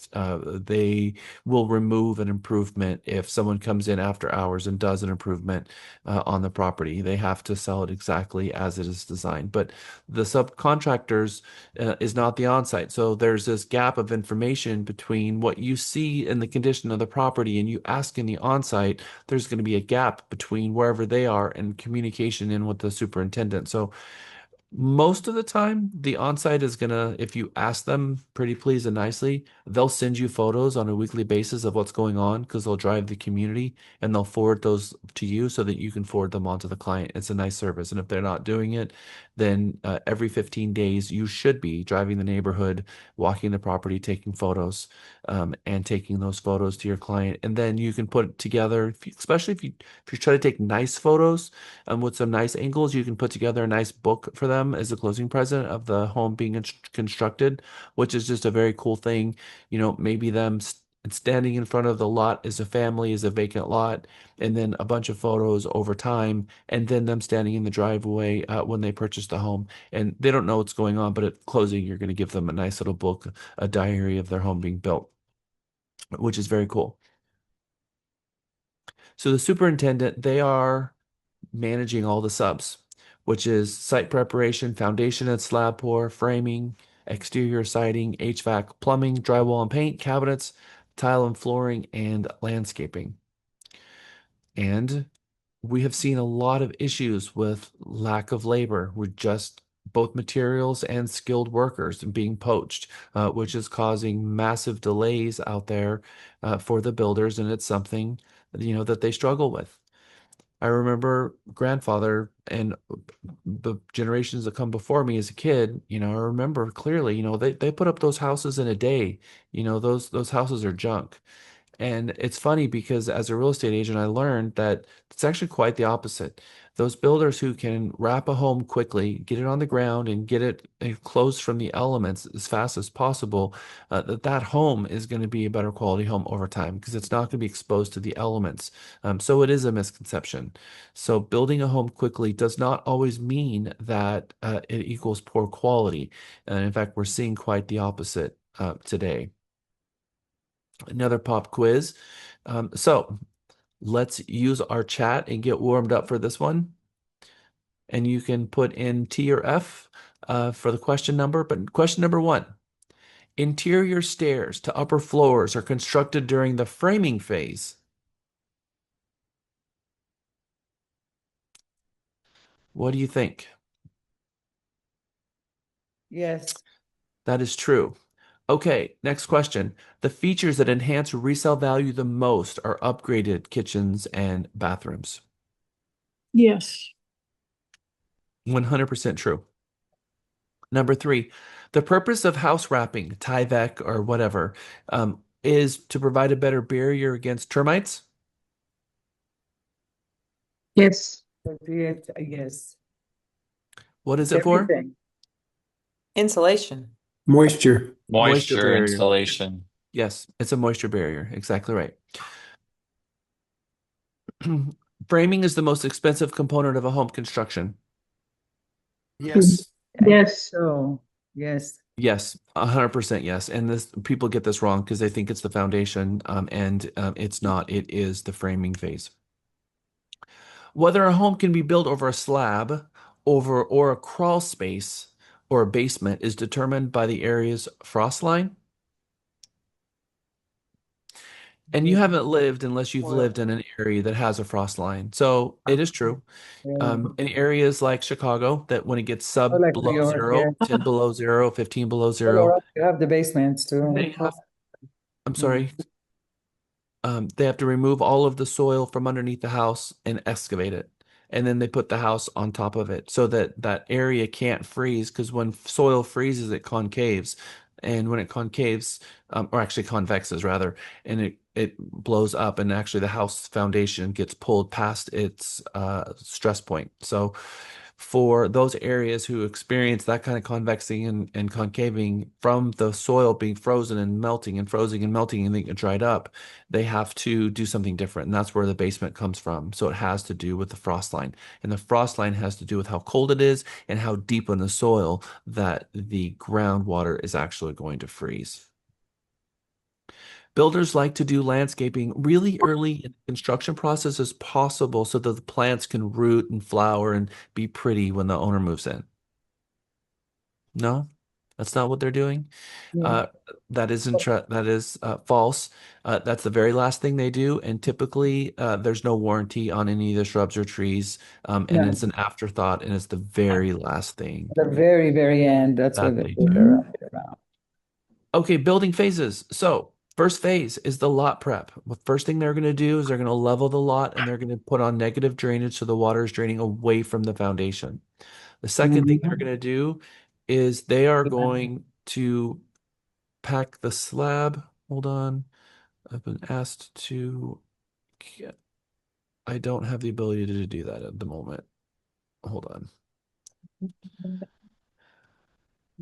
Speaker 1: they will remove an improvement if someone comes in after hours and does an improvement on the property. They have to sell it exactly as it is designed. But the subcontractors is not the on-site. So there's this gap of information between what you see in the condition of the property and you ask in the on-site. There's going to be a gap between wherever they are and communication in with the superintendent. So most of the time, the on-site is gonna, if you ask them pretty please and nicely, they'll send you photos on a weekly basis of what's going on because they'll drive the community and they'll forward those to you so that you can forward them on to the client. It's a nice service. And if they're not doing it, then every 15 days, you should be driving the neighborhood, walking the property, taking photos, and taking those photos to your client. And then you can put it together, especially if you try to take nice photos with some nice angles, you can put together a nice book for them as a closing present of the home being constructed, which is just a very cool thing. Maybe them standing in front of the lot as a family, as a vacant lot, and then a bunch of photos over time, and then them standing in the driveway when they purchase the home. And they don't know what's going on, but at closing, you're going to give them a nice little book, a diary of their home being built, which is very cool. So the superintendent, they are managing all the subs, which is site preparation, foundation and slab pour, framing, exterior siding, HVAC, plumbing, drywall and paint, cabinets, tile and flooring, and landscaping. And we have seen a lot of issues with lack of labor. We're just both materials and skilled workers being poached, which is causing massive delays out there for the builders, and it's something that they struggle with. I remember grandfather and the generations that come before me as a kid, I remember clearly, they put up those houses in a day. Those houses are junk. And it's funny because as a real estate agent, I learned that it's actually quite the opposite. Those builders who can wrap a home quickly, get it on the ground, and get it closed from the elements as fast as possible, that home is going to be a better quality home over time because it's not going to be exposed to the elements. So it is a misconception. So building a home quickly does not always mean that it equals poor quality. And in fact, we're seeing quite the opposite today. Another pop quiz. So let's use our chat and get warmed up for this one. And you can put in T or F for the question number. But question number 1, interior stairs to upper floors are constructed during the framing phase. What do you think?
Speaker 17: Yes.
Speaker 1: That is true. Okay, next question. The features that enhance resale value the most are upgraded kitchens and bathrooms.
Speaker 16: Yes.
Speaker 1: 100% true. Number 3, the purpose of house wrapping, Tyvek or whatever, is to provide a better barrier against termites.
Speaker 17: Yes. Yes.
Speaker 1: What is it for?
Speaker 17: Everything.
Speaker 5: Insulation.
Speaker 19: Moisture.
Speaker 1: Moisture
Speaker 7: Moisture
Speaker 1: barrier.
Speaker 7: insulation.
Speaker 1: Yes, it's a moisture barrier. Exactly right. Framing is the most expensive component of a home construction.
Speaker 10: Yes.
Speaker 17: Yes. So, yes.
Speaker 1: Yes, 100% yes. And this people get this wrong because they think it's the foundation, and it's not. It is the framing phase. Whether a home can be built over a slab, over or a crawl space or a basement is determined by the area's frost line. And you haven't lived unless you've lived in an area that has a frost line. So it is true.
Speaker 17: Yeah.
Speaker 1: In areas like Chicago, that when it gets
Speaker 17: Oh,
Speaker 1: sub
Speaker 17: like New
Speaker 1: below
Speaker 17: York, yeah.
Speaker 1: zero, 10 below zero, 15 below
Speaker 17: All
Speaker 1: zero,
Speaker 17: right, you have the basements
Speaker 1: they
Speaker 17: too.
Speaker 1: have, I'm
Speaker 17: Mm.
Speaker 1: sorry, they have to remove all of the soil from underneath the house and excavate it. And then they put the house on top of it so that that area can't freeze because when soil freezes, it concaves. And when it concaves, or actually convexes rather, and it blows up, and actually the house foundation gets pulled past its stress point. So for those areas who experience that kind of convexing and concaving from the soil being frozen and melting and frozen and melting and then get dried up, they have to do something different. And that's where the basement comes from. So it has to do with the frost line. And the frost line has to do with how cold it is and how deep in the soil that the groundwater is actually going to freeze. Builders like to do landscaping really early in the construction process as possible so that the plants can root and flower and be pretty when the owner moves in. No, that's not what they're doing.
Speaker 17: Yeah.
Speaker 1: Uh, that is false. That's the very last thing they do, and typically there's no warranty on any of the shrubs or trees, and
Speaker 17: No,
Speaker 1: it's an afterthought, and it's the very last thing
Speaker 17: the very, very end, that's what
Speaker 1: that
Speaker 17: they
Speaker 1: they
Speaker 17: do.
Speaker 1: do.
Speaker 17: They're right around.
Speaker 1: Okay, building phases. So first phase is the lot prep. The first thing they're going to do is they're going to level the lot and they're going to put on negative drainage so the water is draining away from the foundation. The second thing they're going to do is they are going to pack the slab. Hold on. I've been asked to. I don't have the ability to do that at the moment. Hold on.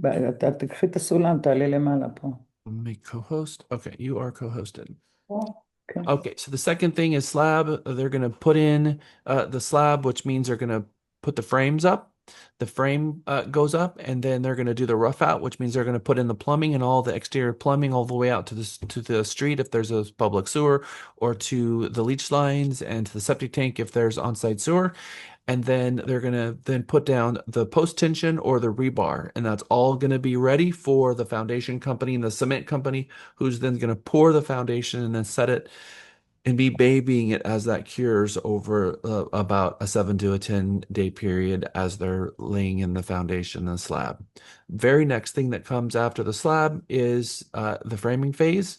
Speaker 17: אתה תקחי את הסולם, תעלי למעלה פה.
Speaker 1: Make co-host. Okay, you are co-hosted.
Speaker 17: Okay.
Speaker 1: Okay, so the second thing is slab. They're going to put in the slab, which means they're going to put the frames up. The frame goes up, and then they're going to do the rough out, which means they're going to put in the plumbing and all the exterior plumbing all the way out to the street if there's a public sewer, or to the leach lines and to the septic tank if there's on-site sewer. And then they're going to then put down the post tension or the rebar, and that's all going to be ready for the foundation company and the cement company, who's then going to pour the foundation and then set it and be babying it as that cures over about a 7 to 10 day period as they're laying in the foundation and slab. Very next thing that comes after the slab is the framing phase.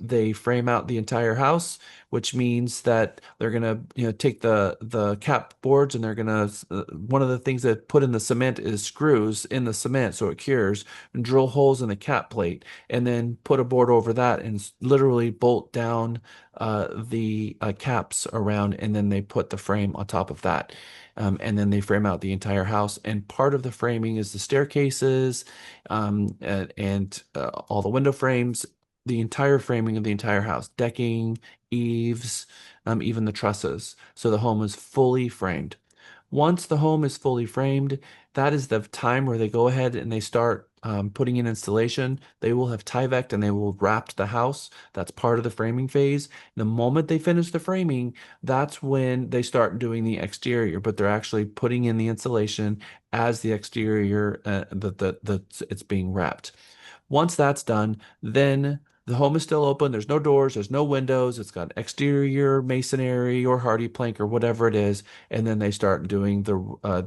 Speaker 1: They frame out the entire house, which means that they're gonna, take the cap boards and they're gonna. One of the things that put in the cement is screws in the cement so it cures, and drill holes in the cap plate, and then put a board over that and literally bolt down the caps around, and then they put the frame on top of that. And then they frame out the entire house. And part of the framing is the staircases, and all the window frames, the entire framing of the entire house, decking, eaves, even the trusses. So the home is fully framed. Once the home is fully framed, that is the time where they go ahead and they start putting in installation. They will have Tyveked and they will wrap the house. That's part of the framing phase. The moment they finish the framing, that's when they start doing the exterior, but they're actually putting in the insulation as the exterior it's being wrapped. Once that's done, then the home is still open. There's no doors, there's no windows. It's got exterior masonry or hardy plank or whatever it is, and then they start doing the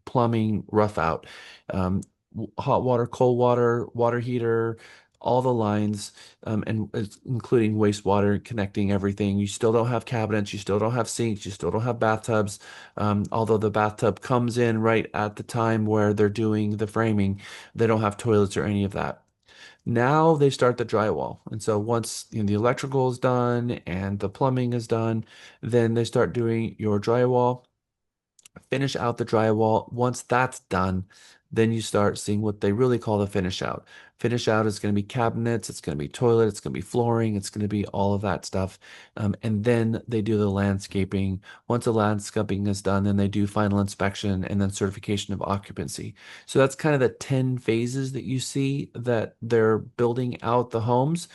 Speaker 1: plumbing rough out, hot water, cold water, water heater, all the lines, and it's including wastewater, connecting everything. You still don't have cabinets, you still don't have sinks, you still don't have bathtubs. Although the bathtub comes in right at the time where they're doing the framing, they don't have toilets or any of that. Now they start the drywall. And so once the electrical is done and the plumbing is done, then they start doing your drywall. Finish out the drywall. Once that's done, then you start seeing what they really call the finish out. Finish out is going to be cabinets, it's going to be toilet, it's going to be flooring, it's going to be all of that stuff. And then they do the landscaping. Once the landscaping is done, then they do final inspection and then certification of occupancy. So that's kind of the 10 phases that you see that they're building out the homes.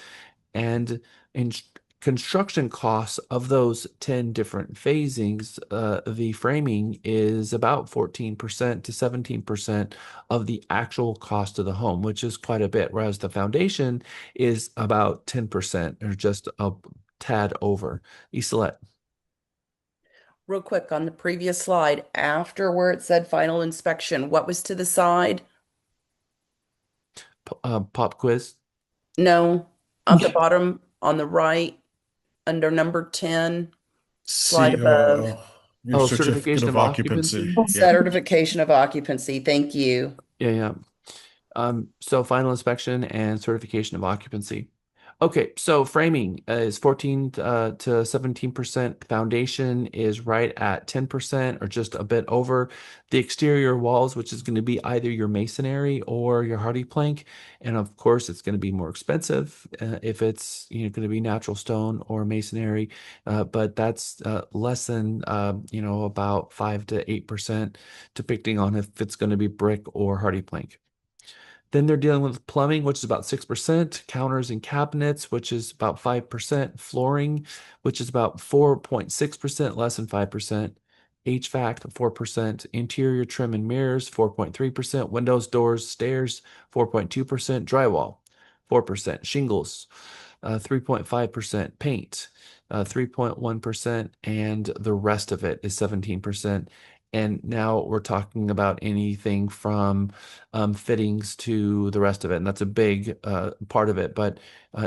Speaker 1: And in construction costs of those 10 different phasings, the framing is about 14% to 17% of the actual cost of the home, which is quite a bit, whereas the foundation is about 10% or just a tad over. Isolette.
Speaker 8: Real quick on the previous slide, after where it said final inspection, what was to the side?
Speaker 1: Pop quiz.
Speaker 8: No, at the bottom on the right, under number 10, slide above.
Speaker 10: Your
Speaker 1: Certification
Speaker 10: certificate
Speaker 1: of
Speaker 10: of occupancy.
Speaker 1: occupancy.
Speaker 10: Yeah.
Speaker 8: Certification of occupancy. Thank you.
Speaker 1: Yeah. So final inspection and certification of occupancy. Okay, so framing is 14 to 17%. Foundation is right at 10% or just a bit over. The exterior walls, which is going to be either your masonry or your hardy plank, and of course, it's going to be more expensive if it's going to be natural stone or masonry, but that's less than about 5 to 8%, depending on if it's going to be brick or hardy plank. Then they're dealing with plumbing, which is about 6%, counters and cabinets, which is about 5%, flooring, which is about 4.6%, less than 5%, HVAC, 4%, interior trim and mirrors, 4.3%, windows, doors, stairs, 4.2%, drywall, 4%, shingles, 3.5%, paint, 3.1%, and the rest of it is 17%. And now we're talking about anything from fittings to the rest of it. And that's a big part of it, but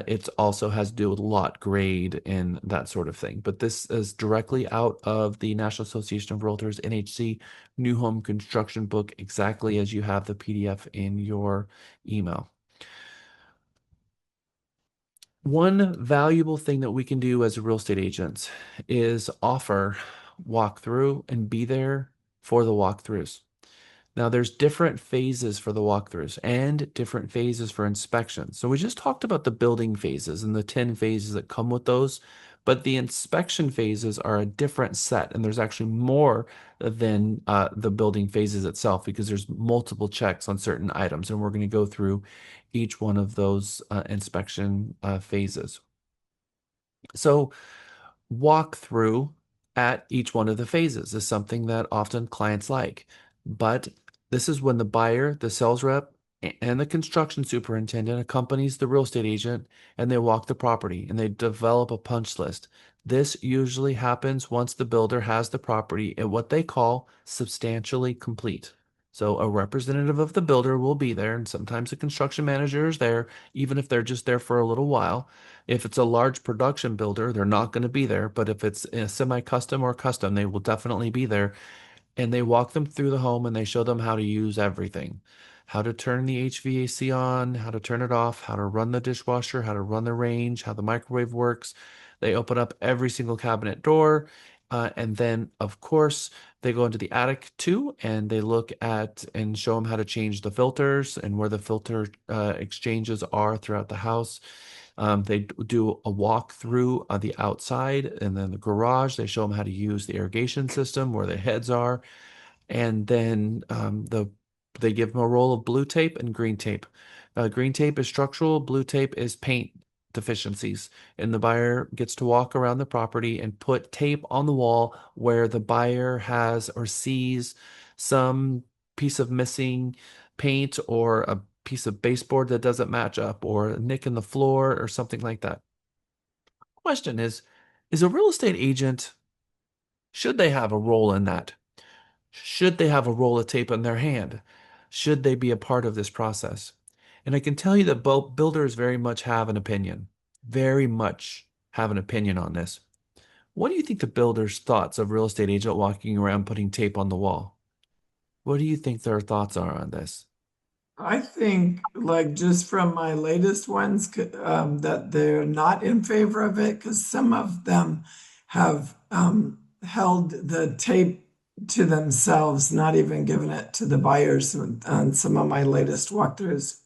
Speaker 1: it also has to do with lot grade and that sort of thing. But this is directly out of the National Association of Realtors NHC New Home Construction book, exactly as you have the PDF in your email. One valuable thing that we can do as real estate agents is offer walkthrough and be there for the walkthroughs. Now, there's different phases for the walkthroughs and different phases for inspections. So we just talked about the building phases and the 10 phases that come with those, but the inspection phases are a different set, and there's actually more than the building phases itself because there's multiple checks on certain items, and we're going to go through each one of those inspection phases. So walk through at each one of the phases is something that often clients like. But this is when the buyer, the sales rep, and the construction superintendent accompanies the real estate agent and they walk the property and they develop a punch list. This usually happens once the builder has the property at what they call substantially complete. So a representative of the builder will be there, and sometimes the construction manager is there, even if they're just there for a little while. If it's a large production builder, they're not going to be there. But if it's a semi-custom or custom, they will definitely be there. And they walk them through the home and they show them how to use everything. How to turn the HVAC on, how to turn it off, how to run the dishwasher, how to run the range, how the microwave works. They open up every single cabinet door. And then, of course, they go into the attic too, and they look at and show them how to change the filters and where the filter exchanges are throughout the house. They do a walk through the outside and then the garage. They show them how to use the irrigation system, where the heads are. And then they give them a roll of blue tape and green tape. Green tape is structural, blue tape is paint deficiencies. And the buyer gets to walk around the property and put tape on the wall where the buyer has or sees some piece of missing paint or a piece of baseboard that doesn't match up or a nick in the floor or something like that. Question is a real estate agent, should they have a role in that? Should they have a roll of tape in their hand? Should they be a part of this process? And I can tell you that both builders very much have an opinion, very much have an opinion on this. What do you think the builder's thoughts of real estate agent walking around putting tape on the wall? What do you think their thoughts are on this?
Speaker 2: I think, like, just from my latest ones, that they're not in favor of it because some of them have held the tape to themselves, not even giving it to the buyers on some of my latest walkthroughs.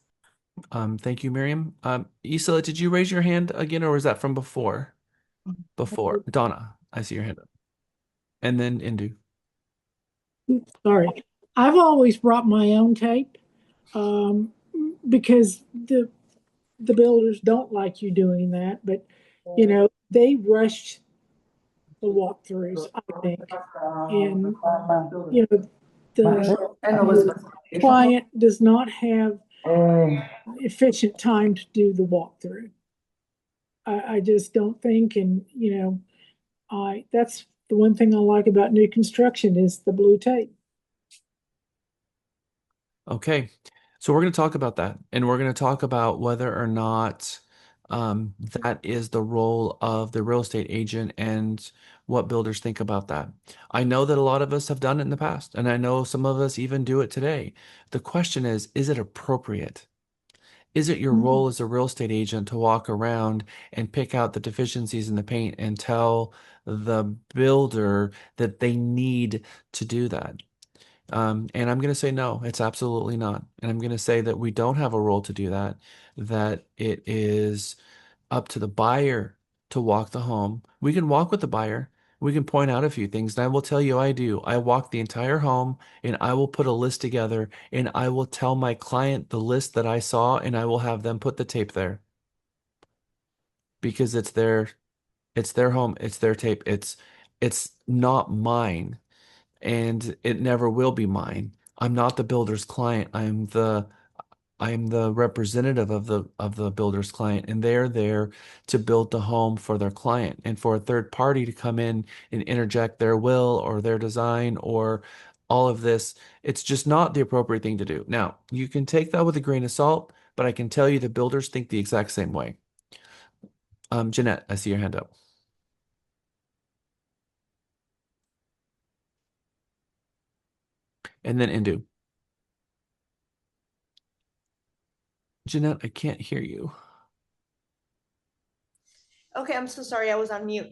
Speaker 1: Thank you, Miriam. Isla, did you raise your hand again, or was that from before? Before. Donna, I see your hand up. And then Indu.
Speaker 16: Sorry. I've always brought my own tape because the builders don't like you doing that, but they rushed the walkthroughs, I think. And the client does not have efficient time to do the walkthrough. I just don't think, and that's the one thing I like about new construction is the blue tape.
Speaker 1: Okay. So we're going to talk about that, and we're going to talk about whether or not that is the role of the real estate agent and what builders think about that. I know that a lot of us have done it in the past, and I know some of us even do it today. The question is it appropriate? Is it your role as a real estate agent to walk around and pick out the deficiencies in the paint and tell the builder that they need to do that? And I'm going to say no, it's absolutely not. And I'm going to say that we don't have a role to do that, that it is up to the buyer to walk the home. We can walk with the buyer. We can point out a few things. And I will tell you, I do. I walk the entire home and I will put a list together and I will tell my client the list that I saw and I will have them put the tape there because it's their home, it's their tape. It's not mine and it never will be mine. I'm not the builder's client. I'm the representative of the builder's client, and they're there to build the home for their client. And for a third party to come in and interject their will or their design or all of this, it's just not the appropriate thing to do. Now, you can take that with a grain of salt, but I can tell you the builders think the exact same way. Jeanette, I see your hand up. And then Indu. Jeanette, I can't hear you.
Speaker 9: Okay, I'm so sorry, I was on mute.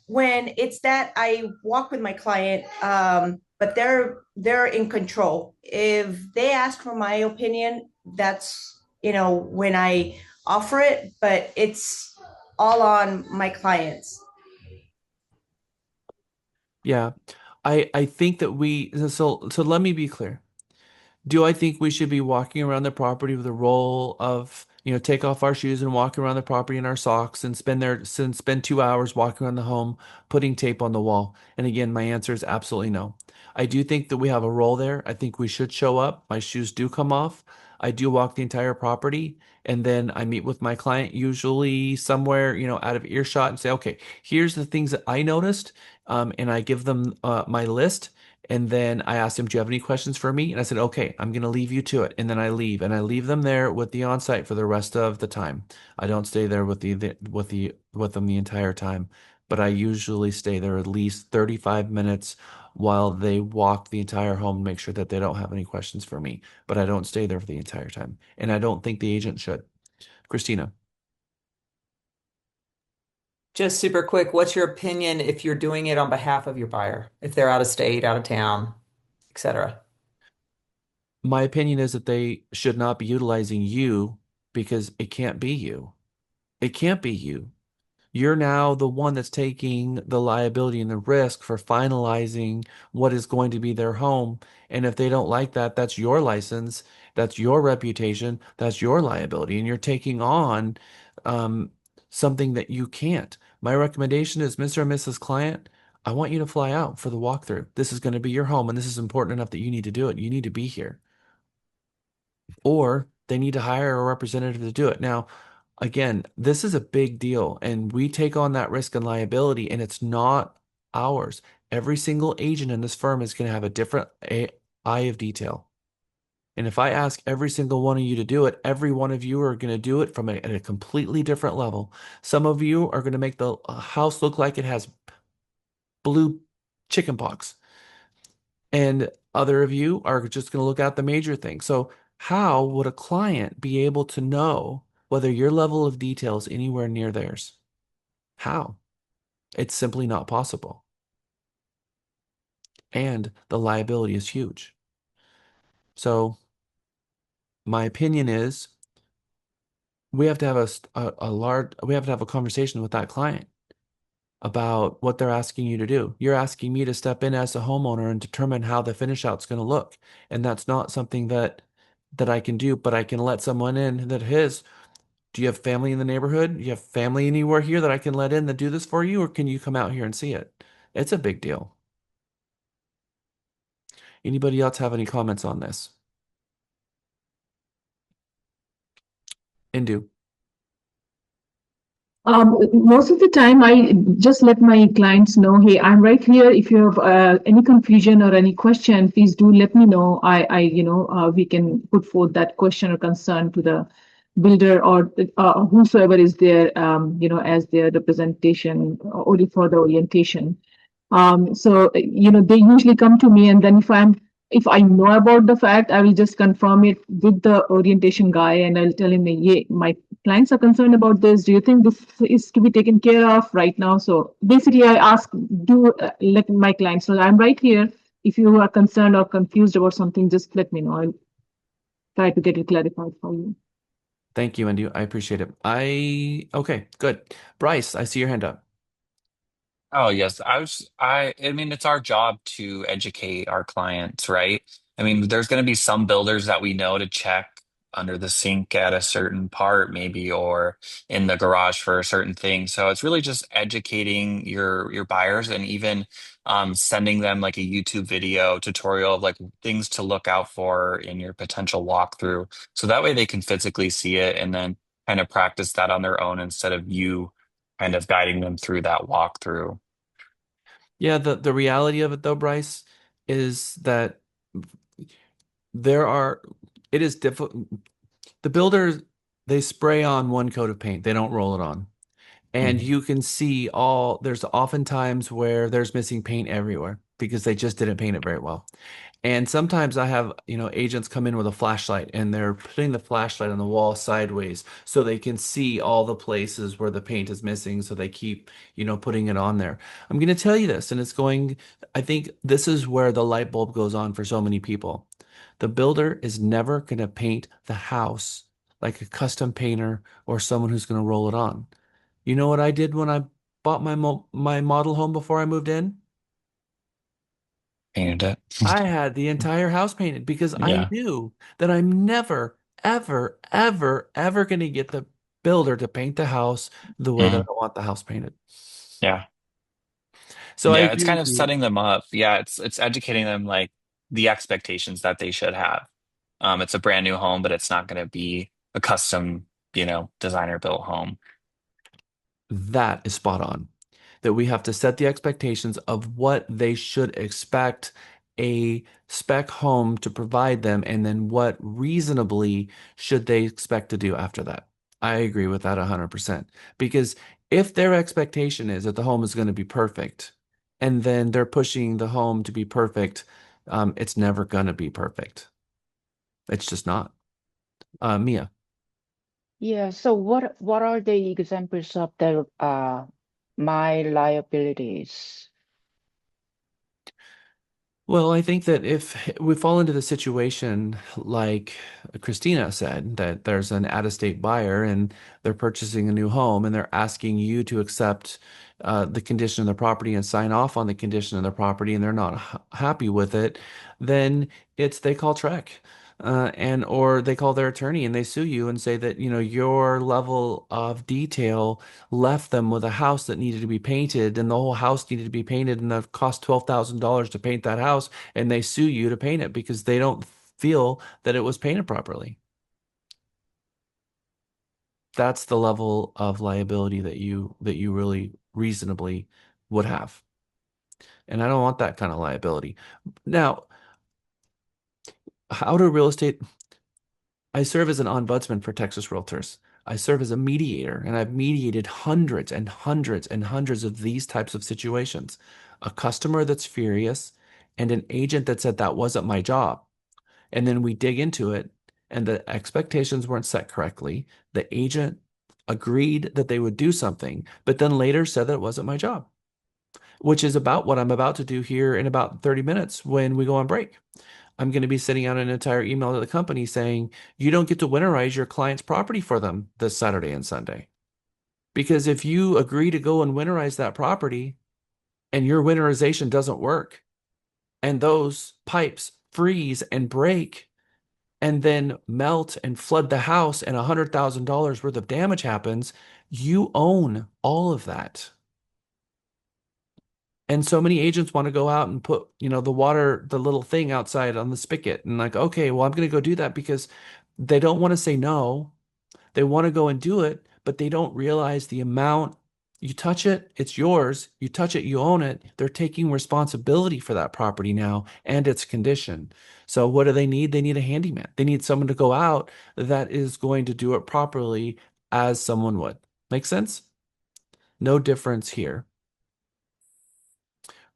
Speaker 9: When it's that I walk with my client, but they're in control. If they ask for my opinion, that's when I offer it, but it's all on my clients.
Speaker 1: Yeah. I think that so let me be clear. Do I think we should be walking around the property with a role of, take off our shoes and walk around the property in our socks and spend 2 hours walking around the home, putting tape on the wall? And again, my answer is absolutely no. I do think that we have a role there. I think we should show up. My shoes do come off. I do walk the entire property, and then I meet with my client, usually somewhere, out of earshot, and say, okay, here's the things that I noticed, and I give them my list. And then I asked him, "Do you have any questions for me?" And I said, "Okay, I'm going to leave you to it." And then I leave, and I leave them there with the onsite for the rest of the time. I don't stay there with them the entire time, but I usually stay there at least 35 minutes while they walk the entire home and make sure that they don't have any questions for me. But I don't stay there for the entire time, and I don't think the agent should. Christina.
Speaker 5: Just super quick, what's your opinion if you're doing it on behalf of your buyer, if they're out of state, out of town, etc.?
Speaker 1: My opinion is that they should not be utilizing you because it can't be you. It can't be you. You're now the one that's taking the liability and the risk for finalizing what is going to be their home. And if they don't like that, that's your license, that's your reputation, that's your liability, and you're taking on um, something that you can't. My recommendation is, Mr. and Mrs. Client, I want you to fly out for the walkthrough. This is going to be your home, and this is important enough that you need to do it. You need to be here. Or they need to hire a representative to do it. Now, again, this is a big deal, and we take on that risk and liability, and it's not ours. Every single agent in this firm is going to have a different eye of detail. And if I ask every single one of you to do it, every one of you are going to do it at a completely different level. Some of you are going to make the house look like it has blue chicken pox. And other of you are just going to look at the major things. So how would a client be able to know whether your level of detail is anywhere near theirs? How? It's simply not possible. and the liability is huge. So my opinion is we have to have we have to have a conversation with that client about what they're asking you to do. You're asking me to step in as a homeowner and determine how the finish out's going to look. And that's not something that I can do, but I can let someone in that his, do you have family in the neighborhood? Do you have family anywhere here that I can let in that do this for you, or can you come out here and see it? It's a big deal. Anybody else have any comments on this? Indu.
Speaker 11: Most of the time, I just let my clients know, hey, I'm right here. If you have any confusion or any question, please do let me know. We can put forth that question or concern to the builder or whosoever is there, as their representation or for the orientation. They usually come to me, and then if I know about the fact, I will just confirm it with the orientation guy, and I'll tell him, yeah, my clients are concerned about this. Do you think this is to be taken care of right now? So basically, I ask, let my clients know I'm right here. If you are concerned or confused about something, just let me know. I'll try to get it clarified for you.
Speaker 1: Thank you, Indu. I appreciate it. Okay, good. Bryce, I see your hand up.
Speaker 7: Oh, yes. I mean, it's our job to educate our clients, right? I mean, there's going to be some builders that we know to check under the sink at a certain part, maybe, or in the garage for a certain thing. So it's really just educating your buyers and even sending them like a YouTube video tutorial of like things to look out for in your potential walkthrough. So that way they can physically see it and then kind of practice that on their own instead of you kind of guiding them through that walkthrough.
Speaker 1: Yeah, the reality of it though, Bryce, is that there are it is difficult. The builders, they spray on one coat of paint, they don't roll it on. And
Speaker 7: Mhm.
Speaker 1: you can see there's often times where there's missing paint everywhere because they just didn't paint it very well. And sometimes I have, agents come in with a flashlight and they're putting the flashlight on the wall sideways so they can see all the places where the paint is missing. So they keep, putting it on there. I'm going to tell you this, and I think this is where the light bulb goes on for so many people. The builder is never going to paint the house like a custom painter or someone who's going to roll it on. You know what I did when I bought my model home before I moved in?
Speaker 7: Painted it.
Speaker 1: I had the entire house painted because I
Speaker 7: Yeah.
Speaker 1: knew that I'm never, ever, ever, ever going to get the builder to paint the house the way that
Speaker 7: Mhm.
Speaker 1: I want the house painted.
Speaker 7: Yeah.
Speaker 1: So I
Speaker 7: Yeah, it's
Speaker 1: agree
Speaker 7: kind
Speaker 1: with
Speaker 7: of
Speaker 1: you.
Speaker 7: setting them up. Yeah, it's educating them like the expectations that they should have. It's a brand new home, but it's not going to be a custom, designer built home.
Speaker 1: That is spot on. That we have to set the expectations of what they should expect a spec home to provide them, and then what reasonably should they expect to do after that. I agree with that 100%. Because if their expectation is that the home is going to be perfect, and then they're pushing the home to be perfect, it's never going to be perfect. It's just not. Mia.
Speaker 22: Yeah, so what are the examples of the my liabilities?
Speaker 1: Well, I think that if we fall into the situation like Christina said, that there's an out-of-state buyer and they're purchasing a new home and they're asking you to accept the condition of the property and sign off on the condition of the property and they're not happy with it, then they call Trek. Or they call their attorney and they sue you and say that, your level of detail left them with a house that needed to be painted and the whole house needed to be painted and it cost $12,000 to paint that house and they sue you to paint it because they don't feel that it was painted properly. That's the level of liability that you really reasonably would have. And I don't want that kind of liability. Now, how do real estate I serve as an ombudsman for Texas Realtors. I serve as a mediator, and I've mediated hundreds and hundreds and hundreds of these types of situations. A customer that's furious and an agent that said that wasn't my job. And then we dig into it, and the expectations weren't set correctly. The agent agreed that they would do something, but then later said that it wasn't my job. which is about what I'm about to do here in about 30 minutes when we go on break. I'm going to be sending out an entire email to the company saying, you don't get to winterize your client's property for them this Saturday and Sunday. Because if you agree to go and winterize that property and your winterization doesn't work and those pipes freeze and break and then melt and flood the house and $100,000 worth of damage happens, you own all of that. And so many agents want to go out and put, the water, the little thing outside on the spigot and like, okay, well, I'm going to go do that because they don't want to say no. They want to go and do it, but they don't realize the amount. You touch it, it's yours. You touch it, you own it. They're taking responsibility for that property now and its condition. So what do they need? They need a handyman. They need someone to go out that is going to do it properly as someone would. Make sense? No difference here.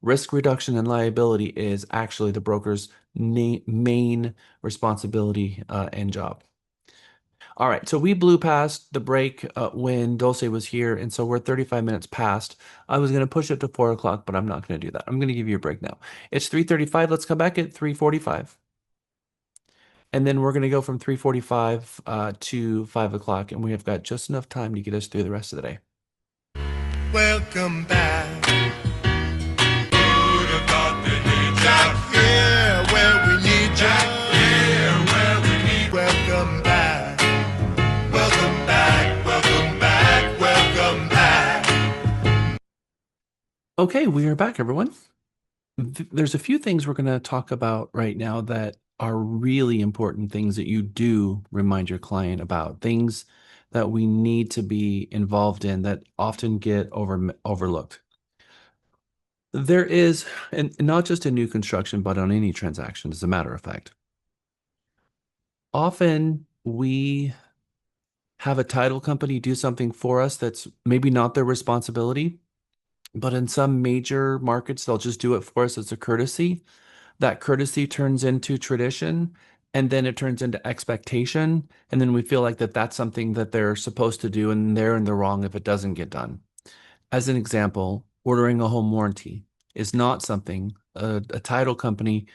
Speaker 1: Risk reduction and liability is actually the broker's main responsibility and job. All right, so we blew past the break when Dulce was here, and so we're 35 minutes past. I was going to push it to 4 o'clock, but I'm not going to do that. I'm going to give you a break now. It's 3:35. Let's come back at 3:45. And then we're going to go from 3:45 to 5 o'clock, and we have got just enough time to get us through the rest of the day.
Speaker 13: Welcome back. Who'd have thought they need Jack here where we need Jack here where we need welcome back. Welcome back, welcome back, welcome back.
Speaker 1: Okay, we are back, everyone. There's a few things we're going to talk about right now that are really important things that you do remind your client about, things that we need to be involved in that often get overlooked. There is, and not just in new construction, but on any transaction, as a matter of fact. Often we have a title company do something for us that's maybe not their responsibility, but in some major markets, they'll just do it for us as a courtesy. That courtesy turns into tradition, and then it turns into expectation. And then we feel like that's something that they're supposed to do, and they're in the wrong if it doesn't get done. As an example, ordering a home warranty is not something a title company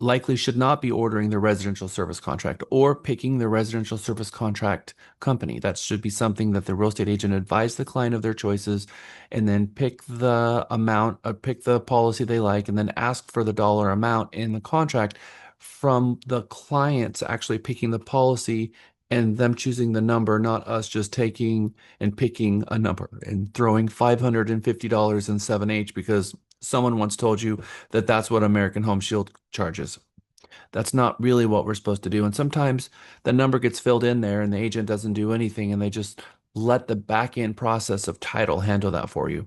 Speaker 1: likely should not be ordering the residential service contract or picking the residential service contract company. That should be something that the real estate agent advised the client of their choices and then pick the amount, pick the policy they like, and then ask for the dollar amount in the contract from the clients actually picking the policy and them choosing the number, not us just taking and picking a number and throwing $550 in 7H because someone once told you that that's what American Home Shield charges. That's not really what we're supposed to do. And sometimes the number gets filled in there and the agent doesn't do anything and they just let the back end process of title handle that for you.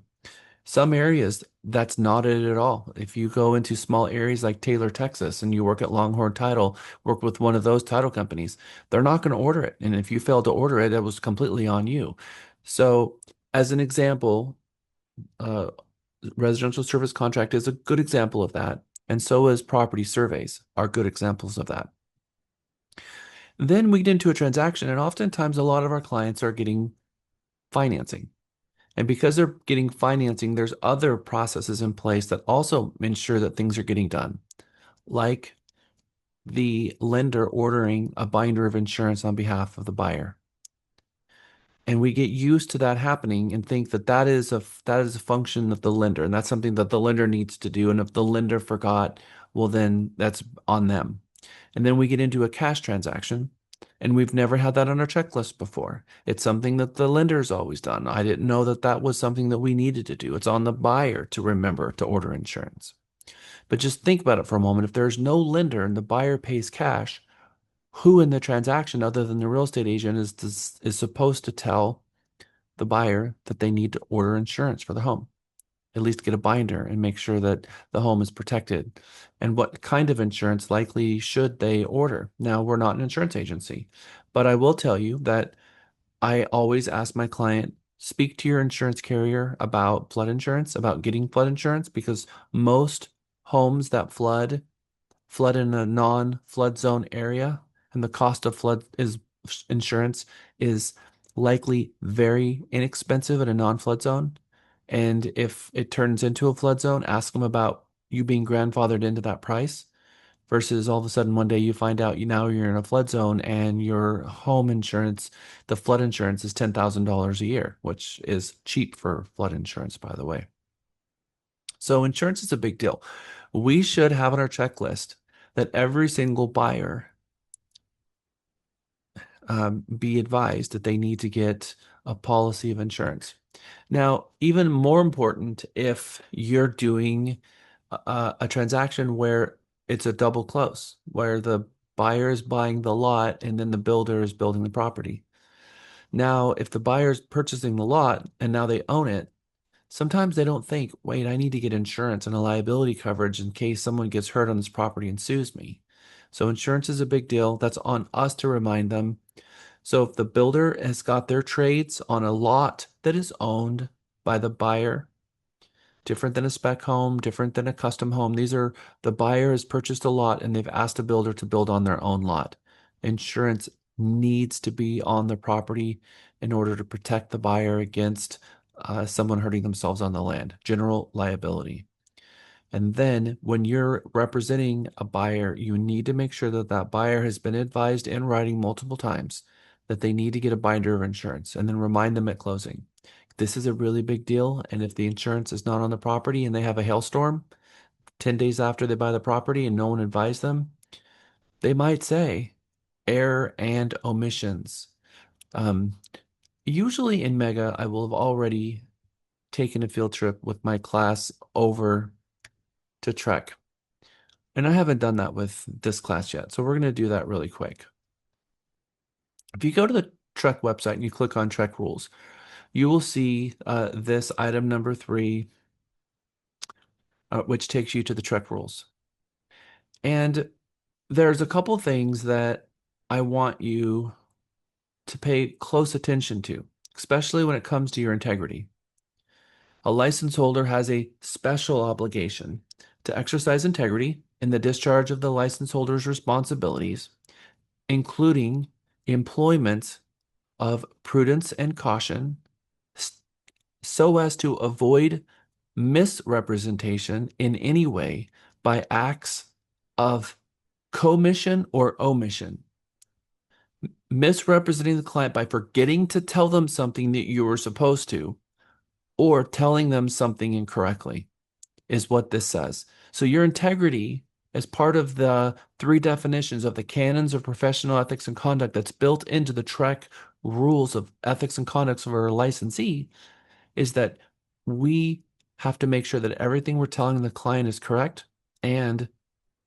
Speaker 1: Some areas, that's not it at all. If you go into small areas like Taylor, Texas, and you work at Longhorn Title, work with one of those title companies, they're not going to order it. And if you fail to order it, it was completely on you. So, as an example, uh, residential service contract is a good example of that. And so is property surveys are good examples of that. Then we get into a transaction, and oftentimes a lot of our clients are getting financing. And because they're getting financing, there's other processes in place that also ensure that things are getting done, like the lender ordering a binder of insurance on behalf of the buyer. And we get used to that happening and think that that is a function of the lender, and that's something that the lender needs to do. And if the lender forgot, well, then that's on them. And then we get into a cash transaction, and we've never had that on our checklist before. It's something that the lender's always done. I didn't know that that was something that we needed to do. It's on the buyer to remember to order insurance. But just think about it for a moment. If there's no lender and the buyer pays cash, who in the transaction other than the real estate agent is supposed to tell the buyer that they need to order insurance for the home, at least get a binder and make sure that the home is protected, and what kind of insurance likely should they order? Now, we're not an insurance agency, but I will tell you that I always ask my client, speak to your insurance carrier about flood insurance, about getting flood insurance, because most homes that flood in a non-flood zone area, and the cost of flood is insurance is likely very inexpensive in a non-flood zone. And if it turns into a flood zone, ask them about you being grandfathered into that price versus all of a sudden one day you find out now you're in a flood zone and your home insurance, the flood insurance is $10,000 a year, which is cheap for flood insurance, by the way. So insurance is a big deal. We should have on our checklist that every single buyer be advised that they need to get a policy of insurance. Now, even more important, if you're doing a transaction where it's a double close, where the buyer is buying the lot and then the builder is building the property. Now, if the buyer's purchasing the lot and now they own it, sometimes they don't think, wait, I need to get insurance and a liability coverage in case someone gets hurt on this property and sues me. So insurance is a big deal. That's on us to remind them. So if the builder has got their trades on a lot that is owned by the buyer, different than a spec home, different than a custom home. These are the buyer has purchased a lot and they've asked a builder to build on their own lot. Insurance needs to be on the property in order to protect the buyer against someone hurting themselves on the land. General liability. And then when you're representing a buyer, you need to make sure that that buyer has been advised in writing multiple times that they need to get a binder of insurance and then remind them at closing. This is a really big deal. And if the insurance is not on the property and they have a hailstorm 10 days after they buy the property and no one advised them, they might say error and omissions. Um, Usually in Mega, I will have already taken a field trip with my class over to Trek. And I haven't done that with this class yet. So we're going to do that really quick. If you go to the Trek website and you click on Trek rules, you will see this item number 3, which takes you to the Trek rules. And there's a couple things that I want you to pay close attention to, especially when it comes to your integrity. A license holder has a special obligation to exercise integrity in the discharge of the license holder's responsibilities, including employment of prudence and caution, so as to avoid misrepresentation in any way by acts of commission or omission. Misrepresenting the client by forgetting to tell them something that you were supposed to, or telling them something incorrectly, is what this says. So your integrity, as part of the 3 definitions of the canons of professional ethics and conduct that's built into the TREC rules of ethics and conduct for a licensee, is that we have to make sure that everything we're telling the client is correct and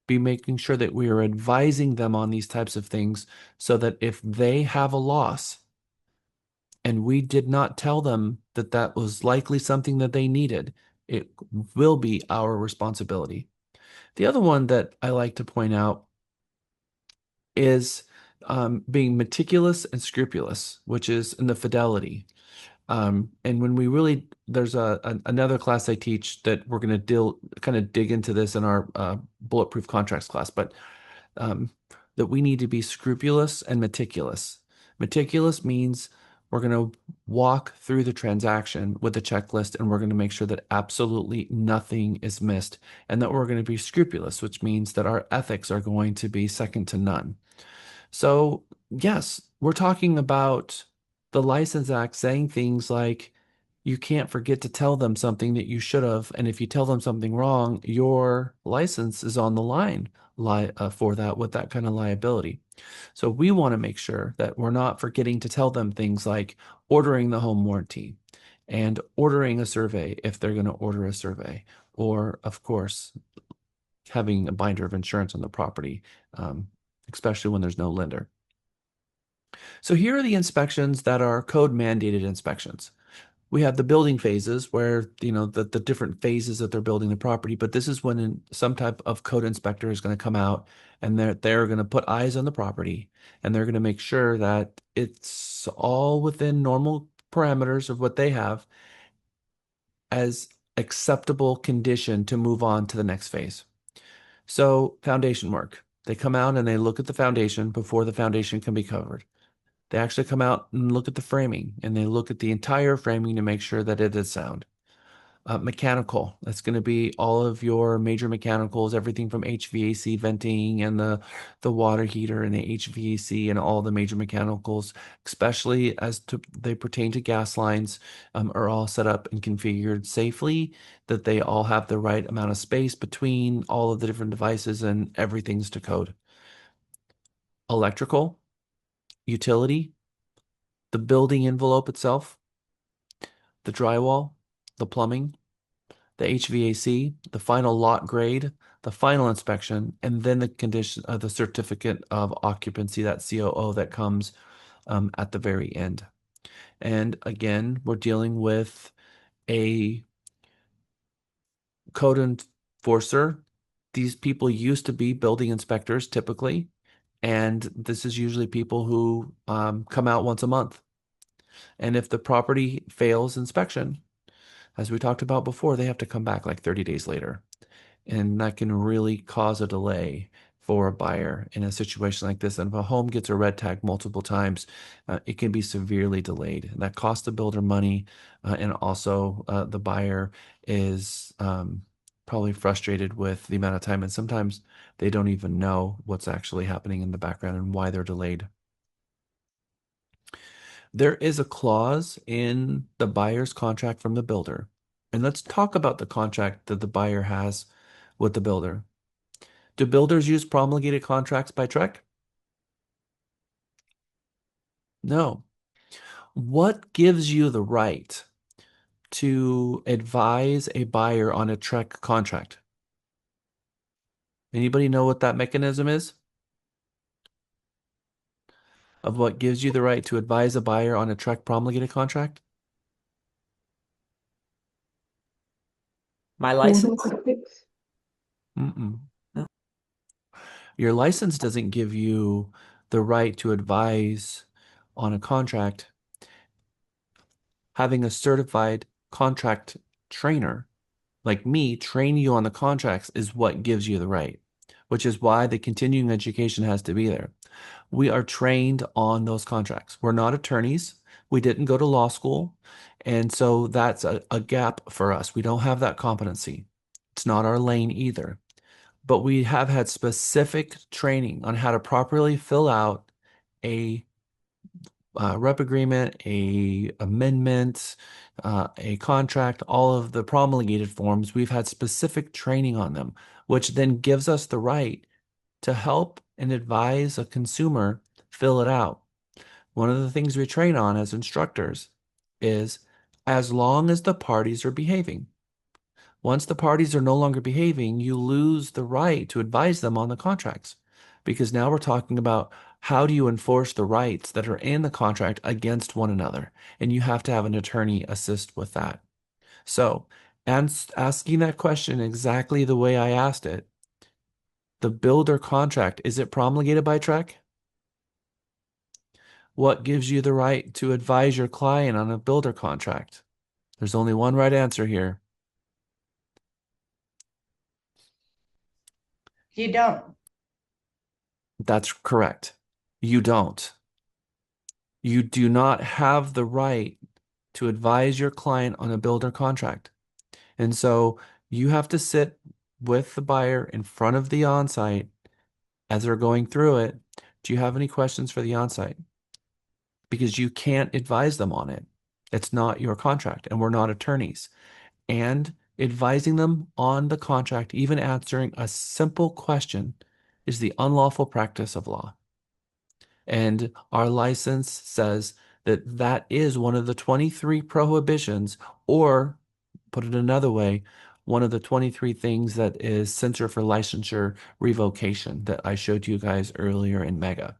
Speaker 1: be making sure that we are advising them on these types of things so that if they have a loss and we did not tell them that that was likely something that they needed, it will be our responsibility. The other one that I like to point out is being meticulous and scrupulous, which is in the fidelity. And when we really, there's another class I teach that we're going to kind of dig into this in our bulletproof contracts class, but that we need to be scrupulous and meticulous. Meticulous means we're going to walk through the transaction with a checklist and we're going to make sure that absolutely nothing is missed, and that we're going to be scrupulous, which means that our ethics are going to be second to none. So, yes, we're talking about the License Act saying things like you can't forget to tell them something that you should have. And if you tell them something wrong, your license is on the line for that with that kind of liability. So we want to make sure that we're not forgetting to tell them things like ordering the home warranty and ordering a survey if they're going to order a survey, or, of course, having a binder of insurance on the property, especially when there's no lender. So here are the inspections that are code mandated inspections. We have the building phases where, the different phases that they're building the property, but this is when some type of code inspector is going to come out and they're going to put eyes on the property and they're going to make sure that it's all within normal parameters of what they have as acceptable condition to move on to the next phase. So foundation work. They come out and they look at the foundation before the foundation can be covered. They actually come out and look at the framing and they look at the entire framing to make sure that it is sound. Mechanical, that's going to be all of your major mechanicals, everything from HVAC venting and the water heater and the HVAC and all the major mechanicals, especially as they pertain to gas lines, are all set up and configured safely, that they all have the right amount of space between all of the different devices and everything's to code. Electrical, utility, the building envelope itself, the drywall, the plumbing, the HVAC, the final lot grade, the final inspection, and then the condition of the certificate of occupancy, that COO that comes at the very end. And again, we're dealing with a code enforcer. These people used to be building inspectors typically, and this is usually people who come out once a month. And if the property fails inspection, as we talked about before, they have to come back like 30 days later. And that can really cause a delay for a buyer in a situation like this. And if a home gets a red tag multiple times, it can be severely delayed. And that costs the builder money. And also the buyer is probably frustrated with the amount of time. And sometimes they don't even know what's actually happening in the background and why they're delayed. There is a clause in the buyer's contract from the builder. And let's talk about the contract that the buyer has with the builder. Do builders use promulgated contracts by TREC? No. What gives you the right to advise a buyer on a TREC contract? Anybody know what that mechanism is? Of what gives you the right to advise a buyer on a TREC promulgated contract?
Speaker 5: My license?
Speaker 1: Mm-mm.
Speaker 5: No.
Speaker 1: Your license doesn't give you the right to advise on a contract. Having a certified contract trainer like me train you on the contracts is what gives you the right, which is why the continuing education has to be there. We are trained on those contracts. We're not attorneys. We didn't go to law school. And so that's a gap for us. We don't have that competency. It's not our lane either. But we have had specific training on how to properly fill out a rep agreement, a amendment, a contract, all of the promulgated forms. We've had specific training on them, which then gives us the right to help and advise a consumer fill it out. One of the things we train on as instructors is as long as the parties are behaving. Once the parties are no longer behaving, you lose the right to advise them on the contracts because now we're talking about how do you enforce the rights that are in the contract against one another? And you have to have an attorney assist with that. So, asking that question exactly the way I asked it, the builder contract, is it promulgated by TREC? What gives you the right to advise your client on a builder contract? There's only one right answer here.
Speaker 9: You don't.
Speaker 1: That's correct. You don't. You do not have the right to advise your client on a builder contract. And so you have to sit with the buyer in front of the onsite as they're going through it. Do you have any questions for the onsite? Because you can't advise them on it. It's not your contract, and we're not attorneys. And advising them on the contract, even answering a simple question, is the unlawful practice of law. And our license says that that is one of the 23 prohibitions, or put it another way, one of the 23 things that is censure for licensure revocation that I showed you guys earlier in Mega.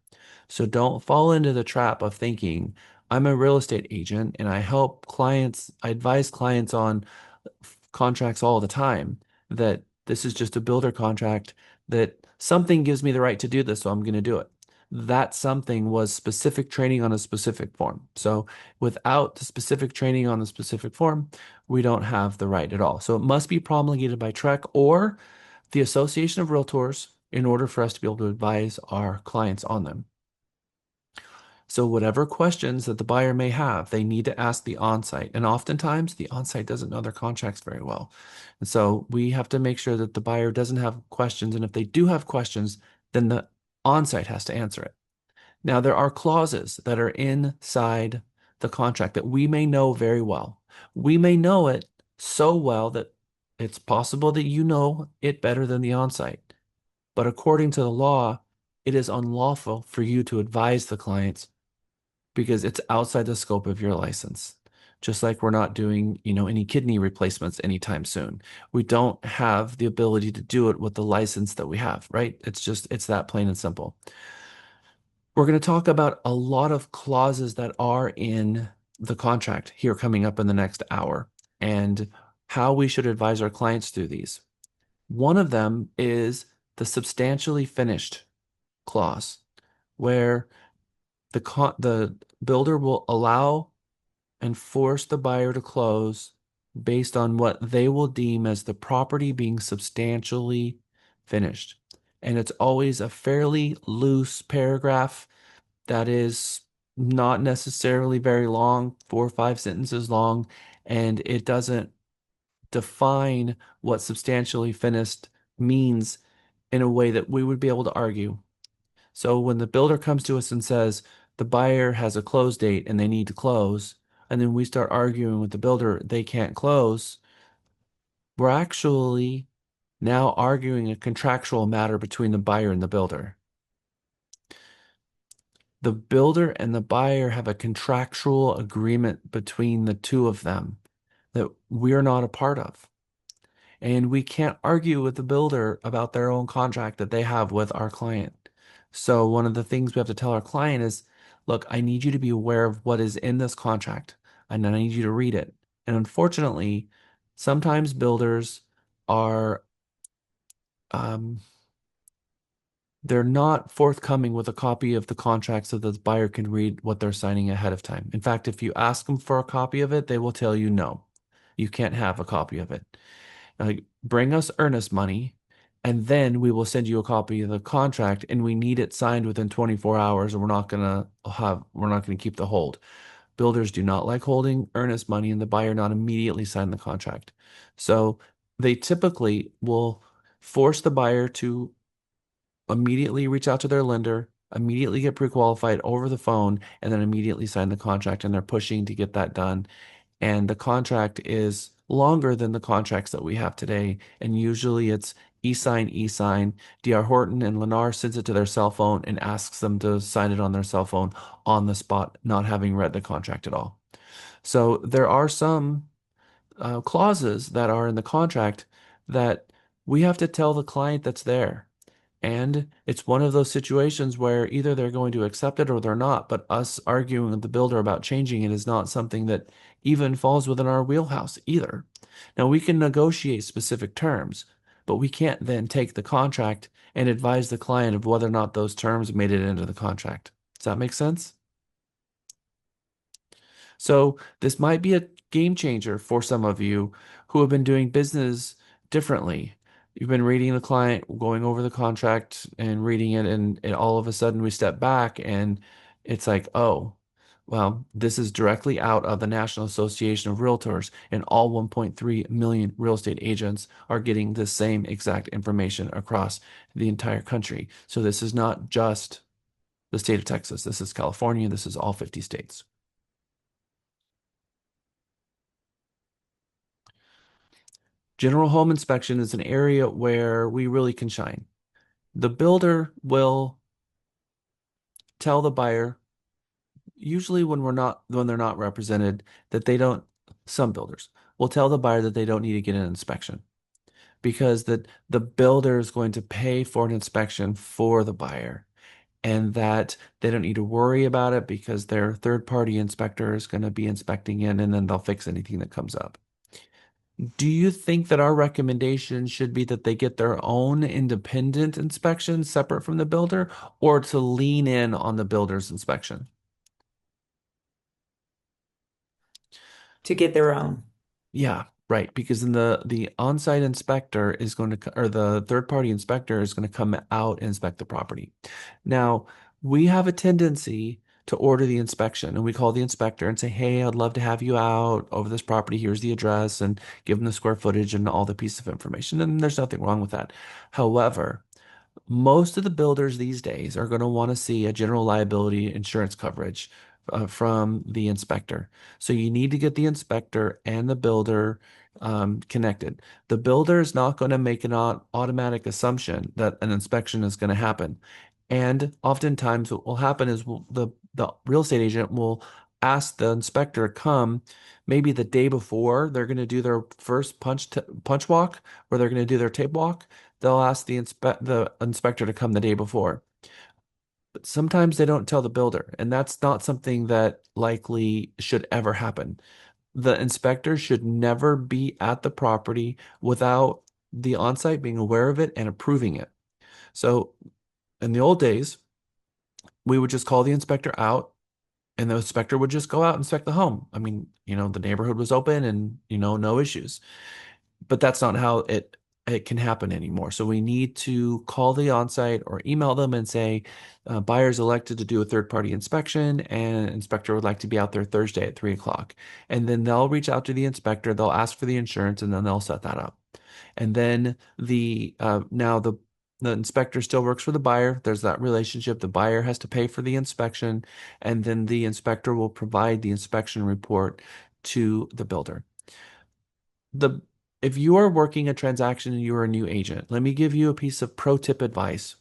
Speaker 1: So don't fall into the trap of thinking I'm a real estate agent and I help clients, I advise clients on contracts all the time, that this is just a builder contract, that something gives me the right to do this, so I'm going to do it. That something was specific training on a specific form. So without the specific training on the specific form, we don't have the right at all. So it must be promulgated by TREC or the Association of Realtors in order for us to be able to advise our clients on them. So whatever questions that the buyer may have, they need to ask the onsite. And oftentimes the onsite doesn't know their contracts very well. And so we have to make sure that the buyer doesn't have questions. And if they do have questions, then the onsite has to answer it. Now, there are clauses that are inside the contract that we may know very well. We may know it so well that it's possible that you know it better than the onsite. But according to the law, it is unlawful for you to advise the clients because it's outside the scope of your license. Just like we're not doing, any kidney replacements anytime soon. We don't have the ability to do it with the license that we have, right? It's that plain and simple. We're going to talk about a lot of clauses that are in the contract here coming up in the next hour and how we should advise our clients through these. One of them is the substantially finished clause, where the builder will allow and force the buyer to close based on what they will deem as the property being substantially finished. And it's always a fairly loose paragraph that is not necessarily very long, 4 or 5 sentences long, and it doesn't define what substantially finished means in a way that we would be able to argue. So when the builder comes to us and says the buyer has a close date and they need to close, and then we start arguing with the builder, they can't close, we're actually now arguing a contractual matter between the buyer and the builder. The builder and the buyer have a contractual agreement between the two of them that we're not a part of. And we can't argue with the builder about their own contract that they have with our client. So one of the things we have to tell our client is, look, I need you to be aware of what is in this contract, and I need you to read it. And unfortunately, sometimes builders are they're not forthcoming with a copy of the contract so that the buyer can read what they're signing ahead of time. In fact, if you ask them for a copy of it, they will tell you no, you can't have a copy of it. Bring us earnest money, and then we will send you a copy of the contract, and we need it signed within 24 hours, or we're not gonna keep the hold. Builders do not like holding earnest money and the buyer not immediately sign the contract. So they typically will force the buyer to immediately reach out to their lender, immediately get pre-qualified over the phone, and then immediately sign the contract. And they're pushing to get that done. And the contract is longer than the contracts that we have today. And usually it's e-sign, e-sign. D.R. Horton and NAR sends it to their cell phone and asks them to sign it on their cell phone on the spot, not having read the contract at all. So there are some clauses that are in the contract that we have to tell the client that's there. And it's one of those situations where either they're going to accept it or they're not. But us arguing with the builder about changing it is not something that even falls within our wheelhouse either. Now, we can negotiate specific terms, but we can't then take the contract and advise the client of whether or not those terms made it into the contract. Does that make sense? So this might be a game changer for some of you who have been doing business differently. You've been reading the client, going over the contract and reading it, and all of a sudden we step back and it's like, oh, well, this is directly out of the National Association of Realtors, and all 1.3 million real estate agents are getting the same exact information across the entire country. So this is not just the state of Texas. This is California. This is all 50 states. General home inspection is an area where we really can shine. The builder will tell the buyer, usually when they're not represented, that they don't, some builders will tell the buyer that they don't need to get an inspection because the builder is going to pay for an inspection for the buyer and that they don't need to worry about it because their third party inspector is going to be inspecting it and then they'll fix anything that comes up. Do you think that our recommendation should be that they get their own independent inspection separate from the builder or to lean in on the builder's inspection?
Speaker 5: To get their own.
Speaker 1: Yeah, right. Because then the on-site inspector is going to, or the third-party inspector is going to come out and inspect the property. Now, we have a tendency to order the inspection. And we call the inspector and say, hey, I'd love to have you out over this property. Here's the address, and give them the square footage and all the pieces of information. And there's nothing wrong with that. However, most of the builders these days are going to want to see a general liability insurance coverage from the inspector. So you need to get the inspector and the builder connected. The builder is not going to make an automatic assumption that an inspection is going to happen. And oftentimes what will happen is the real estate agent will ask the inspector to come maybe the day before they're going to do their first punch walk, where they're going to do their tape walk. They'll ask the inspector to come the day before. But sometimes they don't tell the builder, and that's not something that likely should ever happen. The inspector should never be at the property without the onsite being aware of it and approving it. So in the old days, we would just call the inspector out, and the inspector would just go out and inspect the home. I mean, the neighborhood was open and, no issues. But that's not how it can happen anymore. So we need to call the onsite or email them and say, buyer's elected to do a third-party inspection, and inspector would like to be out there Thursday at 3 o'clock. And then they'll reach out to the inspector, they'll ask for the insurance, and then they'll set that up. And then now the inspector still works for the buyer. There's that relationship. The buyer has to pay for the inspection, and then the inspector will provide the inspection report to the builder. If you are working a transaction and you are a new agent, let me give you a piece of pro tip advice.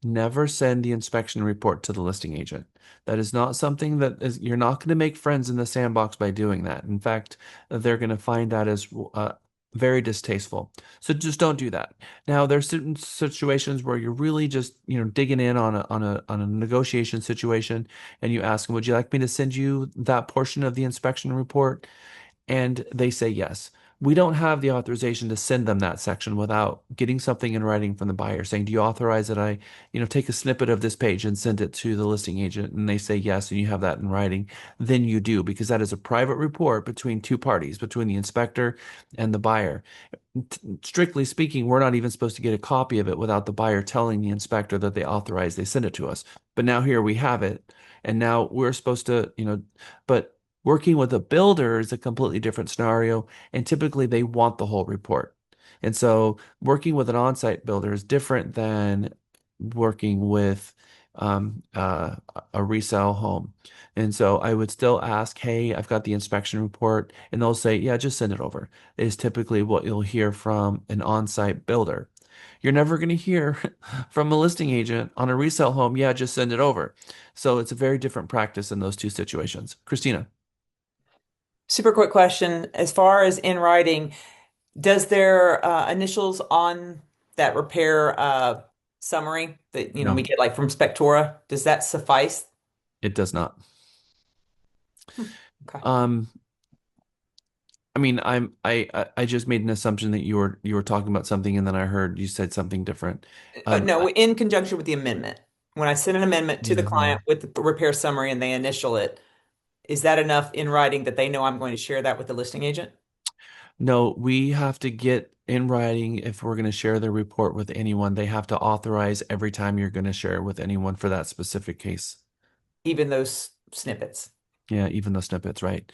Speaker 1: Never send the inspection report to the listing agent. That is not something you're not going to make friends in the sandbox by doing that. In fact, they're going to find that as very distasteful. So just don't do that. Now, there's certain situations where you're really just, digging in on a negotiation situation, and you ask them, would you like me to send you that portion of the inspection report? And they say yes. We don't have the authorization to send them that section without getting something in writing from the buyer saying, do you authorize that I, take a snippet of this page and send it to the listing agent? And they say yes, and you have that in writing. Then you do, because that is a private report between two parties, between the inspector and the buyer. Strictly speaking, we're not even supposed to get a copy of it without the buyer telling the inspector that they send it to us. But now here we have it. And now we're supposed to, but working with a builder is a completely different scenario, and typically they want the whole report. And so working with an on-site builder is different than working with a resale home. And so I would still ask, hey, I've got the inspection report, and they'll say, yeah, just send it over, is typically what you'll hear from an on-site builder. You're never going to hear from a listing agent on a resale home, yeah, just send it over. So it's a very different practice in those two situations. Christina.
Speaker 5: Super quick question. As far as in writing, does their initials on that repair summary that
Speaker 1: No.
Speaker 5: we get like from Spectora, does that suffice?
Speaker 1: It does not.
Speaker 5: Okay.
Speaker 1: I mean, I just made an assumption that you were talking about something, and then I heard you said something different.
Speaker 5: No, in conjunction with the amendment. When I send an amendment to the client with the repair summary and they initial it, is that enough in writing that they know I'm going to share that with the listing agent?
Speaker 1: No, we have to get in writing if we're going to share the report with anyone. They have to authorize every time you're going to share it with anyone for that specific case.
Speaker 5: Even those snippets.
Speaker 1: Yeah, even those snippets, right?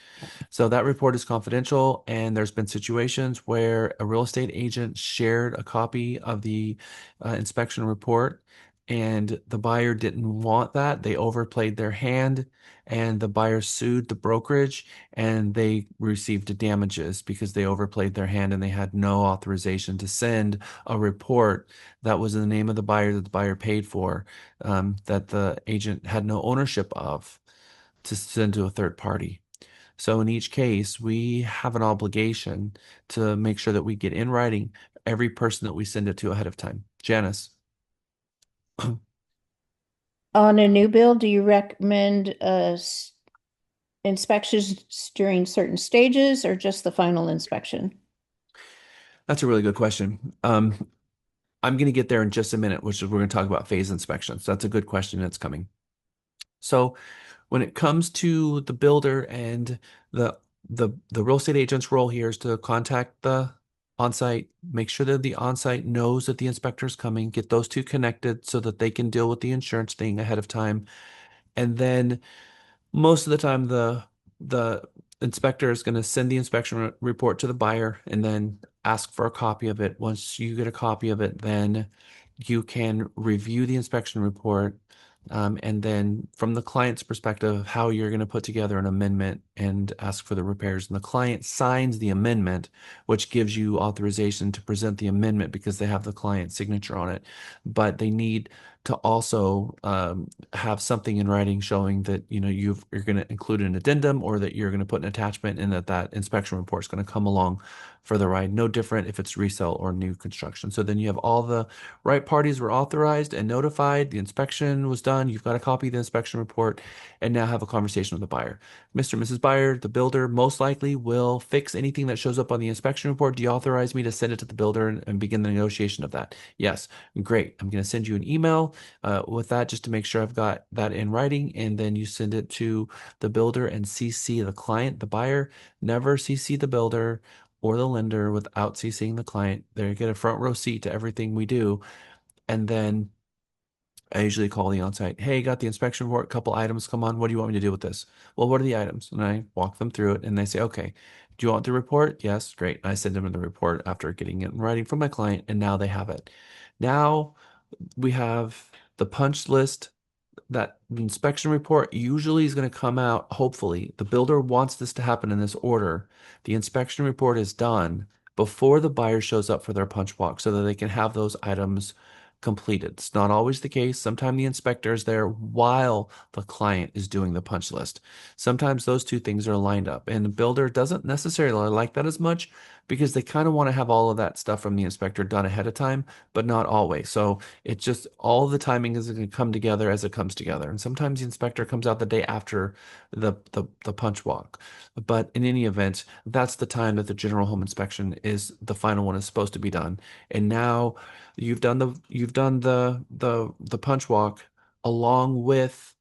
Speaker 1: So that report is confidential, and there's been situations where a real estate agent shared a copy of the inspection report, and the buyer didn't want that. They overplayed their hand, and the buyer sued the brokerage, and they received damages because they overplayed their hand and they had no authorization to send a report that was in the name of the buyer that the buyer paid for, that the agent had no ownership of, to send to a third party. So in each case, we have an obligation to make sure that we get in writing every person that we send it to ahead of time. Janice.
Speaker 18: On a new build, do you recommend inspections during certain stages or just the final inspection?
Speaker 1: That's a really good question. I'm going to get there in just a minute, which is we're going to talk about phase inspections. That's a good question. It's coming. So when it comes to the builder and the real estate agent's role here is to contact the onsite, make sure that the onsite knows that the inspector is coming, get those two connected so that they can deal with the insurance thing ahead of time. And then most of the time the inspector is going to send the inspection report to the buyer and then ask for a copy of it. Once you get a copy of it, then you can review the inspection report, and then from the client's perspective, how you're going to put together an amendment and ask for the repairs. And the client signs the amendment, which gives you authorization to present the amendment because they have the client's signature on it. But they need to also have something in writing showing that you're going to include an addendum, or that you're going to put an attachment, and that inspection report is going to come along for the ride. No different if it's resale or new construction. So then you have all the right parties were authorized and notified. The inspection was done. You've got a copy of the inspection report, and now have a conversation with the buyer. Mr. and Mrs. Buyer, the builder most likely will fix anything that shows up on the inspection report. Do you authorize me to send it to the builder and begin the negotiation of that? Yes. Great. I'm going to send you an email with that just to make sure I've got that in writing, and then you send it to the builder and CC the client, the buyer. Never CC the builder or the lender without CCing the client. They get a front row seat to everything we do. And then I usually call the onsite. Hey, got the inspection report, couple items. Come on, what do you want me to do with this? Well, what are the items? And I walk them through it, and they say, okay, do you want the report? Yes, great. I send them the report after getting it in writing from my client, and now they have it. Now we have the punch list. That inspection report usually is going to come out. Hopefully, the builder wants this to happen in this order. The inspection report is done before the buyer shows up for their punch walk so that they can have those items completed. It's not always the case. Sometimes the inspector is there while the client is doing the punch list. Sometimes those two things are lined up, and the builder doesn't necessarily like that as much because they kind of want to have all of that stuff from the inspector done ahead of time, but not always. So it's just all the timing is going to come together as it comes together. And sometimes the inspector comes out the day after the punch walk. But in any event, that's the time that the general home inspection is the final one is supposed to be done. And now you've done the punch walk along with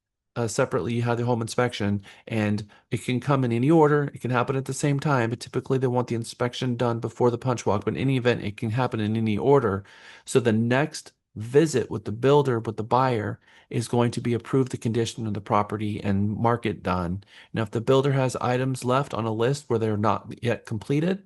Speaker 1: separately you have the home inspection, and it can come in any order. It can happen at the same time, but typically they want the inspection done before the punch walk. But in any event, it can happen in any order. So the next visit with the builder, with the buyer, is going to be approve the condition of the property and mark it done. Now, if the builder has items left on a list where they're not yet completed,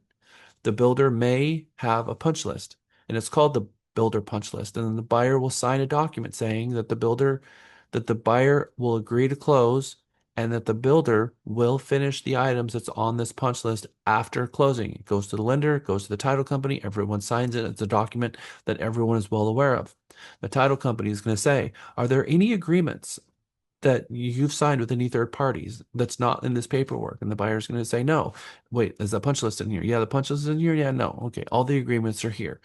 Speaker 1: the builder may have a punch list, and it's called the builder punch list. And then the buyer will sign a document saying that the buyer will agree to close, and that the builder will finish the items that's on this punch list after closing. It goes to the lender, it goes to the title company, everyone signs it. It's a document that everyone is well aware of. The title company is going to say, are there any agreements that you've signed with any third parties that's not in this paperwork? And the buyer's going to say, no. Wait, is the punch list in here? Yeah, the punch list is in here. Yeah, no. Okay, all the agreements are here.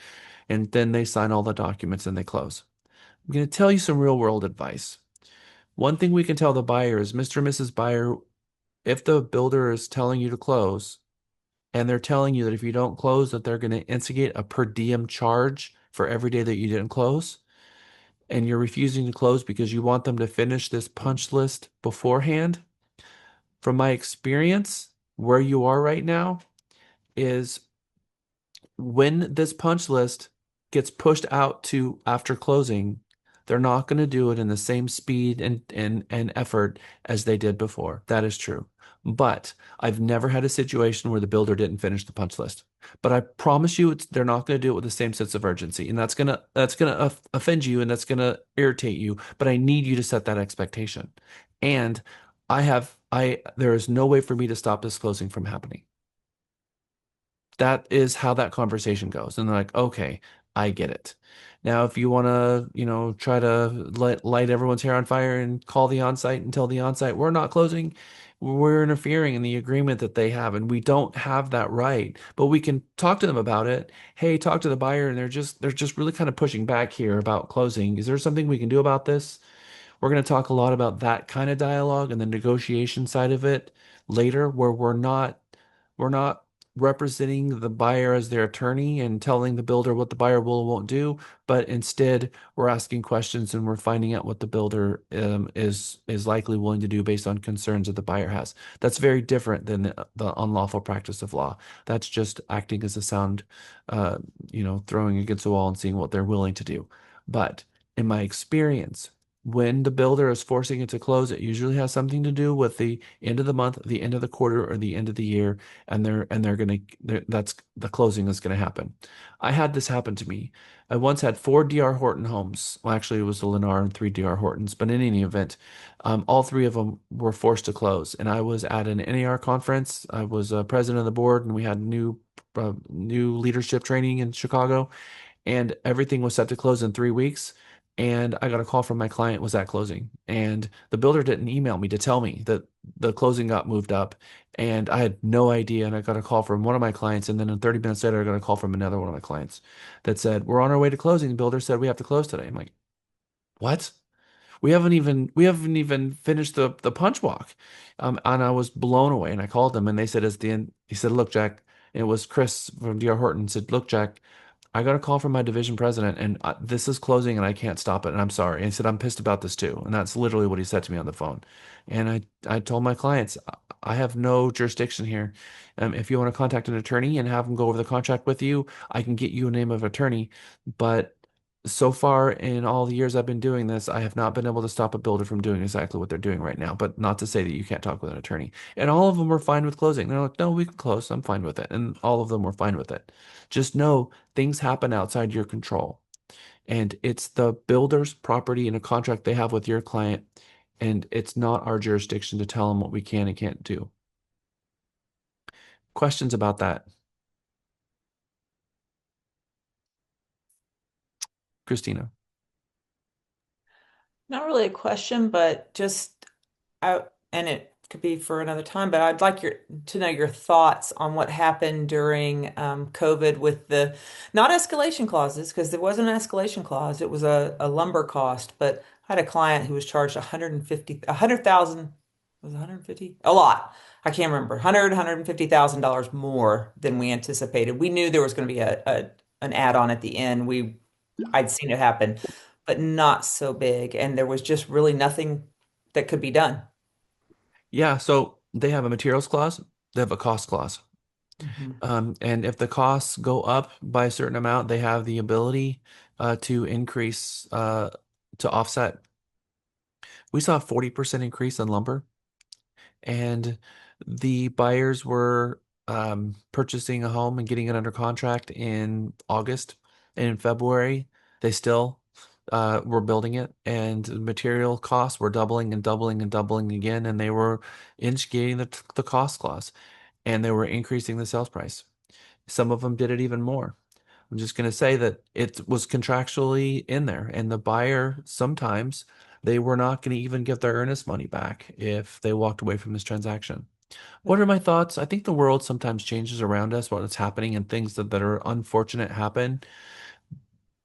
Speaker 1: And then they sign all the documents and they close. I'm going to tell you some real world advice. One thing we can tell the buyer is, Mr. and Mrs. Buyer, if the builder is telling you to close, and they're telling you that if you don't close, that they're going to instigate a per diem charge for every day that you didn't close, and you're refusing to close because you want them to finish this punch list beforehand, from my experience, where you are right now is when this punch list gets pushed out to after closing, they're not going to do it in the same speed and effort as they did before. That is true. But I've never had a situation where the builder didn't finish the punch list. But I promise you, they're not going to do it with the same sense of urgency, and that's gonna offend you, and that's gonna irritate you. But I need you to set that expectation, and there is no way for me to stop this closing from happening. That is how that conversation goes. And they're like, okay, I get it. Now, if you want to, try to light everyone's hair on fire and call the onsite and tell the onsite we're not closing, we're interfering in the agreement that they have, and we don't have that right. But we can talk to them about it. Hey, talk to the buyer, and they're just really kind of pushing back here about closing. Is there something we can do about this? We're going to talk a lot about that kind of dialogue and the negotiation side of it later, where we're not representing the buyer as their attorney and telling the builder what the buyer will and won't do, but instead we're asking questions and we're finding out what the builder is likely willing to do based on concerns that the buyer has. That's very different than the unlawful practice of law. That's just acting as a sound, throwing against the wall and seeing what they're willing to do. But in my experience, when the builder is forcing it to close, it usually has something to do with the end of the month, the end of the quarter, or the end of the year, and that's the closing is gonna happen. I had this happen to me. I once had four D.R. Horton homes. Well, actually, it was the Lennar and three D.R. Hortons, but in any event, all three of them were forced to close. And I was at an NAR conference. I was president of the board, and we had new leadership training in Chicago, and everything was set to close in 3 weeks. And I got a call from my client was at closing, and the builder didn't email me to tell me that the closing got moved up, and I had no idea. And I got a call from one of my clients, and then 30 minutes later, I got a call from another one of my clients that said, "We're on our way to closing. The builder said we have to close today." I'm like, "What? We haven't even finished the punch walk." And I was blown away. And I called them, and they said, "It's the end." He said, "Look, Jack," and it was Chris from D.R. Horton, said, "Look, Jack, I got a call from my division president, and this is closing, and I can't stop it, and I'm sorry." And he said, "I'm pissed about this too." And that's literally what he said to me on the phone. And I told my clients, I have no jurisdiction here. If you want to contact an attorney and have them go over the contract with you, I can get you a name of attorney. But so far in all the years I've been doing this, I have not been able to stop a builder from doing exactly what they're doing right now. But not to say that you can't talk with an attorney. And all of them were fine with closing. They're like, "No, we can close. I'm fine with it." And all of them were fine with it. Just know things happen outside your control. And it's the builder's property and a contract they have with your client. And it's not our jurisdiction to tell them what we can and can't do. Questions about that? Christina.
Speaker 5: Not really a question, but just and it could be for another time, but I'd like to know your thoughts on what happened during COVID with the not escalation clauses, because there wasn't an escalation clause. It was a lumber cost, but I had a client who was charged 150, 100,000, was it 150? A lot. I can't remember. 150,000 dollars more than we anticipated. We knew there was going to be an add-on at the end. I'd seen it happen, but not so big. And there was just really nothing that could be done.
Speaker 1: Yeah, so they have a materials clause, they have a cost clause.
Speaker 5: Mhm.
Speaker 1: And if the costs go up by a certain amount, they have the ability to increase to offset. We saw a 40% increase in lumber, and the buyers were purchasing a home and getting it under contract in August. And in February, they still were building it, and material costs were doubling and doubling and doubling again, and they were instigating the cost clause, and they were increasing the sales price. Some of them did it even more. I'm just going to say that it was contractually in there, and the buyer sometimes they were not going to even get their earnest money back if they walked away from this transaction. What are my thoughts? I think the world sometimes changes around us, what is happening, and things that are unfortunate happen.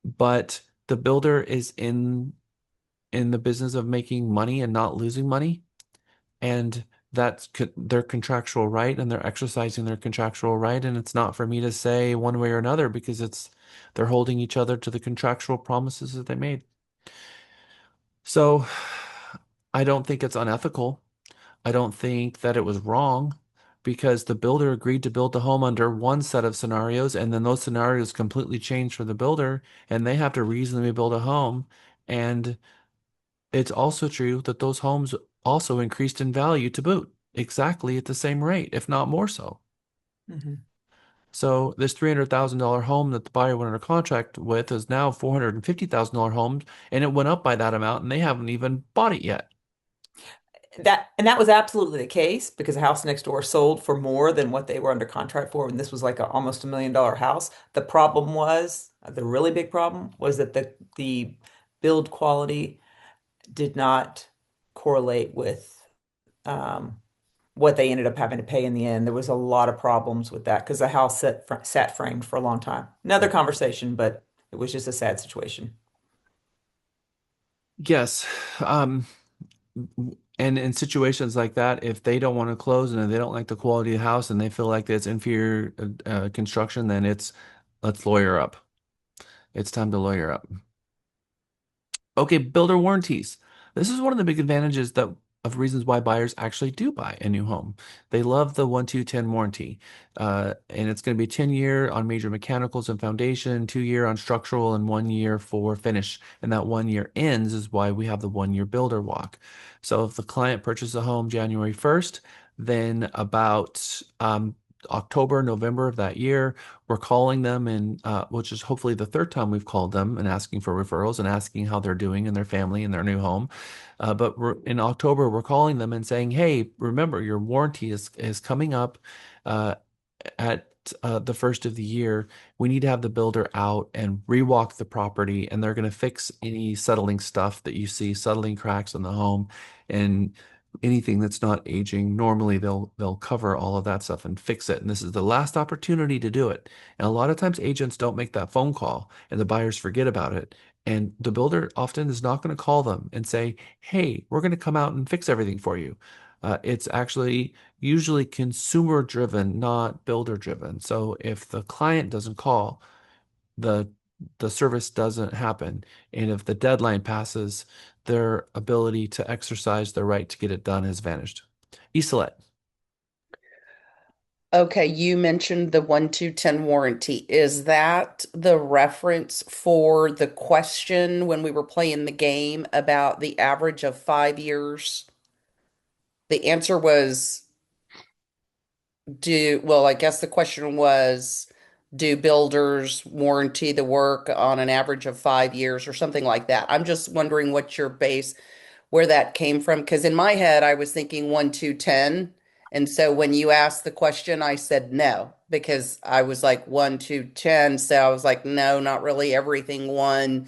Speaker 1: But the builder is in the business of making money and not losing money, and their contractual right, and they're exercising their contractual right. And it's not for me to say one way or another, because they're holding each other to the contractual promises that they made. So I don't think it's unethical. I don't think that it was wrong, because the builder agreed to build the home under one set of scenarios, and then those scenarios completely changed for the builder, and they have to reasonably build a home. And it's also true that those homes also increased in value to boot, exactly at the same rate, if not more so.
Speaker 5: Mhm.
Speaker 1: So this $300,000 home that the buyer went under contract with is now $450,000 home, and it went up by that amount, and they haven't even bought it yet.
Speaker 5: That was absolutely the case, because the house next door sold for more than what they were under contract for, and this was like almost $1 million house. The problem was, the really big problem was that the build quality did not correlate with um, what they ended up having to pay in the end. There was a lot of problems with that because the house sat framed for a long time. Another conversation, but it was just a sad situation.
Speaker 1: Yes. Um, and in situations like that, if they don't want to close and they don't like the quality of the house and they feel like it's inferior construction, then let's lawyer up. It's time to lawyer up. Okay, builder warranties. This is one of the big advantages that of reasons why buyers actually do buy a new home. They love the 1-2-10 warranty. And it's going to be 10-year on major mechanicals and foundation, 2-year on structural, and 1 year for finish. And that 1 year ends is why we have the 1-year builder walk. So if the client purchases a home January 1st, then about October, November of that year, we're calling them, and which is hopefully the third time we've called them and asking for referrals and asking how they're doing in their family and their new home. But in October, we're calling them and saying, hey, remember, your warranty is coming up at the first of the year. We need to have the builder out and rewalk the property, and they're going to fix any settling stuff that you see, settling cracks in the home, and anything that's not aging. Normally they'll cover all of that stuff and fix it. And this is the last opportunity to do it. And a lot of times agents don't make that phone call and the buyers forget about it. And the builder often is not going to call them and say, hey, we're going to come out and fix everything for you. It's actually usually consumer driven, not builder driven. So if the client doesn't call, the service doesn't happen. And if the deadline passes, their ability to exercise their right to get it done has vanished. Isolet.
Speaker 8: Okay, you mentioned the 1-2-10 warranty. Is that the reference for the question when we were playing the game about the average of 5 years? The answer was well, I guess the question was, do builders warranty the work on an average of 5 years or something like that? I'm just wondering what your base, where that came from. Because in my head, I was thinking 1-2-10. And so when you asked the question, I said no, because I was like 1-2-10. So I was like, no, not really everything. 1-2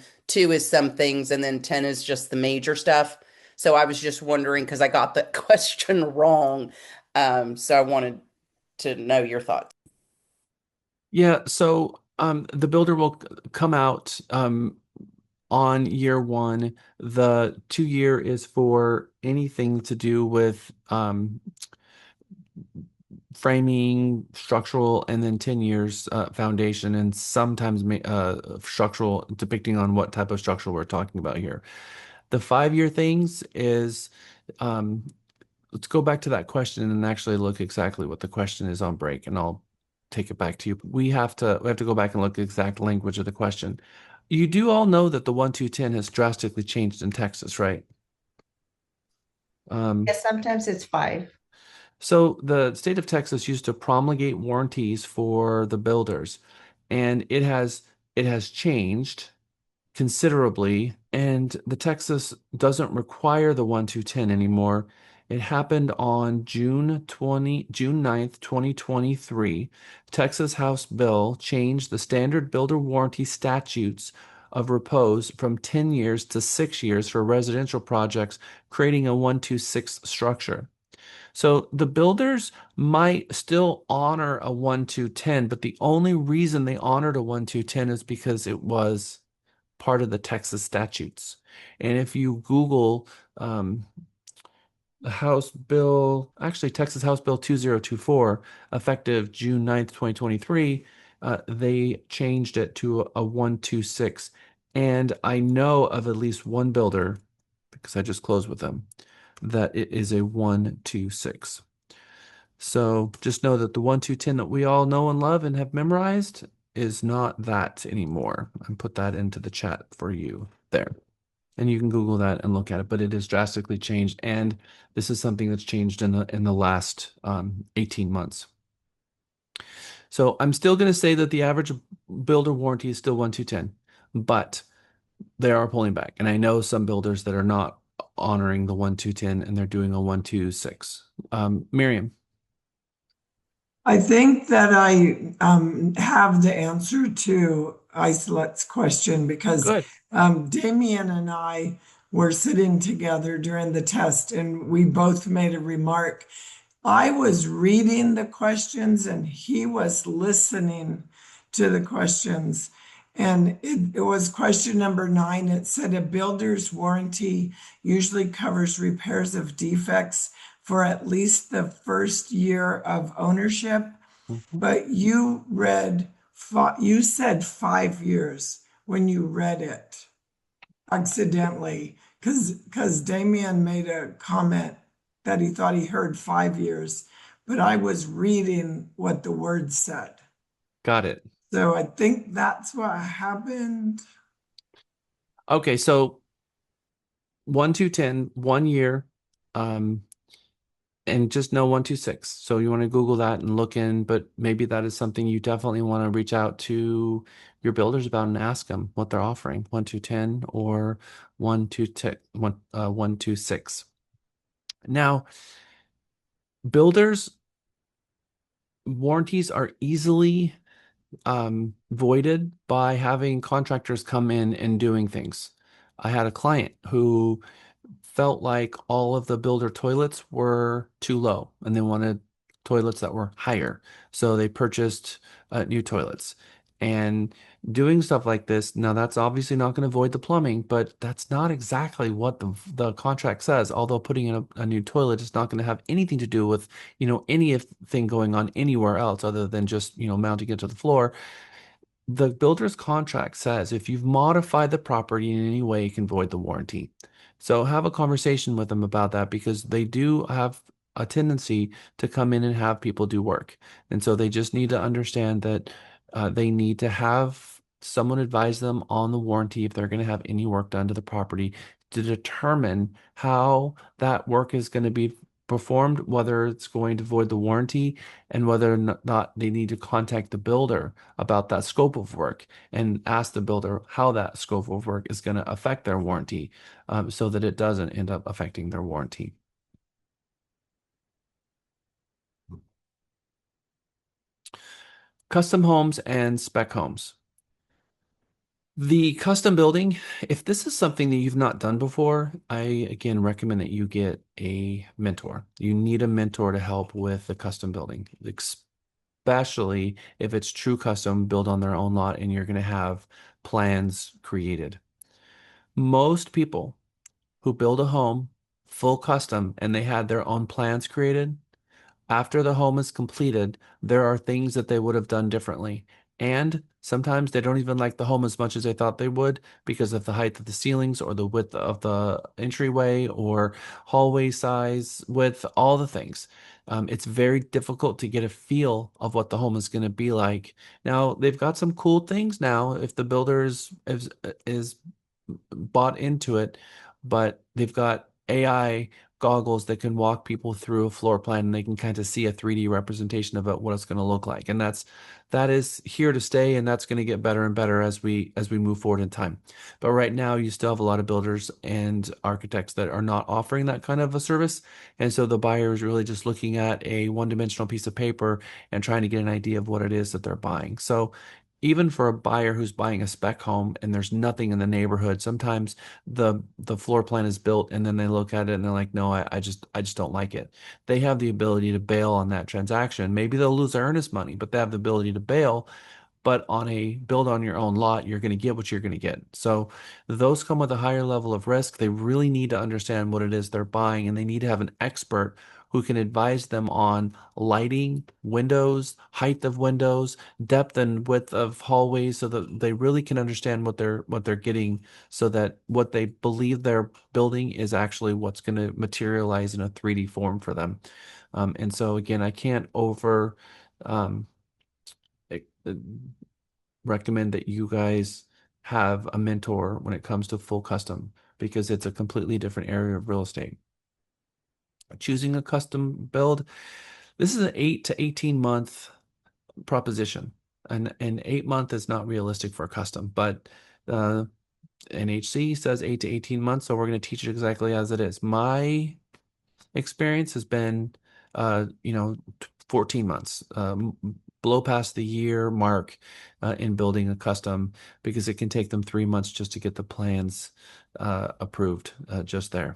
Speaker 8: is some things, and then 10 is just the major stuff. So I was just wondering because I got the question wrong. So I wanted to know your thoughts.
Speaker 1: Yeah, so the builder will come out on year one. The 2-year is for anything to do with framing, structural, and then 10 years foundation, and sometimes structural, depending on what type of structural we're talking about here. The 5-year things is, let's go back to that question and actually look exactly what the question is on break, and I'll take it back to you. We have to go back and look at the exact language of the question. You do all know that the 1-2-10 has drastically changed in Texas, right?
Speaker 9: Yes, sometimes it's 5.
Speaker 1: So the state of Texas used to promulgate warranties for the builders, and it has changed considerably, and the Texas doesn't require the 1-2-10 anymore. It happened on June 9th, 2023. Texas House bill changed the standard builder warranty statutes of repose from 10 years to 6 years for residential projects, creating a 1-2-6 structure. So the builders might still honor a 1-2-10, but the only reason they honored a 1-2-10 is because it was part of the Texas statutes. And if you Google the House Bill, actually Texas House Bill 2024, effective June 9th, 2023, they changed it to a 1-2-6. And I know of at least one builder, because I just closed with them, that it is a 1-2-6. So just know that the 1-2-10 that we all know and love and have memorized is not that anymore. I put that into the chat for you there. And you can Google that and look at it, but it has drastically changed. And this is something that's changed in the last 18 months. So I'm still going to say that the average builder warranty is still 1-2-10, but they are pulling back. And I know some builders that are not honoring the 1-2-10 and they're doing a 1-2-6. Miriam.
Speaker 2: I think that I have the answer to Isolet's question because Damien and I were sitting together during the test and we both made a remark. I was reading the questions and he was listening to the questions. And it was question number 9. It said a builder's warranty usually covers repairs of defects for at least the first year of ownership. But you said 5 years when you read it accidentally because Damien made a comment that he thought he heard 5 years, but I was reading what the word said.
Speaker 1: Got it.
Speaker 2: So I think that's what happened.
Speaker 1: Okay, so 1 to 10, 1 year, um, and just know 126. So you want to Google that and look in, but maybe that is something you definitely want to reach out to your builders about and ask them what they're offering, 1 to 10 or 1 to 6. Now, builders warranties are easily voided by having contractors come in and doing things. I had a client who felt like all of the builder toilets were too low and they wanted toilets that were higher. So they purchased new toilets. And doing stuff like this, now that's obviously not going to void the plumbing, but that's not exactly what the contract says. Although putting in a new toilet is not going to have anything to do with, anything going on anywhere else other than just, mounting it to the floor. The builder's contract says if you've modified the property in any way, you can void the warranty. So have a conversation with them about that because they do have a tendency to come in and have people do work. And so they just need to understand that they need to have someone advise them on the warranty if they're going to have any work done to the property to determine how that work is going to be performed, whether it's going to void the warranty, and whether or not they need to contact the builder about that scope of work and ask the builder how that scope of work is going to affect their warranty, so that it doesn't end up affecting their warranty. Custom homes and spec homes. The custom building, if this is something that you've not done before, I again recommend that you get a mentor. You need a mentor to help with the custom building, especially if it's true custom built on their own lot and you're going to have plans created. Most people who build a home full custom and they had their own plans created, after the home is completed, there are things that they would have done differently. And sometimes they don't even like the home as much as they thought they would because of the height of the ceilings or the width of the entryway or hallway size, width, all the things. It's very difficult to get a feel of what the home is going to be like. Now, they've got some cool things now if the builder is bought into it, but they've got AI goggles that can walk people through a floor plan and they can kind of see a 3D representation of what it's going to look like. And that is here to stay, and that's going to get better and better as we move forward in time. But right now you still have a lot of builders and architects that are not offering that kind of a service. And so the buyer is really just looking at a one-dimensional piece of paper and trying to get an idea of what it is that they're buying. So even for a buyer who's buying a spec home and there's nothing in the neighborhood, sometimes the floor plan is built and then they look at it and they're like, no, I just don't like it. They have the ability to bail on that transaction. Maybe they'll lose their earnest money, but they have the ability to bail. But on a build on your own lot, you're going to get what you're going to get. So those come with a higher level of risk. They really need to understand what it is they're buying, and they need to have an expert who can advise them on lighting, windows, height of windows, depth and width of hallways, so that they really can understand what they're getting, so that what they believe they're building is actually what's going to materialize in a 3D form for them. And so again, I can't um, recommend that you guys have a mentor when it comes to full custom because it's a completely different area of real estate. Choosing a custom build, this is an 8 to 18 month proposition, and 8 month is not realistic for a custom, but NHC says 8 to 18 months, so we're going to teach it exactly as it is. My experience has been 14 months, blow past the year mark in building a custom, because it can take them 3 months just to get the plans approved just there.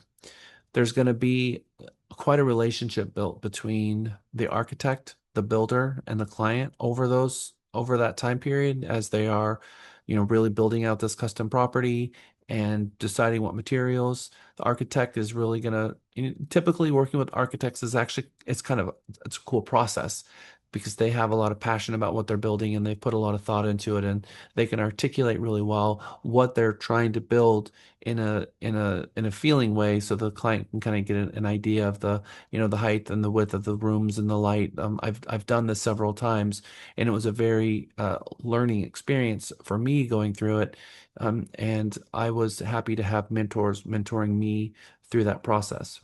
Speaker 1: There's going to be quite a relationship built between the architect, the builder, and the client over that time period as they are, really building out this custom property and deciding what materials. The architect is really going to, typically working with architects is actually, it's a cool process because they have a lot of passion about what they're building and they put a lot of thought into it, and they can articulate really well what they're trying to build in a feeling way, so the client can kind of get an idea of the height and the width of the rooms and the light. I've done this several times, and it was a very learning experience for me going through it. And I was happy to have mentors mentoring me through that process.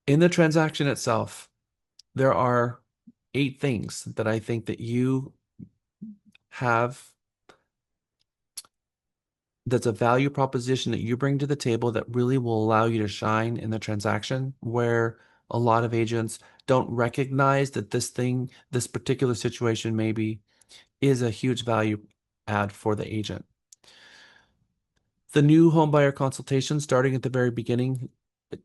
Speaker 1: In the transaction itself, there are 8 things that I think that you have that's a value proposition that you bring to the table that really will allow you to shine in the transaction, where a lot of agents don't recognize that this particular situation maybe is a huge value add for the agent. The new home buyer consultation, starting at the very beginning,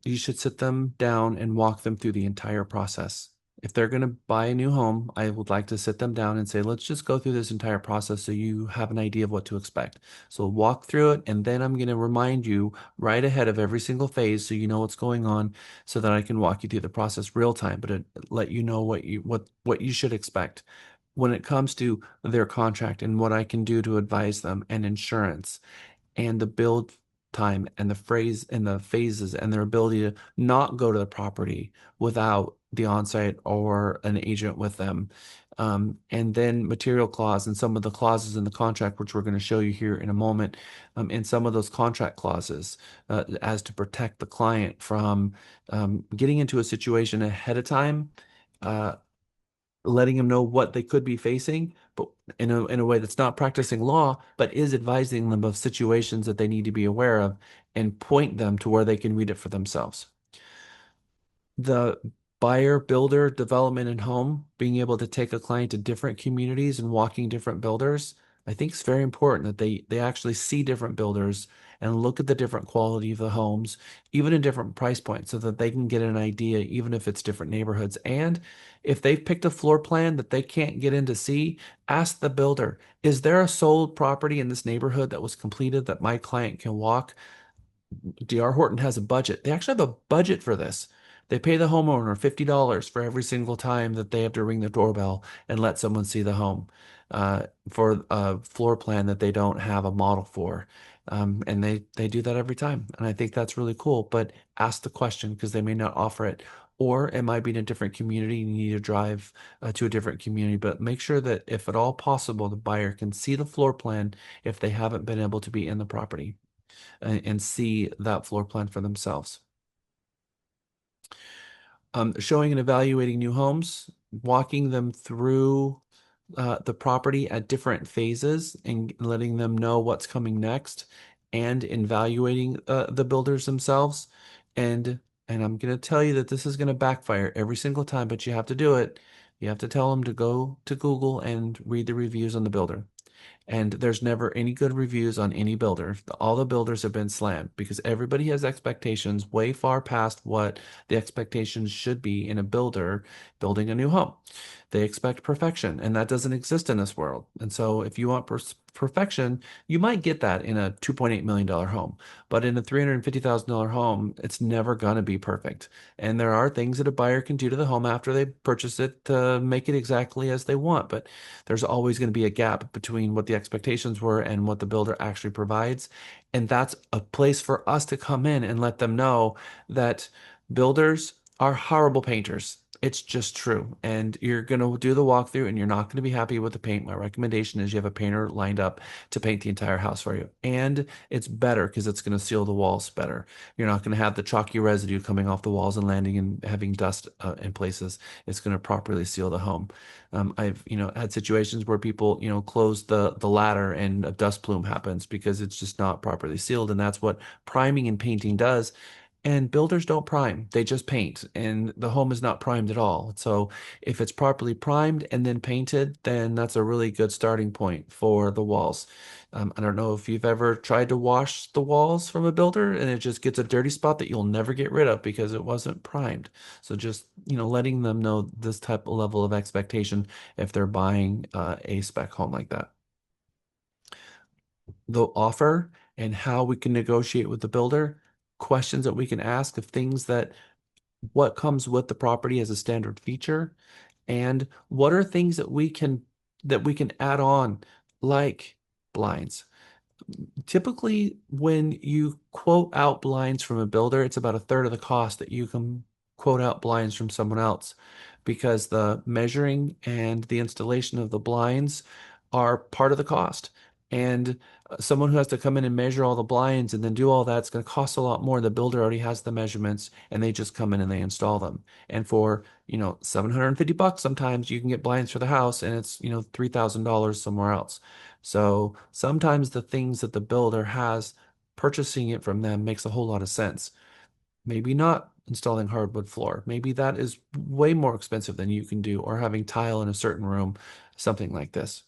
Speaker 1: you should sit them down and walk them through the entire process. If they're going to buy a new home, I would like to sit them down and say, let's just go through this entire process so you have an idea of what to expect. So walk through it, and then I'm going to remind you right ahead of every single phase so you know what's going on, so that I can walk you through the process real time, but let you know what you should expect. When it comes to their contract and what I can do to advise them, and insurance, and the build time, and the phrase and the phases, and their ability to not go to the property without the onsite or an agent with them. And then material clause and some of the clauses in the contract, which we're going to show you here in a moment, and some of those contract clauses as to protect the client from getting into a situation ahead of time, letting them know what they could be facing, but in a way that's not practicing law, but is advising them of situations that they need to be aware of, and point them to where they can read it for themselves. The buyer, builder, development, and home, being able to take a client to different communities and walking different builders, I think it's very important that they actually see different builders and look at the different quality of the homes, even in different price points, so that they can get an idea, even if it's different neighborhoods. And if they've picked a floor plan that they can't get in to see, ask the builder, is there a sold property in this neighborhood that was completed that my client can walk? D.R. Horton has a budget. They actually have a budget for this. They pay the homeowner $50 for every single time that they have to ring the doorbell and let someone see the home, for a floor plan that they don't have a model for. And they do that every time. And I think that's really cool. But ask the question, because they may not offer it. Or it might be in a different community. You need to drive to a different community. But make sure that, if at all possible, the buyer can see the floor plan if they haven't been able to be in the property, and see that floor plan for themselves. Showing and evaluating new homes, walking them through the property at different phases and letting them know what's coming next, and evaluating the builders themselves. And I'm going to tell you that this is going to backfire every single time, but you have to do it. You have to tell them to go to Google and read the reviews on the builder. And there's never any good reviews on any builder. All the builders have been slammed because everybody has expectations way far past what the expectations should be in a builder building a new home. They expect perfection, and that doesn't exist in this world. And so if you want perfection, you might get that in a $2.8 million home, but in a $350,000 home, it's never going to be perfect. And there are things that a buyer can do to the home after they purchase it to make it exactly as they want, but there's always going to be a gap between what the expectations were and what the builder actually provides. And that's a place for us to come in and let them know that builders are horrible painters. It's just true. And you're going to do the walkthrough and you're not going to be happy with the paint. My recommendation is you have a painter lined up to paint the entire house for you. And it's better because it's going to seal the walls better. You're not going to have the chalky residue coming off the walls and landing and having dust in places. It's going to properly seal the home. I've had situations where people close the ladder and a dust plume happens because it's just not properly sealed, and that's what priming and painting does. And builders don't prime, they just paint, and the home is not primed at all. So if it's properly primed and then painted, then that's a really good starting point for the walls. I don't know if you've ever tried to wash the walls from a builder and it just gets a dirty spot that you'll never get rid of because it wasn't primed. So just, letting them know this type of level of expectation if they're buying a spec home like that. The offer and how we can negotiate with the builder, questions that we can ask of things that what comes with the property as a standard feature, and what are things that we can add on, like blinds. Typically, when you quote out blinds from a builder, it's about a third of the cost that you can quote out blinds from someone else, because the measuring and the installation of the blinds are part of the cost. And someone who has to come in and measure all the blinds and then do all that, it's going to cost a lot more. The builder already has the measurements and they just come in and they install them. And for, $750, sometimes you can get blinds for the house and it's, $3,000 somewhere else. So sometimes the things that the builder has, purchasing it from them makes a whole lot of sense. Maybe not installing hardwood floor. Maybe that is way more expensive than you can do, or having tile in a certain room, something like this.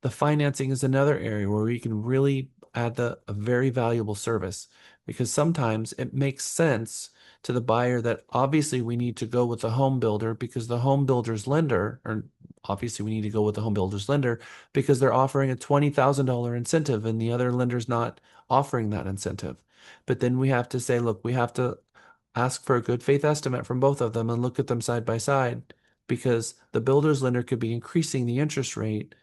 Speaker 1: The financing is another area where we can really add a very valuable service, because sometimes it makes sense to the buyer that obviously we need to go with the home builder because the home builder's lender, or obviously we need to go with the home builder's lender because they're offering a $20,000 incentive and the other lender's not offering that incentive. But then we have to say, look, we have to ask for a good faith estimate from both of them and look at them side by side, because the builder's lender could be increasing the interest rate,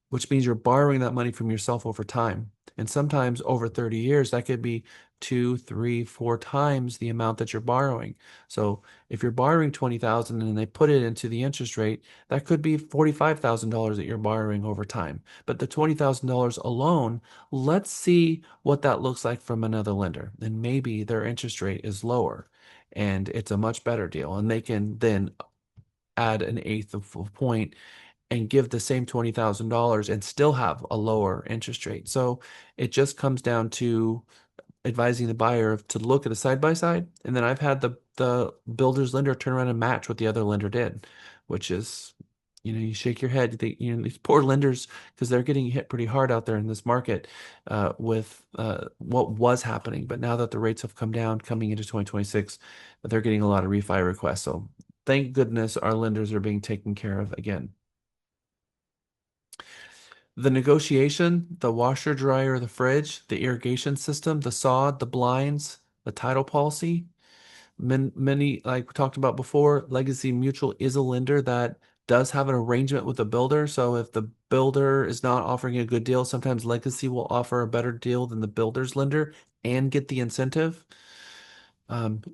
Speaker 1: which means you're borrowing that money from yourself over time. And sometimes over 30 years, that could be 2, 3, 4 times the amount that you're borrowing. So if you're borrowing 20,000 and they put it into the interest rate, that could be $45,000 that you're borrowing over time. But the $20,000 alone, let's see what that looks like from another lender. And maybe their interest rate is lower and it's a much better deal. And they can then add an eighth of a point and give the same $20,000 and still have a lower interest rate. So it just comes down to advising the buyer to look at a side by side. And then I've had the builder's lender turn around and match what the other lender did, which is, you shake your head. These poor lenders, because they're getting hit pretty hard out there in this market with what was happening. But now that the rates have come down coming into 2026, they're getting a lot of refi requests. So thank goodness our lenders are being taken care of again. The negotiation, the washer, dryer, the fridge, the irrigation system, the sod, the blinds, the title policy. Many, like we talked about before, Legacy Mutual is a lender that does have an arrangement with the builder. So if the builder is not offering a good deal, sometimes Legacy will offer a better deal than the builder's lender and get the incentive.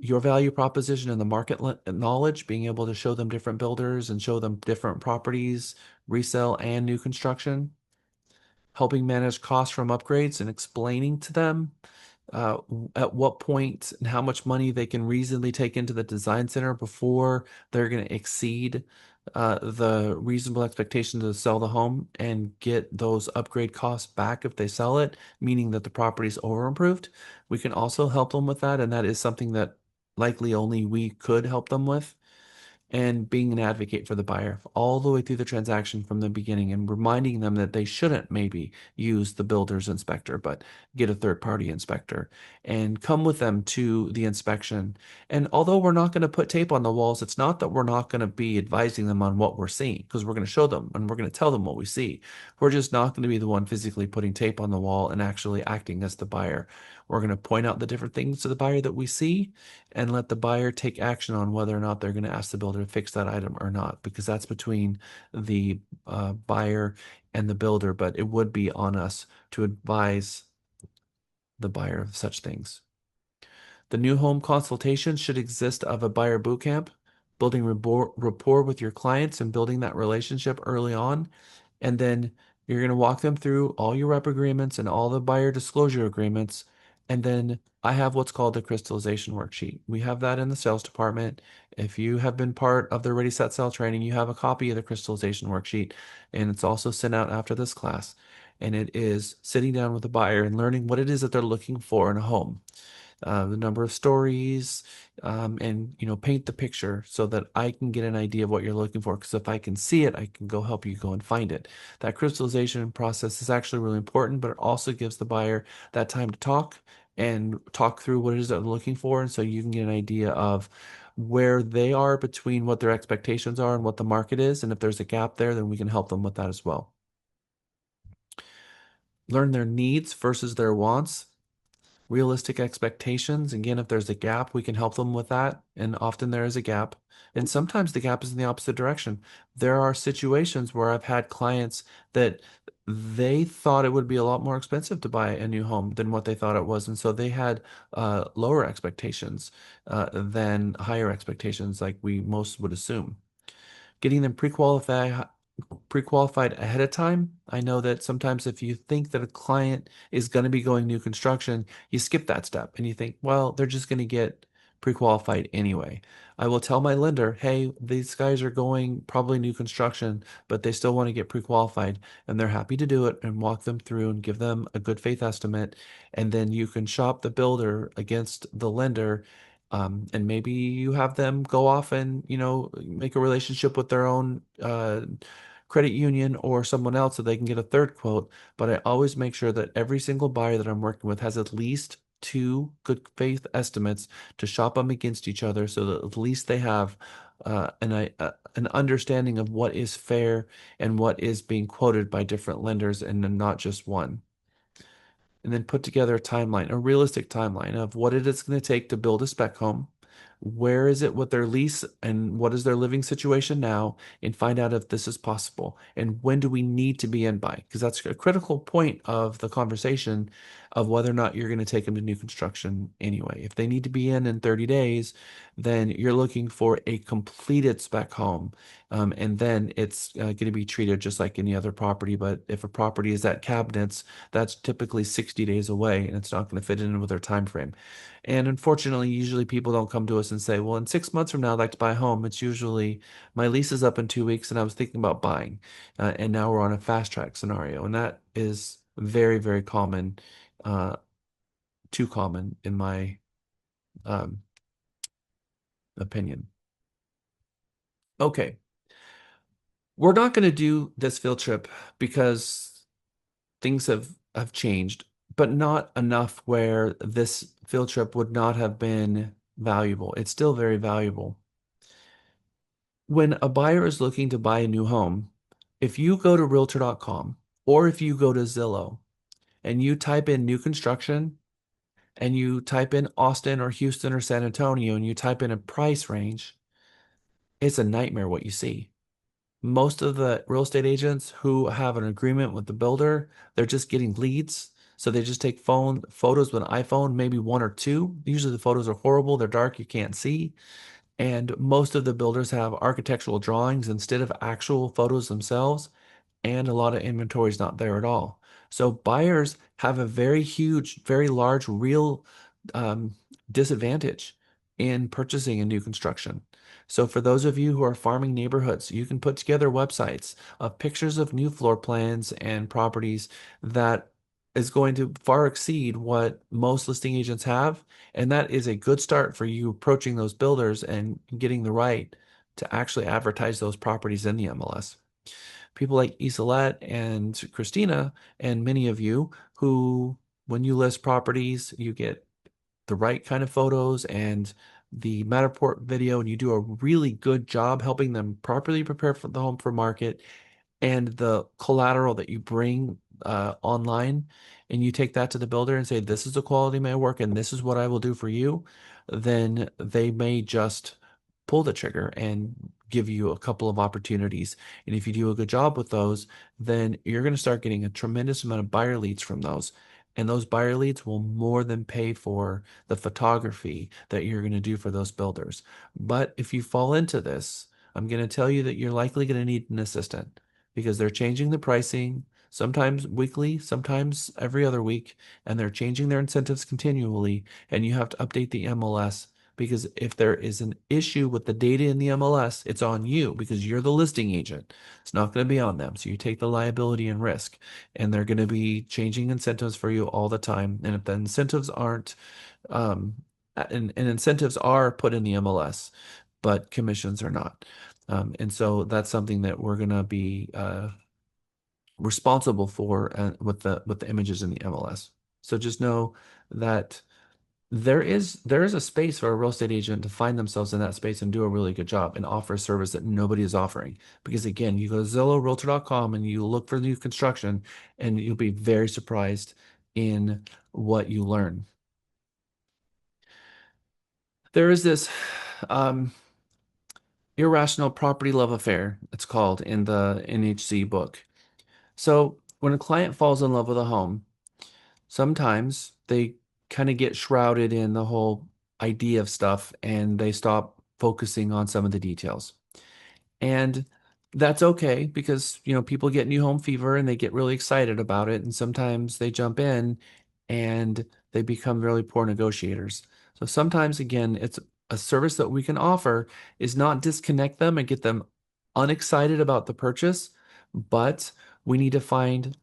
Speaker 1: Your value proposition and the market knowledge, being able to show them different builders and show them different properties, resale and new construction. Helping manage costs from upgrades and explaining to them at what point and how much money they can reasonably take into the design center before they're going to exceed the reasonable expectation to sell the home and get those upgrade costs back if they sell it, meaning that the property is over improved. We can also help them with that, and that is something that likely only we could help them with. And being an advocate for the buyer all the way through the transaction from the beginning, and reminding them that they shouldn't maybe use the builder's inspector, but get a third party inspector and come with them to the inspection. And although we're not going to put tape on the walls, it's not that we're not going to be advising them on what we're seeing, because we're going to show them and we're going to tell them what we see. We're just not going to be the one physically putting tape on the wall and actually acting as the buyer. We're going to point out the different things to the buyer that we see and let the buyer take action on whether or not they're going to ask the builder to fix that item or not, because that's between the buyer and the builder, but it would be on us to advise the buyer of such things. The new home consultation should exist of a buyer boot camp, building rapport with your clients and building that relationship early on. And then you're going to walk them through all your rep agreements and all the buyer disclosure agreements. And then I have what's called the crystallization worksheet. We have that in the sales department. If you have been part of the Ready Set Sell training, you have a copy of the crystallization worksheet, and it's also sent out after this class. And it is sitting down with the buyer and learning what it is that they're looking for in a home. The number of stories, and paint the picture so that I can get an idea of what you're looking for. Because if I can see it, I can go help you go and find it. That crystallization process is actually really important, but it also gives the buyer that time to talk and talk through what it is that they're looking for, and so you can get an idea of where they are between what their expectations are and what the market is. And if there's a gap there, then we can help them with that as well. Learn their needs versus their wants. realistic expectations. Again, if there's a gap, we can help them with that. And often there is a gap. And sometimes the gap is in the opposite direction. There are situations where I've had clients that they thought it would be a lot more expensive to buy a new home than what they thought it was. And so they had lower expectations than higher expectations, like we most would assume. Getting them pre-qualified ahead of time. I know that sometimes if you think that a client is going to be going new construction, you skip that step and you think, well, they're just going to get pre-qualified anyway. I will tell my lender, hey, these guys are going probably new construction, but they still want to get pre-qualified, and they're happy to do it and walk them through and give them a good faith estimate. And then you can shop the builder against the lender. And maybe you have them go off and, make a relationship with their own credit union or someone else so they can get a third quote. But I always make sure that every single buyer that I'm working with has at least two good faith estimates to shop them against each other so that at least they have an understanding of what is fair and what is being quoted by different lenders and not just one. And then put together a timeline, a realistic timeline of what it is going to take to build a spec home. Where is it with their lease and what is their living situation now, and find out if this is possible. And when do we need to be in by? Because that's a critical point of the conversation of whether or not you're going to take them to new construction anyway. If they need to be in 30 days, then you're looking for a completed spec home. And then it's going to be treated just like any other property. But if a property is at cabinets, that's typically 60 days away and it's not going to fit in with their time frame. And unfortunately, usually people don't come to us and say, well, in 6 months from now, I'd like to buy a home. It's usually my lease is up in 2 weeks and I was thinking about buying. And now we're on a fast track scenario. And that is very, very common, too common in my um, opinion. Okay. We're not going to do this field trip because things have changed, but not enough where this field trip would not have been valuable. It's still very valuable. When a buyer is looking to buy a new home, if you go to realtor.com or if you go to Zillow and you type in new construction and you type in Austin or Houston or San Antonio and you type in a price range, it's a nightmare what you see. Most of the real estate agents who have an agreement with the builder, they're just getting leads. So they just take photos with an iPhone, maybe one or two. Usually the photos are horrible. They're dark. You can't see. And most of the builders have architectural drawings instead of actual photos themselves, and a lot of inventory is not there at all. So buyers have a very huge, very large real um, disadvantage in purchasing a new construction. So for those of you who are farming neighborhoods, you can put together websites of pictures of new floor plans and properties that is going to far exceed what most listing agents have. And that is a good start for you approaching those builders and getting the right to actually advertise those properties in the MLS. People like Isolette and Christina and many of you who, when you list properties, you get the right kind of photos and the Matterport video, and you do a really good job helping them properly prepare for the home for market, and the collateral that you bring online, and you take that to the builder and say, this is the quality of my work and this is what I will do for you, then they may just pull the trigger and give you a couple of opportunities. And if you do a good job with those, then you're going to start getting a tremendous amount of buyer leads from those. And those buyer leads will more than pay for the photography that you're going to do for those builders. But if you fall into this, I'm going to tell you that you're likely going to need an assistant because they're changing the pricing, sometimes weekly, sometimes every other week, and they're changing their incentives continually. And you have to update the MLS because if there is an issue with the data in the MLS, it's on you because you're the listing agent. It's not going to be on them. So you take the liability and risk, and they're going to be changing incentives for you all the time. And if the incentives aren't, and incentives are put in the MLS, but commissions are not. And so that's something that we're going to be responsible for with the images in the MLS. So just know that there is a space for a real estate agent to find themselves in that space and do a really good job and offer a service that nobody is offering. Because again, you go to Zillow, Realtor.com, and you look for new construction, and you'll be very surprised in what you learn. There is this um, irrational property love affair, it's called in the NHC book. So when a client falls in love with a home, sometimes they kind of get shrouded in the whole idea of stuff and they stop focusing on some of the details. And that's okay because, people get new home fever and they get really excited about it. And sometimes they jump in and they become really poor negotiators. So sometimes, again, it's a service that we can offer is not disconnect them and get them unexcited about the purchase, but we need to find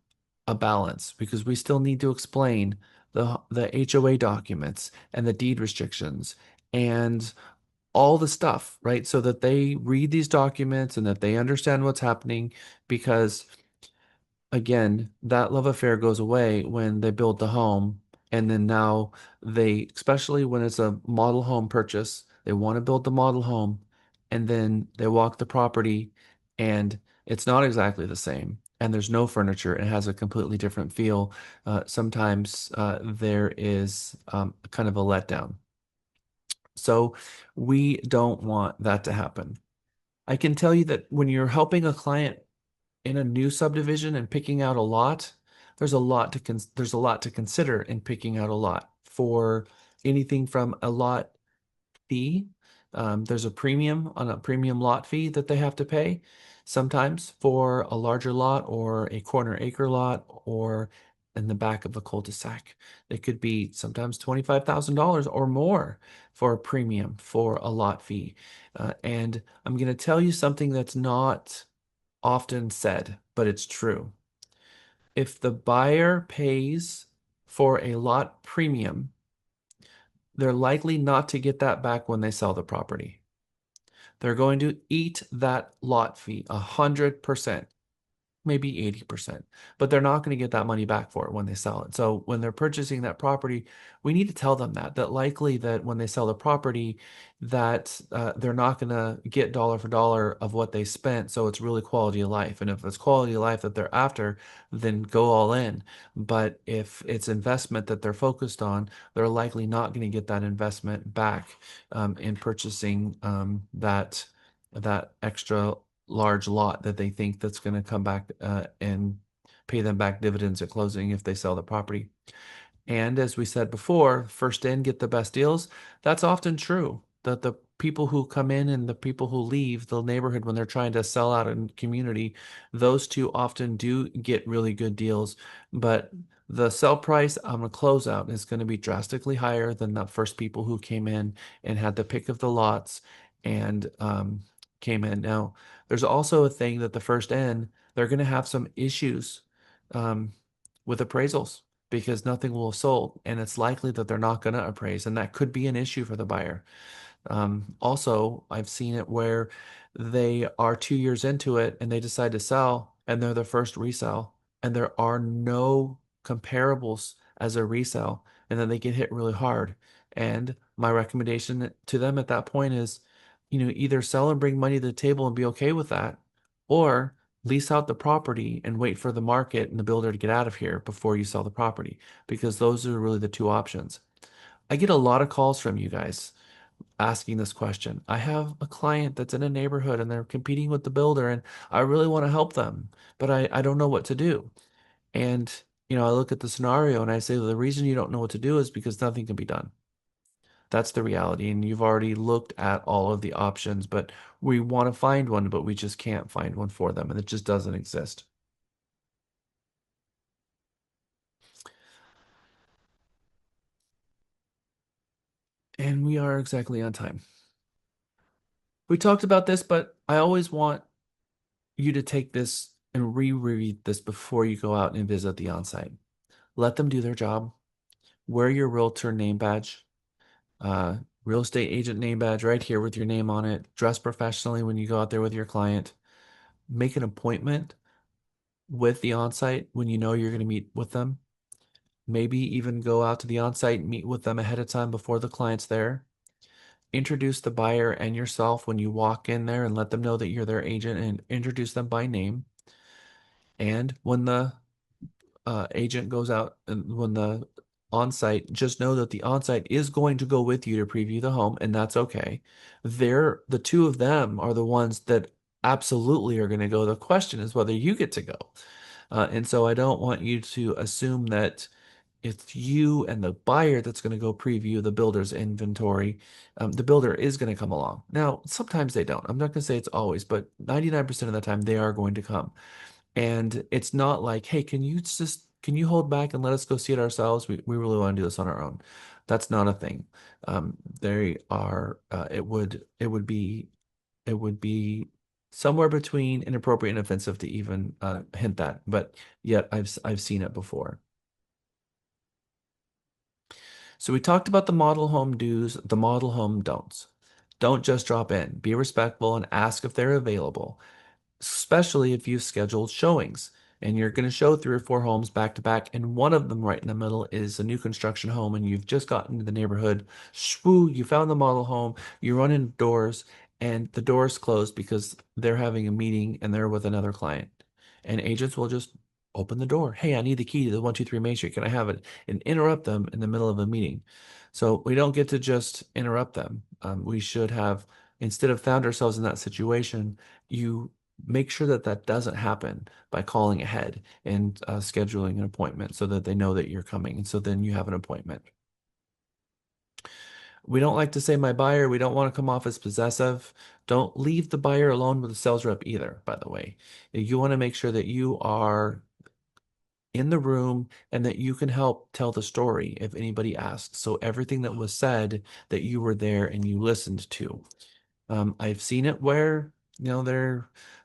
Speaker 1: a balance because we still need to explain the HOA documents and the deed restrictions and all the stuff, right? So that they read these documents and that they understand what's happening because again, that love affair goes away when they build the home and then now they, especially when it's a model home purchase, they want to build the model home and then they walk the property and it's not exactly the same and there's no furniture. It has a completely different feel. Sometimes there is kind of a letdown. So we don't want that to happen. I can tell you that when you're helping a client in a new subdivision and picking out a lot, there's a lot to consider in picking out a lot for anything from a lot fee. There's a premium on a premium lot fee that they have to pay sometimes for a larger lot or a corner acre lot or in the back of a cul-de-sac. It could be sometimes $25,000 or more for a premium for a lot fee. And I'm going to tell you something that's not often said, but it's true. If the buyer pays for a lot premium, they're likely not to get that back when they sell the property. They're going to eat that lot fee 100%, maybe 80%, but they're not going to get that money back for it when they sell it. So when they're purchasing that property, we need to tell them that likely that when they sell the property, that they're not going to get dollar for dollar of what they spent. So it's really quality of life. And if it's quality of life that they're after, then go all in. But if it's investment that they're focused on, they're likely not going to get that investment back in purchasing that extra large lot that they think that's going to come back and pay them back dividends at closing if they sell the property. And as we said before, first in get the best deals. That's often true. That the people who come in and the people who leave the neighborhood when they're trying to sell out a community, those two often do get really good deals. But the sell price on a closeout is going to be drastically higher than the first people who came in and had the pick of the lots and came in. Now, there's also a thing that the first in, they're going to have some issues um, with appraisals because nothing will have sold and it's likely that they're not going to appraise and that could be an issue for the buyer. Also, I've seen it where they are 2 years into it and they decide to sell and they're the first resale and there are no comparables as a resale and then they get hit really hard. And my recommendation to them at that point is, either sell and bring money to the table and be okay with that, or lease out the property and wait for the market and the builder to get out of here before you sell the property, because those are really the two options. I get a lot of calls from you guys asking this question. I have a client that's in a neighborhood and they're competing with the builder and I really want to help them, but I don't know what to do. And, I look at the scenario and I say, well, the reason you don't know what to do is because nothing can be done. That's the reality. And you've already looked at all of the options, but we want to find one, but we just can't find one for them. And it just doesn't exist. And we are exactly on time. We talked about this, but I always want you to take this and reread this before you go out and visit the onsite. Let them do their job. Wear your realtor name badge, real estate agent name badge right here with your name on it. Dress professionally when you go out there with your client. Make an appointment with the onsite when you know you're going to meet with them. Maybe even go out to the onsite and meet with them ahead of time before the client's there. Introduce the buyer and yourself when you walk in there and let them know that you're their agent and introduce them by name. And when the agent goes out and when the onsite, just know that the onsite is going to go with you to preview the home, and that's okay. The two of them are the ones that absolutely are going to go. The question is whether you get to go. And so I don't want you to assume that it's you and the buyer that's going to go preview the builder's inventory. The builder is going to come along. Now, sometimes they don't. I'm not going to say it's always, but 99% of the time they are going to come. And it's not like, hey, can you hold back and let us go see it ourselves? We really want to do this on our own. That's not a thing. They are, it would be somewhere between inappropriate and offensive to even hint that, but yet I've seen it before. So we talked about the model home do's, the model home don'ts. Don't just drop in. Be respectful and ask if they're available, especially if you've scheduled showings and you're going to show 3 or 4 homes back to back, and one of them right in the middle is a new construction home, and you've just gotten into the neighborhood. Shwoo, you found the model home, you run indoors, and the door is closed because they're having a meeting and they're with another client. And agents will just open the door. Hey, I need the key to the 123 Main Street. Can I have it? And interrupt them in the middle of a meeting. So we don't get to just interrupt them. We should have, instead of found ourselves in that situation, you make sure that that doesn't happen by calling ahead and scheduling an appointment so that they know that you're coming. And so then you have an appointment. We don't like to say my buyer. We don't want to come off as possessive. Don't leave the buyer alone with the sales rep either, by the way. You want to make sure that you are in the room and that you can help tell the story if anybody asks. So everything that was said, that you were there and you listened to. I've seen it where,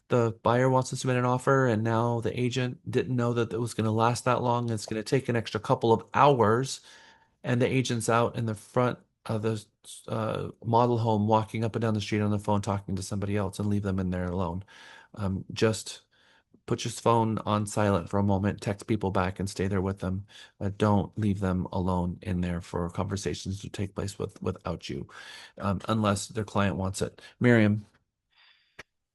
Speaker 1: the buyer wants to submit an offer and now the agent didn't know that it was going to last that long. It's going to take an extra couple of hours, and the agent's out in the front of the model home walking up and down the street on the phone talking to somebody else, and leave them in there alone. Just put your phone on silent for a moment, text people back, and stay there with them. Don't leave them alone in there for conversations to take place without you, unless their client wants it. Miriam.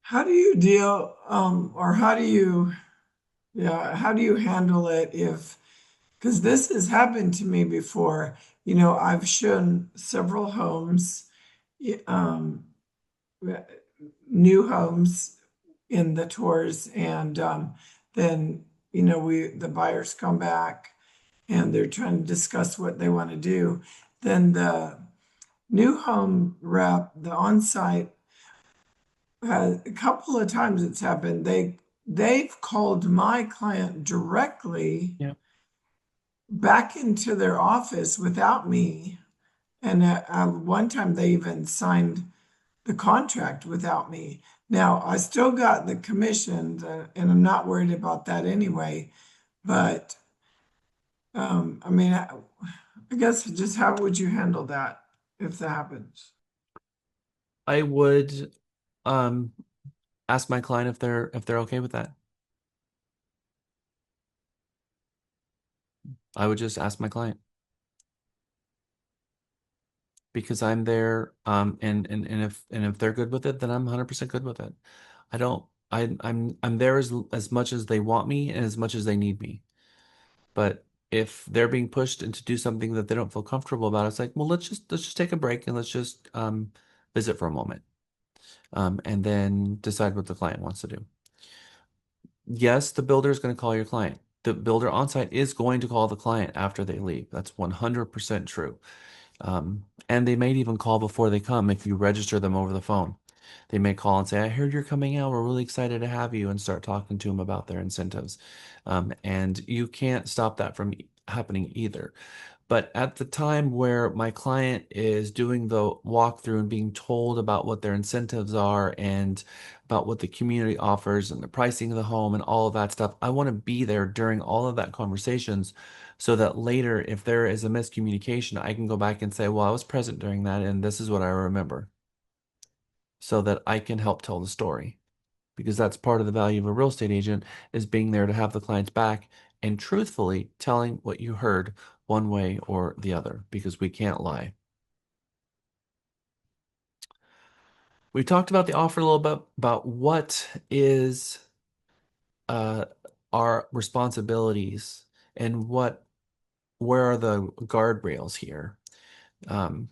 Speaker 2: How do you deal, or how do you handle it if, because this has happened to me before, I've shown several homes, um, new homes in the tours, and then, the buyers come back and they're trying to discuss what they want to do. Then the new home rep, the on-site, a couple of times it's happened. They've called my client directly back into their office without me. And one time they even signed the contract without me. Now, I still got the commissions, and I'm not worried about that anyway. But I guess just how would you handle that if that happens?
Speaker 1: I would ask my client if they're okay with that. I would just ask my client because I'm there, and if they're good with it, then I'm 100% good with it. I'm there as much as they want me and as much as they need me. But if they're being pushed into do something that they don't feel comfortable about, it's like, well, let's just take a break and let's just visit for a moment, and then decide what the client wants to do. Yes, the builder is going to call your client. The builder on site is going to call the client after they leave. That's 100% true. And they may even call before they come if you register them over the phone. They may call and say, I heard you're coming out. We're really excited to have you, and start talking to them about their incentives. And you can't stop that from happening either. But at the time where my client is doing the walkthrough and being told about what their incentives are and about what the community offers and the pricing of the home and all of that stuff, I want to be there during all of that conversations so that later, if there is a miscommunication, I can go back and say, well, I was present during that and this is what I remember, so that I can help tell the story. Because that's part of the value of a real estate agent, is being there to have the client's back and truthfully telling what you heard one way or the other, because we can't lie. We talked about the offer a little bit about what is our responsibilities and what where are the guardrails here? Um,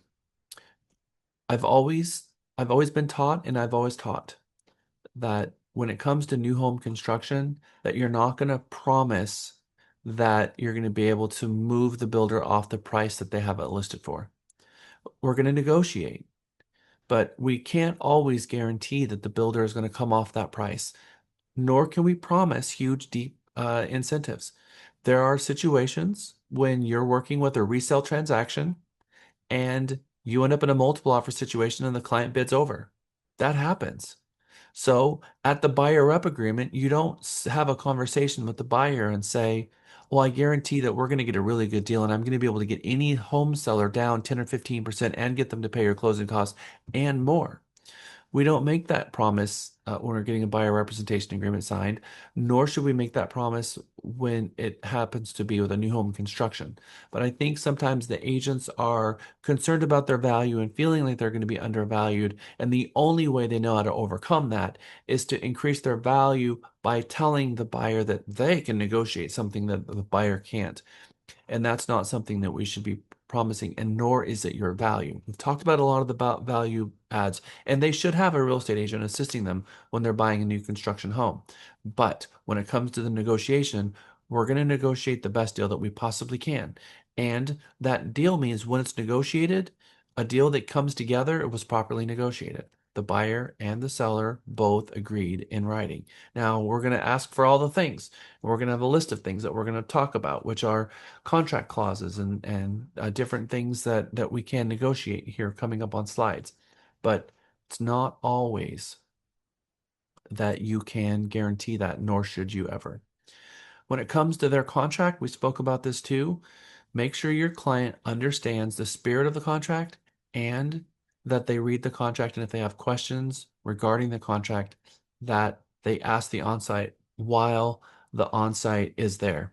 Speaker 1: I've always been taught, and I've always taught that when it comes to new home construction, that you're not going to promise that you're going to be able to move the builder off the price that they have it listed for. We're going to negotiate, but we can't always guarantee that the builder is going to come off that price, nor can we promise huge, deep incentives. There are situations when you're working with a resale transaction and you end up in a multiple offer situation and the client bids over. That happens. So at the buyer rep agreement, you don't have a conversation with the buyer and say, well, I guarantee that we're going to get a really good deal and I'm going to be able to get any home seller down 10 or 15% and get them to pay your closing costs and more. We don't make that promise when we're getting a buyer representation agreement signed, nor should we make that promise when it happens to be with a new home construction. But I think sometimes the agents are concerned about their value and feeling like they're going to be undervalued. And the only way they know how to overcome that is to increase their value by telling the buyer that they can negotiate something that the buyer can't. And that's not something that we should be promising, and nor is it your value. We've talked about a lot of the value ads, and they should have a real estate agent assisting them when they're buying a new construction home. But when it comes to the negotiation, we're going to negotiate the best deal that we possibly can. And that deal means when it's negotiated, a deal that comes together, it was properly negotiated. The buyer and the seller both agreed in writing. Now, we're going to ask for all the things. We're going to have a list of things that we're going to talk about, which are contract clauses and different things that we can negotiate here coming up on slides. But it's not always that you can guarantee that, nor should you ever. When it comes to their contract, we spoke about this too. Make sure your client understands the spirit of the contract and that they read the contract. And if they have questions regarding the contract, that they ask the onsite while the onsite is there.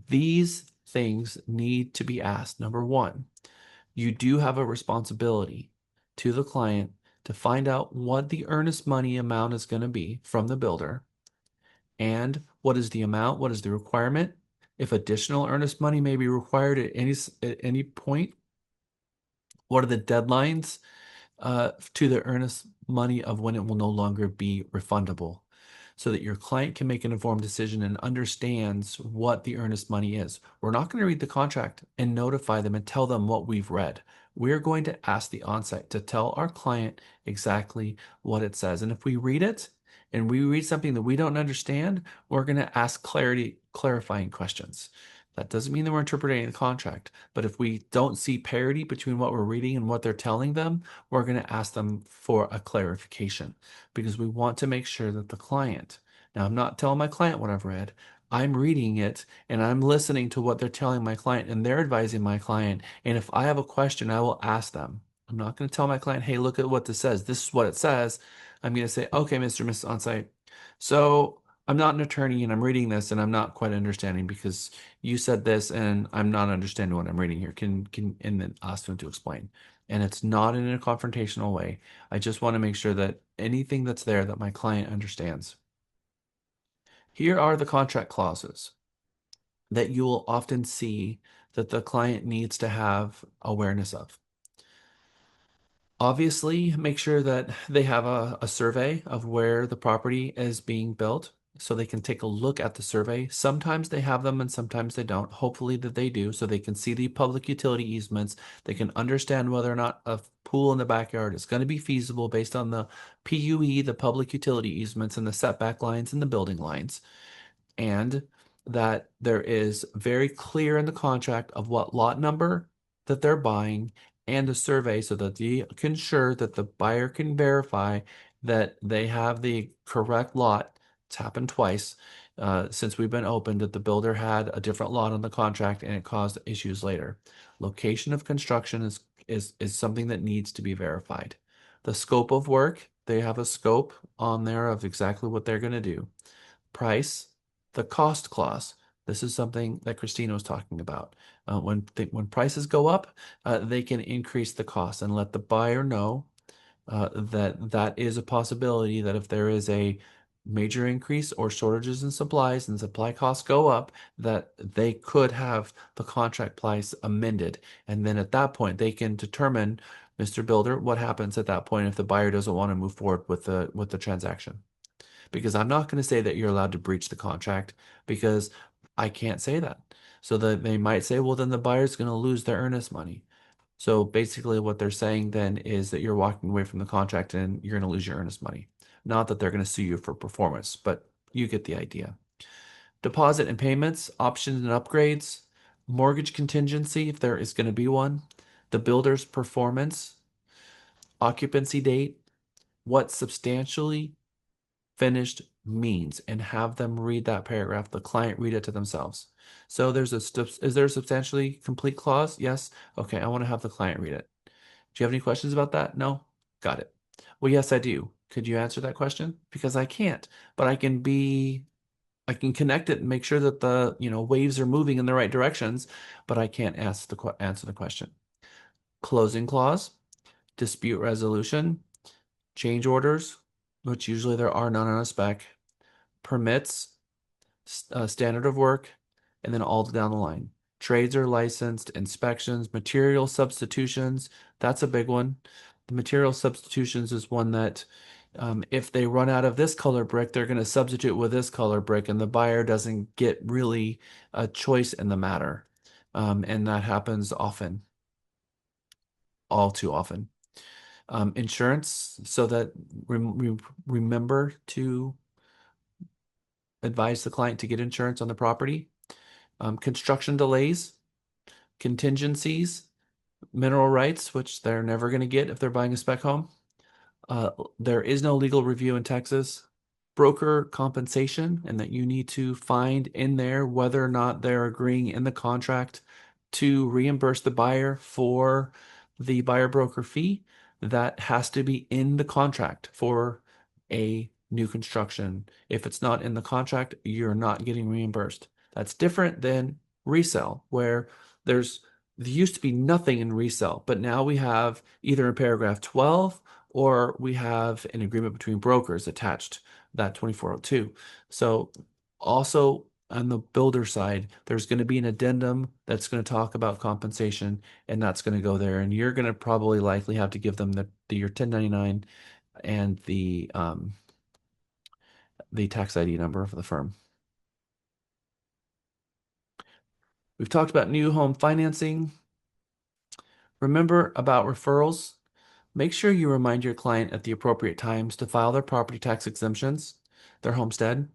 Speaker 1: These things need to be asked. Number one, you do have a responsibility to the client to find out what the earnest money amount is going to be from the builder and what is the amount, what is the requirement, if additional earnest money may be required at any point, what are the deadlines to the earnest money of when it will no longer be refundable, so that your client can make an informed decision and understands what the earnest money is. We're not going to read the contract and notify them and tell them what we've read. We're going to ask the onsite to tell our client exactly what it says. And if we read it and we read something that we don't understand, we're going to ask clarifying questions. That doesn't mean that we're interpreting the contract, but if we don't see parity between what we're reading and what they're telling them, we're going to ask them for a clarification because we want to make sure that the client, now I'm not telling my client what I've read, I'm reading it and I'm listening to what they're telling my client and they're advising my client. And if I have a question, I will ask them. I'm not going to tell my client, hey, look at what this says. This is what it says. I'm going to say, okay, Mr. and Mrs. Onsite. So I'm not an attorney and I'm reading this and I'm not quite understanding because you said this and I'm not understanding what I'm reading here. And then ask them to explain. And it's not in a confrontational way. I just want to make sure that anything that's there that my client understands. Here are the contract clauses that you will often see that the client needs to have awareness of. Obviously, make sure that they have a survey of where the property is being built so they can take a look at the survey. Sometimes they have them and sometimes they don't. Hopefully that they do so they can see the public utility easements. They can understand whether or not a pool in the backyard is going to be feasible based on the PUE, the public utility easements, and the setback lines and the building lines. And that there is very clear in the contract of what lot number that they're buying and a survey so that they can ensure that the buyer can verify that they have the correct lot. It's happened twice since we've been open that the builder had a different lot on the contract and it caused issues later. Location of construction is something that needs to be verified. The scope of work, they have a scope on there of exactly what they're going to do. Price, the cost clause. This is something that Christina was talking about. When prices go up, they can increase the cost and let the buyer know that is a possibility that if there is a major increase or shortages in supplies and supply costs go up, that they could have the contract price amended. And then at that point, they can determine, Mr. Builder, what happens at that point if the buyer doesn't want to move forward with the transaction. Because I'm not going to say that you're allowed to breach the contract, because I can't say that. So that they might say, well, then the buyer's going to lose their earnest money. So basically what they're saying then is that you're walking away from the contract and you're going to lose your earnest money. Not that they're going to sue you for performance, but you get the idea. Deposit and payments, options and upgrades, mortgage contingency, if there is going to be one, the builder's performance, occupancy date, what substantially finished means, and have them read that paragraph, the client read it to themselves. So is there a substantially complete clause? Yes. Okay, I want to have the client read it. Do you have any questions about that? No? Got it. Well, yes, I do. Could you answer that question? Because I can't, but I can connect it and make sure that the, waves are moving in the right directions, but I can't answer the question. Closing clause, dispute resolution, change orders, which usually there are none on a spec, permits, standard of work, and then all down the line. Trades are licensed, inspections, material substitutions. That's a big one. The material substitutions is one that if they run out of this color brick, they're going to substitute with this color brick, and the buyer doesn't get really a choice in the matter. And that happens often, all too often. Insurance, so that remember to advise the client to get insurance on the property. Construction delays, contingencies, mineral rights, which they're never going to get if they're buying a spec home. There is no legal review in Texas. Broker compensation, and that you need to find in there whether or not they're agreeing in the contract to reimburse the buyer for the buyer broker fee. That has to be in the contract for a new construction. If it's not in the contract, you're not getting reimbursed. That's different than resale, where there used to be nothing in resale, but now we have either in paragraph 12 or we have an agreement between brokers attached, that 2402. So also on the builder side, there's going to be an addendum that's going to talk about compensation, and that's going to go there. And you're going to probably likely have to give them your 1099 and the tax ID number of the firm. We've talked about new home financing. Remember about referrals. Make sure you remind your client at the appropriate times to file their property tax exemptions, their homestead,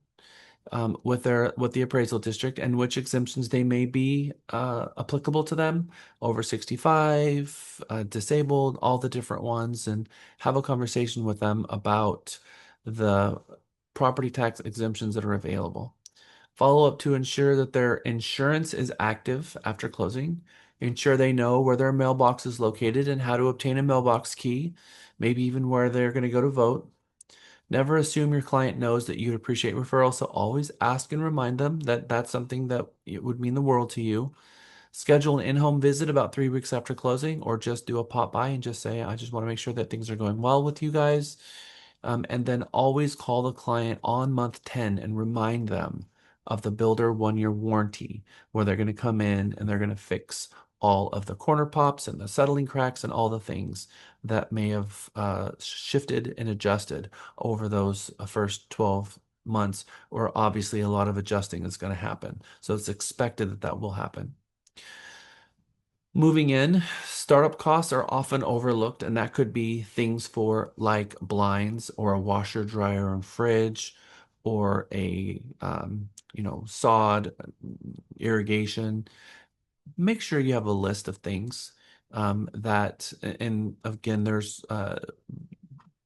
Speaker 1: with the appraisal district, and which exemptions they may be applicable to them, over 65, disabled, all the different ones, and have a conversation with them about the property tax exemptions that are available. Follow up to ensure that their insurance is active after closing. Ensure they know where their mailbox is located and how to obtain a mailbox key, maybe even where they're going to go to vote. Never assume your client knows that you'd appreciate referrals, so always ask and remind them that that's something that it would mean the world to you. Schedule an in-home visit about 3 weeks after closing, or just do a pop by and just say, I just want to make sure that things are going well with you guys. And then always call the client on month 10 and remind them of the builder 1-year warranty, where they're going to come in and they're going to fix all of the corner pops and the settling cracks and all the things that may have shifted and adjusted over those first 12 months, or obviously a lot of adjusting is going to happen. So it's expected that that will happen. Moving in, startup costs are often overlooked, and that could be things for like blinds or a washer, dryer, and fridge, or a sod, irrigation. Make sure you have a list of things that, and again, there's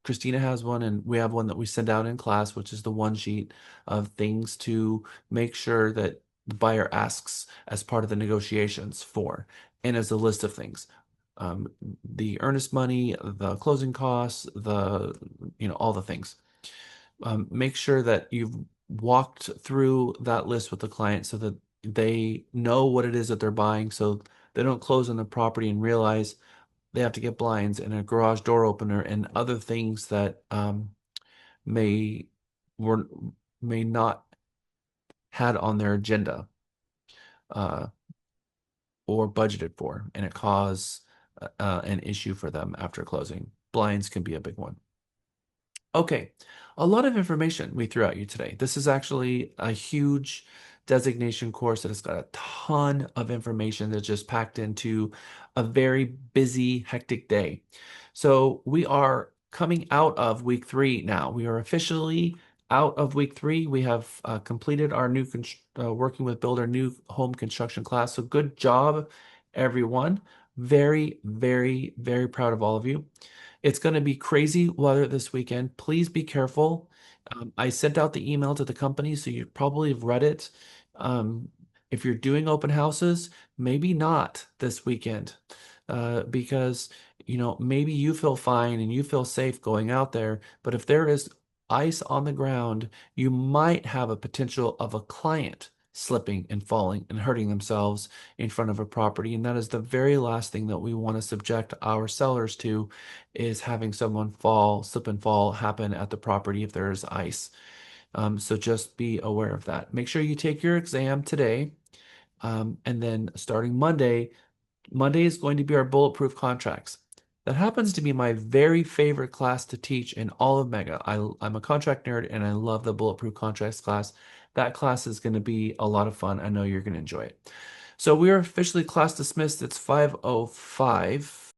Speaker 1: Christina has one, and we have one that we send out in class, which is the one sheet of things to make sure that the buyer asks as part of the negotiations for, and as a list of things. The earnest money, the closing costs, all the things. Make sure that you've walked through that list with the client so that they know what it is that they're buying, so they don't close on the property and realize they have to get blinds and a garage door opener and other things that may were may not had on their agenda or budgeted for, and it caused an issue for them after closing. Blinds can be a big one. Okay, a lot of information we threw at you today. This is actually a huge designation course that has got a ton of information that's just packed into a very busy, hectic day. So we are coming out of week 3 now. We are officially out of week 3. We have completed our new working with Builder New Home Construction class. So good job, everyone. Very, very, very proud of all of you. It's going to be crazy weather this weekend. Please be careful. I sent out the email to the company, so you probably have read it. If you're doing open houses, maybe not this weekend, because maybe you feel fine and you feel safe going out there. But if there is ice on the ground, you might have a potential of a client slipping and falling and hurting themselves in front of a property. And that is the very last thing that we want to subject our sellers to, is having someone slip and fall happen at the property if there is ice. So just be aware of that. Make sure you take your exam today. And then starting Monday is going to be our bulletproof contracts. That happens to be my very favorite class to teach in all of Mega. I'm a contract nerd and I love the bulletproof contracts class. That class is going to be a lot of fun. I know you're going to enjoy it. So we are officially class dismissed. It's 5:05.